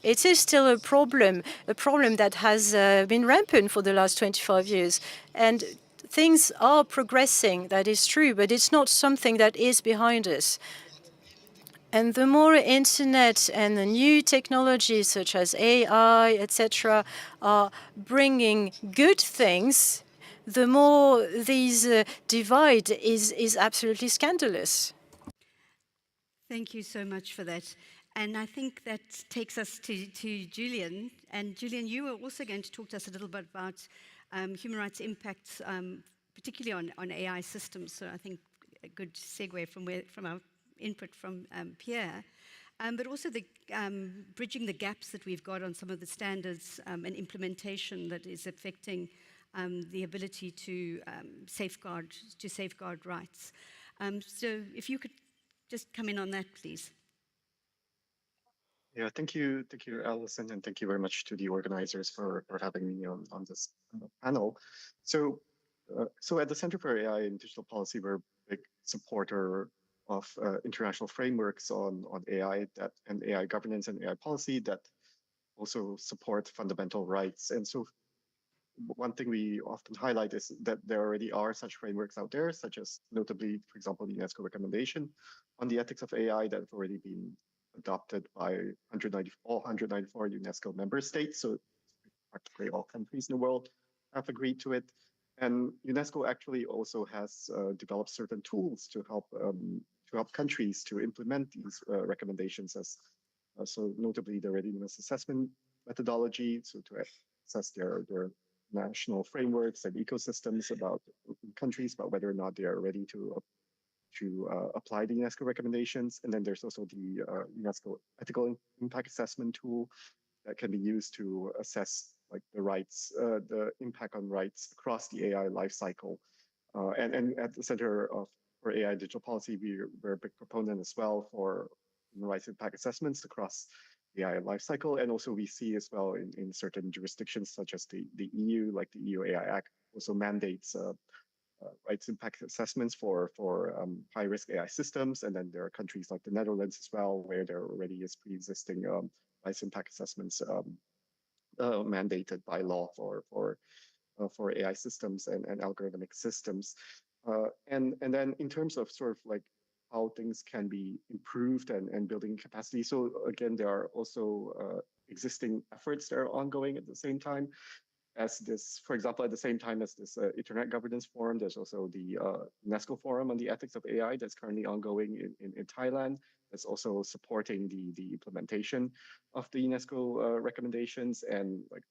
It is still a problem that has been rampant for the last 25 years. And things are progressing, that is true, but it's not something that is behind us. And the more internet and the new technologies such as AI, etc., are bringing good things, the more these divide is absolutely scandalous. Thank you so much for that. And I think that takes us to Julian. And Julian, you are also going to talk to us a little bit about human rights impacts, particularly on AI systems. So I think a good segue from our input from Pierre. But also the bridging the gaps that we've got on some of the standards and implementation that is affecting the ability to safeguard rights. So if you could just come in on that, please. Yeah, thank you, Alison, and thank you very much to the organizers for having me on this panel. So at the Center for AI and Digital Policy, we're a big supporter of international frameworks on AI and AI governance and AI policy that also support fundamental rights. And so one thing we often highlight is that there already are such frameworks out there, such as notably, for example, the UNESCO recommendation on the ethics of AI that have already been adopted by 194 UNESCO member states. So practically all countries in the world have agreed to it. And UNESCO actually also has developed certain tools to help countries to implement these recommendations, as so notably the readiness assessment methodology, so to assess their national frameworks and ecosystems about countries, about whether or not they are ready to apply the UNESCO recommendations. And then there's also the UNESCO ethical impact assessment tool that can be used to assess like the impact on rights across the AI lifecycle. And at the Center for AI Digital Policy, we're a big proponent as well for human rights impact assessments across the AI lifecycle. And also we see as well in certain jurisdictions such as the EU, like the EU AI Act, also mandates rights impact assessments for high-risk AI systems. And then there are countries like the Netherlands as well, where there already is pre-existing rights impact assessments mandated by law for AI systems and algorithmic systems. And then in terms of sort of like how things can be improved and building capacity. So again, there are also existing efforts that are ongoing at the same time as this, for example, at the same time as this Internet Governance Forum, there's also the UNESCO Forum on the Ethics of AI that's currently ongoing in Thailand. That's also supporting the implementation of the UNESCO recommendations. And like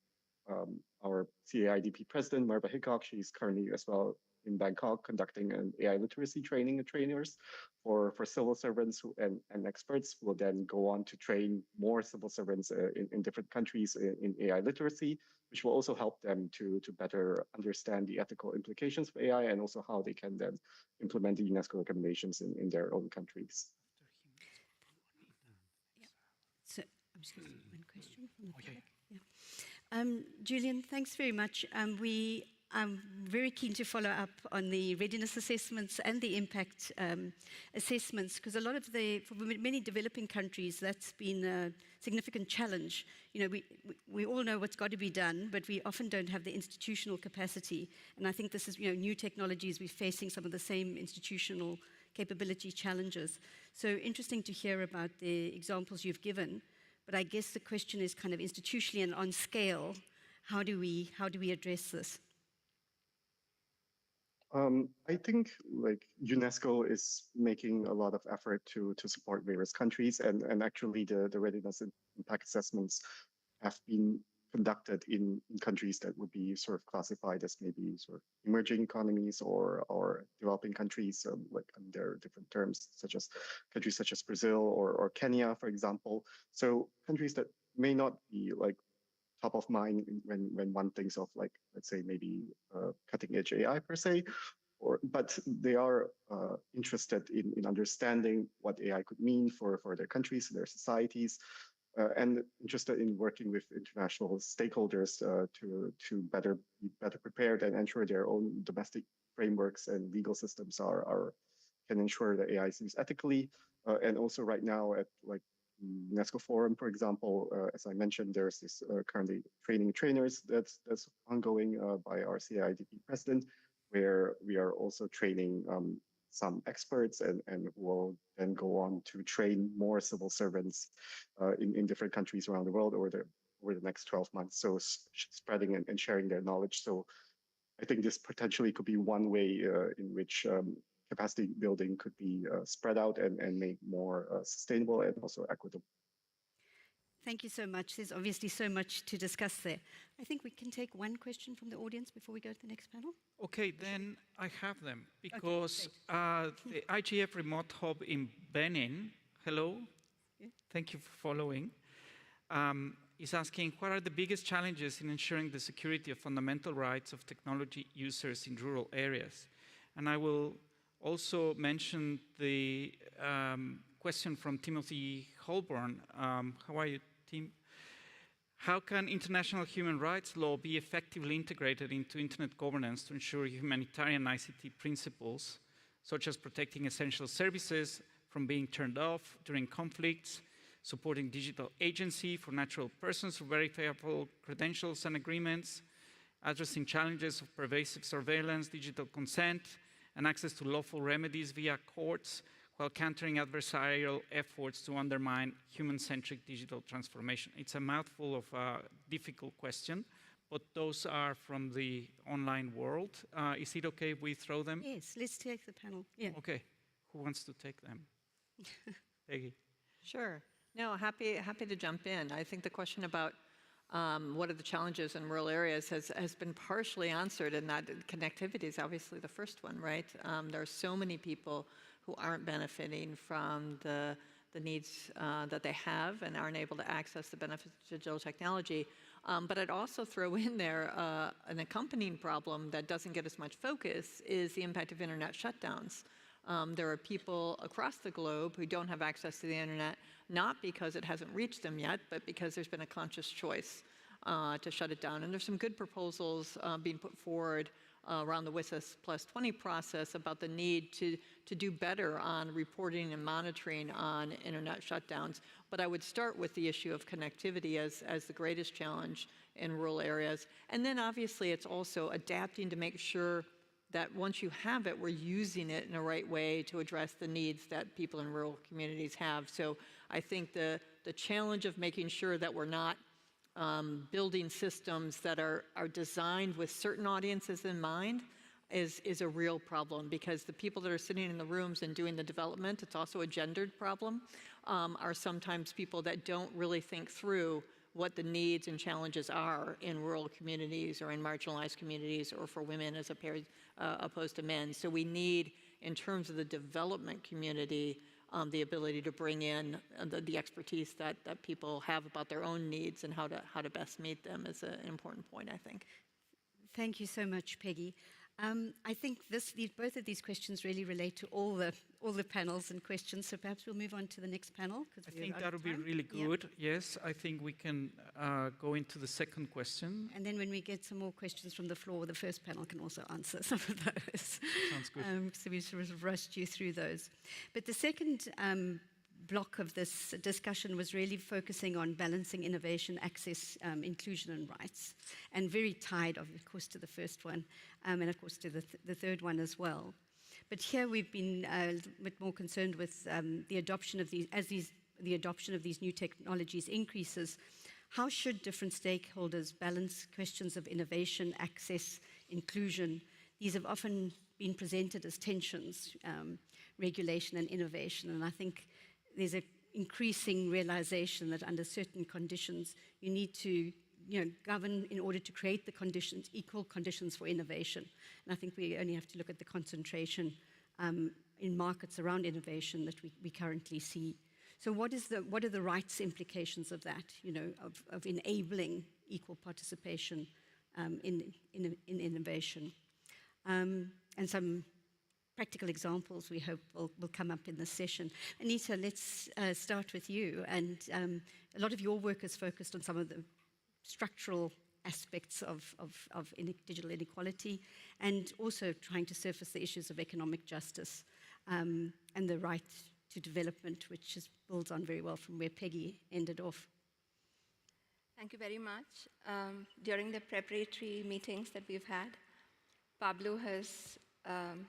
our CAIDP president, Marva Hickok, she's currently as well in Bangkok conducting an AI literacy training of trainers for civil servants and experts who will then go on to train more civil servants in different countries in AI literacy, which will also help them to better understand the ethical implications of AI and also how they can then implement the UNESCO recommendations in their own countries. So I'm just going to one question from the public. Yeah. Julian, thanks very much. I'm very keen to follow up on the readiness assessments and the impact assessments, because a lot of for many developing countries, that's been a significant challenge. You know, we all know what's got to be done, but we often don't have the institutional capacity. And I think this is, new technologies, we're facing some of the same institutional capability challenges. So interesting to hear about the examples you've given. But I guess the question is kind of institutionally and on scale, how do we address this? I think like UNESCO is making a lot of effort to support various countries, and actually the readiness impact assessments have been conducted in countries that would be sort of classified as maybe sort of emerging economies or developing countries, like under different terms, countries such as Brazil or Kenya, for example. So countries that may not be like top of mind when one thinks of like, let's say maybe cutting edge AI per se, but they are interested in understanding what AI could mean for their countries and their societies, and interested in working with international stakeholders to be better prepared and ensure their own domestic frameworks and legal systems can ensure that AI is used ethically. And also right now at like UNESCO Forum, for example, as I mentioned, there's this currently training trainers that's ongoing by our CAIDP president, where we are also training some experts and will then go on to train more civil servants in different countries around the world over the next 12 months. So spreading and sharing their knowledge. So I think this potentially could be one way in which capacity building could be spread out and made more sustainable and also equitable. Thank you so much. There's obviously so much to discuss there. I think we can take one question from the audience before we go to the next panel. Okay, then I have them because the IGF remote hub in Benin, hello, thank you for following, is asking what are the biggest challenges in ensuring the security of fundamental rights of technology users in rural areas? And I will also mention the question from Timothy Holborn. How are you, Tim? How can international human rights law be effectively integrated into internet governance to ensure humanitarian ICT principles, such as protecting essential services from being turned off during conflicts, supporting digital agency for natural persons through verifiable credentials and agreements, addressing challenges of pervasive surveillance, digital consent, and access to lawful remedies via courts, while countering adversarial efforts to undermine human-centric digital transformation? It's a mouthful of a difficult question, but those are from the online world. Is it okay if we throw them? Yes, let's take the panel. Yeah. Okay. Who wants to take them? Peggy. Sure. No, happy to jump in. I think the question about what are the challenges in rural areas has been partially answered, and that connectivity is obviously the first one, right? There are so many people who aren't benefiting from the needs that they have and aren't able to access the benefits of digital technology. But I'd also throw in there an accompanying problem that doesn't get as much focus is the impact of internet shutdowns. There are people across the globe who don't have access to the internet, not because it hasn't reached them yet, but because there's been a conscious choice to shut it down. And there's some good proposals being put forward around the WSIS Plus 20 process about the need to do better on reporting and monitoring on internet shutdowns. But I would start with the issue of connectivity as the greatest challenge in rural areas. And then obviously it's also adapting to make sure that once you have it, we're using it in the right way to address the needs that people in rural communities have. So I think the challenge of making sure that we're not building systems that are designed with certain audiences in mind is a real problem, because the people that are sitting in the rooms and doing the development, it's also a gendered problem, are sometimes people that don't really think through what the needs and challenges are in rural communities or in marginalized communities or for women as opposed to men. So we need, in terms of the development community, the ability to bring in the expertise that people have about their own needs and how to best meet them is an important point, I think. Thank you so much, Peggy. I think both of these questions really relate to all the panels and questions, so perhaps we'll move on to the next panel. I think that would be really good. Yeah. Yes, I think we can go into the second question. And then when we get some more questions from the floor, the first panel can also answer some of those. Sounds good. So we sort of rushed you through those. But the second block of this discussion was really focusing on balancing innovation, access, inclusion and rights, and very tied, of course, to the first one, and of course to the third one as well. But here we've been a bit more concerned with the adoption of the adoption of these new technologies increases. How should different stakeholders balance questions of innovation, access, inclusion? These have often been presented as tensions, regulation and innovation, and I think there's an increasing realization that under certain conditions, you need to govern in order to create the conditions, equal conditions for innovation. And I think we only have to look at the concentration in markets around innovation that we currently see. So what are the rights implications of that, of enabling equal participation in innovation? And some practical examples we hope will come up in this session. Anita, let's start with you. And a lot of your work is focused on some of the structural aspects of digital inequality, and also trying to surface the issues of economic justice and the right to development, which builds on very well from where Peggy ended off. Thank you very much. During the preparatory meetings that we've had, Pablo has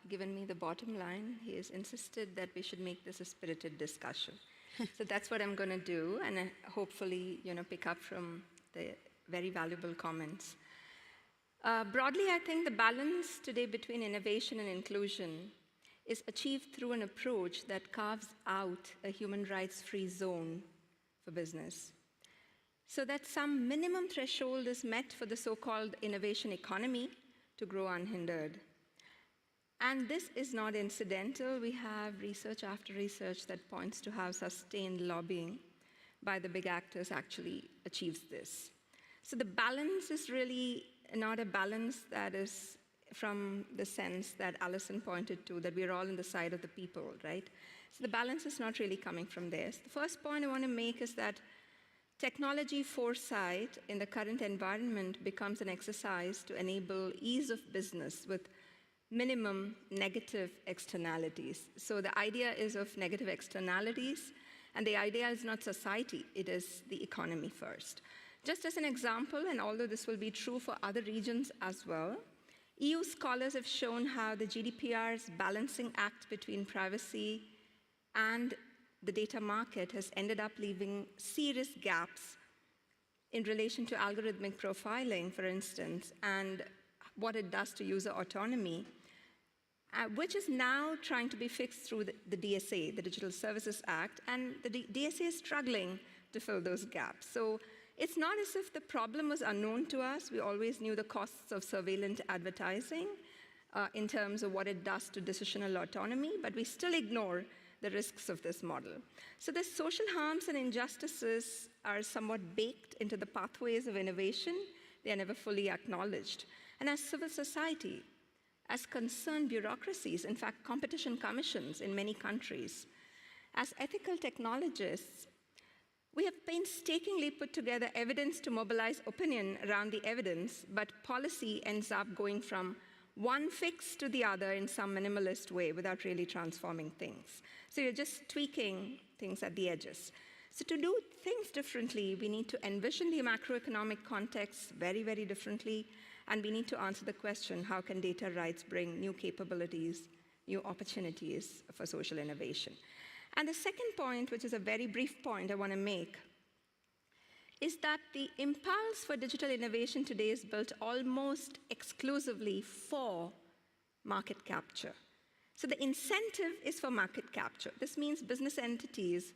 given me the bottom line. He has insisted that we should make this a spirited discussion. So that's what I'm going to do, and hopefully, pick up from the very valuable comments. Broadly, I think the balance today between innovation and inclusion is achieved through an approach that carves out a human rights-free zone for business. so that some minimum threshold is met for the so-called innovation economy to grow unhindered. And this is not incidental. We have research after research that points to how sustained lobbying by the big actors actually achieves this. So the balance is really not a balance that is from the sense that Alison pointed to, that we're all on the side of the people, right? So the balance is not really coming from there. So the first point I want to make is that technology foresight in the current environment becomes an exercise to enable ease of business with minimum negative externalities. So the idea is of negative externalities, and the idea is not society, it is the economy first. Just as an example, and although this will be true for other regions as well, EU scholars have shown how the GDPR's balancing act between privacy and the data market has ended up leaving serious gaps in relation to algorithmic profiling, for instance, and what it does to user autonomy, which is now trying to be fixed through the DSA, the Digital Services Act, and the DSA is struggling to fill those gaps. So it's not as if the problem was unknown to us. We always knew the costs of surveillance advertising in terms of what it does to decisional autonomy, but we still ignore the risks of this model. So the social harms and injustices are somewhat baked into the pathways of innovation. They are never fully acknowledged. And as civil society, as concerned bureaucracies, in fact, competition commissions in many countries, as ethical technologists, we have painstakingly put together evidence to mobilize opinion around the evidence, but policy ends up going from one fix to the other in some minimalist way without really transforming things. So you're just tweaking things at the edges. So to do things differently, we need to envision the macroeconomic context very, very differently, and we need to answer the question, how can data rights bring new capabilities, new opportunities for social innovation? And the second point, which is a very brief point I want to make, is that the impulse for digital innovation today is built almost exclusively for market capture. So the incentive is for market capture. This means business entities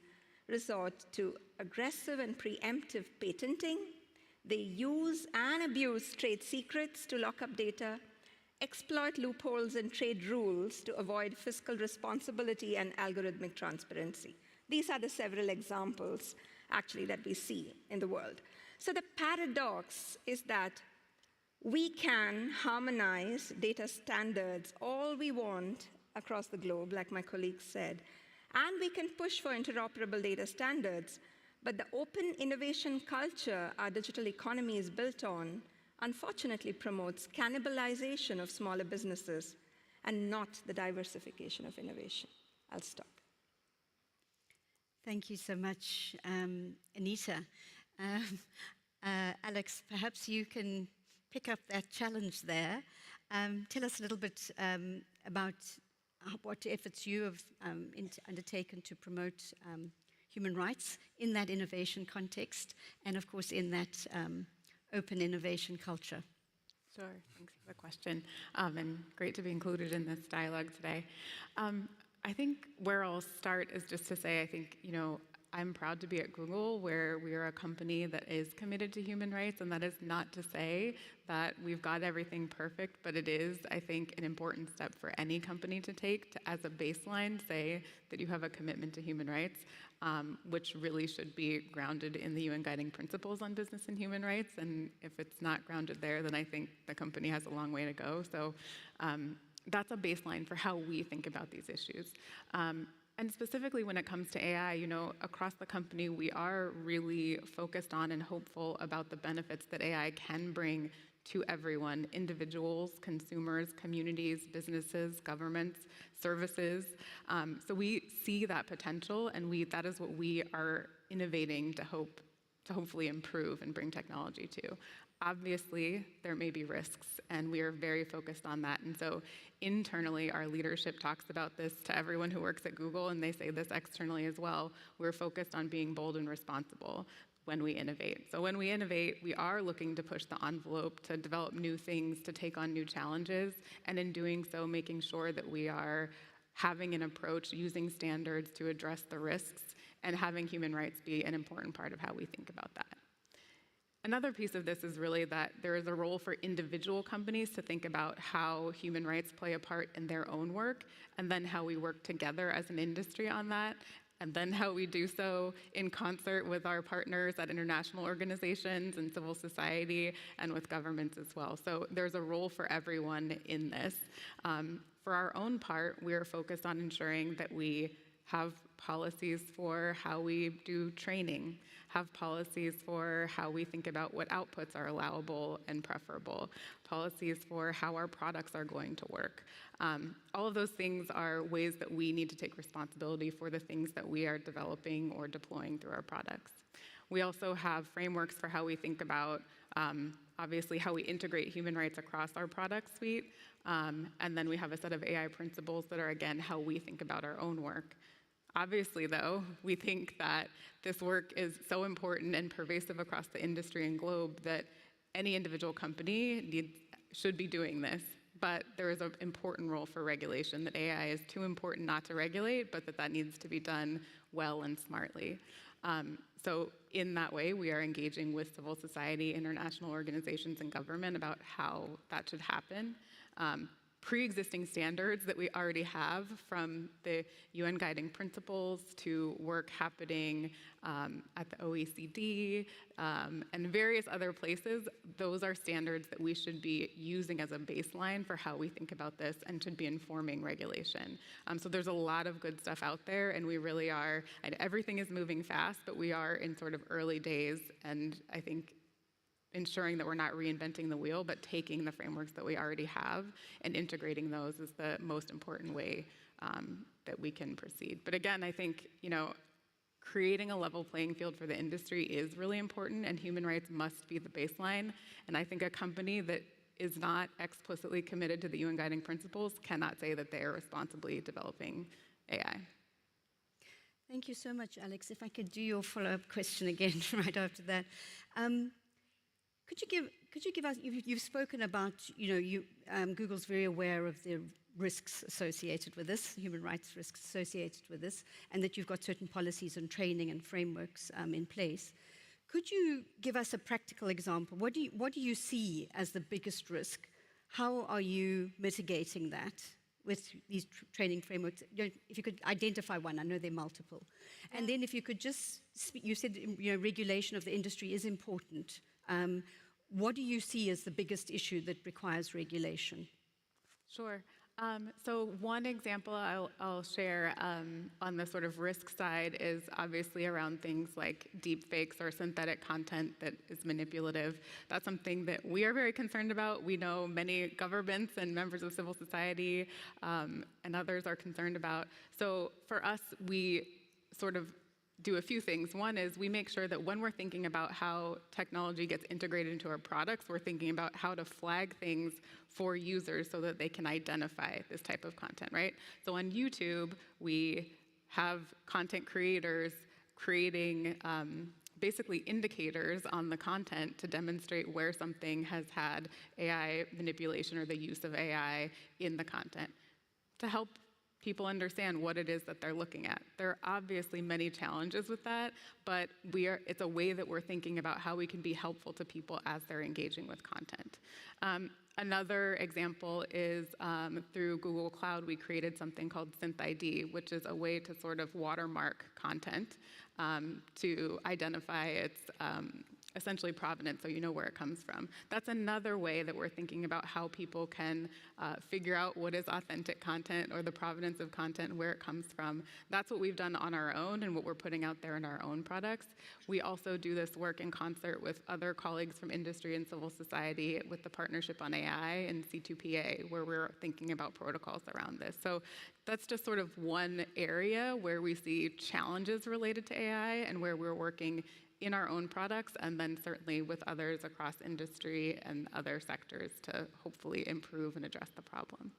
resort to aggressive and preemptive patenting. They use and abuse trade secrets to lock up data, exploit loopholes in trade rules to avoid fiscal responsibility and algorithmic transparency. These are the several examples, actually, that we see in the world. So the paradox is that we can harmonize data standards all we want across the globe, like my colleague said, and we can push for interoperable data standards, but the open innovation culture our digital economy is built on unfortunately promotes cannibalization of smaller businesses and not the diversification of innovation. I'll stop. Thank you so much, Anita. Alex, perhaps you can pick up that challenge there. Tell us a little bit about what efforts you have undertaken to promote human rights in that innovation context, and of course in that open innovation culture. Sure, thanks for the question, and great to be included in this dialogue today. I think where I'll start is just to say, I think, I'm proud to be at Google, where we are a company that is committed to human rights, and that is not to say that we've got everything perfect, but it is, I think, an important step for any company to take to, as a baseline, say that you have a commitment to human rights, which really should be grounded in the UN Guiding Principles on Business and Human Rights, and if it's not grounded there, then I think the company has a long way to go. So that's a baseline for how we think about these issues. And specifically when it comes to AI, across the company, we are really focused on and hopeful about the benefits that AI can bring to everyone, individuals, consumers, communities, businesses, governments, services. So we see that potential, and that is what we are innovating to hopefully improve and bring technology to. Obviously, there may be risks, and we are very focused on that. And so internally, our leadership talks about this to everyone who works at Google, and they say this externally as well. We're focused on being bold and responsible when we innovate. So when we innovate, we are looking to push the envelope, to develop new things, to take on new challenges, and in doing so, making sure that we are having an approach, using standards to address the risks, and having human rights be an important part of how we think about that. Another piece of this is really that there is a role for individual companies to think about how human rights play a part in their own work, and then how we work together as an industry on that, and then how we do so in concert with our partners at international organizations and civil society and with governments as well. So there's a role for everyone in this. For our own part, we are focused on ensuring that we have policies for how we do training, have policies for how we think about what outputs are allowable and preferable, policies for how our products are going to work. All of those things are ways that we need to take responsibility for the things that we are developing or deploying through our products. We also have frameworks for how we think about, obviously, how we integrate human rights across our product suite. And then we have a set of AI principles that are, again, how we think about our own work. Obviously, though, we think that this work is so important and pervasive across the industry and globe that any individual company should be doing this. But there is an important role for regulation, that AI is too important not to regulate, but that needs to be done well and smartly. So in that way, we are engaging with civil society, international organizations, and government about how that should happen. Pre-existing standards that we already have, from the UN guiding principles to work happening at the OECD and various other places, those are standards that we should be using as a baseline for how we think about this and should be informing regulation. So there's a lot of good stuff out there, and we really are, and everything is moving fast, but we are in sort of early days, and I think ensuring that we're not reinventing the wheel, but taking the frameworks that we already have and integrating those is the most important way that we can proceed. But again, I think, creating a level playing field for the industry is really important, and human rights must be the baseline. And I think a company that is not explicitly committed to the UN guiding principles cannot say that they are responsibly developing AI. Thank you so much, Alex. If I could do your follow-up question again right after that. Could you give us, you've spoken about, Google's very aware of the risks associated with this, human rights risks associated with this, and that you've got certain policies and training and frameworks in place. Could you give us a practical example? What do you see as the biggest risk? How are you mitigating that with these training frameworks? If you could identify one, I know there are multiple. And then if you could just, you said regulation of the industry is important. What do you see as the biggest issue that requires regulation? Sure. So one example I'll share on the sort of risk side is obviously around things like deep fakes or synthetic content that is manipulative. That's something that we are very concerned about. We know many governments and members of civil society and others are concerned about. So for us, we sort of do a few things. One is we make sure that when we're thinking about how technology gets integrated into our products, we're thinking about how to flag things for users so that they can identify this type of content, right? So on YouTube, we have content creators creating basically indicators on the content to demonstrate where something has had AI manipulation or the use of AI in the content to help people understand what it is that they're looking at. There are obviously many challenges with that, but it's a way that we're thinking about how we can be helpful to people as they're engaging with content. Another example is through Google Cloud, we created something called SynthID, which is a way to sort of watermark content to identify its essentially provenance, so you know where it comes from. That's another way that we're thinking about how people can figure out what is authentic content or the provenance of content and where it comes from. That's what we've done on our own and what we're putting out there in our own products. We also do this work in concert with other colleagues from industry and civil society with the Partnership on AI and C2PA, where we're thinking about protocols around this. So that's just sort of one area where we see challenges related to AI and where we're working in our own products, and then certainly with others across industry and other sectors to hopefully improve and address the problem.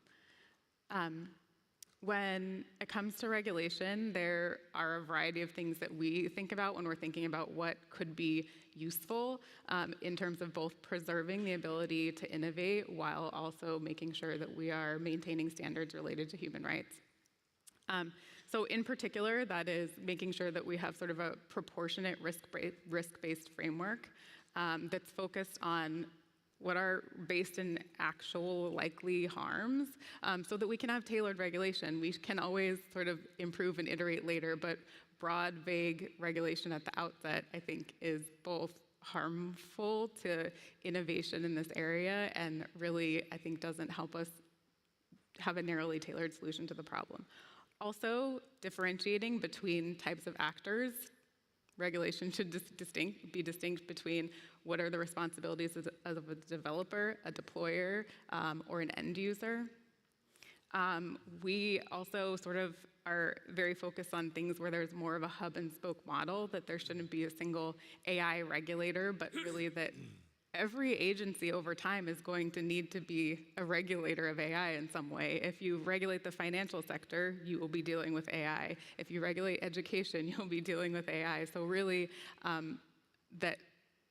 When it comes to regulation, there are a variety of things that we think about when we're thinking about what could be useful in terms of both preserving the ability to innovate while also making sure that we are maintaining standards related to human rights. So in particular, that is making sure that we have sort of a proportionate risk-based framework. that's focused on what are based in actual likely harms, so that we can have tailored regulation. We can always sort of improve and iterate later, but broad, vague regulation at the outset, I think, is both harmful to innovation in this area and really, I think, doesn't help us have a narrowly tailored solution to the problem. Also, differentiating between types of actors. Regulation should be distinct between what are the responsibilities of a developer, a deployer, or an end user. We also sort of are very focused on things where there's more of a hub and spoke model, that there shouldn't be a single AI regulator, but really that every agency over time is going to need to be a regulator of AI in some way. If you regulate the financial sector, you will be dealing with AI. If you regulate education, you'll be dealing with AI. So really, that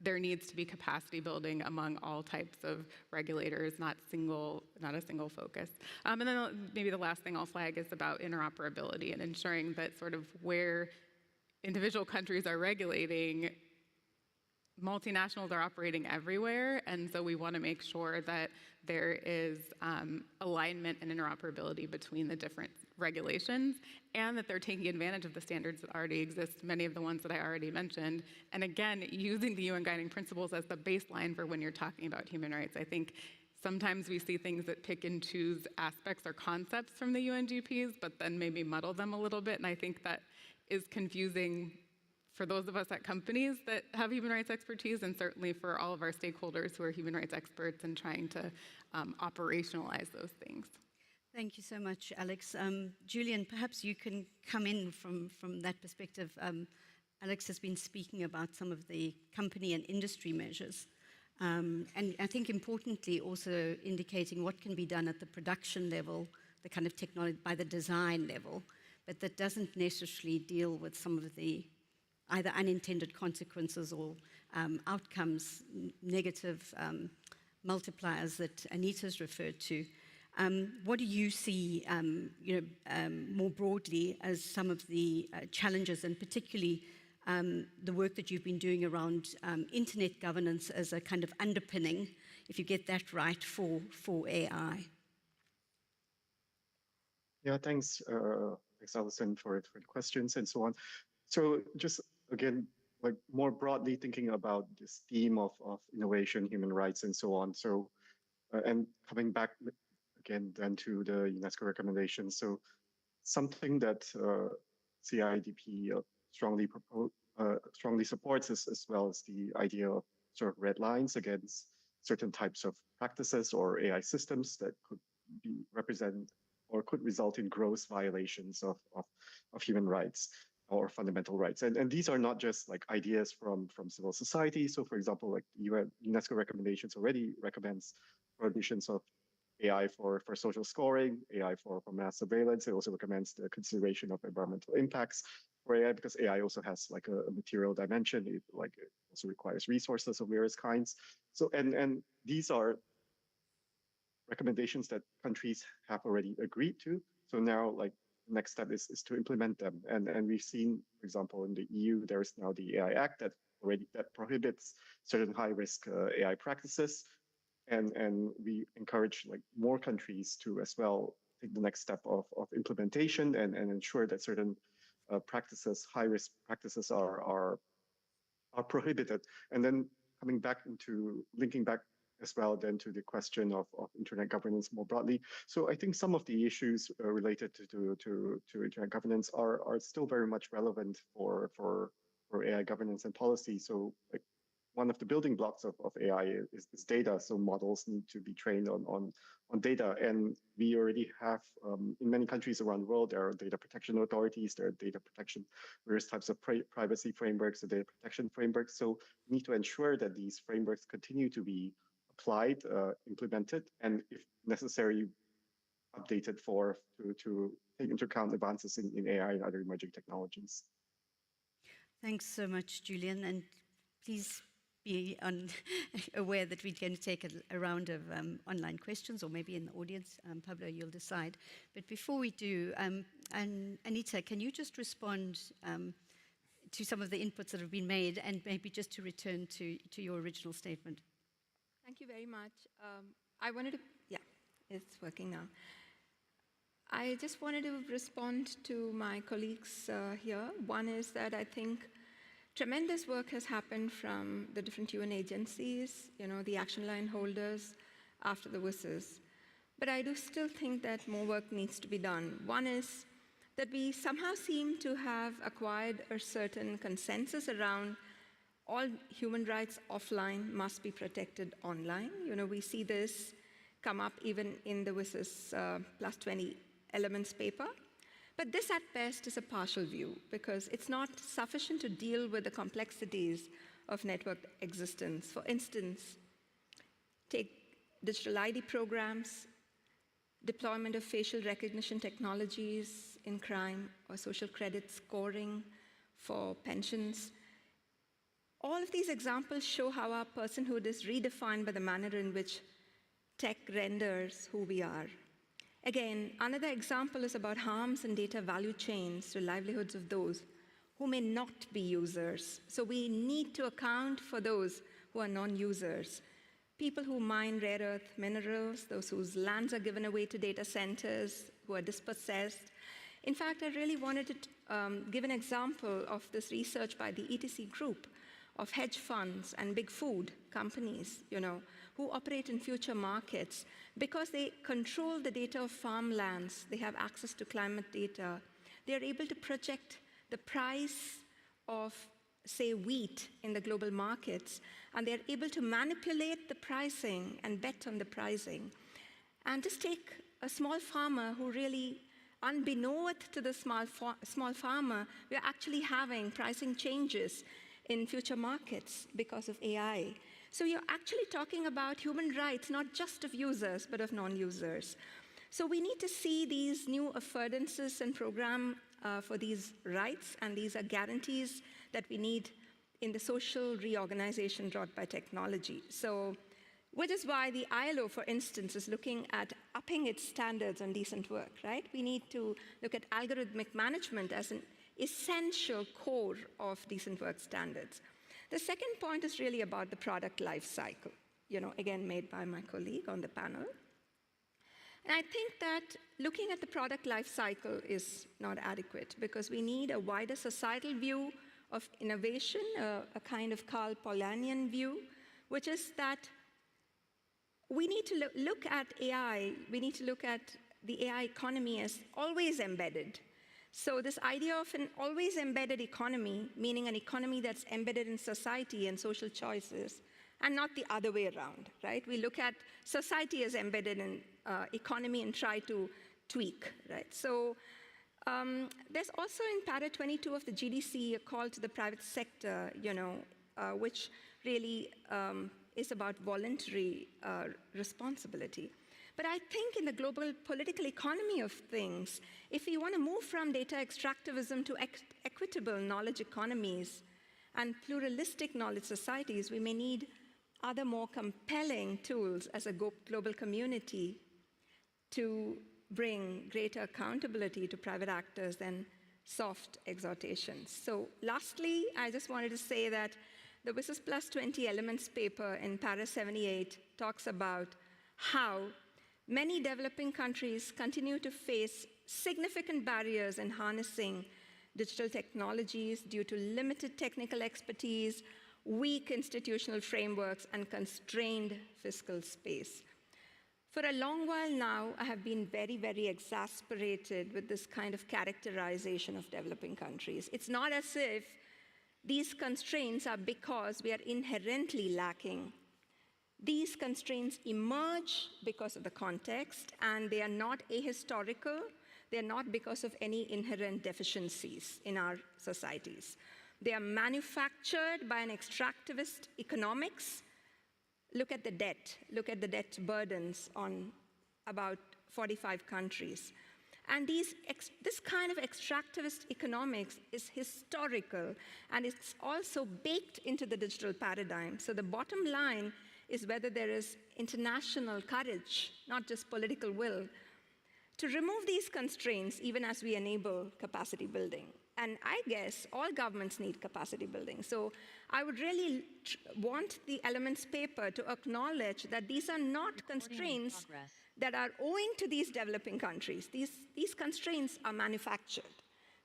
there needs to be capacity building among all types of regulators, not a single focus. And then maybe the last thing I'll flag is about interoperability and ensuring that sort of where individual countries are regulating, multinationals are operating everywhere, and so we want to make sure that there is alignment and interoperability between the different regulations, and that they're taking advantage of the standards that already exist, many of the ones that I already mentioned, and again, using the UN guiding principles as the baseline for when you're talking about human rights. I think sometimes we see things that pick and choose aspects or concepts from the UNGPs, but then maybe muddle them a little bit, and I think that is confusing for those of us at companies that have human rights expertise, and certainly for all of our stakeholders who are human rights experts and trying to operationalize those things. Thank you so much, Alex. Julian, perhaps you can come in from that perspective. Alex has been speaking about some of the company and industry measures. And I think importantly also indicating what can be done at the production level, the kind of technology by the design level, but that doesn't necessarily deal with some of the either unintended consequences or outcomes, negative multipliers that Anita's referred to. What do you see more broadly as some of the challenges, and particularly the work that you've been doing around internet governance as a kind of underpinning, if you get that right, for AI? Yeah, thanks, Alison, for the questions and so on. So just again, like more broadly thinking about this theme of innovation, human rights, and so on. So, and coming back again then to the UNESCO recommendations. So something that CIDP strongly supports as well as the idea of sort of red lines against certain types of practices or AI systems that could result in gross violations of human rights or fundamental rights. And these are not just like ideas from civil society. So for example, like UNESCO recommendations already recommends prohibitions of AI for social scoring, AI for mass surveillance. It also recommends the consideration of environmental impacts for AI, because AI also has like a material dimension. It also requires resources of various kinds. So and these are recommendations that countries have already agreed to. So now like the next step is to implement them. And we've seen, for example, in the EU, there is now the AI Act that prohibits certain high risk AI practices. And we encourage like more countries to as well take the next step of implementation and ensure that certain practices, high risk practices are prohibited. And then coming back into linking back as well then to the question of internet governance more broadly. So I think some of the issues related to internet governance are still very much relevant for AI governance and policy. So like one of the building blocks of AI is data. So models need to be trained on data. And we already have, in many countries around the world, there are data protection authorities, there are data protection, various types of privacy frameworks, the data protection frameworks. So we need to ensure that these frameworks continue to be applied, implemented, and if necessary, updated to take into account advances in AI and other emerging technologies. Thanks so much, Julian. And please be aware that we're going to take a round of online questions, or maybe in the audience. Pablo, you'll decide. But before we do, and Anita, can you just respond to some of the inputs that have been made, and maybe just to return to your original statement. Thank you very much. I wanted to, yeah, it's working now. I just wanted to respond to my colleagues here. One is that I think tremendous work has happened from the different UN agencies, the action line holders after the WSIS. But I do still think that more work needs to be done. One is that we somehow seem to have acquired a certain consensus around all human rights offline must be protected online. We see this come up even in the WSIS plus 20 elements paper. But this at best is a partial view because it's not sufficient to deal with the complexities of network existence. For instance, take digital ID programs, deployment of facial recognition technologies in crime, or social credit scoring for pensions. All of these examples show how our personhood is redefined by the manner in which tech renders who we are. Again, another example is about harms and data value chains to livelihoods of those who may not be users. So we need to account for those who are non-users. People who mine rare earth minerals, those whose lands are given away to data centers, who are dispossessed. In fact, I really wanted to give an example of this research by the ETC group of hedge funds and big food companies, who operate in future markets. Because they control the data of farmlands, they have access to climate data, they are able to project the price of, say, wheat in the global markets, and they're able to manipulate the pricing and bet on the pricing. And just take a small farmer who really, unbeknownst to the small farmer, we're actually having pricing changes in future markets because of AI. So you're actually talking about human rights, not just of users, but of non-users. So we need to see these new affordances and program for these rights, and these are guarantees that we need in the social reorganization brought by technology. So, which is why the ILO, for instance, is looking at upping its standards on decent work, right? We need to look at algorithmic management as an essential core of decent work standards. The second point is really about the product life cycle, again, made by my colleague on the panel. And I think that looking at the product life cycle is not adequate because we need a wider societal view of innovation, a kind of Karl Polanyian view, which is that we need to look at AI, we need to look at the AI economy as always embedded. So this idea of an always embedded economy, meaning an economy that's embedded in society and social choices, and not the other way around, right? We look at society as embedded in economy and try to tweak, right? So there's also in para 22 of the GDC a call to the private sector, which really is about voluntary responsibility. But I think in the global political economy of things, if we want to move from data extractivism to equitable knowledge economies and pluralistic knowledge societies, we may need other more compelling tools as a global community to bring greater accountability to private actors than soft exhortations. So lastly, I just wanted to say that the WSIS Plus 20 Elements paper in Para 78 talks about how many developing countries continue to face significant barriers in harnessing digital technologies due to limited technical expertise, weak institutional frameworks, and constrained fiscal space. For a long while now, I have been very, very exasperated with this kind of characterization of developing countries. It's not as if these constraints are because we are inherently lacking. These constraints emerge because of the context, and they are not ahistorical. They are not because of any inherent deficiencies in our societies. They are manufactured by an extractivist economics. Look at the debt burdens on about 45 countries. And this kind of extractivist economics is historical, and it's also baked into the digital paradigm. So the bottom line is whether there is international courage, not just political will, to remove these constraints even as we enable capacity building. and I guess all governments need capacity building. So I would really want the elements paper to acknowledge that these are not constraints that are owing to these developing countries. These constraints are manufactured.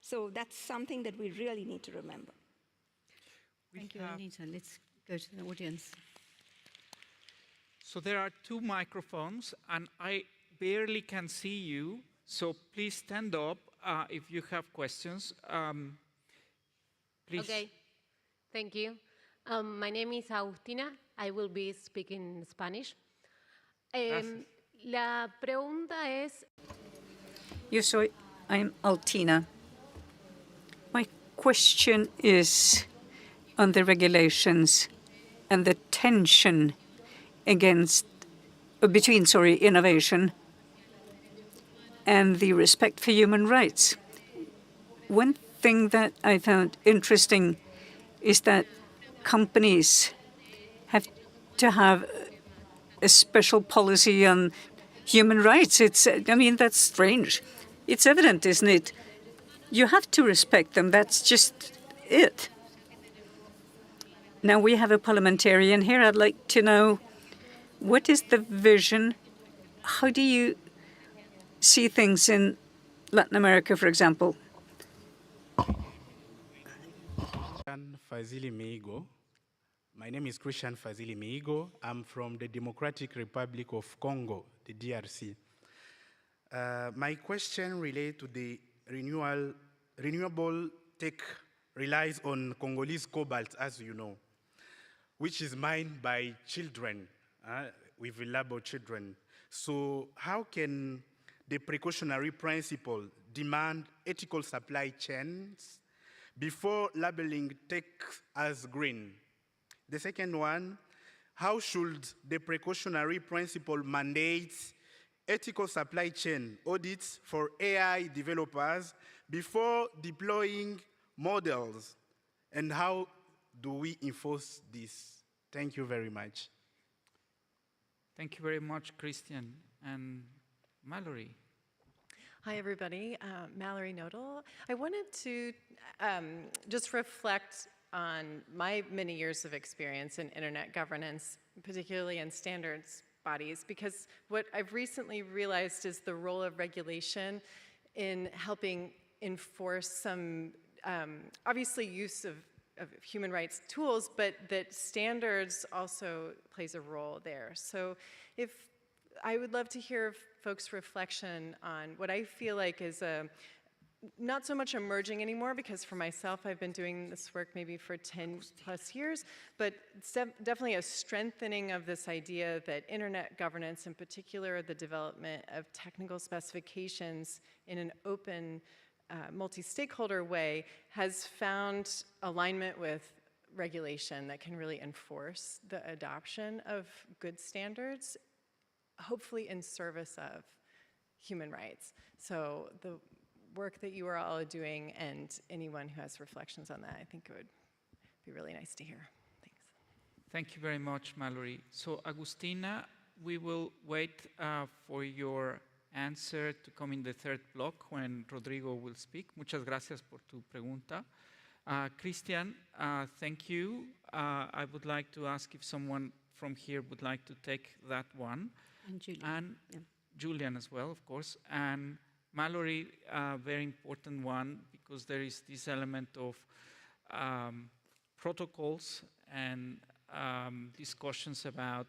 So that's something that we really need to remember. Thank you, Anita. Let's go to the audience. So there are 2 microphones, and I barely can see you. So please stand up if you have questions. Please. Okay, thank you. My name is Agustina. I will be speaking Spanish. La pregunta es... Yo soy, I'm Altina. My question is on the regulations and the tension between innovation and the respect for human rights. One thing that I found interesting is that companies have to have a special policy on human rights. That's strange. It's evident, isn't it? You have to respect them. That's just it. Now we have a parliamentarian here. I'd like to know, what is the vision? How do you see things in Latin America, for example? Fazili Meigo. My name is Christian Fazili Meigo. I'm from the Democratic Republic of Congo, the DRC. My question relates to the renewable tech relies on Congolese cobalt, as you know, which is mined by children, with vulnerable children. So how can the precautionary principle demand ethical supply chains before labeling tech as green? The second one, how should the precautionary principle mandate ethical supply chain audits for AI developers before deploying models? And how do we enforce this? Thank you very much. Thank you very much, Christian. And Mallory. Hi, everybody. Mallory Nodal. I wanted to just reflect on my many years of experience in internet governance, particularly in standards bodies, because what I've recently realized is the role of regulation in helping enforce some, obviously, use of human rights tools, but that standards also plays a role there. So I would love to hear folks' reflection on what I feel like is not so much emerging anymore, because for myself, I've been doing this work maybe for 10 plus years, but it's definitely a strengthening of this idea that internet governance, in particular the development of technical specifications in an open, multi-stakeholder way, has found alignment with regulation that can really enforce the adoption of good standards, hopefully in service of human rights. So the work that you are all doing, and anyone who has reflections on that, I think it would be really nice to hear. Thanks. Thank you very much, Mallory. So, Agustina, we will wait for your answer to come in the third block when Rodrigo will speak. Muchas gracias por tu pregunta. Christian, thank you. I would like to ask if someone from here would like to take that one. And Julian. And Julian as well, of course. And Mallory, a very important one, because there is this element of protocols and discussions about,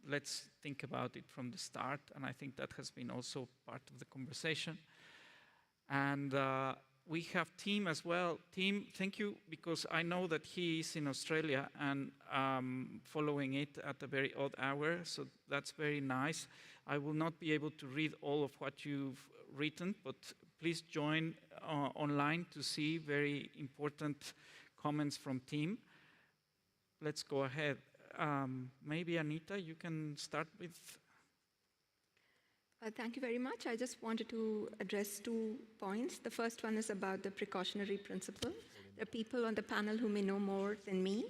let's think about it from the start, and I think that has been also part of the conversation. And we have Tim as well. Tim, thank you, because I know that he is in Australia and following it at a very odd hour, so that's very nice. I will not be able to read all of what you've written, but please join online to see very important comments from Tim. Let's go ahead. Maybe Anita, you can start with. Thank you very much. I just wanted to address 2 points. The first one is about the precautionary principle. There are people on the panel who may know more than me,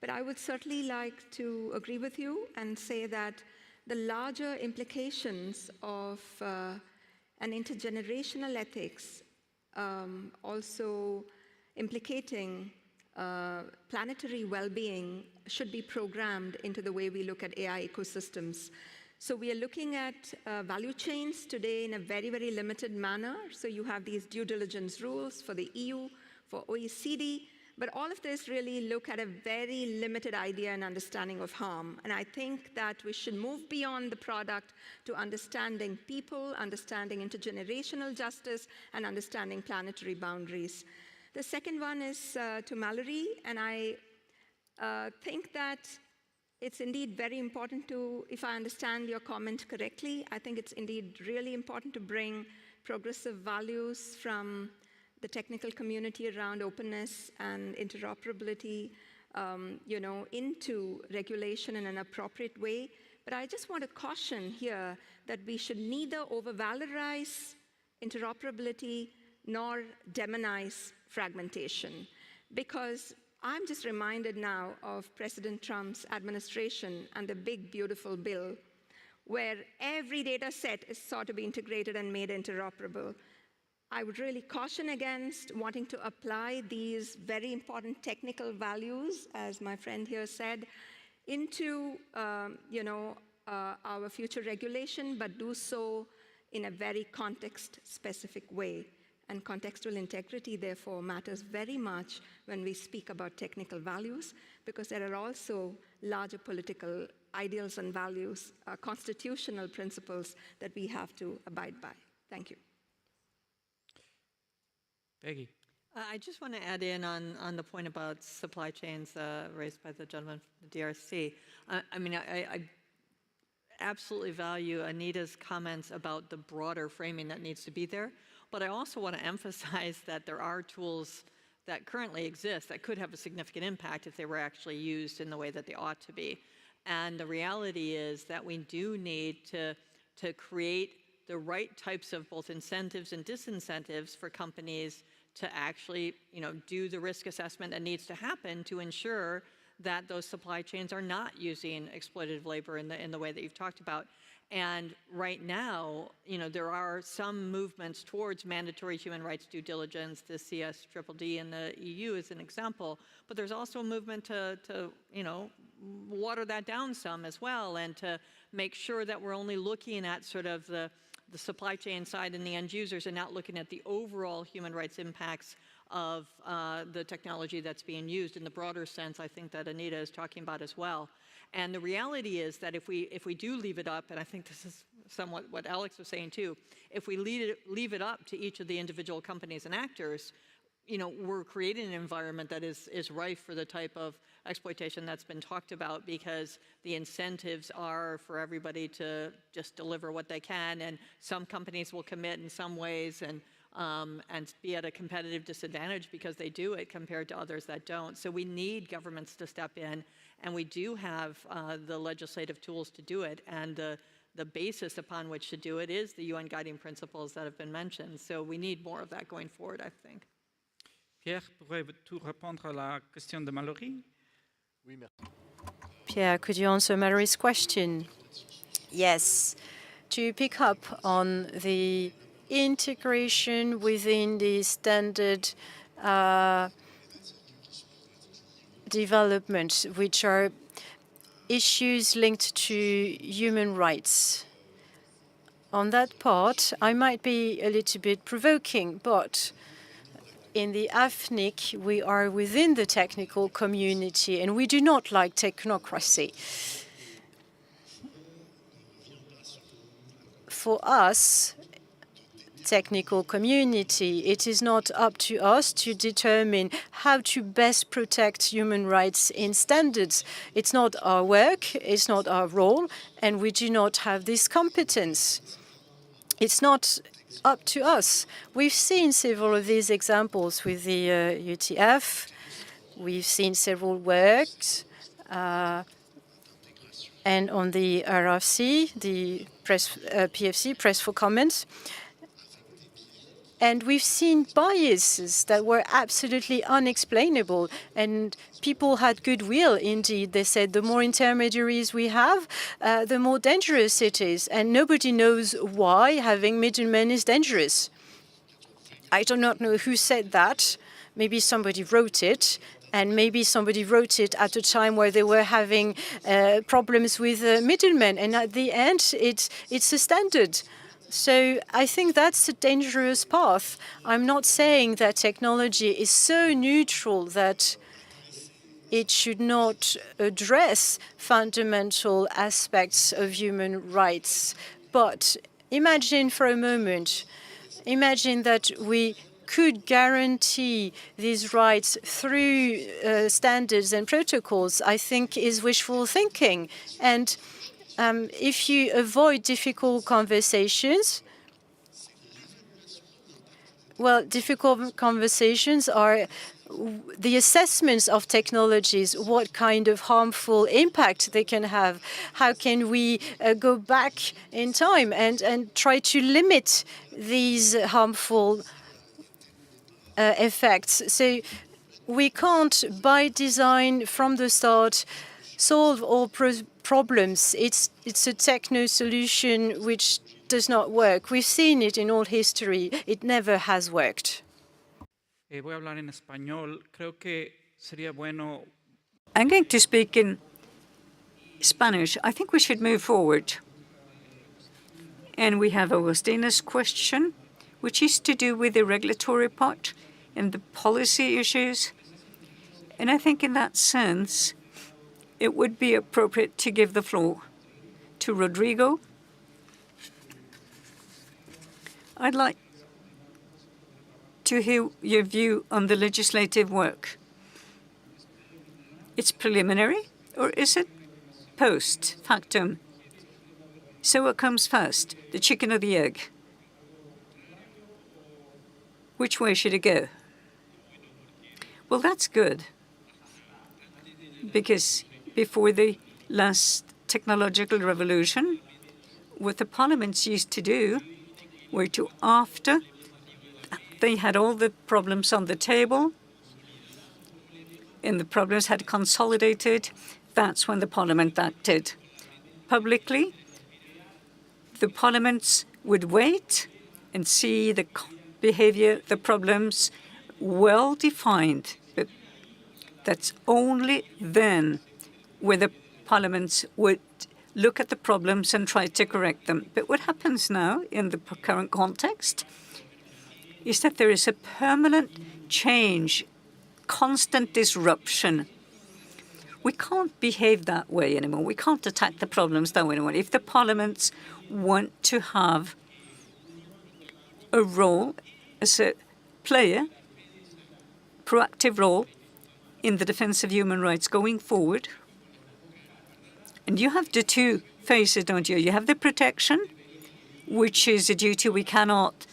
but I would certainly like to agree with you and say that the larger implications of an intergenerational ethics also implicating planetary well-being should be programmed into the way we look at AI ecosystems. So we are looking at value chains today in a very, very limited manner. So you have these due diligence rules for the EU, for OECD, but all of this really look at a very limited idea and understanding of harm. And I think that we should move beyond the product to understanding people, understanding intergenerational justice, and understanding planetary boundaries. The second one is to Mallory, and I think that it's indeed very important to, if I understand your comment correctly, I think it's indeed really important to bring progressive values from the technical community around openness and interoperability, into regulation in an appropriate way. But I just want to caution here that we should neither over-valorize interoperability nor demonize fragmentation, because I'm just reminded now of President Trump's administration and the big, beautiful bill, where every data set is sought to be integrated and made interoperable. I would really caution against wanting to apply these very important technical values, as my friend here said, into our future regulation, but do so in a very context-specific way. And contextual integrity, therefore, matters very much when we speak about technical values, because there are also larger political ideals and values, constitutional principles that we have to abide by. Thank you. Peggy. I just want to add in on the point about supply chains raised by the gentleman from the DRC. I absolutely value Anita's comments about the broader framing that needs to be there. But I also want to emphasize that there are tools that currently exist that could have a significant impact if they were actually used in the way that they ought to be. And the reality is that we do need to create the right types of both incentives and disincentives for companies to actually do the risk assessment that needs to happen to ensure that those supply chains are not using exploitative labor in the way that you've talked about. And right now, there are some movements towards mandatory human rights due diligence. The CSDDD in the EU is an example, but there's also a movement to water that down some as well, and to make sure that we're only looking at sort of the supply chain side and the end users, and not looking at the overall human rights impacts of the technology that's being used in the broader sense, I think that Anita is talking about as well. And the reality is that if we do leave it up, and I think this is somewhat what Alex was saying too, if we leave it up to each of the individual companies and actors, we're creating an environment that is rife for the type of exploitation that's been talked about, because the incentives are for everybody to just deliver what they can, and some companies will commit in some ways and be at a competitive disadvantage because they do it compared to others that don't. So we need governments to step in, and we do have the legislative tools to do it, and the basis upon which to do it is the UN guiding principles that have been mentioned. So we need more of that going forward, I think. Pierre, pourrais-tu répondre à la question de Mallory? Oui, merci. Pierre, could you answer Mallory's question? Yes. To pick up on the integration within the standard development, which are issues linked to human rights. On that part, I might be a little bit provoking, but in the AFNIC, we are within the technical community, and we do not like technocracy. For us, technical community, it is not up to us to determine how to best protect human rights in standards. It's not our work, it's not our role, and we do not have this competence. It's not up to us. We've seen several of these examples with the UTF. We've seen several works, and on the RFC, the PFC, Press for Comments. And we've seen biases that were absolutely unexplainable, and people had goodwill indeed. They said the more intermediaries we have, the more dangerous it is, and nobody knows why having middlemen is dangerous. I do not know who said that. Maybe somebody wrote it, and maybe somebody wrote it at a time where they were having problems with middlemen. And at the end, it's a standard. So I think that's a dangerous path. I'm not saying that technology is so neutral that it should not address fundamental aspects of human rights. But imagine for a moment, imagine that we could guarantee these rights through standards and protocols. I think is wishful thinking. And if you avoid difficult conversations, well, difficult conversations are the assessments of technologies, what kind of harmful impact they can have. How can we go back in time and try to limit these harmful effects? So we can't, by design, from the start, solve all problems. It's a techno solution which does not work. We've seen it in all history. It never has worked. Voy a hablar en español. Creo que sería bueno. I'm going to speak in Spanish. I think we should move forward. And we have Agustina's question, which is to do with the regulatory part and the policy issues. And I think in that sense, it would be appropriate to give the floor to Rodrigo. I'd like to hear your view on the legislative work. It's preliminary, or is it post factum? So what comes first, the chicken or the egg? Which way should it go? Well, that's good, because before the last technological revolution, what the parliaments used to do were to, after they had all the problems on the table and the problems had consolidated, that's when the parliament acted. Publicly, the parliaments would wait and see the behavior, the problems well defined. But that's only then where the parliaments would look at the problems and try to correct them. But what happens now in the current context is that there is a permanent change, constant disruption. We can't behave that way anymore. We can't attack the problems that way anymore. If the parliaments want to have a role as a player, proactive role in the defense of human rights going forward, and you have the two phases, don't you? You have the protection, which is a duty we cannot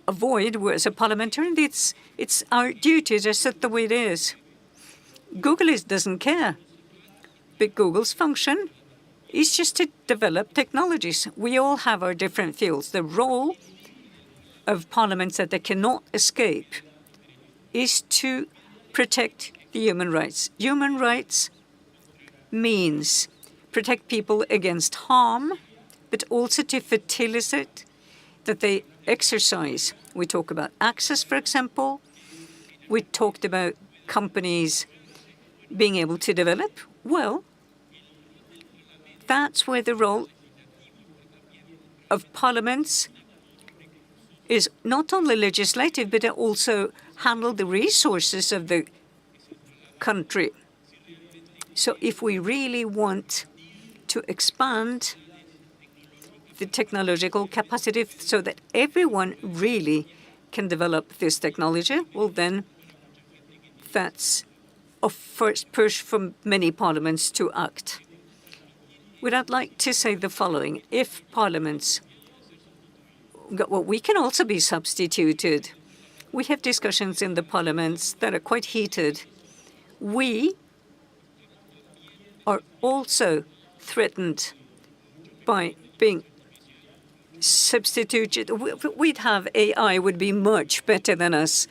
avoid as a parliamentarian. It's our duty, just the way it is. Google doesn't care. But Google's function is just to develop technologies. We all have our different fields. The role of parliaments that they cannot escape is to protect the human rights. Human rights means protect people against harm, but also to facilitate that they exercise. We talk about access, for example. We talked about companies being able to develop. Well, that's where the role of parliaments is not only legislative, but also handle the resources of the country. So if we really want to expand the technological capacity so that everyone really can develop this technology, well, then that's a first push from many parliaments to act. What I'd like to say the following. If parliaments, well, we can also be substituted. We have discussions in the parliaments that are quite heated. We are also threatened by being substituted. We'd have AI would be much better than us.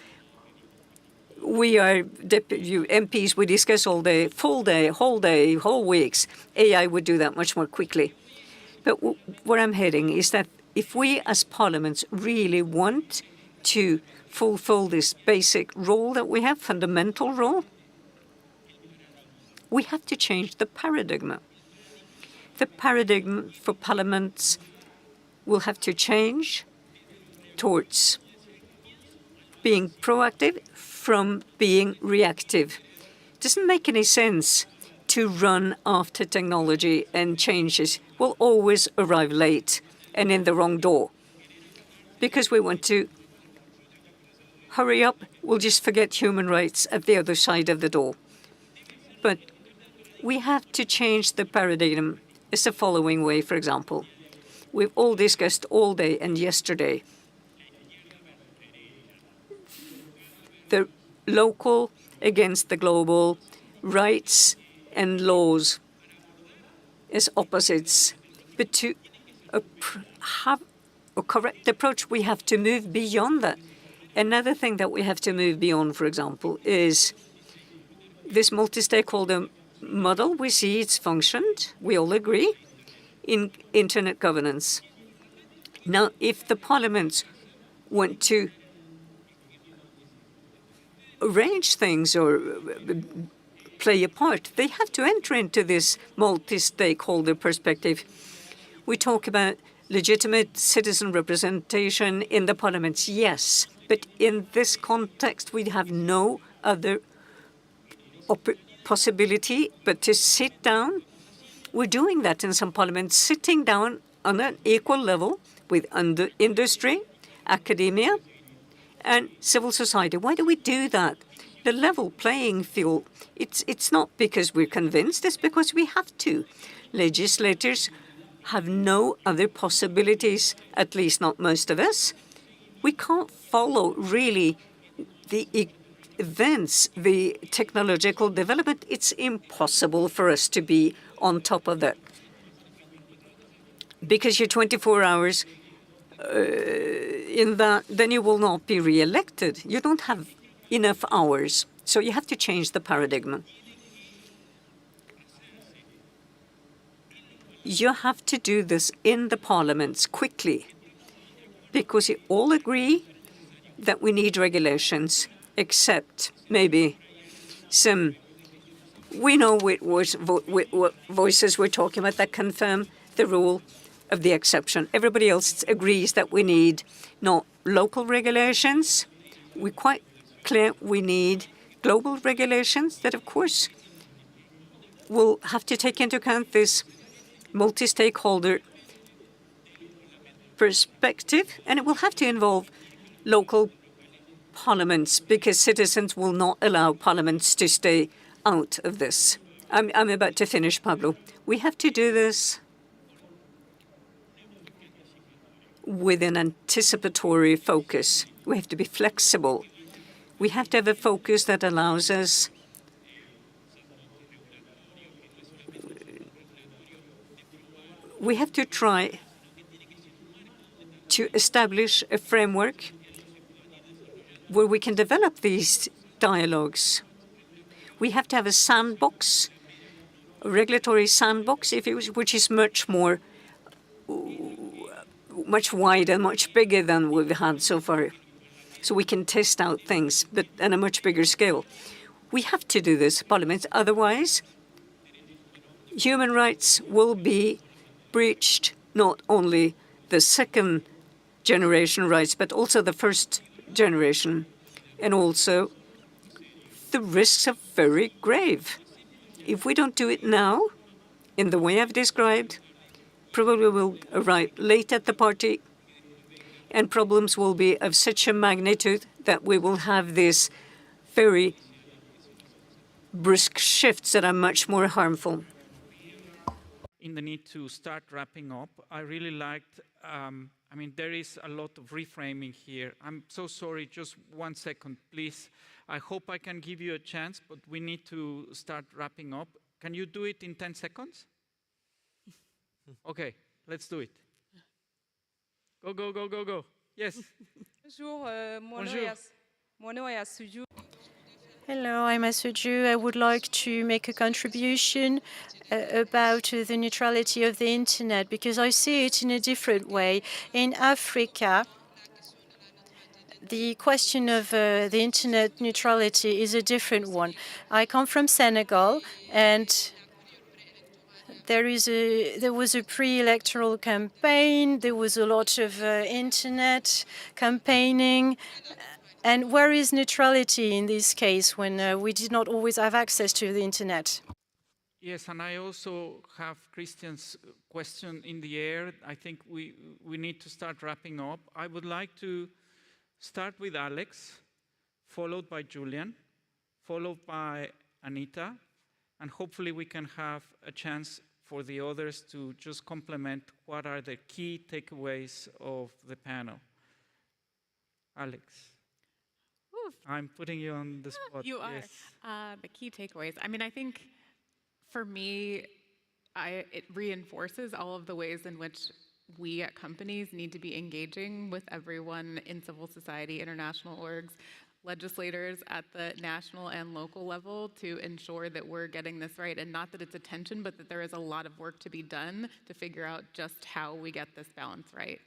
We are MPs, we discuss all day, full day, whole weeks. AI would do that much more quickly. But where I'm heading is that if we as parliaments really want to fulfill this basic role that we have, fundamental role, we have to change the paradigm. The paradigm for parliaments will have to change towards being proactive from being reactive. It doesn't make any sense to run after technology, and changes will always arrive late and in the wrong door. Because we want to hurry up, we'll just forget human rights at the other side of the door. But we have to change the paradigm. It's the following way, for example. We've all discussed all day and yesterday the local against the global, rights and laws as opposites. But to have a correct approach, we have to move beyond that. Another thing that we have to move beyond, for example, is this multi-stakeholder model. We see it's functioned, we all agree, in internet governance. Now, if the parliaments want to arrange things or play a part, they have to enter into this multi-stakeholder perspective. We talk about legitimate citizen representation in the parliaments, yes, but in this context, we have no other possibility but to sit down. We're doing that in some parliaments, sitting down on an equal level with industry, academia, and civil society. Why do we do that? The level playing field, it's not because we're convinced, it's because we have to. Legislators have no other possibilities, at least not most of us. We can't follow really the events, the technological development. It's impossible for us to be on top of that. Because you're 24 hours in that, then you will not be re-elected. You don't have enough hours. So you have to change the paradigm. You have to do this in the parliaments quickly, because you all agree that we need regulations, except maybe some, we know what voices we're talking about that confirm the rule of the exception. Everybody else agrees that we need not local regulations. We're quite clear we need global regulations that, of course, will have to take into account this multi-stakeholder perspective, and it will have to involve local parliaments, because citizens will not allow parliaments to stay out of this. I'm about to finish, Pablo. We have to do this with an anticipatory focus. We have to be flexible. We have to have a focus that allows us we have to try to establish a framework where we can develop these dialogues. We have to have a sandbox, a regulatory sandbox, which is much wider, much bigger than we've had so far. So we can test out things, but on a much bigger scale. We have to do this, Parliament. Otherwise, human rights will be breached, not only the second generation rights, but also the first generation. And also, the risks are very grave. If we don't do it now, in the way I've described, probably will arrive late at the party, and problems will be of such a magnitude that we will have these very brisk shifts that are much more harmful. In the need to start wrapping up, I really liked, there is a lot of reframing here. I'm so sorry, just 1 second, please. I hope I can give you a chance, but we need to start wrapping up. Can you do it in 10 seconds? Okay, let's do it. Go, go, go, go, go. Yes. Bonjour, mon nom est Asuju. Hello, I'm Asuju. I would like to make a contribution about the neutrality of the internet, because I see it in a different way. In Africa, the question of the internet neutrality is a different one. I come from Senegal, and there was a pre-electoral campaign. There was a lot of internet campaigning. And where is neutrality in this case when we did not always have access to the internet? Yes, and I also have Christian's question in the air. I think we need to start wrapping up. I would like to start with Alex, followed by Julian, followed by Anita, and hopefully we can have a chance for the others to just complement what are the key takeaways of the panel. Alex. Oof. I'm putting you on the spot. You are. Yes. The key takeaways. I mean, I think for me, it reinforces all of the ways in which we at companies need to be engaging with everyone in civil society, international orgs, legislators at the national and local level to ensure that we're getting this right. And not that it's a tension, but that there is a lot of work to be done to figure out just how we get this balance right.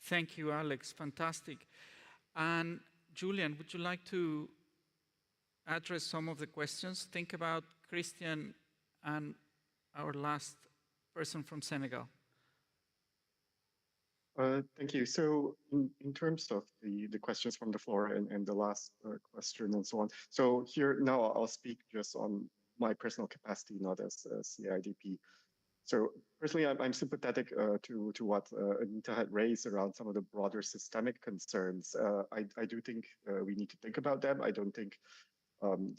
Thank you, Alex. Fantastic. And Julian, would you like to address some of the questions? Think about Christian and our last person from Senegal. Thank you. So in terms of the questions from the floor and the last question and so on. So here now I'll speak just on my personal capacity, not as CIDP. So personally, I'm sympathetic to what Anita had raised around some of the broader systemic concerns. I do think we need to think about them. I don't think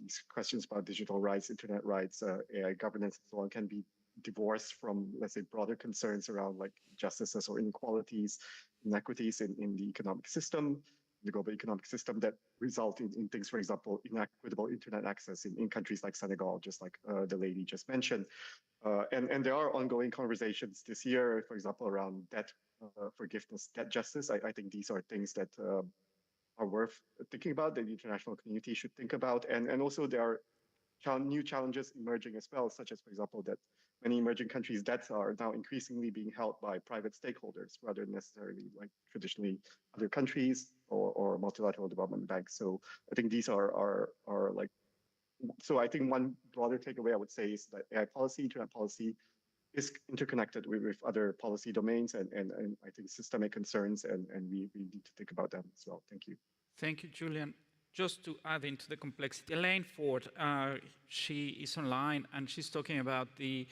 these questions about digital rights, internet rights, AI governance, and so on can be divorced from, let's say, broader concerns around like justices or inequalities, inequities in the economic system, the global economic system that result in things, for example, inequitable internet access in countries like Senegal, just like the lady just mentioned. And there are ongoing conversations this year, for example, around debt forgiveness, debt justice. I think these are things that are worth thinking about, that the international community should think about. And also there are new challenges emerging as well, such as, for example, that many emerging countries' debts are now increasingly being held by private stakeholders rather than necessarily like traditionally other countries or multilateral development banks. So I think these are like, so I think one broader takeaway I would say is that AI policy, internet policy is interconnected with other policy domains and I think systemic concerns, and we need to think about them as well. Thank you. Thank you, Julian. Just to add into the complexity, Elaine Ford, she is online and she's talking about the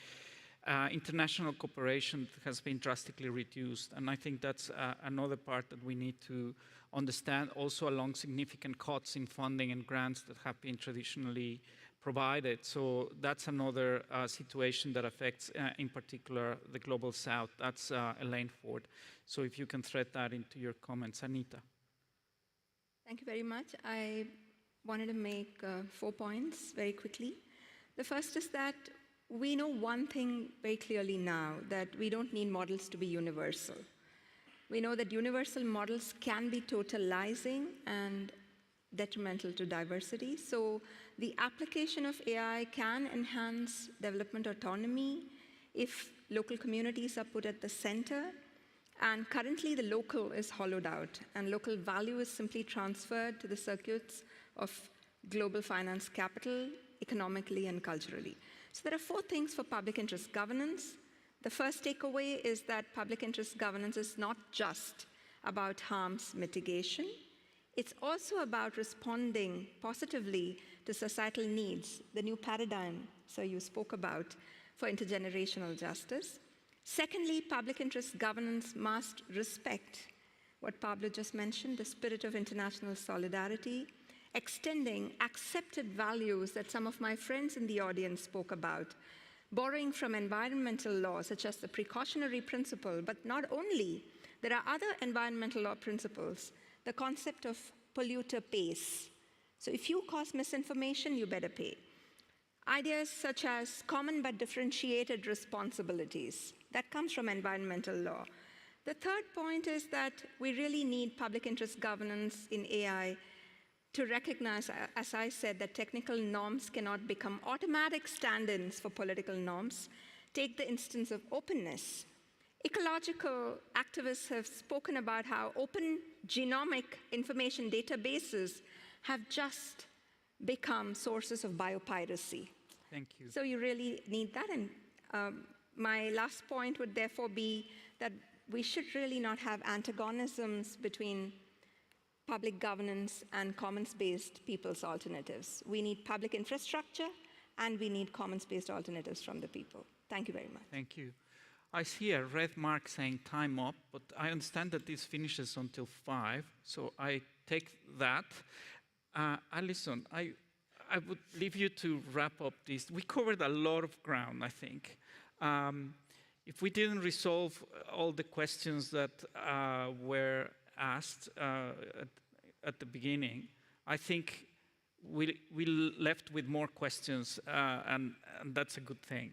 international cooperation that has been drastically reduced. And I think that's another part that we need to understand, also along significant cuts in funding and grants that have been traditionally provided. So that's another situation that affects, in particular, the Global South. That's Elaine Ford. So if you can thread that into your comments. Anita. Thank you very much. I wanted to make 4 points very quickly. The first is that we know one thing very clearly now, that we don't need models to be universal. We know that universal models can be totalizing and detrimental to diversity. So the application of AI can enhance development autonomy if local communities are put at the center. And currently, the local is hollowed out, and local value is simply transferred to the circuits of global finance capital, economically and culturally. So there are 4 things for public interest governance. The first takeaway is that public interest governance is not just about harms mitigation. It's also about responding positively to societal needs, the new paradigm, so you spoke about, for intergenerational justice. Secondly, public interest governance must respect what Pablo just mentioned, the spirit of international solidarity, extending accepted values that some of my friends in the audience spoke about, borrowing from environmental law, such as the precautionary principle, but not only. There are other environmental law principles, the concept of polluter pays. So if you cause misinformation, you better pay. Ideas such as common but differentiated responsibilities, that comes from environmental law. The third point is that we really need public interest governance in AI to recognize, as I said, that technical norms cannot become automatic stand-ins for political norms. Take the instance of openness. Ecological activists have spoken about how open genomic information databases have just become sources of biopiracy. Thank you. So you really need that. And my last point would therefore be that we should really not have antagonisms between public governance and commons-based people's alternatives. We need public infrastructure, and we need commons-based alternatives from the people. Thank you very much. Thank you. I see a red mark saying time up, but I understand that this finishes until 5, so I take that. Alison, I would leave you to wrap up this. We covered a lot of ground, I think. If we didn't resolve all the questions that were asked at the beginning, I think we left with more questions, and that's a good thing.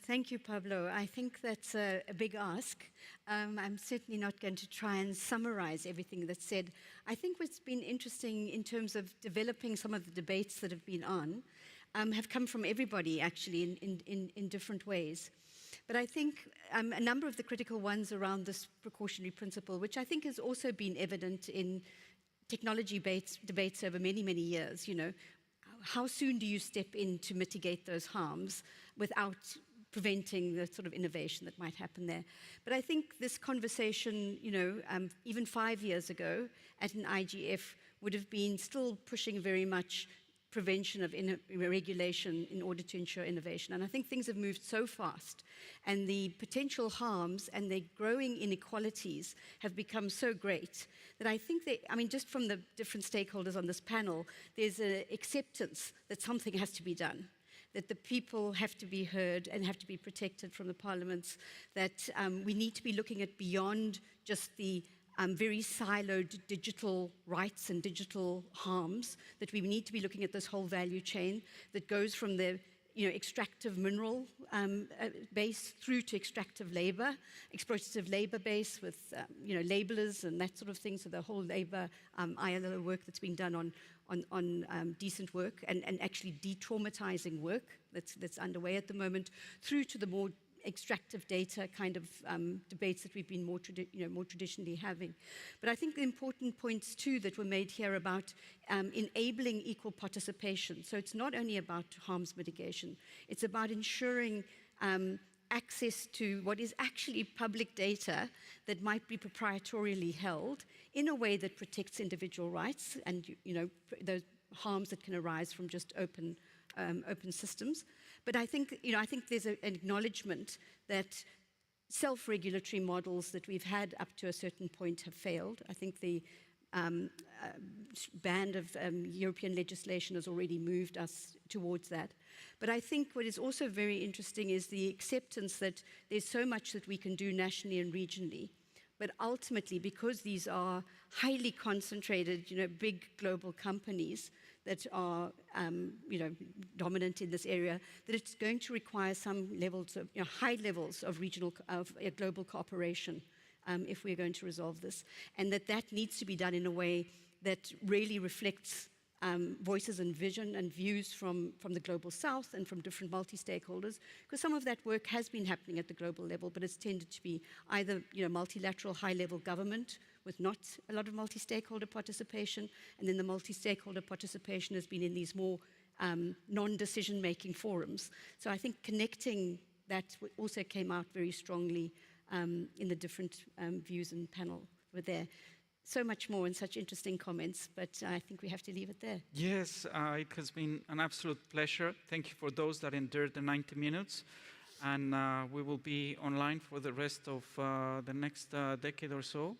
Thank you, Pablo. I think that's a big ask. I'm certainly not going to try and summarize everything that's said. I think what's been interesting in terms of developing some of the debates that have been on have come from everybody, actually, in different ways. But I think a number of the critical ones around this precautionary principle, which I think has also been evident in technology debates over many, many years, you know, how soon do you step in to mitigate those harms without preventing the sort of innovation that might happen there? But I think this conversation, you know, even 5 years ago at an IGF would have been still pushing very much prevention of regulation in order to ensure innovation. And I think things have moved so fast, and the potential harms and the growing inequalities have become so great that I think I mean, just from the different stakeholders on this panel, there's an acceptance that something has to be done, that the people have to be heard and have to be protected from the parliaments, that we need to be looking at beyond just the very siloed digital rights and digital harms, that we need to be looking at this whole value chain that goes from the extractive mineral base through to extractive labor, exploitative labor base with labelers and that sort of thing. So the whole labor ILO work that's being done on decent work and actually de-traumatizing work that's underway at the moment, through to the more extractive data kind of debates that we've been more traditionally having. But I think the important points too that were made here about enabling equal participation. So it's not only about harms mitigation, it's about ensuring access to what is actually public data that might be proprietorially held in a way that protects individual rights and those harms that can arise from just open systems. But I think there's an acknowledgement that self-regulatory models that we've had up to a certain point have failed. I think the band of European legislation has already moved us towards that. But I think what is also very interesting is the acceptance that there's so much that we can do nationally and regionally. But ultimately, because these are highly concentrated, big global companies that are, dominant in this area, that it's going to require some levels of, high levels of global cooperation if we're going to resolve this, and that needs to be done in a way that really reflects voices and vision and views from the global south and from different multi-stakeholders, because some of that work has been happening at the global level, but it's tended to be either multilateral high-level government with not a lot of multi-stakeholder participation, and then the multi-stakeholder participation has been in these more non-decision-making forums. So I think connecting that also came out very strongly in the different views and panel were there. So much more and such interesting comments, but I think we have to leave it there. Yes, it has been an absolute pleasure. Thank you for those that endured the 90 minutes. And we will be online for the rest of the next decade or so.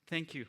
Thank you.